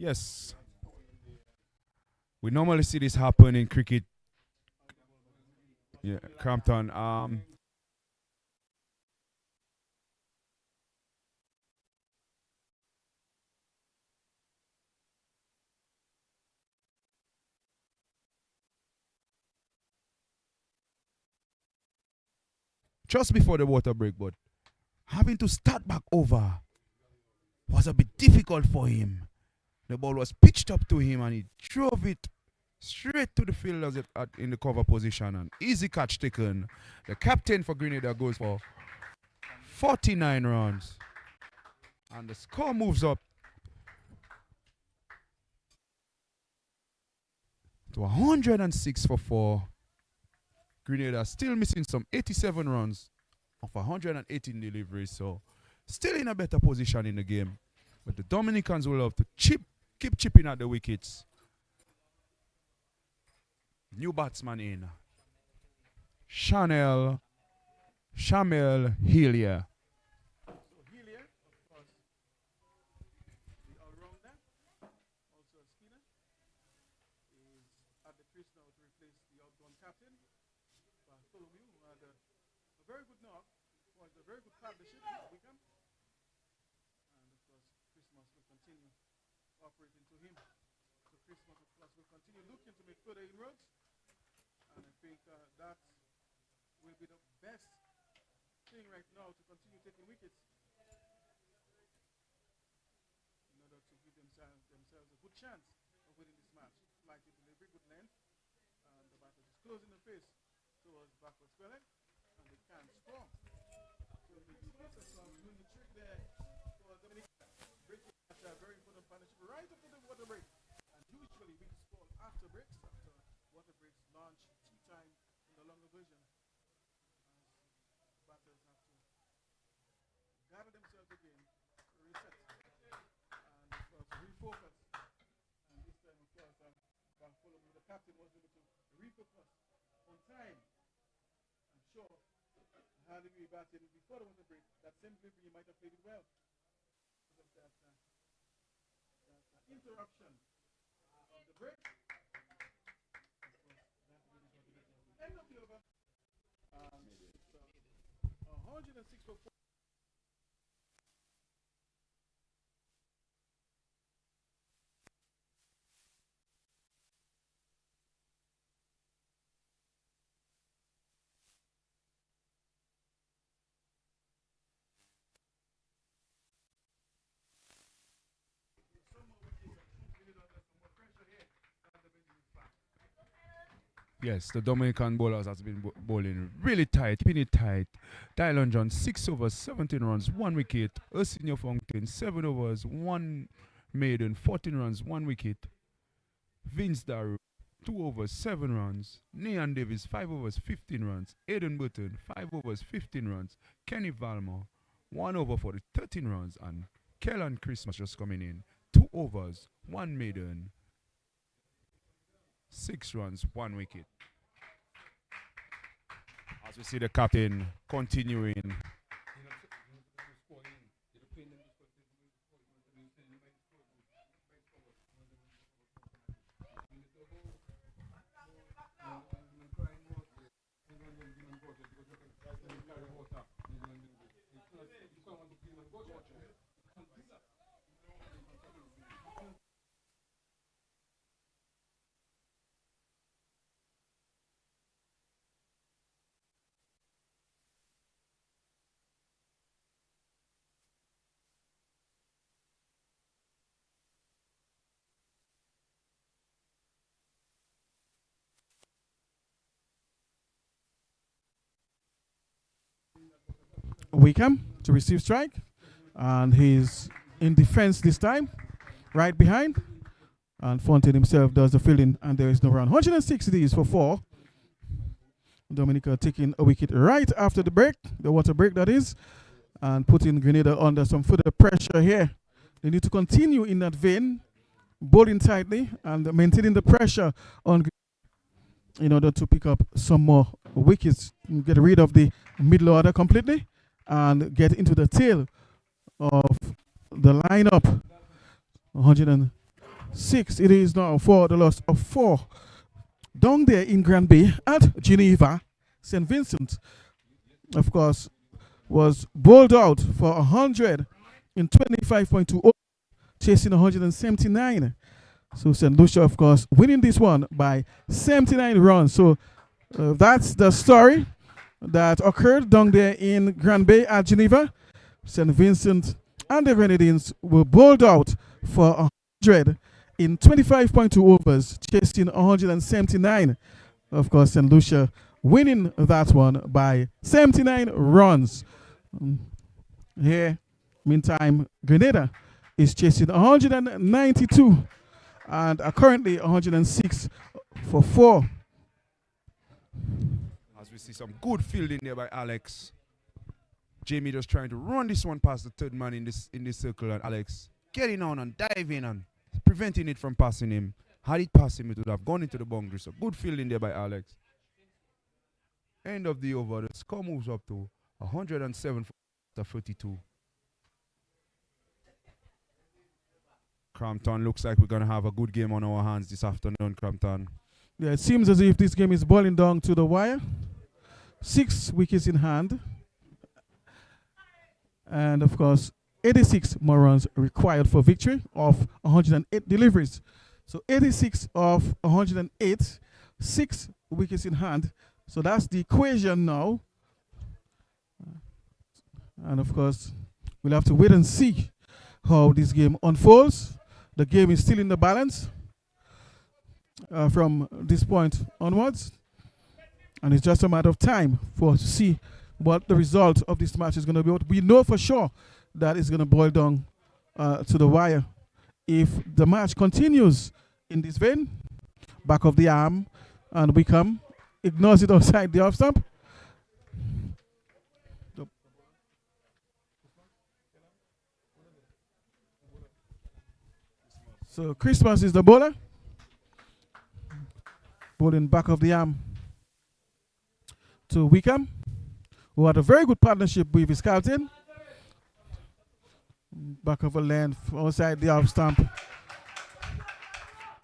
Yes, we normally see this happen in cricket. Yeah, Crampton. Just before the water break, but having to start back over was a bit difficult for him. The ball was pitched up to him and he drove it straight to the fielders in the cover position. And easy catch taken. The captain for Grenada goes for 49 runs. And the score moves up to 106 for 4. Grenada still missing some 87 runs of 118 deliveries. So still in a better position in the game. But the Dominicans will have to keep chipping at the wickets. New batsman in. Shamel Hillier. So Hillier, of course, the all-rounder, also a spinner, is at the crease now to replace the outgoing captain, Bartholomew, who had a very good knock, was a very good partnership with Wickham. And of course, Christmas will continue operating to him. So Christmas, of course, will continue looking to make further inroads. And I think that will be the best thing right now to continue taking wickets in order to give themselves a good chance of winning this match. Likely delivery, good length, and the batter is closing the face towards backward spelling, and they can't score. So the defense are doing the trick there for Dominica, breaking at a very important partnership right after the water break. And usually we score after breaks, after water breaks launch tea time in the longer version. As batters have to gather themselves again, reset, and of course refocus. And this time, of course, Bartholomew, the captain, was able to refocus on time. I'm sure had we batted before the water break, that same delivery might have played it well. Because of that interruption of the break. End of the over. So 106 for 4. Yes, the Dominican bowlers has been bowling really tight, keeping it tight. Dylan John, 6 overs, 17 runs, 1 wicket. Arsenio Fountain, 7 overs, 1 maiden, 14 runs, 1 wicket. Vince Daru, 2 overs, 7 runs. Nian Davis, 5 overs, 15 runs. Aiden Burton, 5 overs, 15 runs. Kenny Valmore, 1 over for the 13 runs. And Kellan Christmas just coming in, 2 overs, 1 maiden, 6 runs, 1 wicket. As we see the captain continuing. Wickham to receive strike, and he's in defense this time, right behind. And Fontaine himself does the fielding, and there is no run. 106 these for 4. Dominica taking a wicket right after the break, the water break that is, and putting Grenada under some further pressure here. They need to continue in that vein, bowling tightly and maintaining the pressure on in order to pick up some more wickets, get rid of the middle order completely, and get into the tail of the lineup. 6 it is now for the loss of 4. Down there in Grand Bay at Geneva, St. Vincent, of course, was bowled out for 100 in 25.2, chasing 179. So St. Lucia, of course, winning this one by 79 runs. So that's the story that occurred down there in Grand Bay at Geneva. St. Vincent and the Grenadines were bowled out for 100 in 25.2 overs, chasing 179. Of course, St. Lucia winning that one by 79 runs. Here, meantime, Grenada is chasing 192 and are currently 106 for 4. As we see some good fielding there by Alex. Jamie just trying to run this one past the third man in this circle, and Alex getting on and diving and preventing it from passing him. Had it passed him, it would have gone into the boundary. So good fielding there by Alex. End of the over. The score moves up to 107 for 32. Crampton looks like we're going to have a good game on our hands this afternoon, Crampton. Yeah, it seems as if this game is boiling down to the wire. 6 wickets in hand. And of course, 86 more runs required for victory of 108 deliveries. So 86 of 108, 6 wickets in hand. So that's the equation now. And of course, we'll have to wait and see how this game unfolds. The game is still in the balance from this point onwards. And it's just a matter of time for us to see what the result of this match is going to be. We know for sure that it's going to boil down to the wire. If the match continues in this vein, back of the arm, and Wickham ignores it outside the off stump. So Christmas is the bowler. Bowling back of the arm to Wickham, who had a very good partnership with his captain. Back of a length outside the off stump.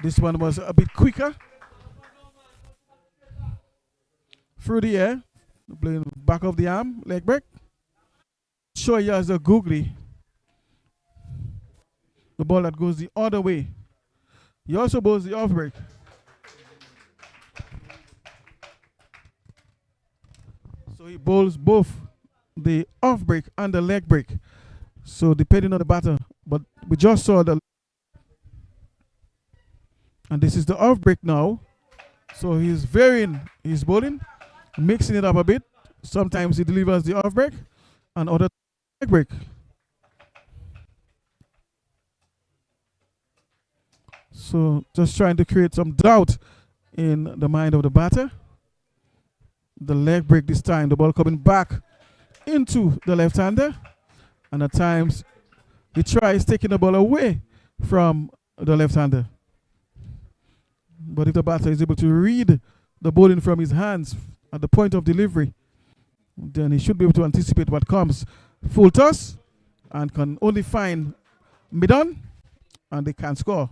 This one was a bit quicker. Through the air, playing back of the arm, leg break. Show you as a googly. The ball that goes the other way. He also bowls the off break. So he bowls both the off break and the leg break. So depending on the batter, but we just saw the, and this is the off break now. So he's varying his bowling, mixing it up a bit. Sometimes he delivers the off break and other leg break. So just trying to create some doubt in the mind of the batter. The leg break this time, the ball coming back into the left-hander. And at times, he tries taking the ball away from the left-hander. But if the batter is able to read the bowling from his hands at the point of delivery, then he should be able to anticipate what comes. Full toss, and can only find mid-on, and they can score.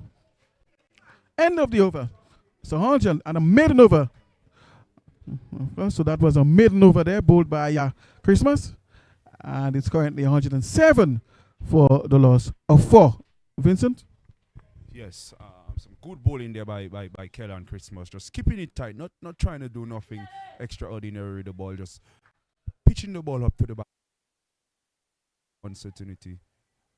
End of the over. So 100 and a maiden over. So that was a maiden over there, bowled by Christmas. And it's currently 107 for the loss of 4. Vincent? Yes, some good bowling there by Keller and Christmas. Just keeping it tight, not trying to do nothing extraordinary with the ball, just pitching the ball up to the back. Uncertainty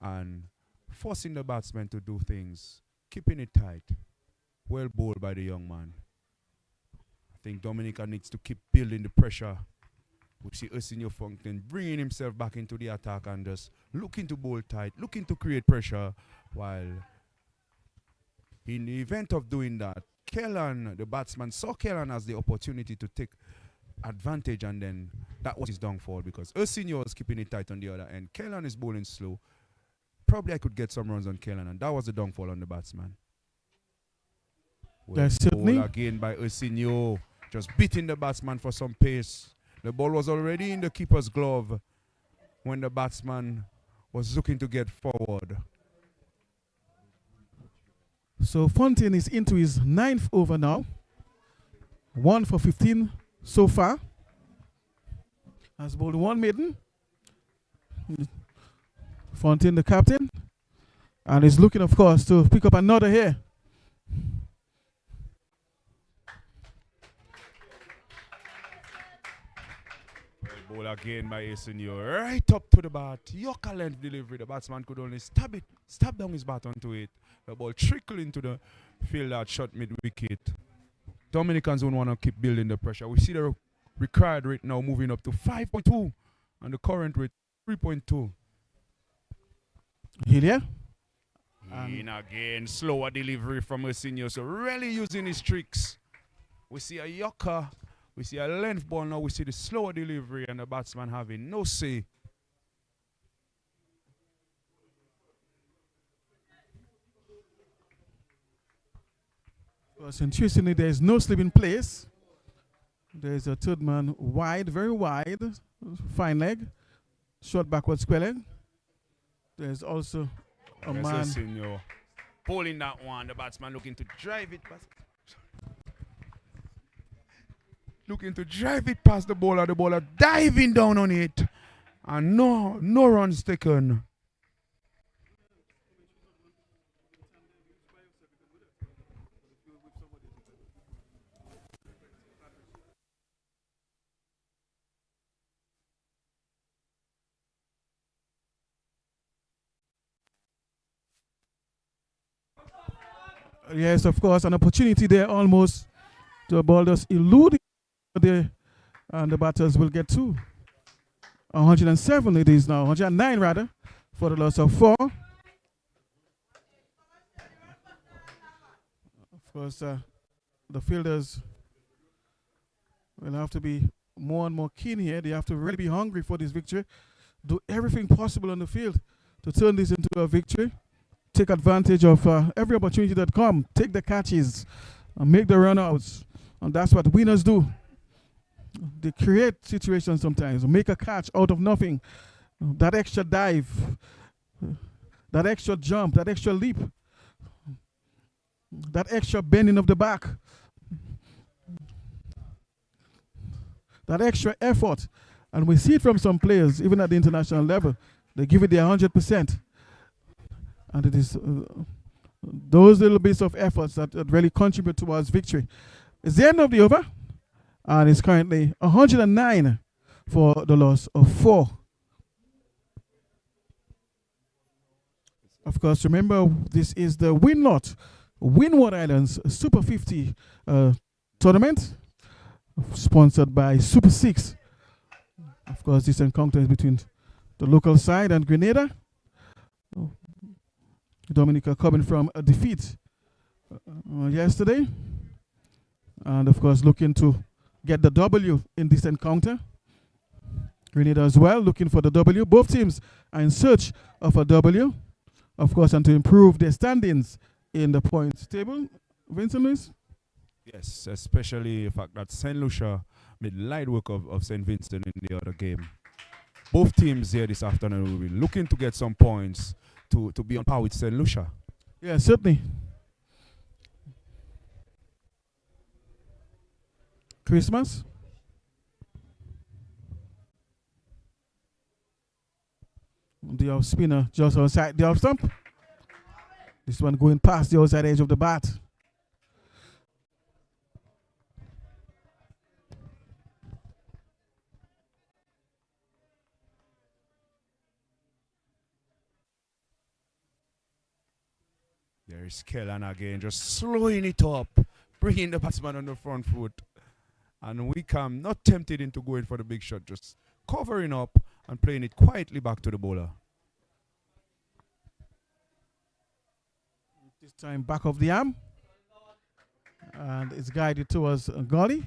and forcing the batsman to do things, keeping it tight. Well bowled by the young man. I think Dominica needs to keep building the pressure. We see Ersinio Funkin bringing himself back into the attack and just looking to bowl tight, looking to create pressure, while in the event of doing that, Kellan, the batsman, saw Kellan as the opportunity to take advantage, and then that was his downfall because Ersinio was keeping it tight on the other end. Kellan is bowling slow. Probably I could get some runs on Kellan, and that was the downfall on the batsman. Well, ball again by Ersinio, just beating the batsman for some pace. The ball was already in the keeper's glove when the batsman was looking to get forward. So Fontaine is into his 9th over now. 1 for 15 so far. Has bowled 1 maiden. Fontaine, the captain, and is looking, of course, to pick up another here. Ball again by Senior, right up to the bat. Yorker length delivery. The batsman could only stab down his bat onto it. The ball trickle into the field that shot mid wicket. Dominicans don't want to keep building the pressure. We see the required rate now moving up to 5.2 and the current rate 3.2. Here. In again, slower delivery from a senior. So really using his tricks. We see a Yorker. We see a length ball now. We see the slower delivery and the batsman having no say. Because interestingly, there is no slip in place. There is a third man wide, very wide, fine leg, short backward square leg. There's also a man. Senior pulling that one. The batsman looking to drive it past. Looking to drive it past the bowler diving down on it. And no runs taken. Yes, of course, an opportunity there almost. The ball just eluding there, and the batters will get 2. 107 it is now, 109 rather, for the loss of 4. Of course, the fielders will have to be more and more keen here. They have to really be hungry for this victory. Do everything possible on the field to turn this into a victory. Take advantage of every opportunity that comes. Take the catches and make the run-outs. And that's what winners do. They create situations sometimes. Make a catch out of nothing. That extra dive. That extra jump. That extra leap. That extra bending of the back. That extra effort. And we see it from some players, even at the international level. They give it their 100%. And it is those little bits of efforts that really contribute towards victory. It's the end of the over. And it's currently 109 for the loss of 4. Of course, remember, this is the Winlott Windward Islands Super 50 tournament, sponsored by Super 6. Of course, this encounter is between the local side and Grenada. Dominica coming from a defeat yesterday. And of course, looking to get the W in this encounter. Grenada as well, looking for the W. Both teams are in search of a W, of course, and to improve their standings in the points table. Vincent Lewis? Yes, especially the fact that St. Lucia made light work of St. Vincent in the other game. Both teams here this afternoon will be looking to get some points to be on par with St. Lucia. Yeah, certainly. Christmas. The off spinner just outside the off stump. This one going past the outside edge of the bat. There is Kellan again, just slowing it up, bringing the batsman on the front foot. And Wickham not tempted into going for the big shot, just covering up and playing it quietly back to the bowler. This time back of the arm. And it's guided towards a gully.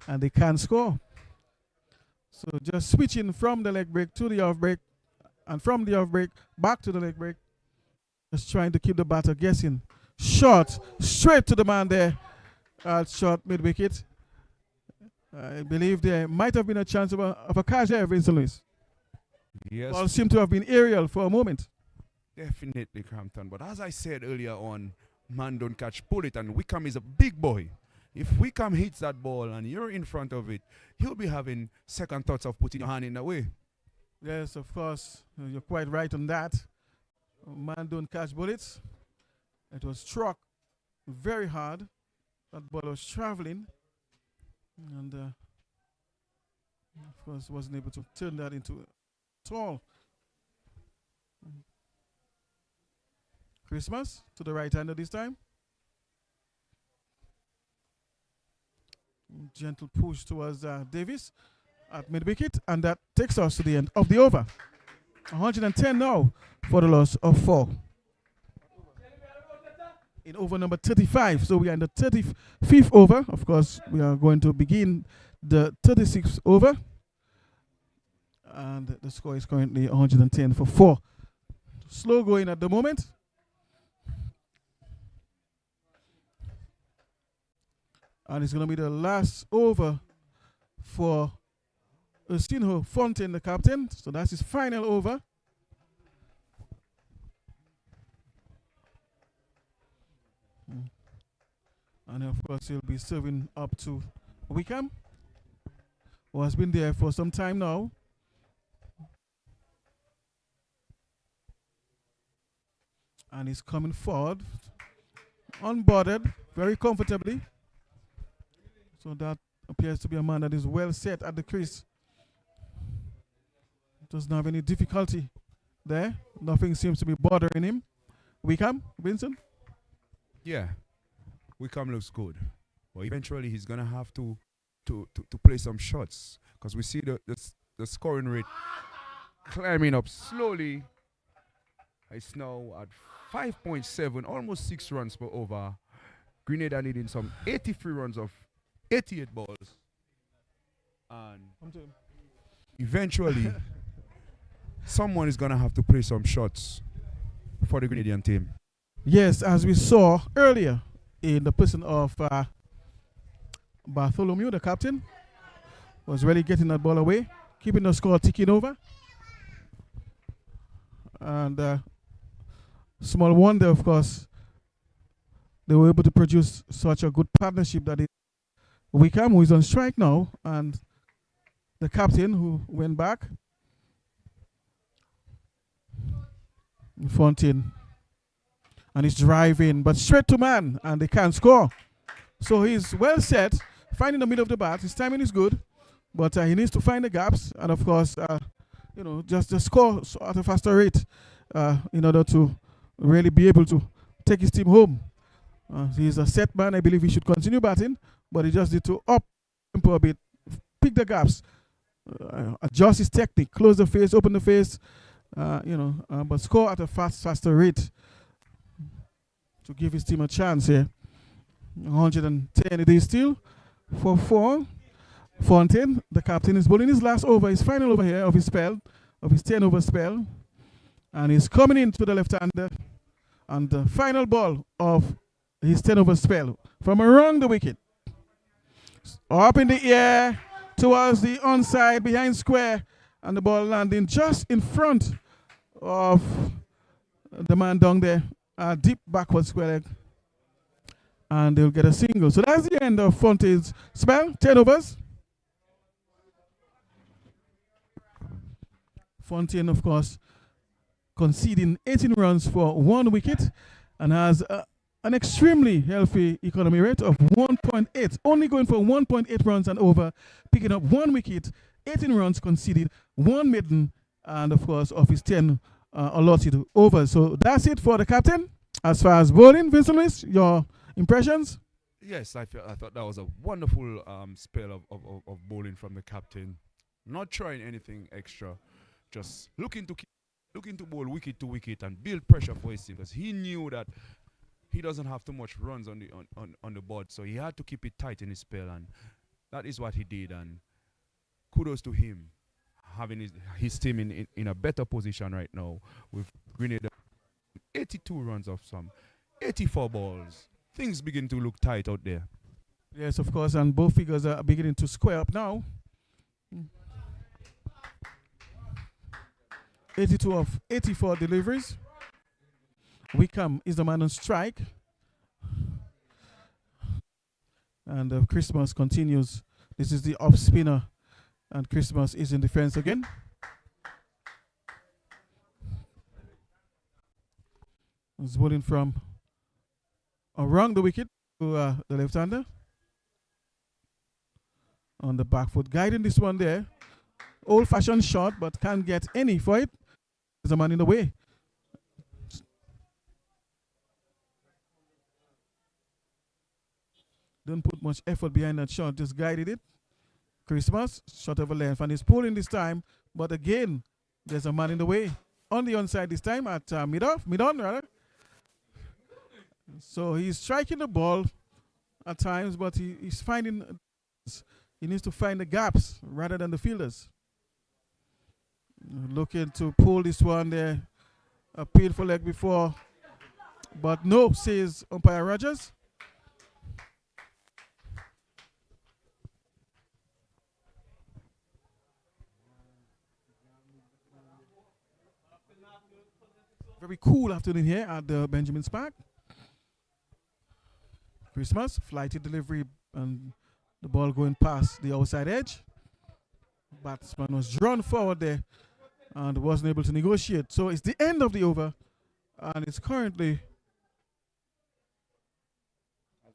And they can score. So just switching from the leg break to the off break. And from the off break back to the leg break. Just trying to keep the batter guessing. Shot straight to the man there. Shot mid wicket. I believe there might have been a chance of a catch there, Vincent Lewis. Yes. Ball seemed to have been aerial for a moment. Definitely, Crampton. But as I said earlier on, man don't catch bullet, and Wickham is a big boy. If Wickham hits that ball and you're in front of it, he'll be having second thoughts of putting your hand in the way. Yes, of course. You're quite right on that. Man don't catch bullets. It was struck very hard. That ball was traveling. And of course wasn't able to turn that into at all. Christmas to the right hander this time. Gentle push towards Davis at mid wicket, and that takes us to the end of the over. 110 now for the loss of 4. In over number 35, so we are in the 35th over. Of course, we are going to begin the 36th over, and the score is currently 110 for 4. Slow going at the moment. And it's going to be the last over for Ustinho Fontaine, the captain. So that's his final over. And of course, he'll be serving up to Wickham, who has been there for some time now. And he's coming forward, unbothered, very comfortably. So that appears to be a man that is well set at the crease. Doesn't have any difficulty there. Nothing seems to be bothering him. Wickham, Vincent? Yeah, Wickham looks good. But eventually he's going to have to play some shots, because we see the scoring rate climbing up slowly. It's now at 5.7, almost 6 runs per over. Grenada needing some 83 runs of 88 balls. And eventually, someone is going to have to play some shots for the Grenadian team. Yes, as we saw earlier in the person of Bartholomew, the captain, was really getting that ball away, keeping the score ticking over. And small wonder, of course, they were able to produce such a good partnership that it Wickham, who is on strike now, and the captain who went back, Fontaine, and he's driving, but straight to man, and they can't score. So he's well set, finding the middle of the bat. His timing is good, but he needs to find the gaps, and of course, just score at a faster rate in order to really be able to take his team home. He's a set man. I believe he should continue batting, but he just need to up tempo a bit, pick the gaps, adjust his technique, close the face, open the face, but score at a faster rate to give his team a chance here. 110 it is still for 4. Fontaine, the captain, is bowling his last over, his final over here of his spell, of his 10 over spell, and he's coming into the left-hander, and the final ball of his 10 over spell from around the wicket. Up in the air towards the onside behind square, and the ball landing just in front of the man down there, deep backward square leg, and they'll get a single. So that's the end of Fontaine's spell, 10 overs. Fontaine, of course, conceding 18 runs for 1 wicket, and has an extremely healthy economy rate of 1.8, only going for 1.8 runs and over, picking up 1 wicket, 18 runs conceded, 1 maiden, and of course of his 10 allotted overs. So that's it for the captain. As far as bowling, Vincent Lewis, your impressions? Yes, I thought that was a wonderful spell of bowling from the captain. Not trying anything extra, just looking to bowl wicket to wicket and build pressure for his team, because he knew that he doesn't have too much runs on the board, so he had to keep it tight in his spell, and that is what he did. And kudos to him, having his team in a better position right now, with Grenada 82 runs off some 84 balls. Things begin to look tight out there. Yes, of course, and both figures are beginning to square up now. 82 of 84 deliveries. Wickham is the man on strike, And Christmas continues. This is the off spinner, and Christmas is in defense again. It's bowling from around the wicket to the left-hander. On the back foot, guiding this one there. Old-fashioned shot, but can't get any for it. There's a man in the way. Don't put much effort behind that shot, just guided it. Christmas, shot over length, and he's pulling this time, but again, there's a man in the way. On the onside this time at mid-on rather. So he's striking the ball at times, but he's finding, he needs to find the gaps rather than the fielders. Looking to pull this one there, appeal for leg before, but no, says umpire Rogers. Very cool afternoon here at the Benjamin's Park. Christmas, flighty delivery, and the ball going past the outside edge. Batsman was drawn forward there and wasn't able to negotiate. So it's the end of the over, and it's currently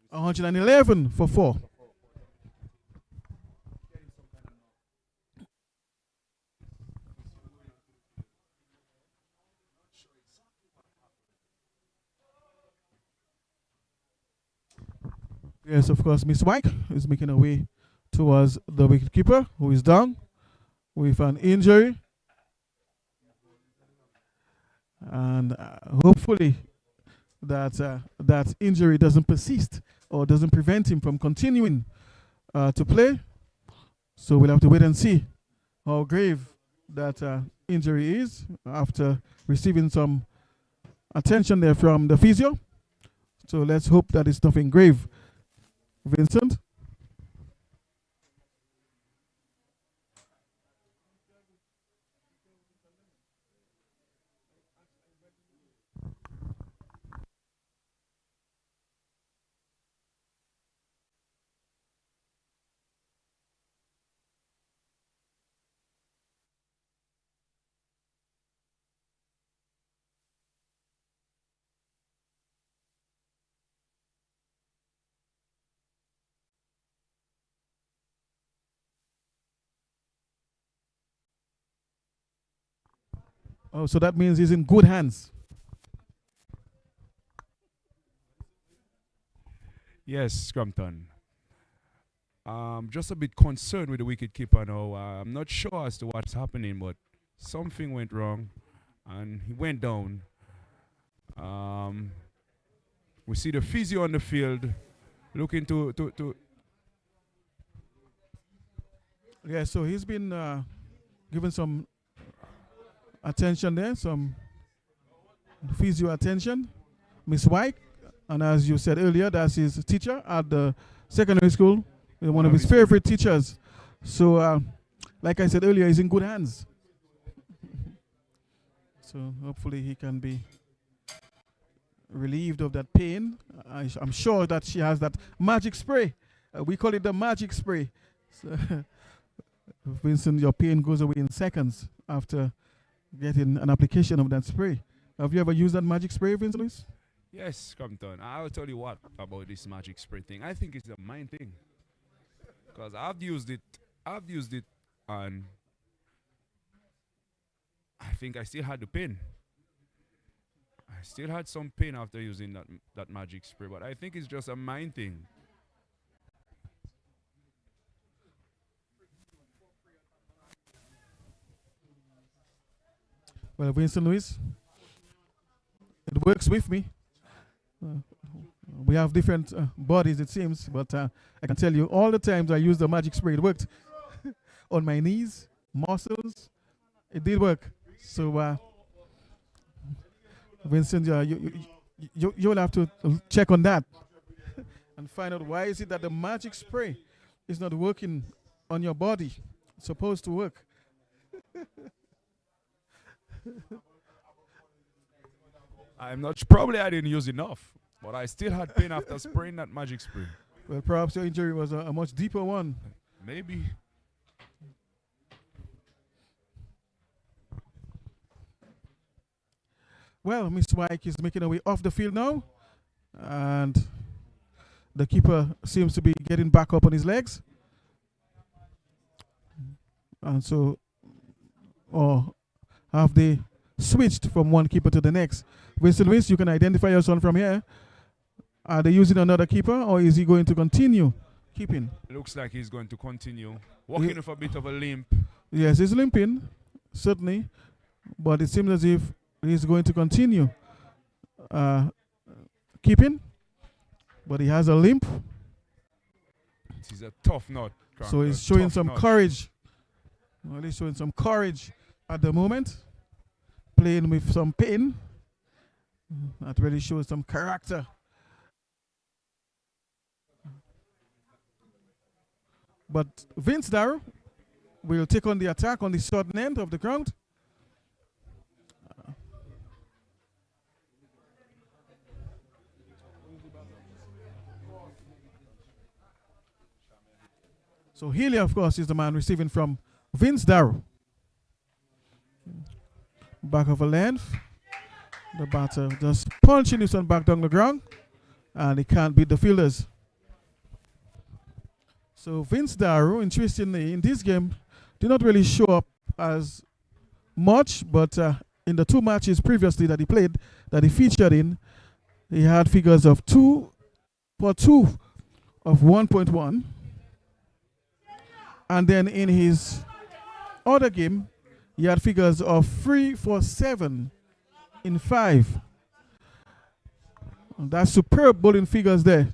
111 for 4. Yes, of course, Miss White is making her way towards the wicketkeeper, who is down with an injury. And hopefully that injury doesn't persist or doesn't prevent him from continuing to play. So we'll have to wait and see how grave that injury is after receiving some attention there from the physio. So let's hope that it's nothing grave. Vincent. Oh, so that means he's in good hands. Yes, Scrumpton. Just a bit concerned with the wicket keeper now. I'm not sure as to what's happening, but something went wrong, and he went down. Um, we see the physio on the field, looking to. Yeah, so he's been given some attention there, some physio attention. Miss White, and as you said earlier, that's his teacher at the secondary school, one of his favorite teachers. So, like I said earlier, he's in good hands. So hopefully he can be relieved of that pain. I'm sure that she has that magic spray. We call it the magic spray. So Vincent, your pain goes away in seconds after getting an application of that spray. Have you ever used that magic spray, Vincent Lewis? Yes, Compton. I'll tell you what about this magic spray thing. I think it's a mind thing. Because I've used it, and I think I still had the pain. I still had some pain after using that magic spray, but I think it's just a mind thing. Well, Vincent Lewis, it works with me. Uh, we have different bodies, it seems, but I can tell you all the times I used the magic spray, it worked. On my knees, muscles, it did work. So, Vincent, you'll have to check on that and find out why is it that the magic spray is not working on your body. It's supposed to work. I'm not probably I didn't use enough, but I still had pain after spraying that magic spray. Well, perhaps your injury was a much deeper one. Maybe. Well, Mr. Mike is making our way off the field now, and the keeper seems to be getting back up on his legs. And so, or have they switched from one keeper to the next? Vincent Lewis, you can identify your son from here. Are they using another keeper, or is he going to continue keeping? Looks like he's going to continue. Walking with a bit of a limp. Yes, he's limping, certainly, but it seems as if he's going to continue keeping, but he has a limp. He's a tough nut. So he's showing some courage. Well, he's showing some courage at the moment, playing with some pain. That really shows some character. But Vince Darrow will take on the attack on the southern end of the ground. So Healy, of course, is the man receiving from Vince Darrow. Back of a length. The batter just punching his one back down the ground. And he can't beat the fielders. So Vince Darrow, interestingly, in this game, did not really show up as much. But in the two matches previously that he played, that he featured in, he had figures of 2 for 2 of 1.1. And then in his other game, he had figures of 3 for 7 in 5. And that's superb bowling figures there.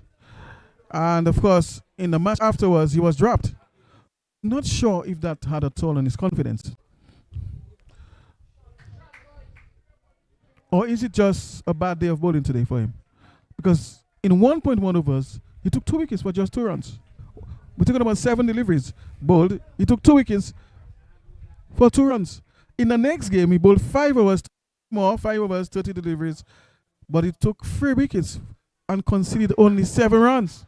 And of course, in the match afterwards, he was dropped. Not sure if that had a toll on his confidence. Or is it just a bad day of bowling today for him? Because in 1.1 overs, he took 2 wickets for just 2 runs. We're talking about 7 deliveries bowled. He took 2 wickets for 2 runs. In the next game, he bowled 5 overs more, 5 overs, 30 deliveries, but he took 3 wickets and conceded only 7 runs.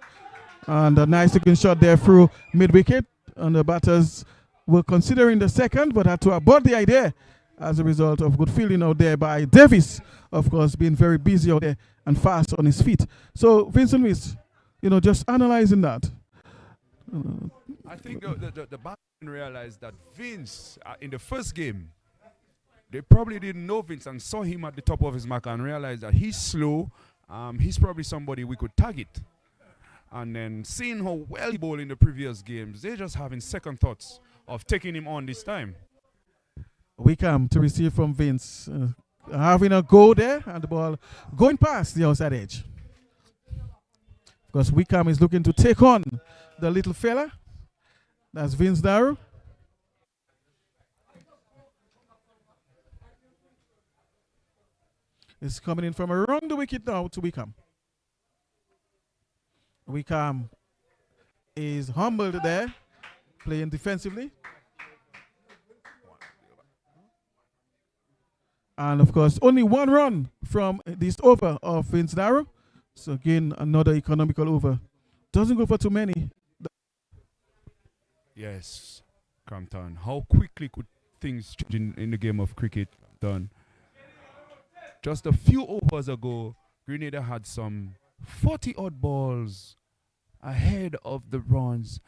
And a nice looking shot there through mid-wicket. And the batters were considering the second, but had to abort the idea as a result of good fielding out there by Davis, of course, being very busy out there and fast on his feet. So, Vincent Lewis, just analyzing that. I think the batsman realized that Vince, in the first game, they probably didn't know Vince and saw him at the top of his mark and realized that he's slow. He's probably somebody we could target. And then seeing how well he bowled in the previous games, they're just having second thoughts of taking him on this time. We come to receive from Vince. Having a go there and the ball going past the outside edge. Because Wickham is looking to take on the little fella. That's Vince Darrow. It's coming in from around the wicket now to Wickham. Wickham is humbled there, playing defensively. And of course, only 1 run from this over of Vince Darrow. So again, another economical over. Doesn't go for too many. Yes, Crampton. How quickly could things change in the game of cricket done? Just a few overs ago, Grenada had some 40-odd balls ahead of the runs.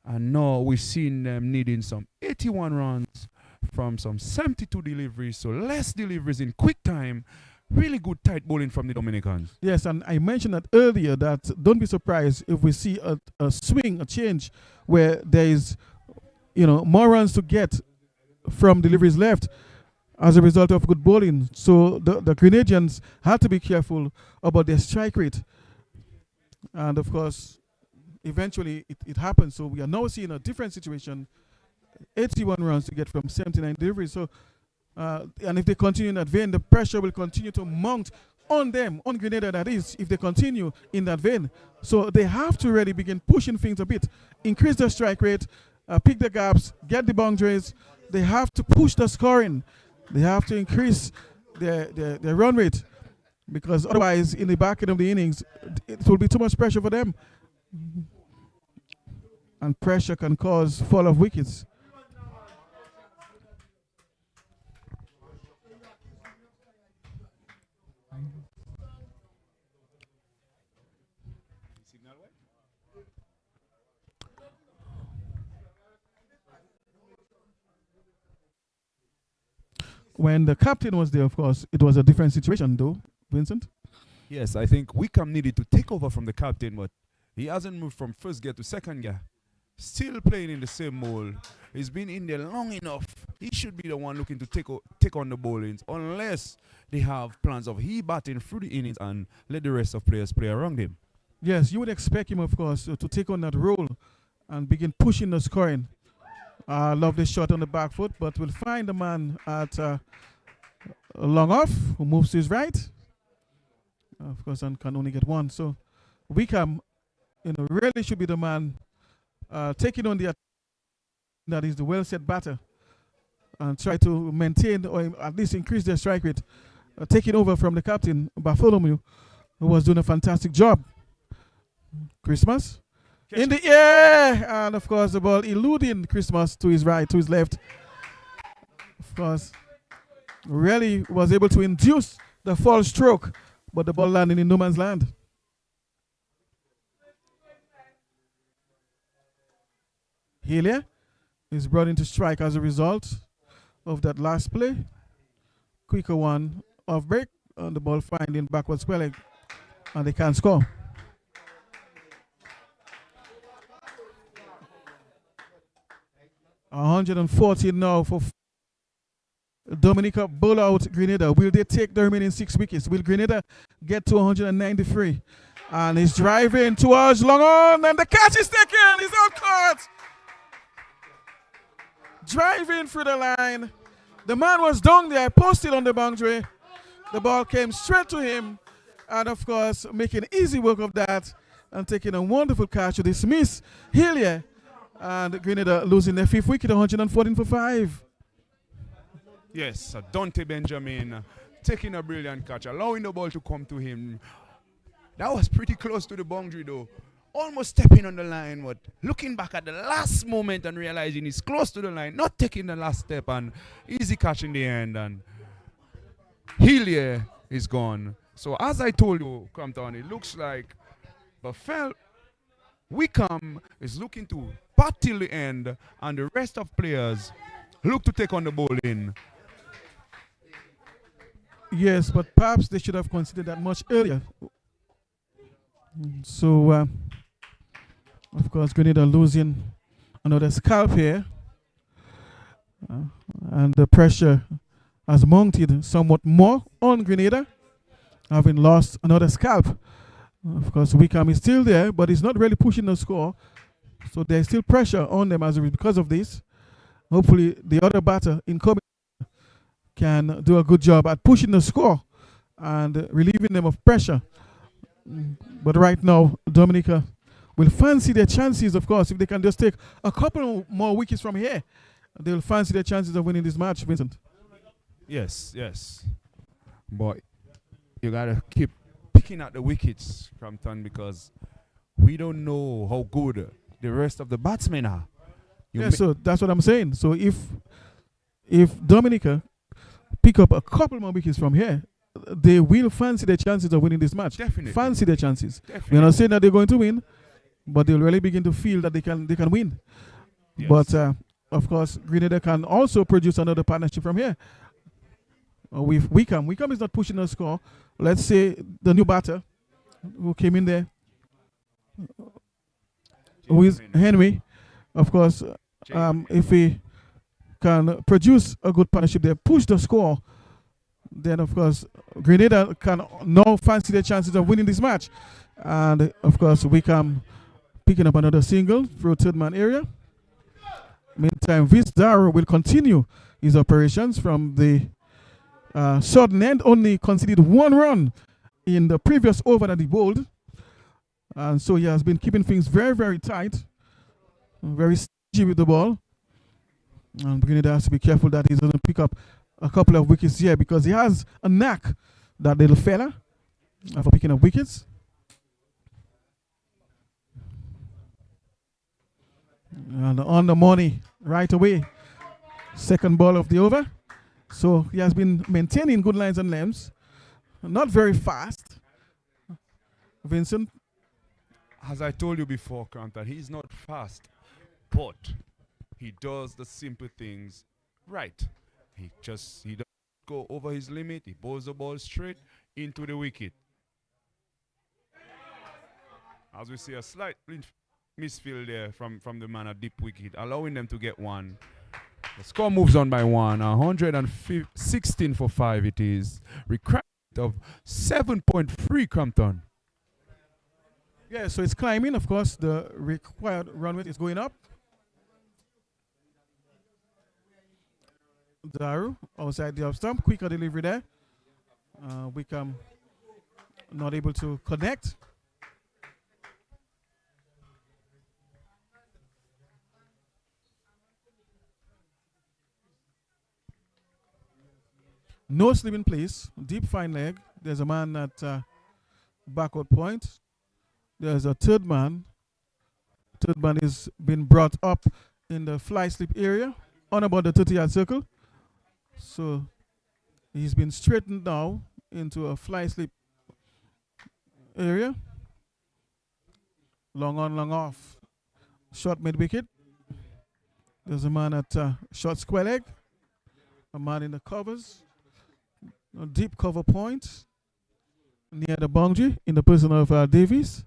And now we've seen them needing some 81 runs from some 72 deliveries. So less deliveries in quick time. Really good tight bowling from the Dominicans. Yes, and I mentioned that earlier that don't be surprised if we see a swing, a change where there is, more runs to get from deliveries left as a result of good bowling. So the Grenadians had to be careful about their strike rate. And of course, eventually it happened. So we are now seeing a different situation. 81 runs to get from 79 deliveries. So, and if they continue in that vein, the pressure will continue to mount on them, on Grenada that is, if they continue in that vein. So they have to really begin pushing things a bit, increase their strike rate, pick the gaps, get the boundaries. They have to push the scoring. They have to increase their run rate, because otherwise in the back end of the innings, it will be too much pressure for them. And pressure can cause fall of wickets. When the captain was there, of course, it was a different situation, though, Vincent. Yes, I think Wickham needed to take over from the captain, but he hasn't moved from first gear to second gear. Still playing in the same mold. He's been in there long enough. He should be the one looking to take on the bowlings, unless they have plans of he batting through the innings and let the rest of players play around him. Yes, you would expect him, of course, to take on that role and begin pushing the scoring. Lovely shot on the back foot, but we'll find the man at long off who moves to his right. Of course, and can only get one. So Wickham, really should be the man taking on the that is the well set batter and try to maintain or at least increase their strike rate. Taking over from the captain Bartholomew, who was doing a fantastic job. Christmas in the air, and of course the ball eluding Christmas to his right, to his left. Of course, really was able to induce the false stroke, but the ball landing in no man's land. Helia is brought into strike as a result of that last play. Quicker one off break, and the ball finding backwards spelling, and they can't score. $114 now for Dominica bowl out Grenada. Will they take the remaining 6 wickets? Will Grenada get to 193? And he's driving towards long on, and the catch is taken. He's out caught. Driving through the line. The man was down there, posted on the boundary. The ball came straight to him, and of course, making easy work of that and taking a wonderful catch to dismiss Helia. And Grenada losing their 5th wicket, 114 for 5. Yes, Dante Benjamin taking a brilliant catch, allowing the ball to come to him. That was pretty close to the boundary though. Almost stepping on the line, but looking back at the last moment and realizing he's close to the line, not taking the last step, and easy catch in the end. And Helia is gone. So as I told you, Compton, it looks like Wickham is looking to bat till the end, and the rest of players look to take on the bowling. Yes, but perhaps they should have considered that much earlier. So, of course, Grenada losing another scalp here. And the pressure has mounted somewhat more on Grenada, having lost another scalp. Of course, Wickham is still there, but he's not really pushing the score. So there's still pressure on them because of this. Hopefully, the other batter incoming can do a good job at pushing the score and relieving them of pressure. But right now, Dominica will fancy their chances, of course. If they can just take a couple more wickets from here, they'll fancy their chances of winning this match, Vincent. Yes, yes. But you got to keep picking at the wickets, Crampton, because we don't know how good the rest of the batsmen are. So that's what I'm saying. So if Dominica pick up a couple more wickets from here, they will fancy their chances of winning this match. Definitely. Fancy their chances. Definitely. We're not saying that they're going to win, but they'll really begin to feel that they can win. Yes. But of course, Grenada can also produce another partnership from here. With Wickham. Wickham is not pushing the score. Let's say the new batter who came in there, who is Henry. Of course, if he can produce a good partnership there, push the score, then of course Grenada can now fancy their chances of winning this match. And of course Wickham picking up another single through third man area. Meantime, Vizdarro will continue his operations from the sudden end. Only conceded 1 run in the previous over that he bowled, and so he has been keeping things very, very tight, very stingy with the ball. And Grenada has to be careful that he doesn't pick up a couple of wickets here, because he has a knack, that little fella, for picking up wickets. And on the money right away. Second ball of the over. So he has been maintaining good lines and lengths. Not very fast. Vincent. As I told you before, Cantor, he's not fast, but he does the simple things right. He doesn't go over his limit. He bowls the ball straight into the wicket. As we see a slight misfield there from the man at deep wicket, allowing them to get one. The score moves on by one. 116 for 5 it is. Requirement of 7.3 Crampton. Yeah, so it's climbing. Of course, the required run rate is going up. Daru outside the off stump. Quicker delivery there. Wickham not able to connect. No slip in place. Deep fine leg. There's a man at backward point. There's a third man. Third man is being brought up in the fly slip area on about the 30-yard circle. So he's been straightened now into a fly slip area. Long on, long off. Short mid wicket. There's a man at short square leg. A man in the covers. A deep cover point near the boundary in the person of Davies.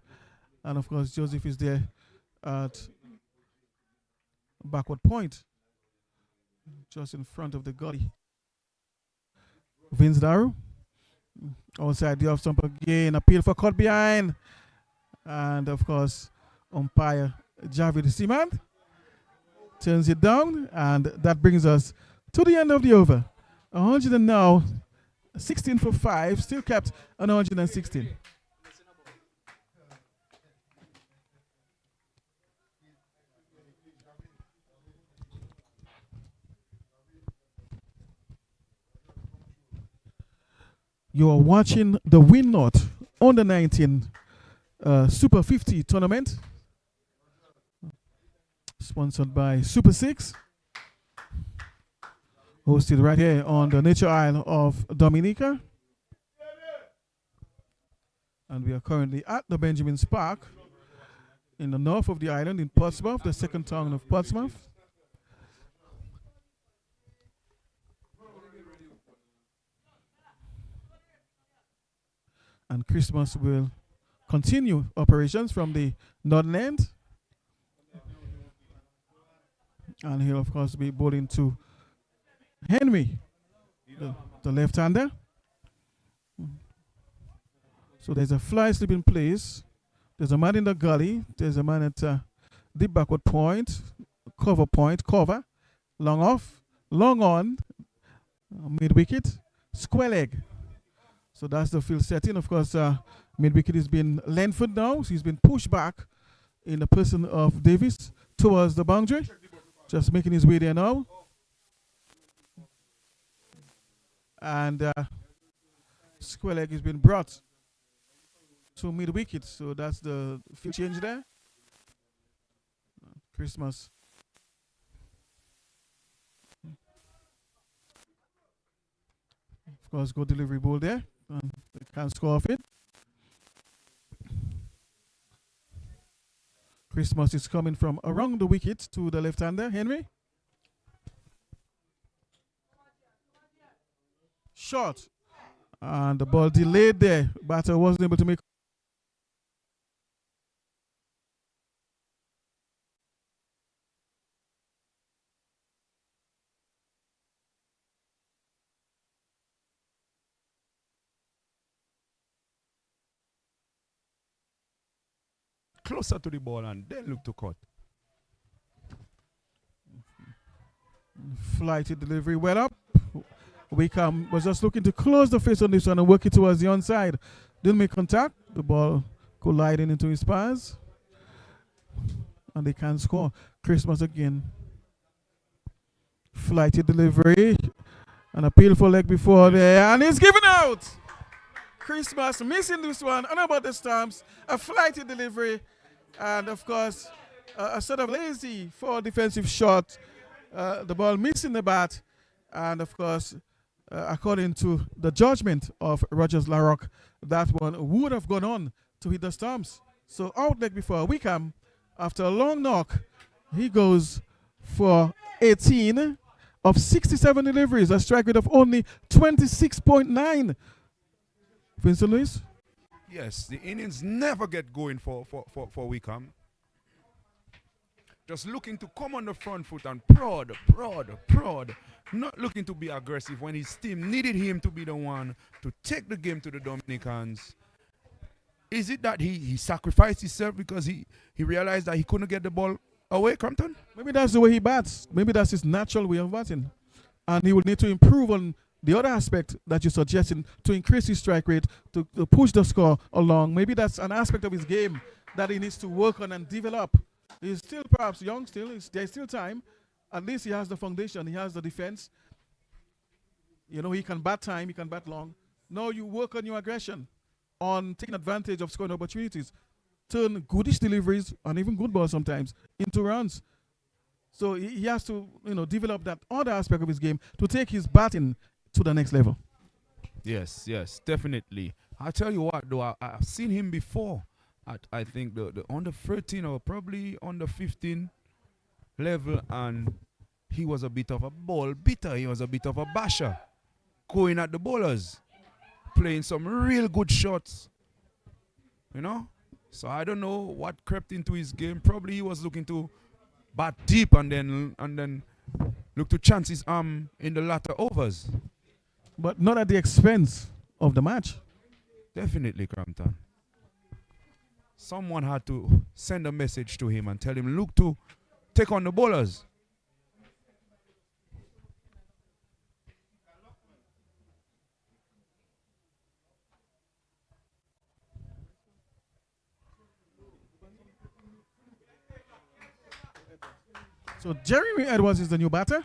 And of course, Joseph is there at backward point, just in front of the gully. Vince Darrow, outside the off stump again, appeal for cut behind. And of course, umpire Javid Seaman turns it down, and that brings us to the end of the over. 100 and now 16 for 5, still kept on 116. You are watching the Winlott Under 19 Super 50 tournament, sponsored by Super 6, hosted right here on the nature isle of Dominica. And we are currently at the Benjamin's Park in the north of the island in Portsmouth, the second town of Portsmouth. And Christmas will continue operations from the northern end. And he'll, of course, be bowling to Henry, the left-hander. So there's a fly slip in place. There's a man in the gully. There's a man at deep backward point, cover, long off, long on, mid-wicket, square leg. So that's the field setting. Of course, mid-wicket is being lengthened now. So he's been pushed back in the person of Davis towards the boundary. Just making his way there now. And square leg has been brought to mid-wicket. So that's the field change there. Christmas. Of course, good delivery ball there. They can't score off it. Christmas is coming from around the wicket to the left-hander, Henry. Short. And the ball delayed there. Batter wasn't able to make. Closer to the ball and then look to cut. Flighted delivery well up. Wickham was just looking to close the face on this one and work it towards the onside. Didn't make contact. The ball colliding into his pass. And they can't score. Christmas again. Flighted delivery. An appeal for leg before there. And he's given out. Christmas missing this one. And about the stumps. A flighted delivery. And of course, a sort of lazy for defensive shot. The ball missing the bat. And of course, according to the judgment of Rogers Larrock, that one would have gone on to hit the stumps. So out leg before Wickham, after a long knock, he goes for 18 of 67 deliveries, a strike rate of only 26.9. Vincent Lewis? Yes, the innings never get going for Wickham. Just looking to come on the front foot and prod. Not looking to be aggressive when his team needed him to be the one to take the game to the Dominicans. Is it that he sacrificed himself because he realized that he couldn't get the ball away, Crampton? Maybe that's the way he bats. Maybe that's his natural way of batting. And he will need to improve on the other aspect that you're suggesting to increase his strike rate, to push the score along. Maybe that's an aspect of his game that he needs to work on and develop. He's still perhaps young still. There's still time. At least he has the foundation. He has the defense. You know, he can bat time. He can bat long. Now you work on your aggression, on taking advantage of scoring opportunities. Turn goodish deliveries and even good balls sometimes into runs. So he has to, develop that other aspect of his game to take his batting to the next level. Yes, definitely. I tell you what, though, I've seen him before at, I think, the under 13 or probably under 15 level, and he was a bit of a ball beater. He was a bit of a basher, going at the bowlers, playing some real good shots, So I don't know what crept into his game. Probably he was looking to bat deep and then look to chance his arm in the latter overs. But not at the expense of the match. Definitely, Crampton. Someone had to send a message to him and tell him, look to take on the bowlers. So Jeremy Edwards is the new batter.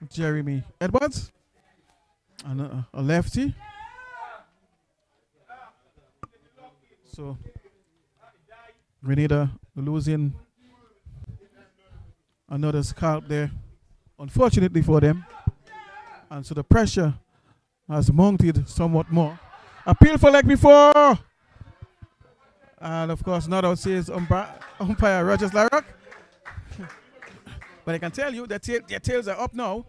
Jeremy Edwards. And a lefty. So Grenada losing another scalp there, unfortunately for them. And so the pressure has mounted somewhat more. Appeal for leg before. And of course, not out says umpire Rogers Larrock. But I can tell you that their tails are up now.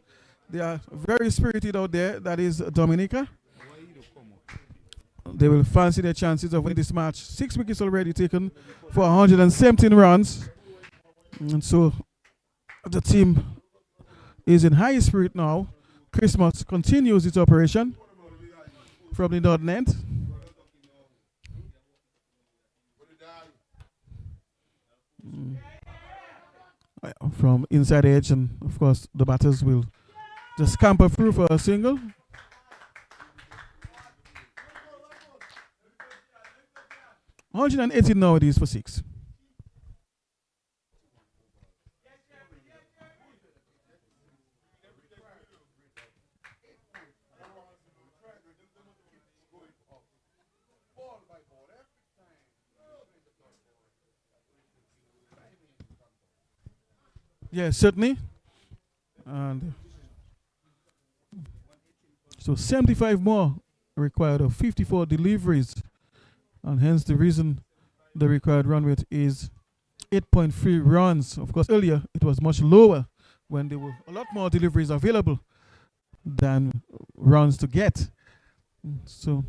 They are very spirited out there. That is Dominica. They will fancy their chances of winning this match. 6 wickets already taken for 117 runs. And so the team is in high spirit now. Christmas continues its operation from the northern end. From inside edge, and of course the batters will just scamper through for a single. $118 nowadays for 6. Yes, certainly. And so 75 more required of 54 deliveries. And hence the reason the required run rate is 8.3 runs. Of course, earlier it was much lower when there were a lot more deliveries available than runs to get. So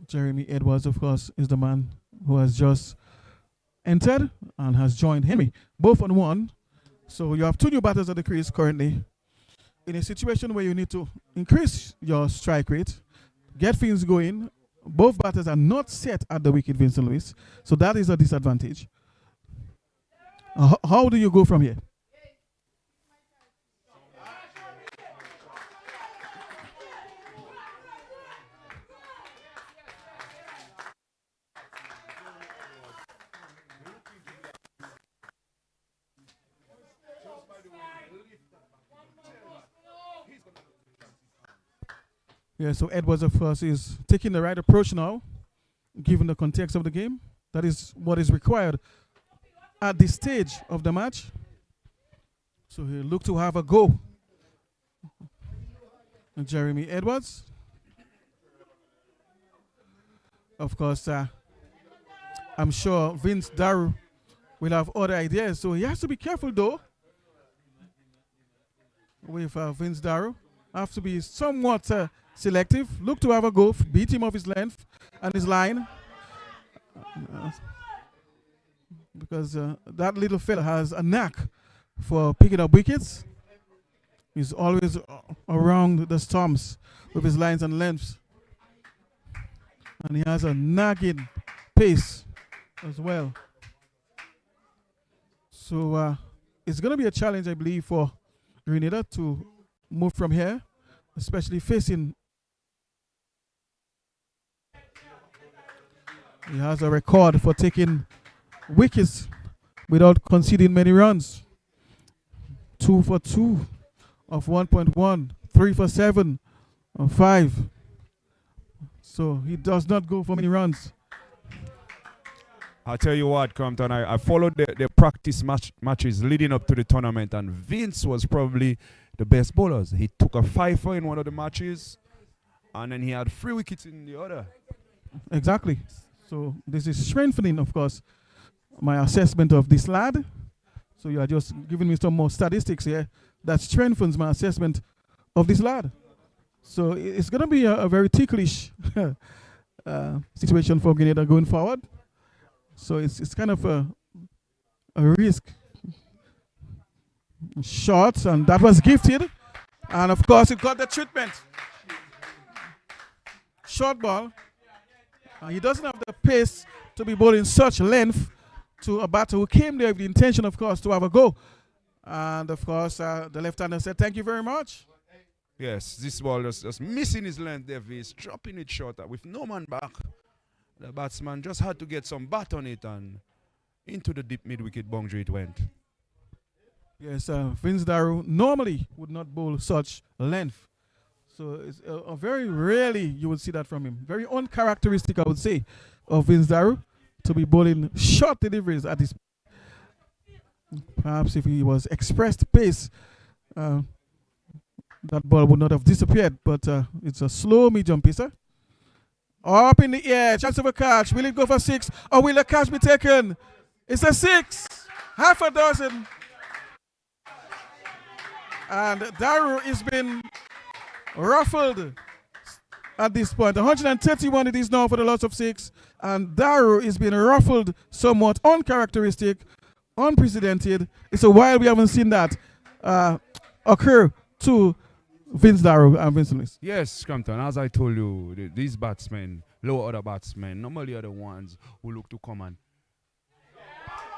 Jeremy Edwards, of course, is the man who has just entered and has joined Henry, both on one. So you have two new batters at the crease currently. In a situation where you need to increase your strike rate, get things going, both batters are not set at the wicket, Vincent Lewis. So that is a disadvantage. How do you go from here? Yeah, so Edwards, of course, is taking the right approach now, given the context of the game. That is what is required at this stage of the match. So he'll look to have a go. And Jeremy Edwards. Of course, I'm sure Vince Daru will have other ideas. So he has to be careful, though, with Vince Daru. Have to be somewhat selective. Look to have a go. Beat him off his length and his line. Because that little fella has a knack for picking up wickets. He's always around the stumps with his lines and lengths. And he has a nagging pace as well. So it's going to be a challenge, I believe, for Grenada to move from here, especially facing. He has a record for taking wickets without conceding many runs. 2 for 2 of 1.1, 3 for 7 of 5. So he does not go for many runs. I'll tell you what, Compton, I followed the practice matches leading up to the tournament, and Vince was probably the best bowlers. He took a 5-for in one of the matches, and then he had 3 wickets in the other. Exactly. So this is strengthening, of course, my assessment of this lad. So you are just giving me some more statistics here that strengthens my assessment of this lad. So it's going to be a very ticklish situation for Grenada going forward. So it's kind of a risk shot, and that was gifted. And of course, it got the treatment. Short ball. He doesn't have the pace to be bowling such length to a batter who came there with the intention, of course, to have a go. And of course, the left-hander said, "Thank you very much." Yes, this ball just missing his length there. He's dropping it short with no man back. The batsman just had to get some bat on it, and into the deep mid-wicket boundary it went. Yes, Vince Daru normally would not bowl such length. So it's very rarely you would see that from him. Very uncharacteristic, I would say, of Vince Daru to be bowling short deliveries at this. Perhaps if he was expressed pace, that ball would not have disappeared. But it's a slow medium pacer. Up in the air, chance of a catch. Will it go for 6 or will a catch be taken? It's a 6. Half a dozen. And Daru has been ruffled at this point. 131 it is now for the loss of 6. And Daru is being ruffled somewhat, uncharacteristic, unprecedented. It's a while we haven't seen that occur to Vince Daru and Vincent. Yes, Compton, as I told you, these batsmen, low order batsmen, normally are the ones who look to come and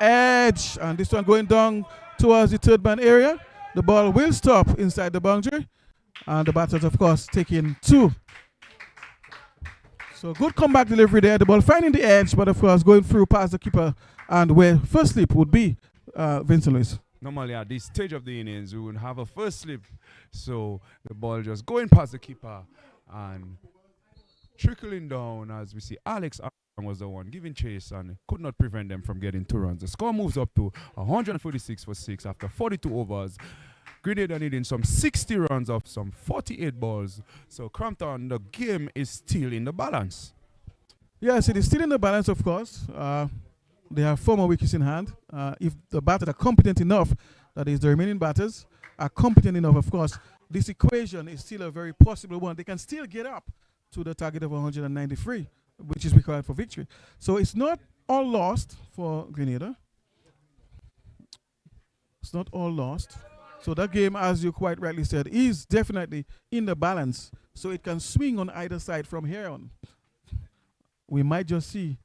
edge. And this one going down towards the third man area. The ball will stop inside the boundary. And the batters, of course, taking 2. So good comeback delivery there. The ball finding the edge, but of course going through past the keeper and where first slip would be Vincent Lewis. Normally at this stage of the innings, we would have a first slip. So the ball just going past the keeper and trickling down as we see Alex was the one giving chase and could not prevent them from getting 2 runs. The score moves up to 146 for 6 after 42 overs. Grenada needing some 60 runs off some 48 balls. So Crampton, the game is still in the balance. Yes, it is still in the balance, of course. They have 4 more wickets in hand. If the batters are competent enough, that is, the remaining batters are competent enough, of course, this equation is still a very possible one. They can still get up to the target of 193, which is required for victory. So it's not all lost for Grenada. It's not all lost. So that game, as you quite rightly said, is definitely in the balance. So it can swing on either side from here on. We might just see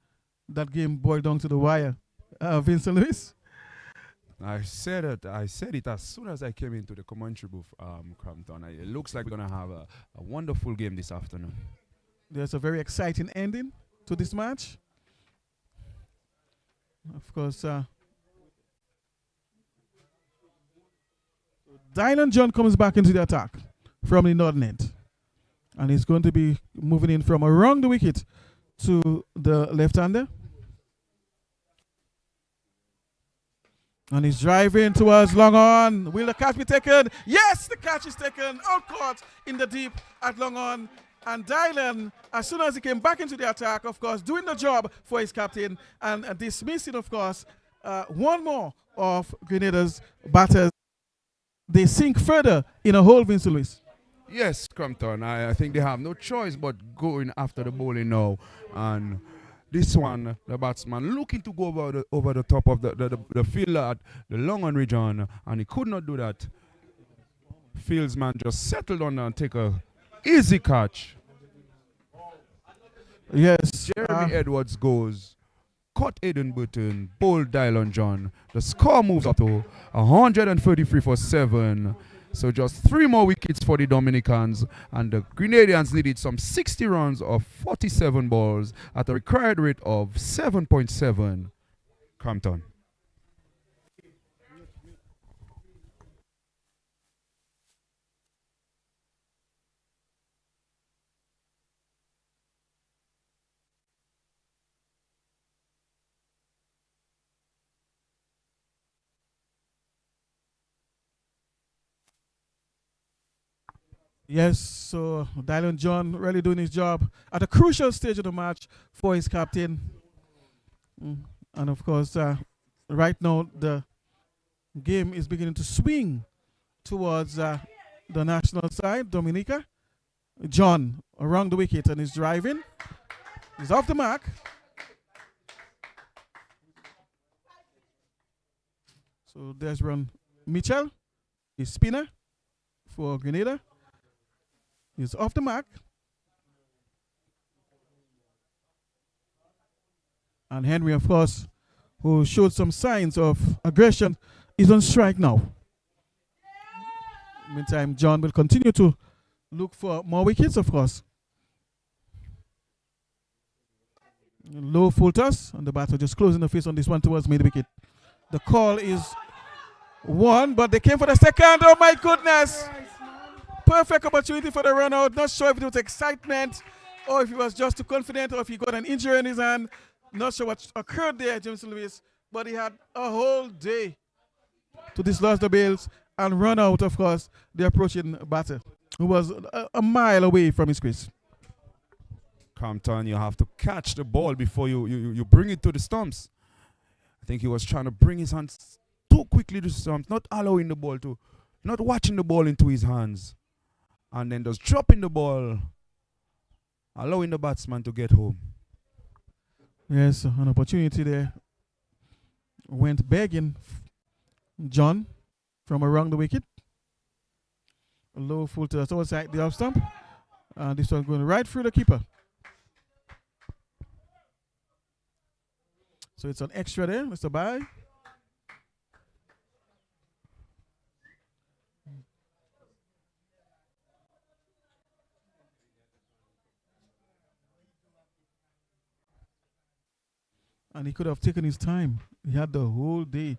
that game boil down to the wire. Vincent Lewis? I said it as soon as I came into the commentary booth, Crampton. It looks like we're going to have a wonderful game this afternoon. There's a very exciting ending to this match. Of course, Dylan John comes back into the attack from the northern end. And he's going to be moving in from around the wicket to the left-hander. And he's driving towards long on. Will the catch be taken? Yes, the catch is taken. Out caught in the deep at long on. And Dylan, as soon as he came back into the attack, of course, doing the job for his captain and dismissing, of course, one more of Grenada's batters. They sink further in a hole, Vincent Lewis. Yes, Crampton. I think they have no choice but going after the bowling now. And this one, the batsman looking to go over the top of the fielder at the long on region, and he could not do that. Fieldsman just settled on and take a easy catch. Yes. Jeremy Edwards goes, caught Aiden Burton, bowled Dylan John. The score moves up to 133 for 7. So just 3 more wickets for the Dominicans, and the Grenadines needed some 60 runs of 47 balls at a required rate of 7.7. Crampton. Yes, so Dylan John really doing his job at a crucial stage of the match for his captain. And of course, right now the game is beginning to swing towards the national side. Dominica. John around the wicket and he's driving. He's off the mark. So there's run Mitchell. He's spinner for Grenada. He's off the mark. And Henry, of course, who showed some signs of aggression, is on strike now. Meantime, John will continue to look for more wickets, of course. Low full toss, and the batter just closing the face on this one towards mid wicket. The call is 1, but they came for the second. Oh my goodness! Perfect opportunity for the run out. Not sure if it was excitement or if he was just too confident or if he got an injury in his hand. Not sure what occurred there, James Lewis, but he had a whole day to dislodge the bails and run out, of course, the approaching batter, who was a mile away from his crease. Crampton, you have to catch the ball before you bring it to the stumps. I think he was trying to bring his hands too quickly to the stumps, not allowing the ball to, not watching the ball into his hands. And then just dropping the ball, allowing the batsman to get home. Yes, an opportunity there. Went begging John from around the wicket. A low full to the outside the off stump. This one going right through the keeper. So it's an extra there, Mr. Bye. And he could have taken his time. He had the whole day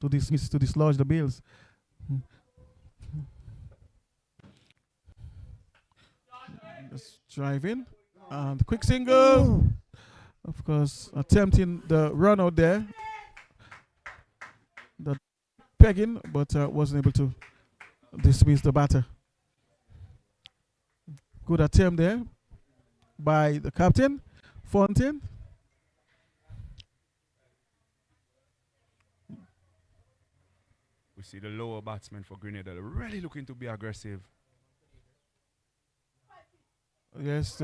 to dislodge the bails. Just drive in. And quick single. Of course, attempting the run out there. The pegging, but wasn't able to dismiss the batter. Good attempt there by the captain, Fontaine. We see the lower batsmen for Grenada really looking to be aggressive. Yes,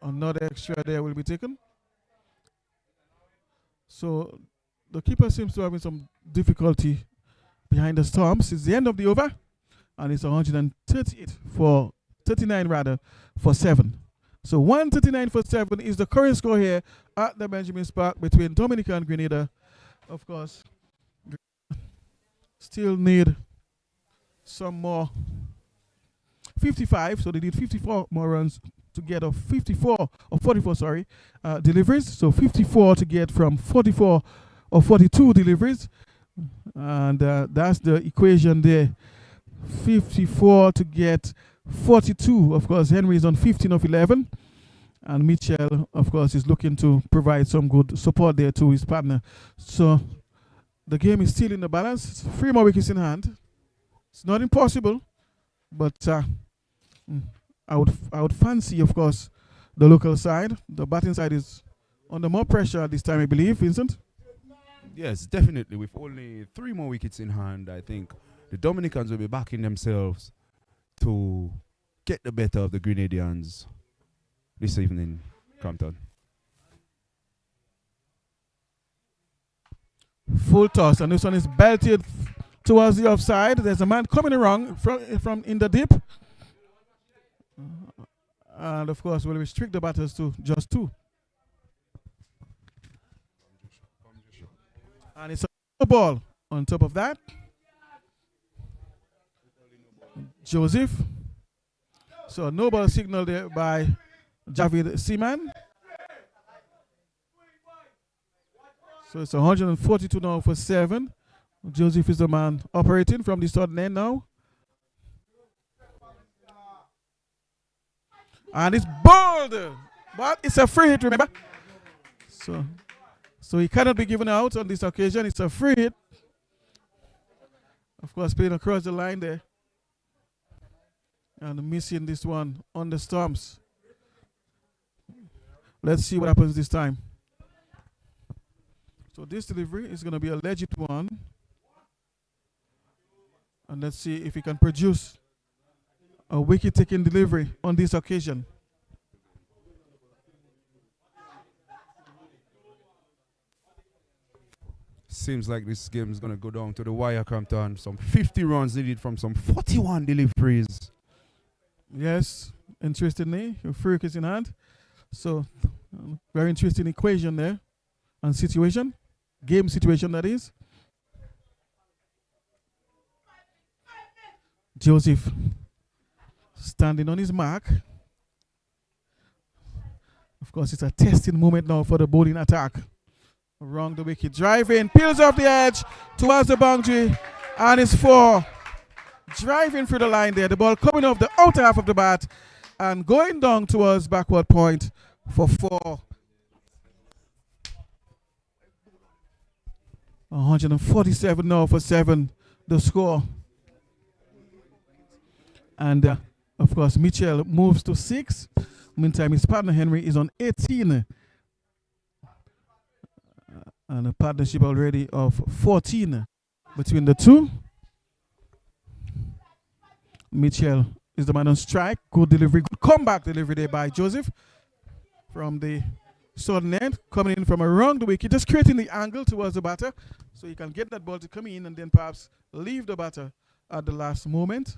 another extra there will be taken. So the keeper seems to have some difficulty behind the stumps. It's the end of the over, and it's 138 for 39 rather for 7. So 139 for 7 is the current score here at the Benjamin Park between Dominica and Grenada. Of course, still need some more 55, so they need 54 more runs to get of 54 or 44 deliveries, so 54 to get from 44 or 42 deliveries, and that's the equation there. 54 to get 42. Of course, Henry is on 15 of 11, and Mitchell, of course, is looking to provide some good support there to his partner. So the game is still in the balance. It's 3 more wickets in hand. It's not impossible, but I would fancy, of course, the local side. The batting side is under more pressure at this time, I believe, Vincent. Yes, definitely. With only 3 more wickets in hand, I think the Dominicans will be backing themselves to get the better of the Grenadians this evening, Crampton. Full toss, and this one is belted towards the offside. There's a man coming around from in the deep. And of course, we'll restrict the batters to just 2. And it's a ball on top of that. Joseph. So no ball signal there by Javid Seaman. So it's 142 now for 7. Joseph is the man operating from the southern end now. And it's bowled. But it's a free hit, remember? So he cannot be given out on this occasion. It's a free hit. Of course, playing across the line there. And missing this one on the stumps. Let's see what happens this time. So this delivery is going to be a legit one. And let's see if he can produce a wicket-taking delivery on this occasion. Seems like this game is going to go down to the wire, Crampton. Some 50 runs needed from some 41 deliveries. Yes, interestingly, your free wicket in hand. So, very interesting equation there and situation. Game situation, that is. Joseph standing on his mark. Of course, it's a testing moment now for the bowling attack. Around the wicket, driving, peels off the edge towards the boundary, and it's 4. Driving through the line there, the ball coming off the outer half of the bat and going down towards backward point for 4. 147 now for 7, the score. And of course, Mitchell moves to 6. Meantime, his partner Henry is on 18. And a partnership already of 14 between the two. Mitchell is the man on strike. Good delivery, good comeback delivery there by Joseph from the southern end, coming in from around the wicket, just creating the angle towards the batter so he can get that ball to come in and then perhaps leave the batter at the last moment.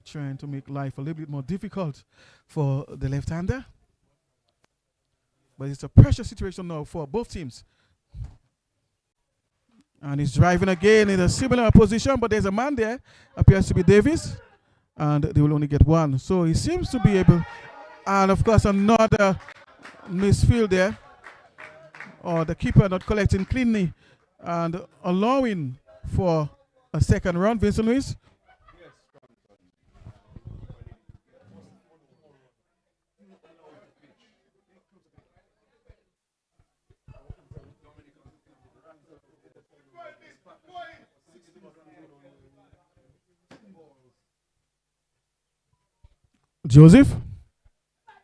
Trying to make life a little bit more difficult for the left-hander. But it's a pressure situation now for both teams. And he's driving again in a similar position, but there's a man there, appears to be Davis, and they will only get 1. So he seems to be able, and of course another misfield there, or the keeper not collecting cleanly and allowing for a second run. Vincent Luis. Joseph,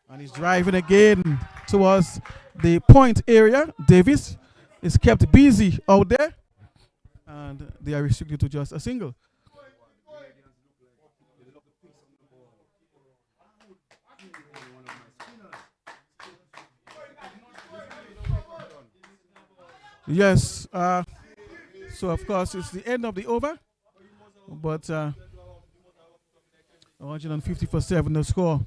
and he's driving again towards the point area. Davis is kept busy out there, and they are restricted to just a single. Yes, so of course it's the end of the over, but 150 for 7 the score.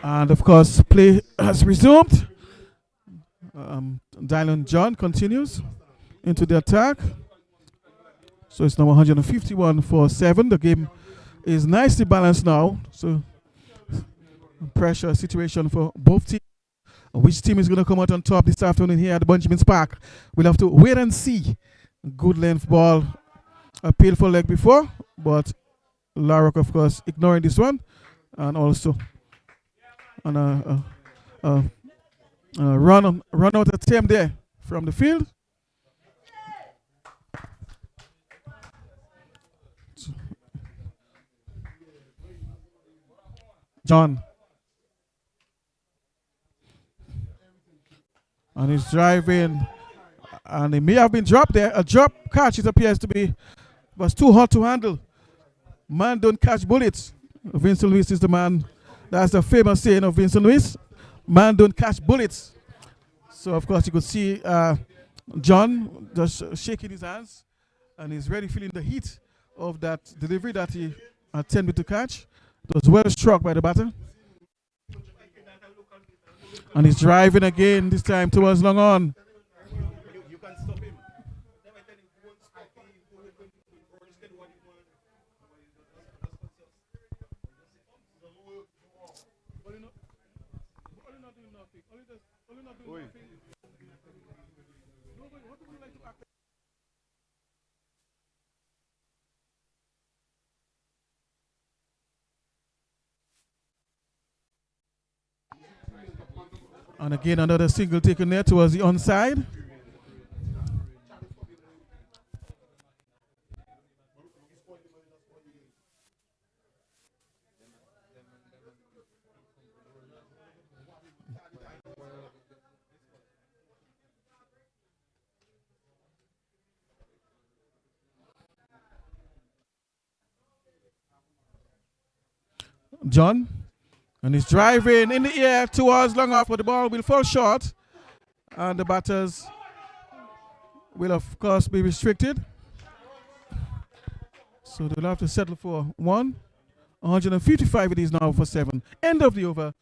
And of course, play has resumed. Dylan John continues into the attack. So it's now 151 for 7. The game is nicely balanced now. So pressure situation for both teams. Which team is going to come out on top this afternoon here at the Benjamin's Park? We'll have to wait and see. Good length ball. Appeal for leg before, but Larrock, of course, ignoring this one. And also on a run out attempt there from the field. John. And he's driving. And he may have been dropped there. A drop catch, it appears to be, was too hot to handle. Man don't catch bullets. Vincent Lewis is the man. That's the famous saying of Vincent Lewis. Man don't catch bullets. So, of course, you could see John just shaking his hands. And he's really feeling the heat of that delivery that he attempted to catch. It was well struck by the batter. And he's driving again, this time towards long on. And again, another single taken there towards the onside. John. And he's driving in the air towards long off, but the ball will fall short. And the batters will, of course, be restricted. So they'll have to settle for 1. 155 it is now for 7. End of the over.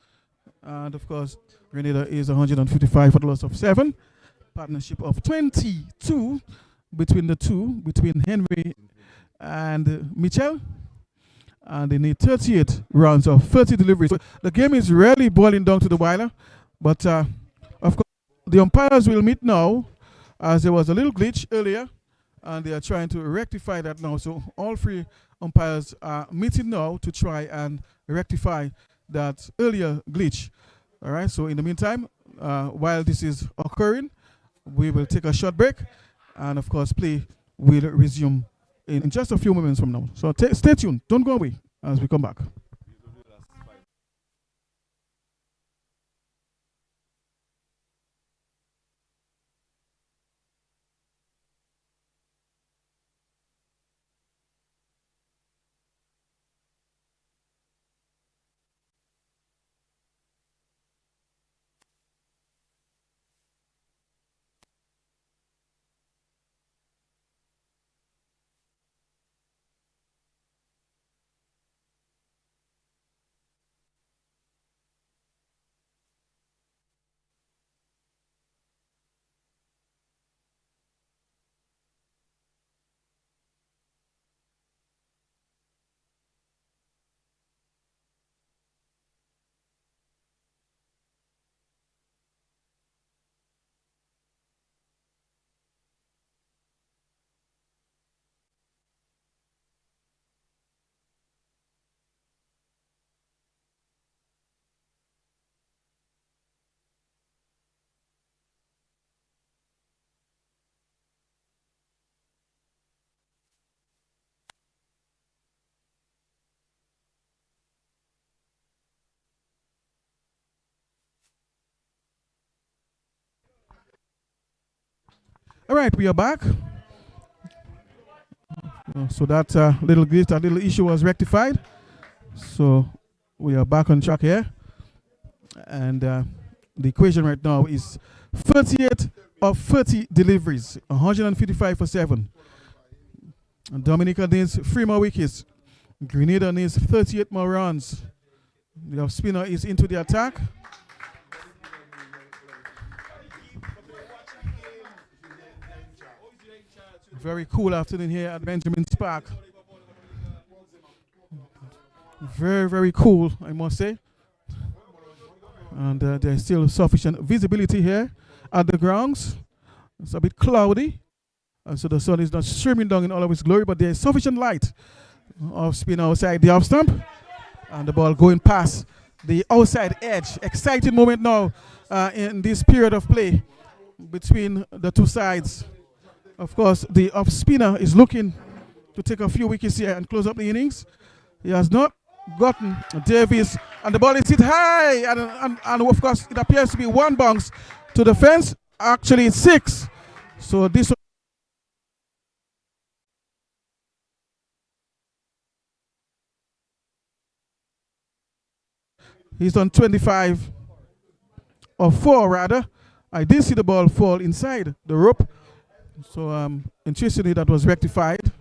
And, of course, Grenada is 155 for the loss of 7. Partnership of 22 between the two, between Henry and Mitchell. And they need 38 rounds of 30 deliveries. So the game is really boiling down to the wire. But, of course, the umpires will meet now, as there was a little glitch earlier, and they are trying to rectify that now. So all 3 umpires are meeting now to try and rectify that earlier glitch. All right, so in the meantime, while this is occurring, we will take a short break. And, of course, play will resume in just a few moments from now. So stay tuned. Don't go away as we come back. All right, we are back. So that little glitch, that little issue was rectified. So we are back on track here. And the equation right now is 38 of 30 deliveries, 155 for 7. And Dominica needs 3 more wickets. Grenada needs 38 more runs. The off spinner is into the attack. Very cool afternoon here at Benjamin's Park. Very, very cool, I must say. And there's still sufficient visibility here at the grounds. It's a bit cloudy, so the sun is not streaming down in all of its glory, but there's sufficient light. Off spin outside the off stump, and the ball going past the outside edge. Exciting moment now in this period of play between the two sides. Of course, the off spinner is looking to take a few wickets here and close up the innings. He has not gotten Davis, and the ball is hit high, and of course it appears to be one bounce to the fence. Actually it's 6. So this he's on 25 or 4 rather. I did see the ball fall inside the rope, so interestingly that was rectified.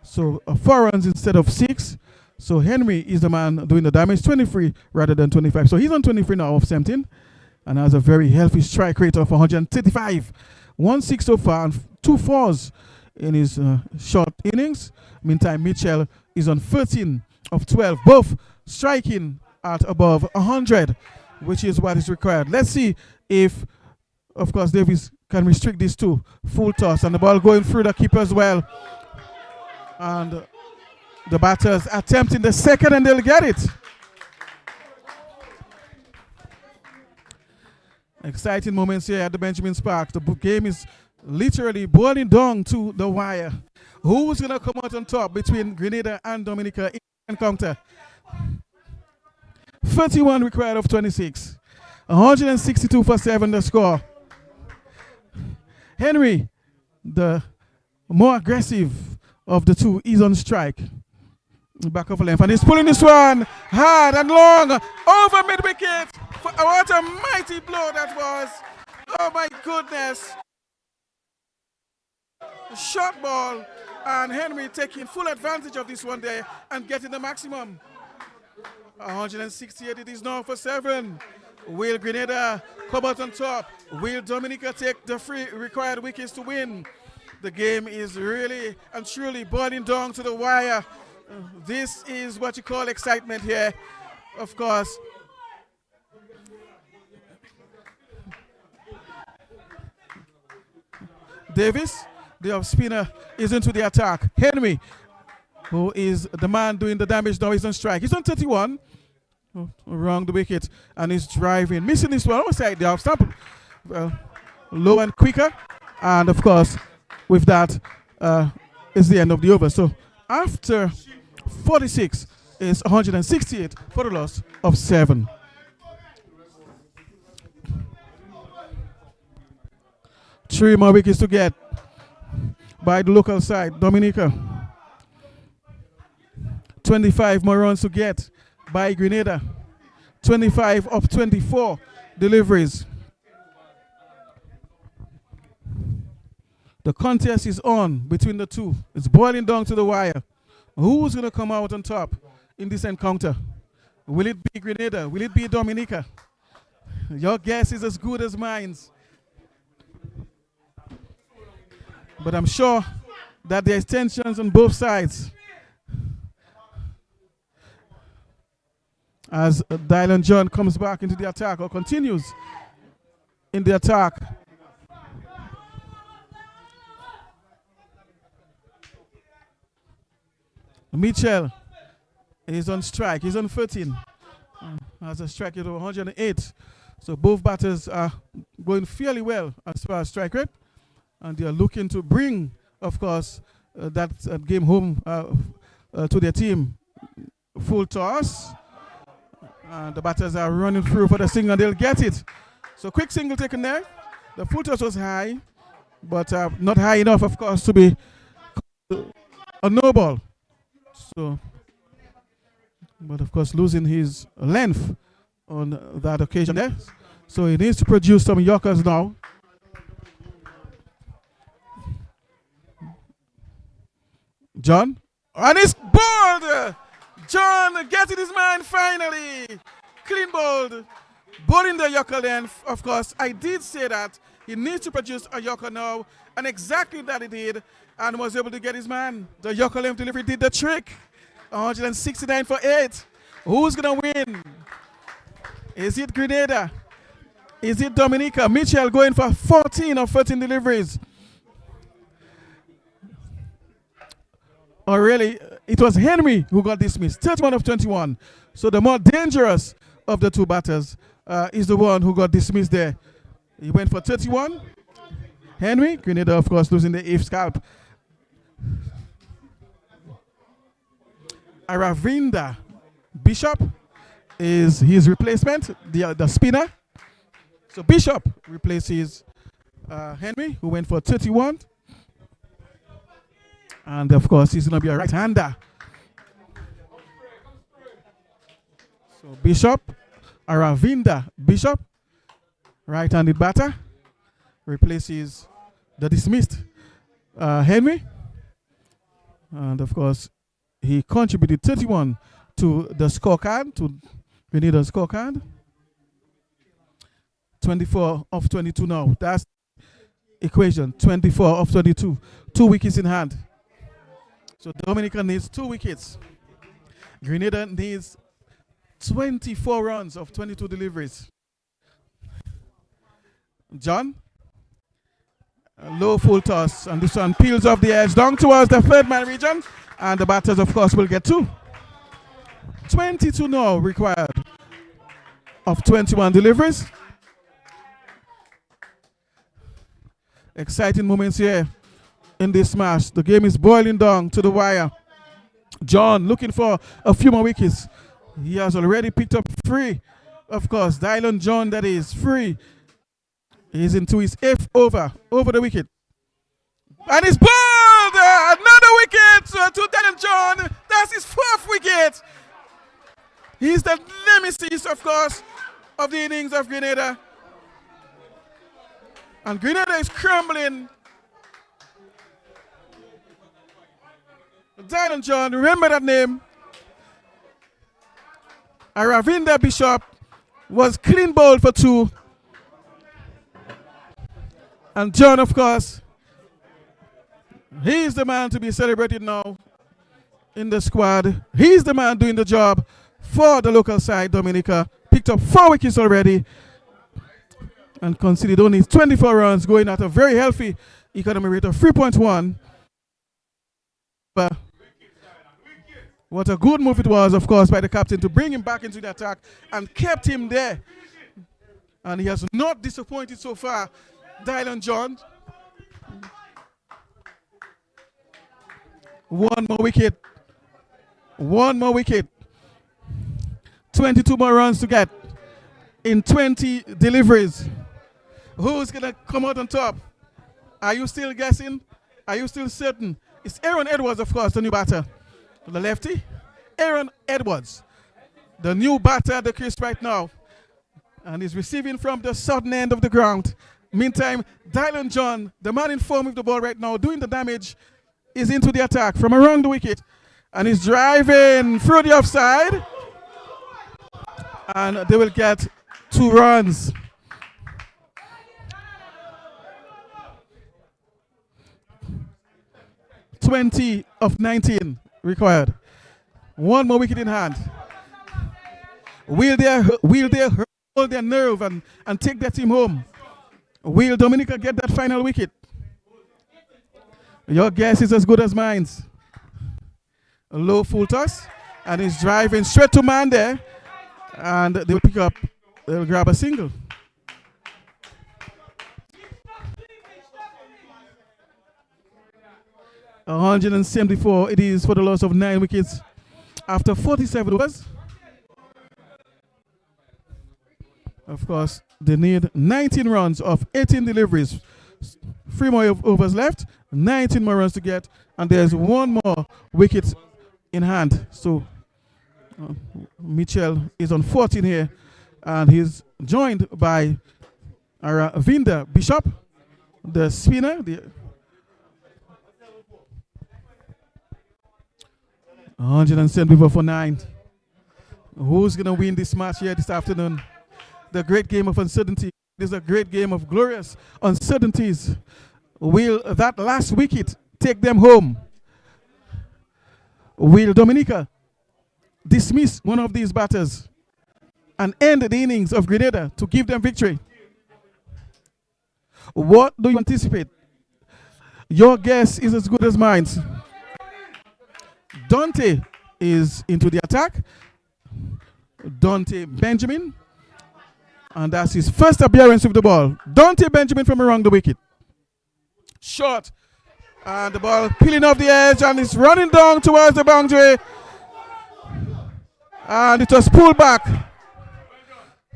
So 4 runs instead of 6. So Henry is the man doing the damage, 23 rather than 25. So he's on 23 now off 17 and has a very healthy strike rate of 135. 1/6 so far and 2 4s in his short innings. Meantime, Mitchell is on 13 of 12, both striking at above 100, which is what is required. Let's see if, of course, Davis can restrict this to full toss, and the ball going through the keeper as well. And the batters attempting the second, and they'll get it. Exciting moments here at the Benjamin's Park. The game is literally boiling down to the wire. Who's going to come out on top between Grenada and Dominica in the encounter? 31 required of 26. 162 for 7 the score. Henry, the more aggressive of the two, is on strike. Back of a length, and he's pulling this one hard and long over mid-wicket. What a mighty blow that was. Oh my goodness. Short ball, and Henry taking full advantage of this one there and getting the maximum. 168 it is now for 7. Will Grenada come out on top? Will Dominica take the 3 required wickets to win? The game is really and truly boiling down to the wire. This is what you call excitement here, of course. Davis, the off spinner, is into the attack. Henry, who is the man doing the damage now, is on strike. He's on 31. Around the wicket, and he's driving. Missing this one outside the off stump. Low and quicker. And of course, with that, is the end of the over. So after 46 is 168 for the loss of 7. Three more wickets to get by the local side, Dominica. 25 more runs to get by Grenada. 25 of 24 deliveries. The contest is on between the two. It's boiling down to the wire. Who's going to come out on top in this encounter? Will it be Grenada? Will it be Dominica? Your guess is as good as mine. But I'm sure that there's tensions on both sides. As Dylan John comes back into the attack, or continues in the attack. Mitchell is on strike. He's on 13. Has a strike rate of 108. So both batters are going fairly well as far as strike rate. And they are looking to bring, of course, that game home to their team. Full toss. The batters are running through for the single, and they'll get it. So quick single taken there. The full toss was high, but not high enough, of course, to be a no ball. So, but of course, losing his length on that occasion there. So he needs to produce some Yorkers now. John, and it's bowled John getting his man finally. Clean bowled. Bowling the Yorker then, of course. I did say that he needs to produce a Yorker now, and exactly that he did, and was able to get his man. The Yorker length delivery did the trick. 169 for 8. Who's going to win? Is it Grenada? Is it Dominica? Mitchell going for 14 of 13 deliveries. Or really, it was Henry who got dismissed. 31 of 21. So the more dangerous of the two batters is the one who got dismissed there. He went for 31. Henry, Grenada, of course, losing the 8th scalp. Aravinda Bishop is his replacement, the spinner. So Bishop replaces Henry, who went for 31. And of course, he's going to be a right-hander. So Bishop, Aravinda Bishop, right-handed batter, replaces the dismissed Henry. And of course, he contributed 31 to the scorecard, to Grenada's scorecard. 24 of 22 now. That's equation. 24 of 22. 2 wickets in hand. So Dominica needs 2 wickets. Grenada needs 24 runs of 22 deliveries. John, a low full toss, and this one peels off the edge down towards the third man region, and the batters, of course, will get 2. 22 now required of 21 deliveries. Exciting moments here in this match. The game is boiling down to the wire. John looking for a few more wickets. He has already picked up 3. Of course, Dylan John, that is 3. He's into his 8th over the wicket. And he's bowled! Another wicket to Dylan John. That's his 4th wicket. He's the nemesis, of course, of the innings of Grenada. And Grenada is crumbling. Dylan John, remember that name. Aravinda Bishop was clean bowled for 2. And John, of course, he's the man to be celebrated now in the squad. He's the man doing the job for the local side. Dominica picked up 4 wickets already and conceded only 24 runs, going at a very healthy economy rate of 3.1. But what a good move it was, of course, by the captain to bring him back into the attack and kept him there. And he has not disappointed so far, Dylan John. 1 more wicket. 1 more wicket. 22 more runs to get in 20 deliveries. Who's going to come out on top? Are you still guessing? Are you still certain? It's Aaron Edwards, of course, the new batter. The lefty, Aaron Edwards, the new batter at the crease right now. And he's receiving from the southern end of the ground. Meantime, Dylan John, the man in form with the ball right now, doing the damage, is into the attack from around the wicket. And he's driving through the offside. And they will get 2 runs. (20 of 19 required. 1 more wicket in hand. Will they hold their nerve and take their team home? Will Dominica get that final wicket? Your guess is as good as mine. A low full toss, and he's driving straight to man there, and they'll pick up, they'll grab a single. $174 it is for the loss of 9 wickets after 47 overs. Of course, they need 19 runs of 18 deliveries. 3 more overs left, 19 more runs to get, and there's 1 more wicket in hand. So Mitchell is on 14 here, and he's joined by Aravinda Bishop, the spinner. 107 for 9. Who's going to win this match here this afternoon? The great game of uncertainty. This is a great game of glorious uncertainties. Will that last wicket take them home? Will Dominica dismiss one of these batters and end the innings of Grenada to give them victory? What do you anticipate? Your guess is as good as mine. Dante is into the attack. Dante Benjamin. And that's his first appearance with the ball. Dante Benjamin from around the wicket. Short. And the ball peeling off the edge and it's running down towards the boundary. And it was pulled back.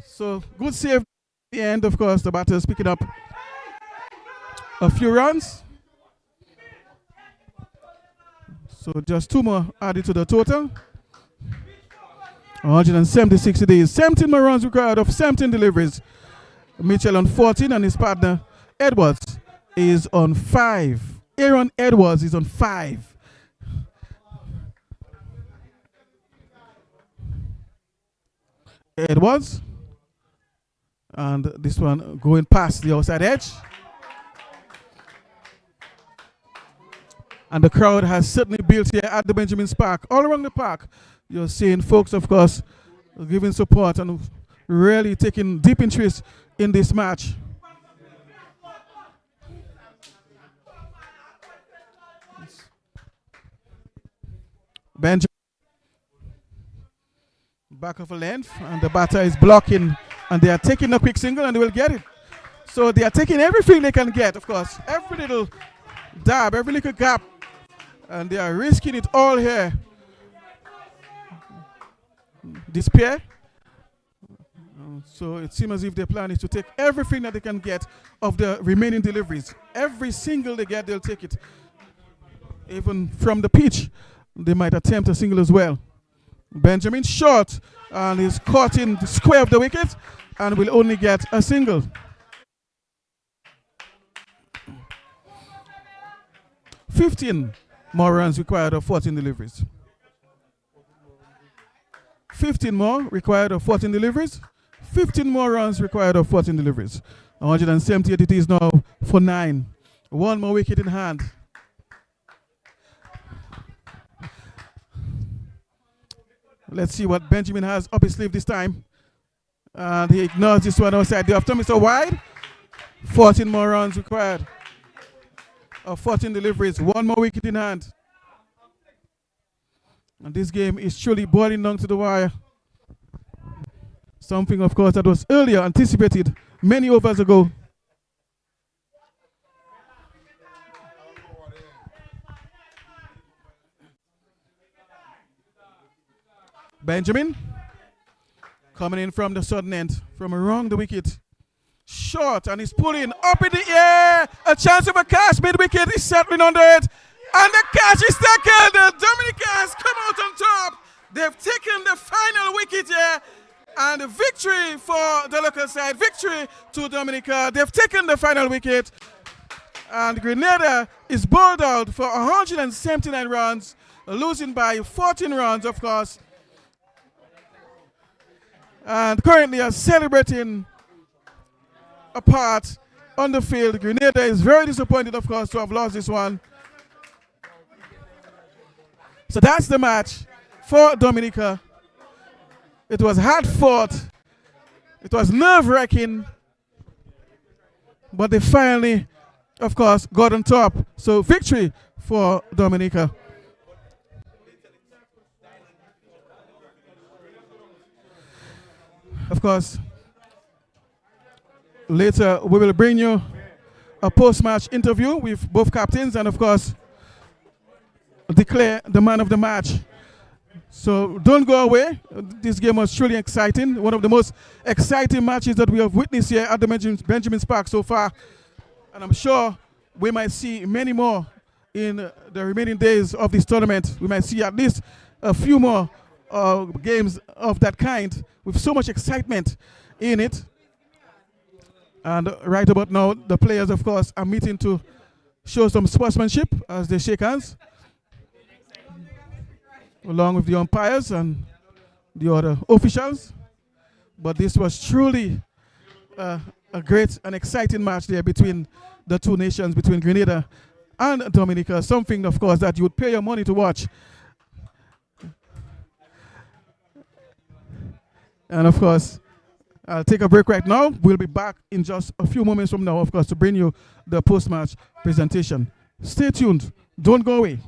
So good save at the end, of course. The batters picking up a few runs. So just 2 more added to the total. 176 it is. 17 more runs required of 17 deliveries. Mitchell on 14 and his partner Edwards is on 5. Aaron Edwards is on 5. Edwards. And this one going past the outside edge. And the crowd has certainly built here at the Benjamin's Park. All around the park, you're seeing folks, of course, giving support and really taking deep interest in this match. Benjamin, back of a length, and the batter is blocking, and they are taking a quick single, and they will get it. So they are taking everything they can get, of course, every little dab, every little gap, and they are risking it all here. This pair. So it seems as if their plan is to take everything that they can get of the remaining deliveries. Every single they get, they'll take it. Even from the pitch, they might attempt a single as well. Benjamin short and is caught in the square of the wicket and will only get a single. $15 more runs required of 14 deliveries. 15 more required of 14 deliveries. 15 more runs required of 14 deliveries. 178 it is now for 9. 1 more wicket in hand. Let's see what Benjamin has up his sleeve this time. And he ignores this one outside the off stump. It's so wide. 14 more runs required of 14 deliveries. 1 more wicket in hand. And this game is truly boiling down to the wire. Something, of course, that was earlier anticipated many overs ago. Benjamin coming in from the sudden end, from around the wicket. Short, and he's pulling up in the air. A chance of a catch. Mid-wicket is settling under it. And the catch is tackled. The Dominicans come out on top. They've taken the final wicket here. And a victory for the local side. Victory to Dominica. They've taken the final wicket. And Grenada is bowled out for 179 runs. Losing by 14 runs, of course. And currently are celebrating apart on the field. Grenada is very disappointed, of course, to have lost this one. So that's the match for Dominica. It was hard fought. It was nerve-wracking. But they finally, of course, got on top. So victory for Dominica. Of course, later we will bring you a post-match interview with both captains and, of course, declare the man of the match. So don't go away. This game was truly exciting. One of the most exciting matches that we have witnessed here at the Benjamin's Park so far. And I'm sure we might see many more in the remaining days of this tournament. We might see at least a few more games of that kind with so much excitement in it. And right about now, the players, of course, are meeting to show some sportsmanship as they shake hands. along with the umpires and the other officials. But this was truly a great and exciting match there between the two nations, between Grenada and Dominica. Something, of course, that you would pay your money to watch. And of course, I'll take a break right now. We'll be back in just a few moments from now, of course, to bring you the post-match presentation. Stay tuned. Don't go away.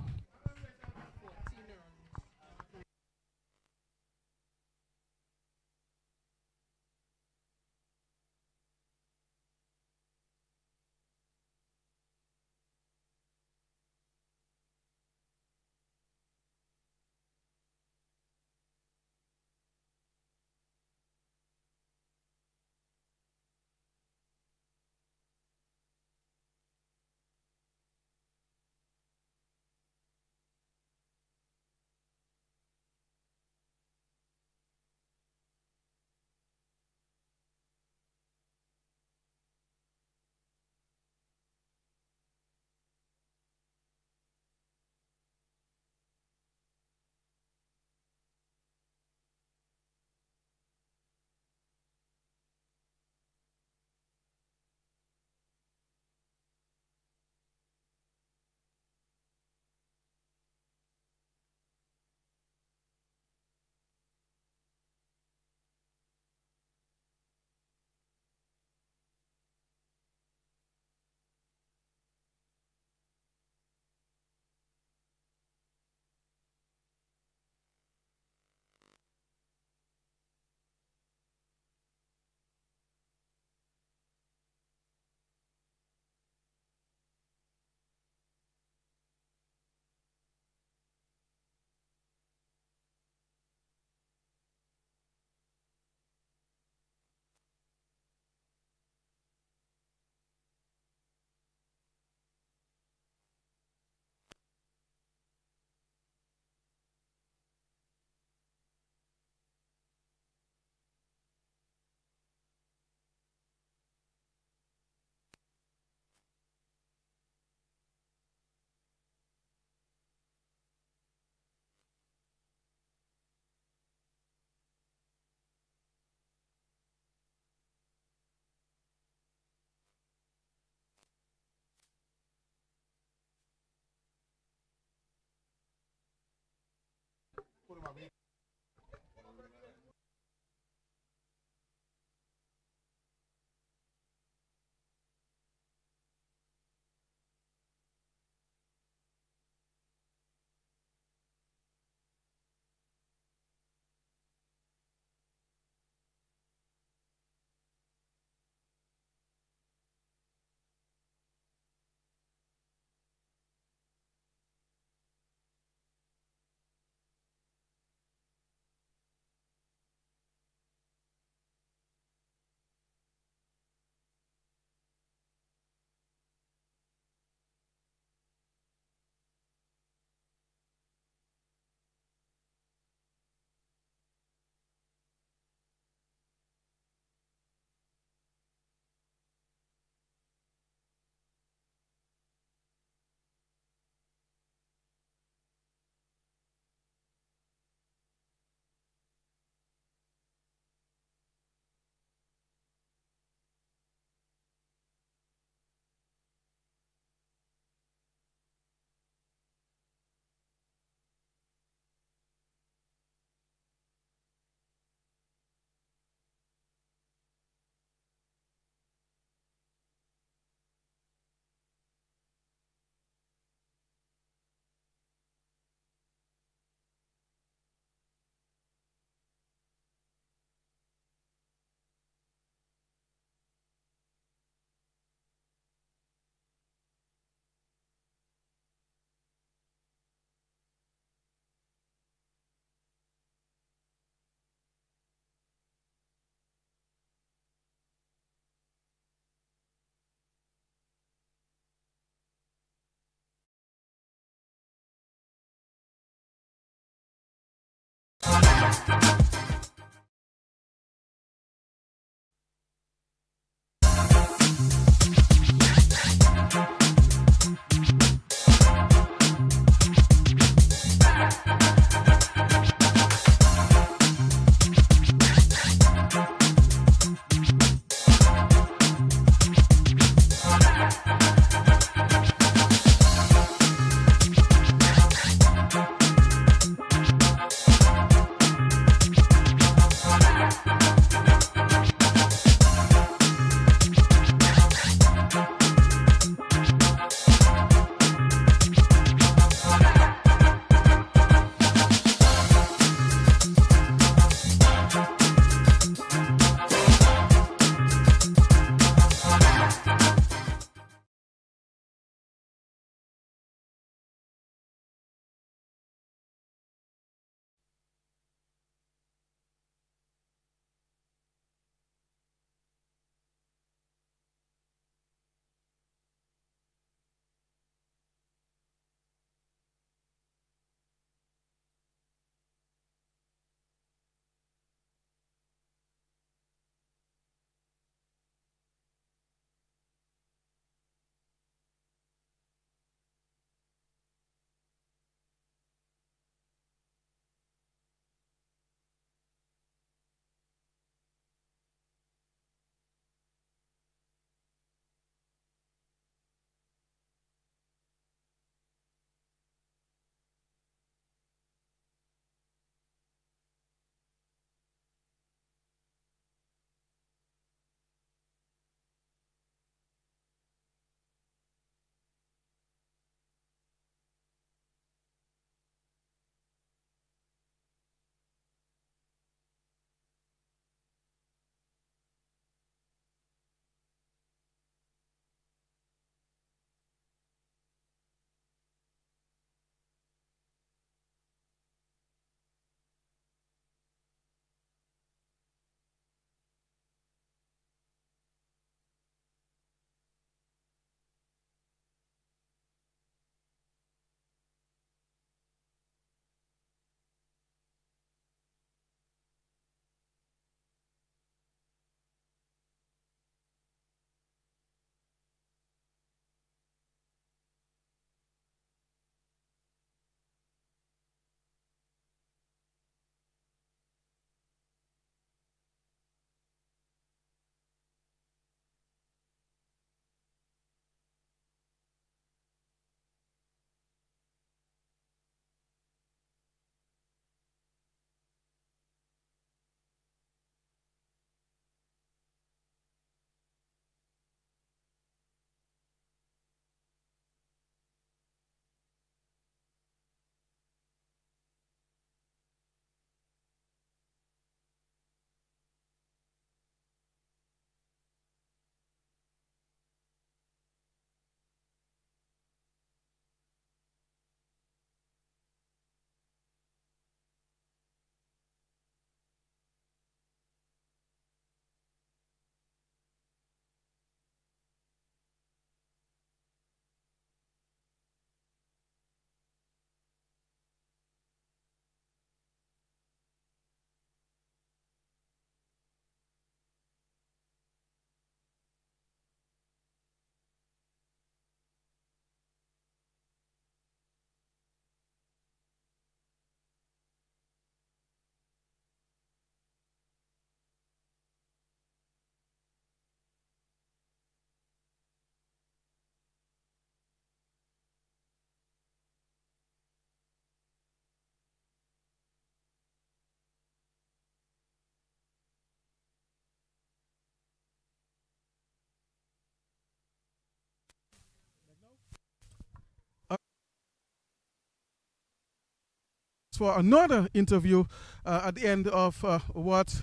for another interview at the end of what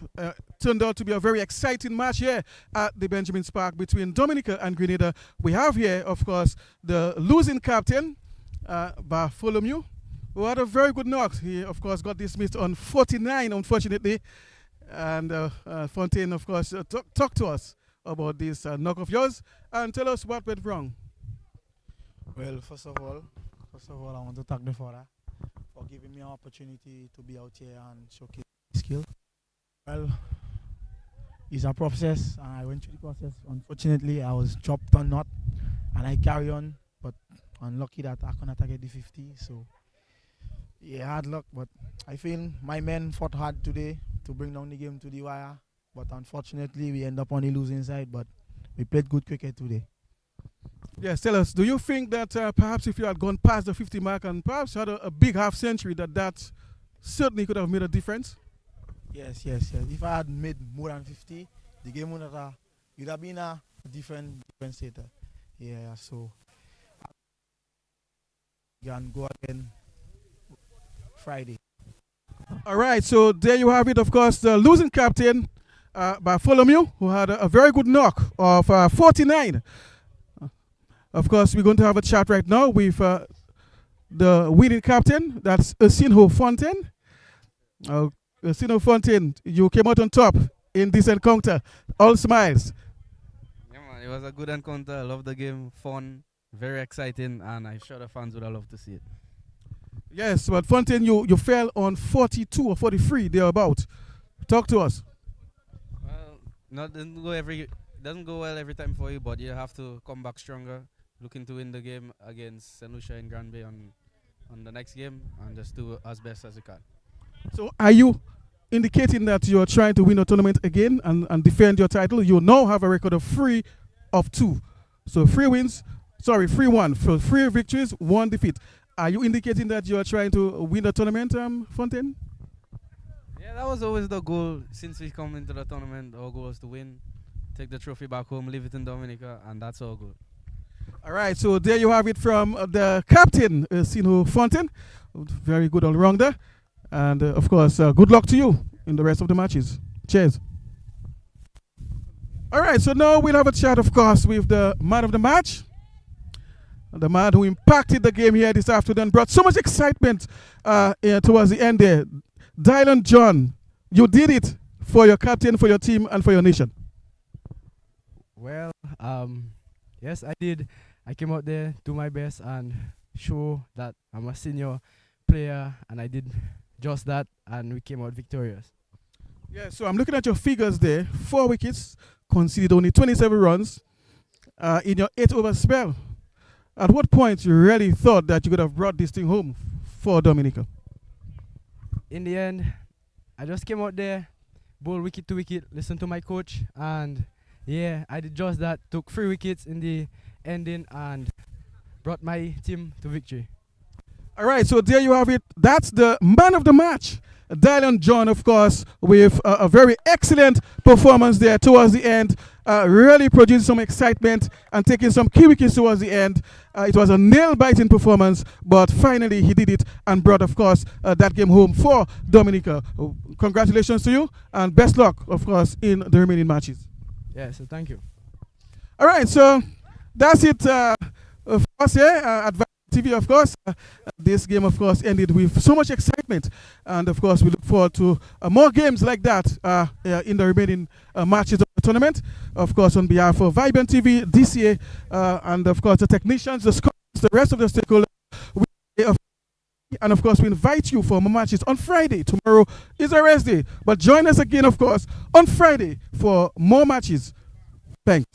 turned out to be a very exciting match here at the Benjamin Park between Dominica and Grenada. We have here, of course, the losing captain, Bartholomew, who had a very good knock. He, of course, got dismissed on 49, unfortunately. And Fontaine, of course, talk to us about this knock of yours and tell us what went wrong. Well, first of all, I want to thank the father for giving me an opportunity to be out here and showcase my skill. Well, it's a process, and I went through the process. Unfortunately, I was dropped on knot, and I carry on, but unlucky that I cannot get the 50. So, yeah, hard luck, but I feel my men fought hard today to bring down the game to the wire. But unfortunately, we end up on the losing side, but we played good cricket today. Yes, tell us, do you think that perhaps if you had gone past the 50 mark and perhaps had a big half century, that certainly could have made a difference? Yes. If I had made more than 50, the game would have been a different state. Yeah, so you can go again Friday. All right, so there you have it, of course, the losing captain, Bartholomew, who had a very good knock of 49. Of course, we're going to have a chat right now with the winning captain, that's Usinho Fontaine. Usinho Fontaine, you came out on top in this encounter. All smiles. Yeah, man, it was a good encounter. I love the game, fun, very exciting, and I'm sure the fans would have loved to see it. Yes, but Fontaine, you fell on 42 or 43 thereabout. Talk to us. Well, doesn't go well every time for you, but you have to come back stronger. Looking to win the game against St. Lucia and Grenada on the next game, and just do as best as you can. So are you indicating that you're trying to win a tournament again and defend your title? You now have a record of 3 of 2. So 3 wins, 3-1. So 3 victories, 1 defeat. Are you indicating that you are trying to win the tournament, Fontaine? Yeah, that was always the goal since we come into the tournament. Our goal was to win, take the trophy back home, leave it in Dominica, and that's our goal. All right, so there you have it from the captain, Usinho Fontaine. Very good all-rounder. And, of course, good luck to you in the rest of the matches. Cheers. All right, so now we'll have a chat, of course, with the man of the match. The man who impacted the game here this afternoon, brought so much excitement towards the end there. Dylan John, you did it for your captain, for your team, and for your nation. Well, yes, I did. I came out there, do my best, and show that I'm a senior player, and I did just that, and we came out victorious. Yeah, so I'm looking at your figures there. 4 wickets, conceded only 27 runs in your 8-over spell. At what point you really thought that you could have brought this thing home for Dominica? In the end, I just came out there, bowl wicket to wicket, listened to my coach, and yeah, I did just that. Took 3 wickets in the ending and brought my team to victory. All right, so there you have it. That's the man of the match, Dylan John, of course, with a very excellent performance there towards the end. Really produced some excitement and taking some key wickets towards the end. It was a nail-biting performance, but finally he did it and brought, of course, that game home for Dominica. Congratulations to you and best luck, of course, in the remaining matches. Yeah, so thank you. All right, so that's it for us here at TV, of course. This game, of course, ended with so much excitement. And, of course, we look forward to more games like that in the remaining matches of the tournament. Of course, on behalf of Vibrant TV, DCA, and, of course, the technicians, the scholars, the rest of the stakeholders, and, of course, we invite you for more matches on Friday. Tomorrow is a rest day. But join us again, of course, on Friday for more matches. Thanks.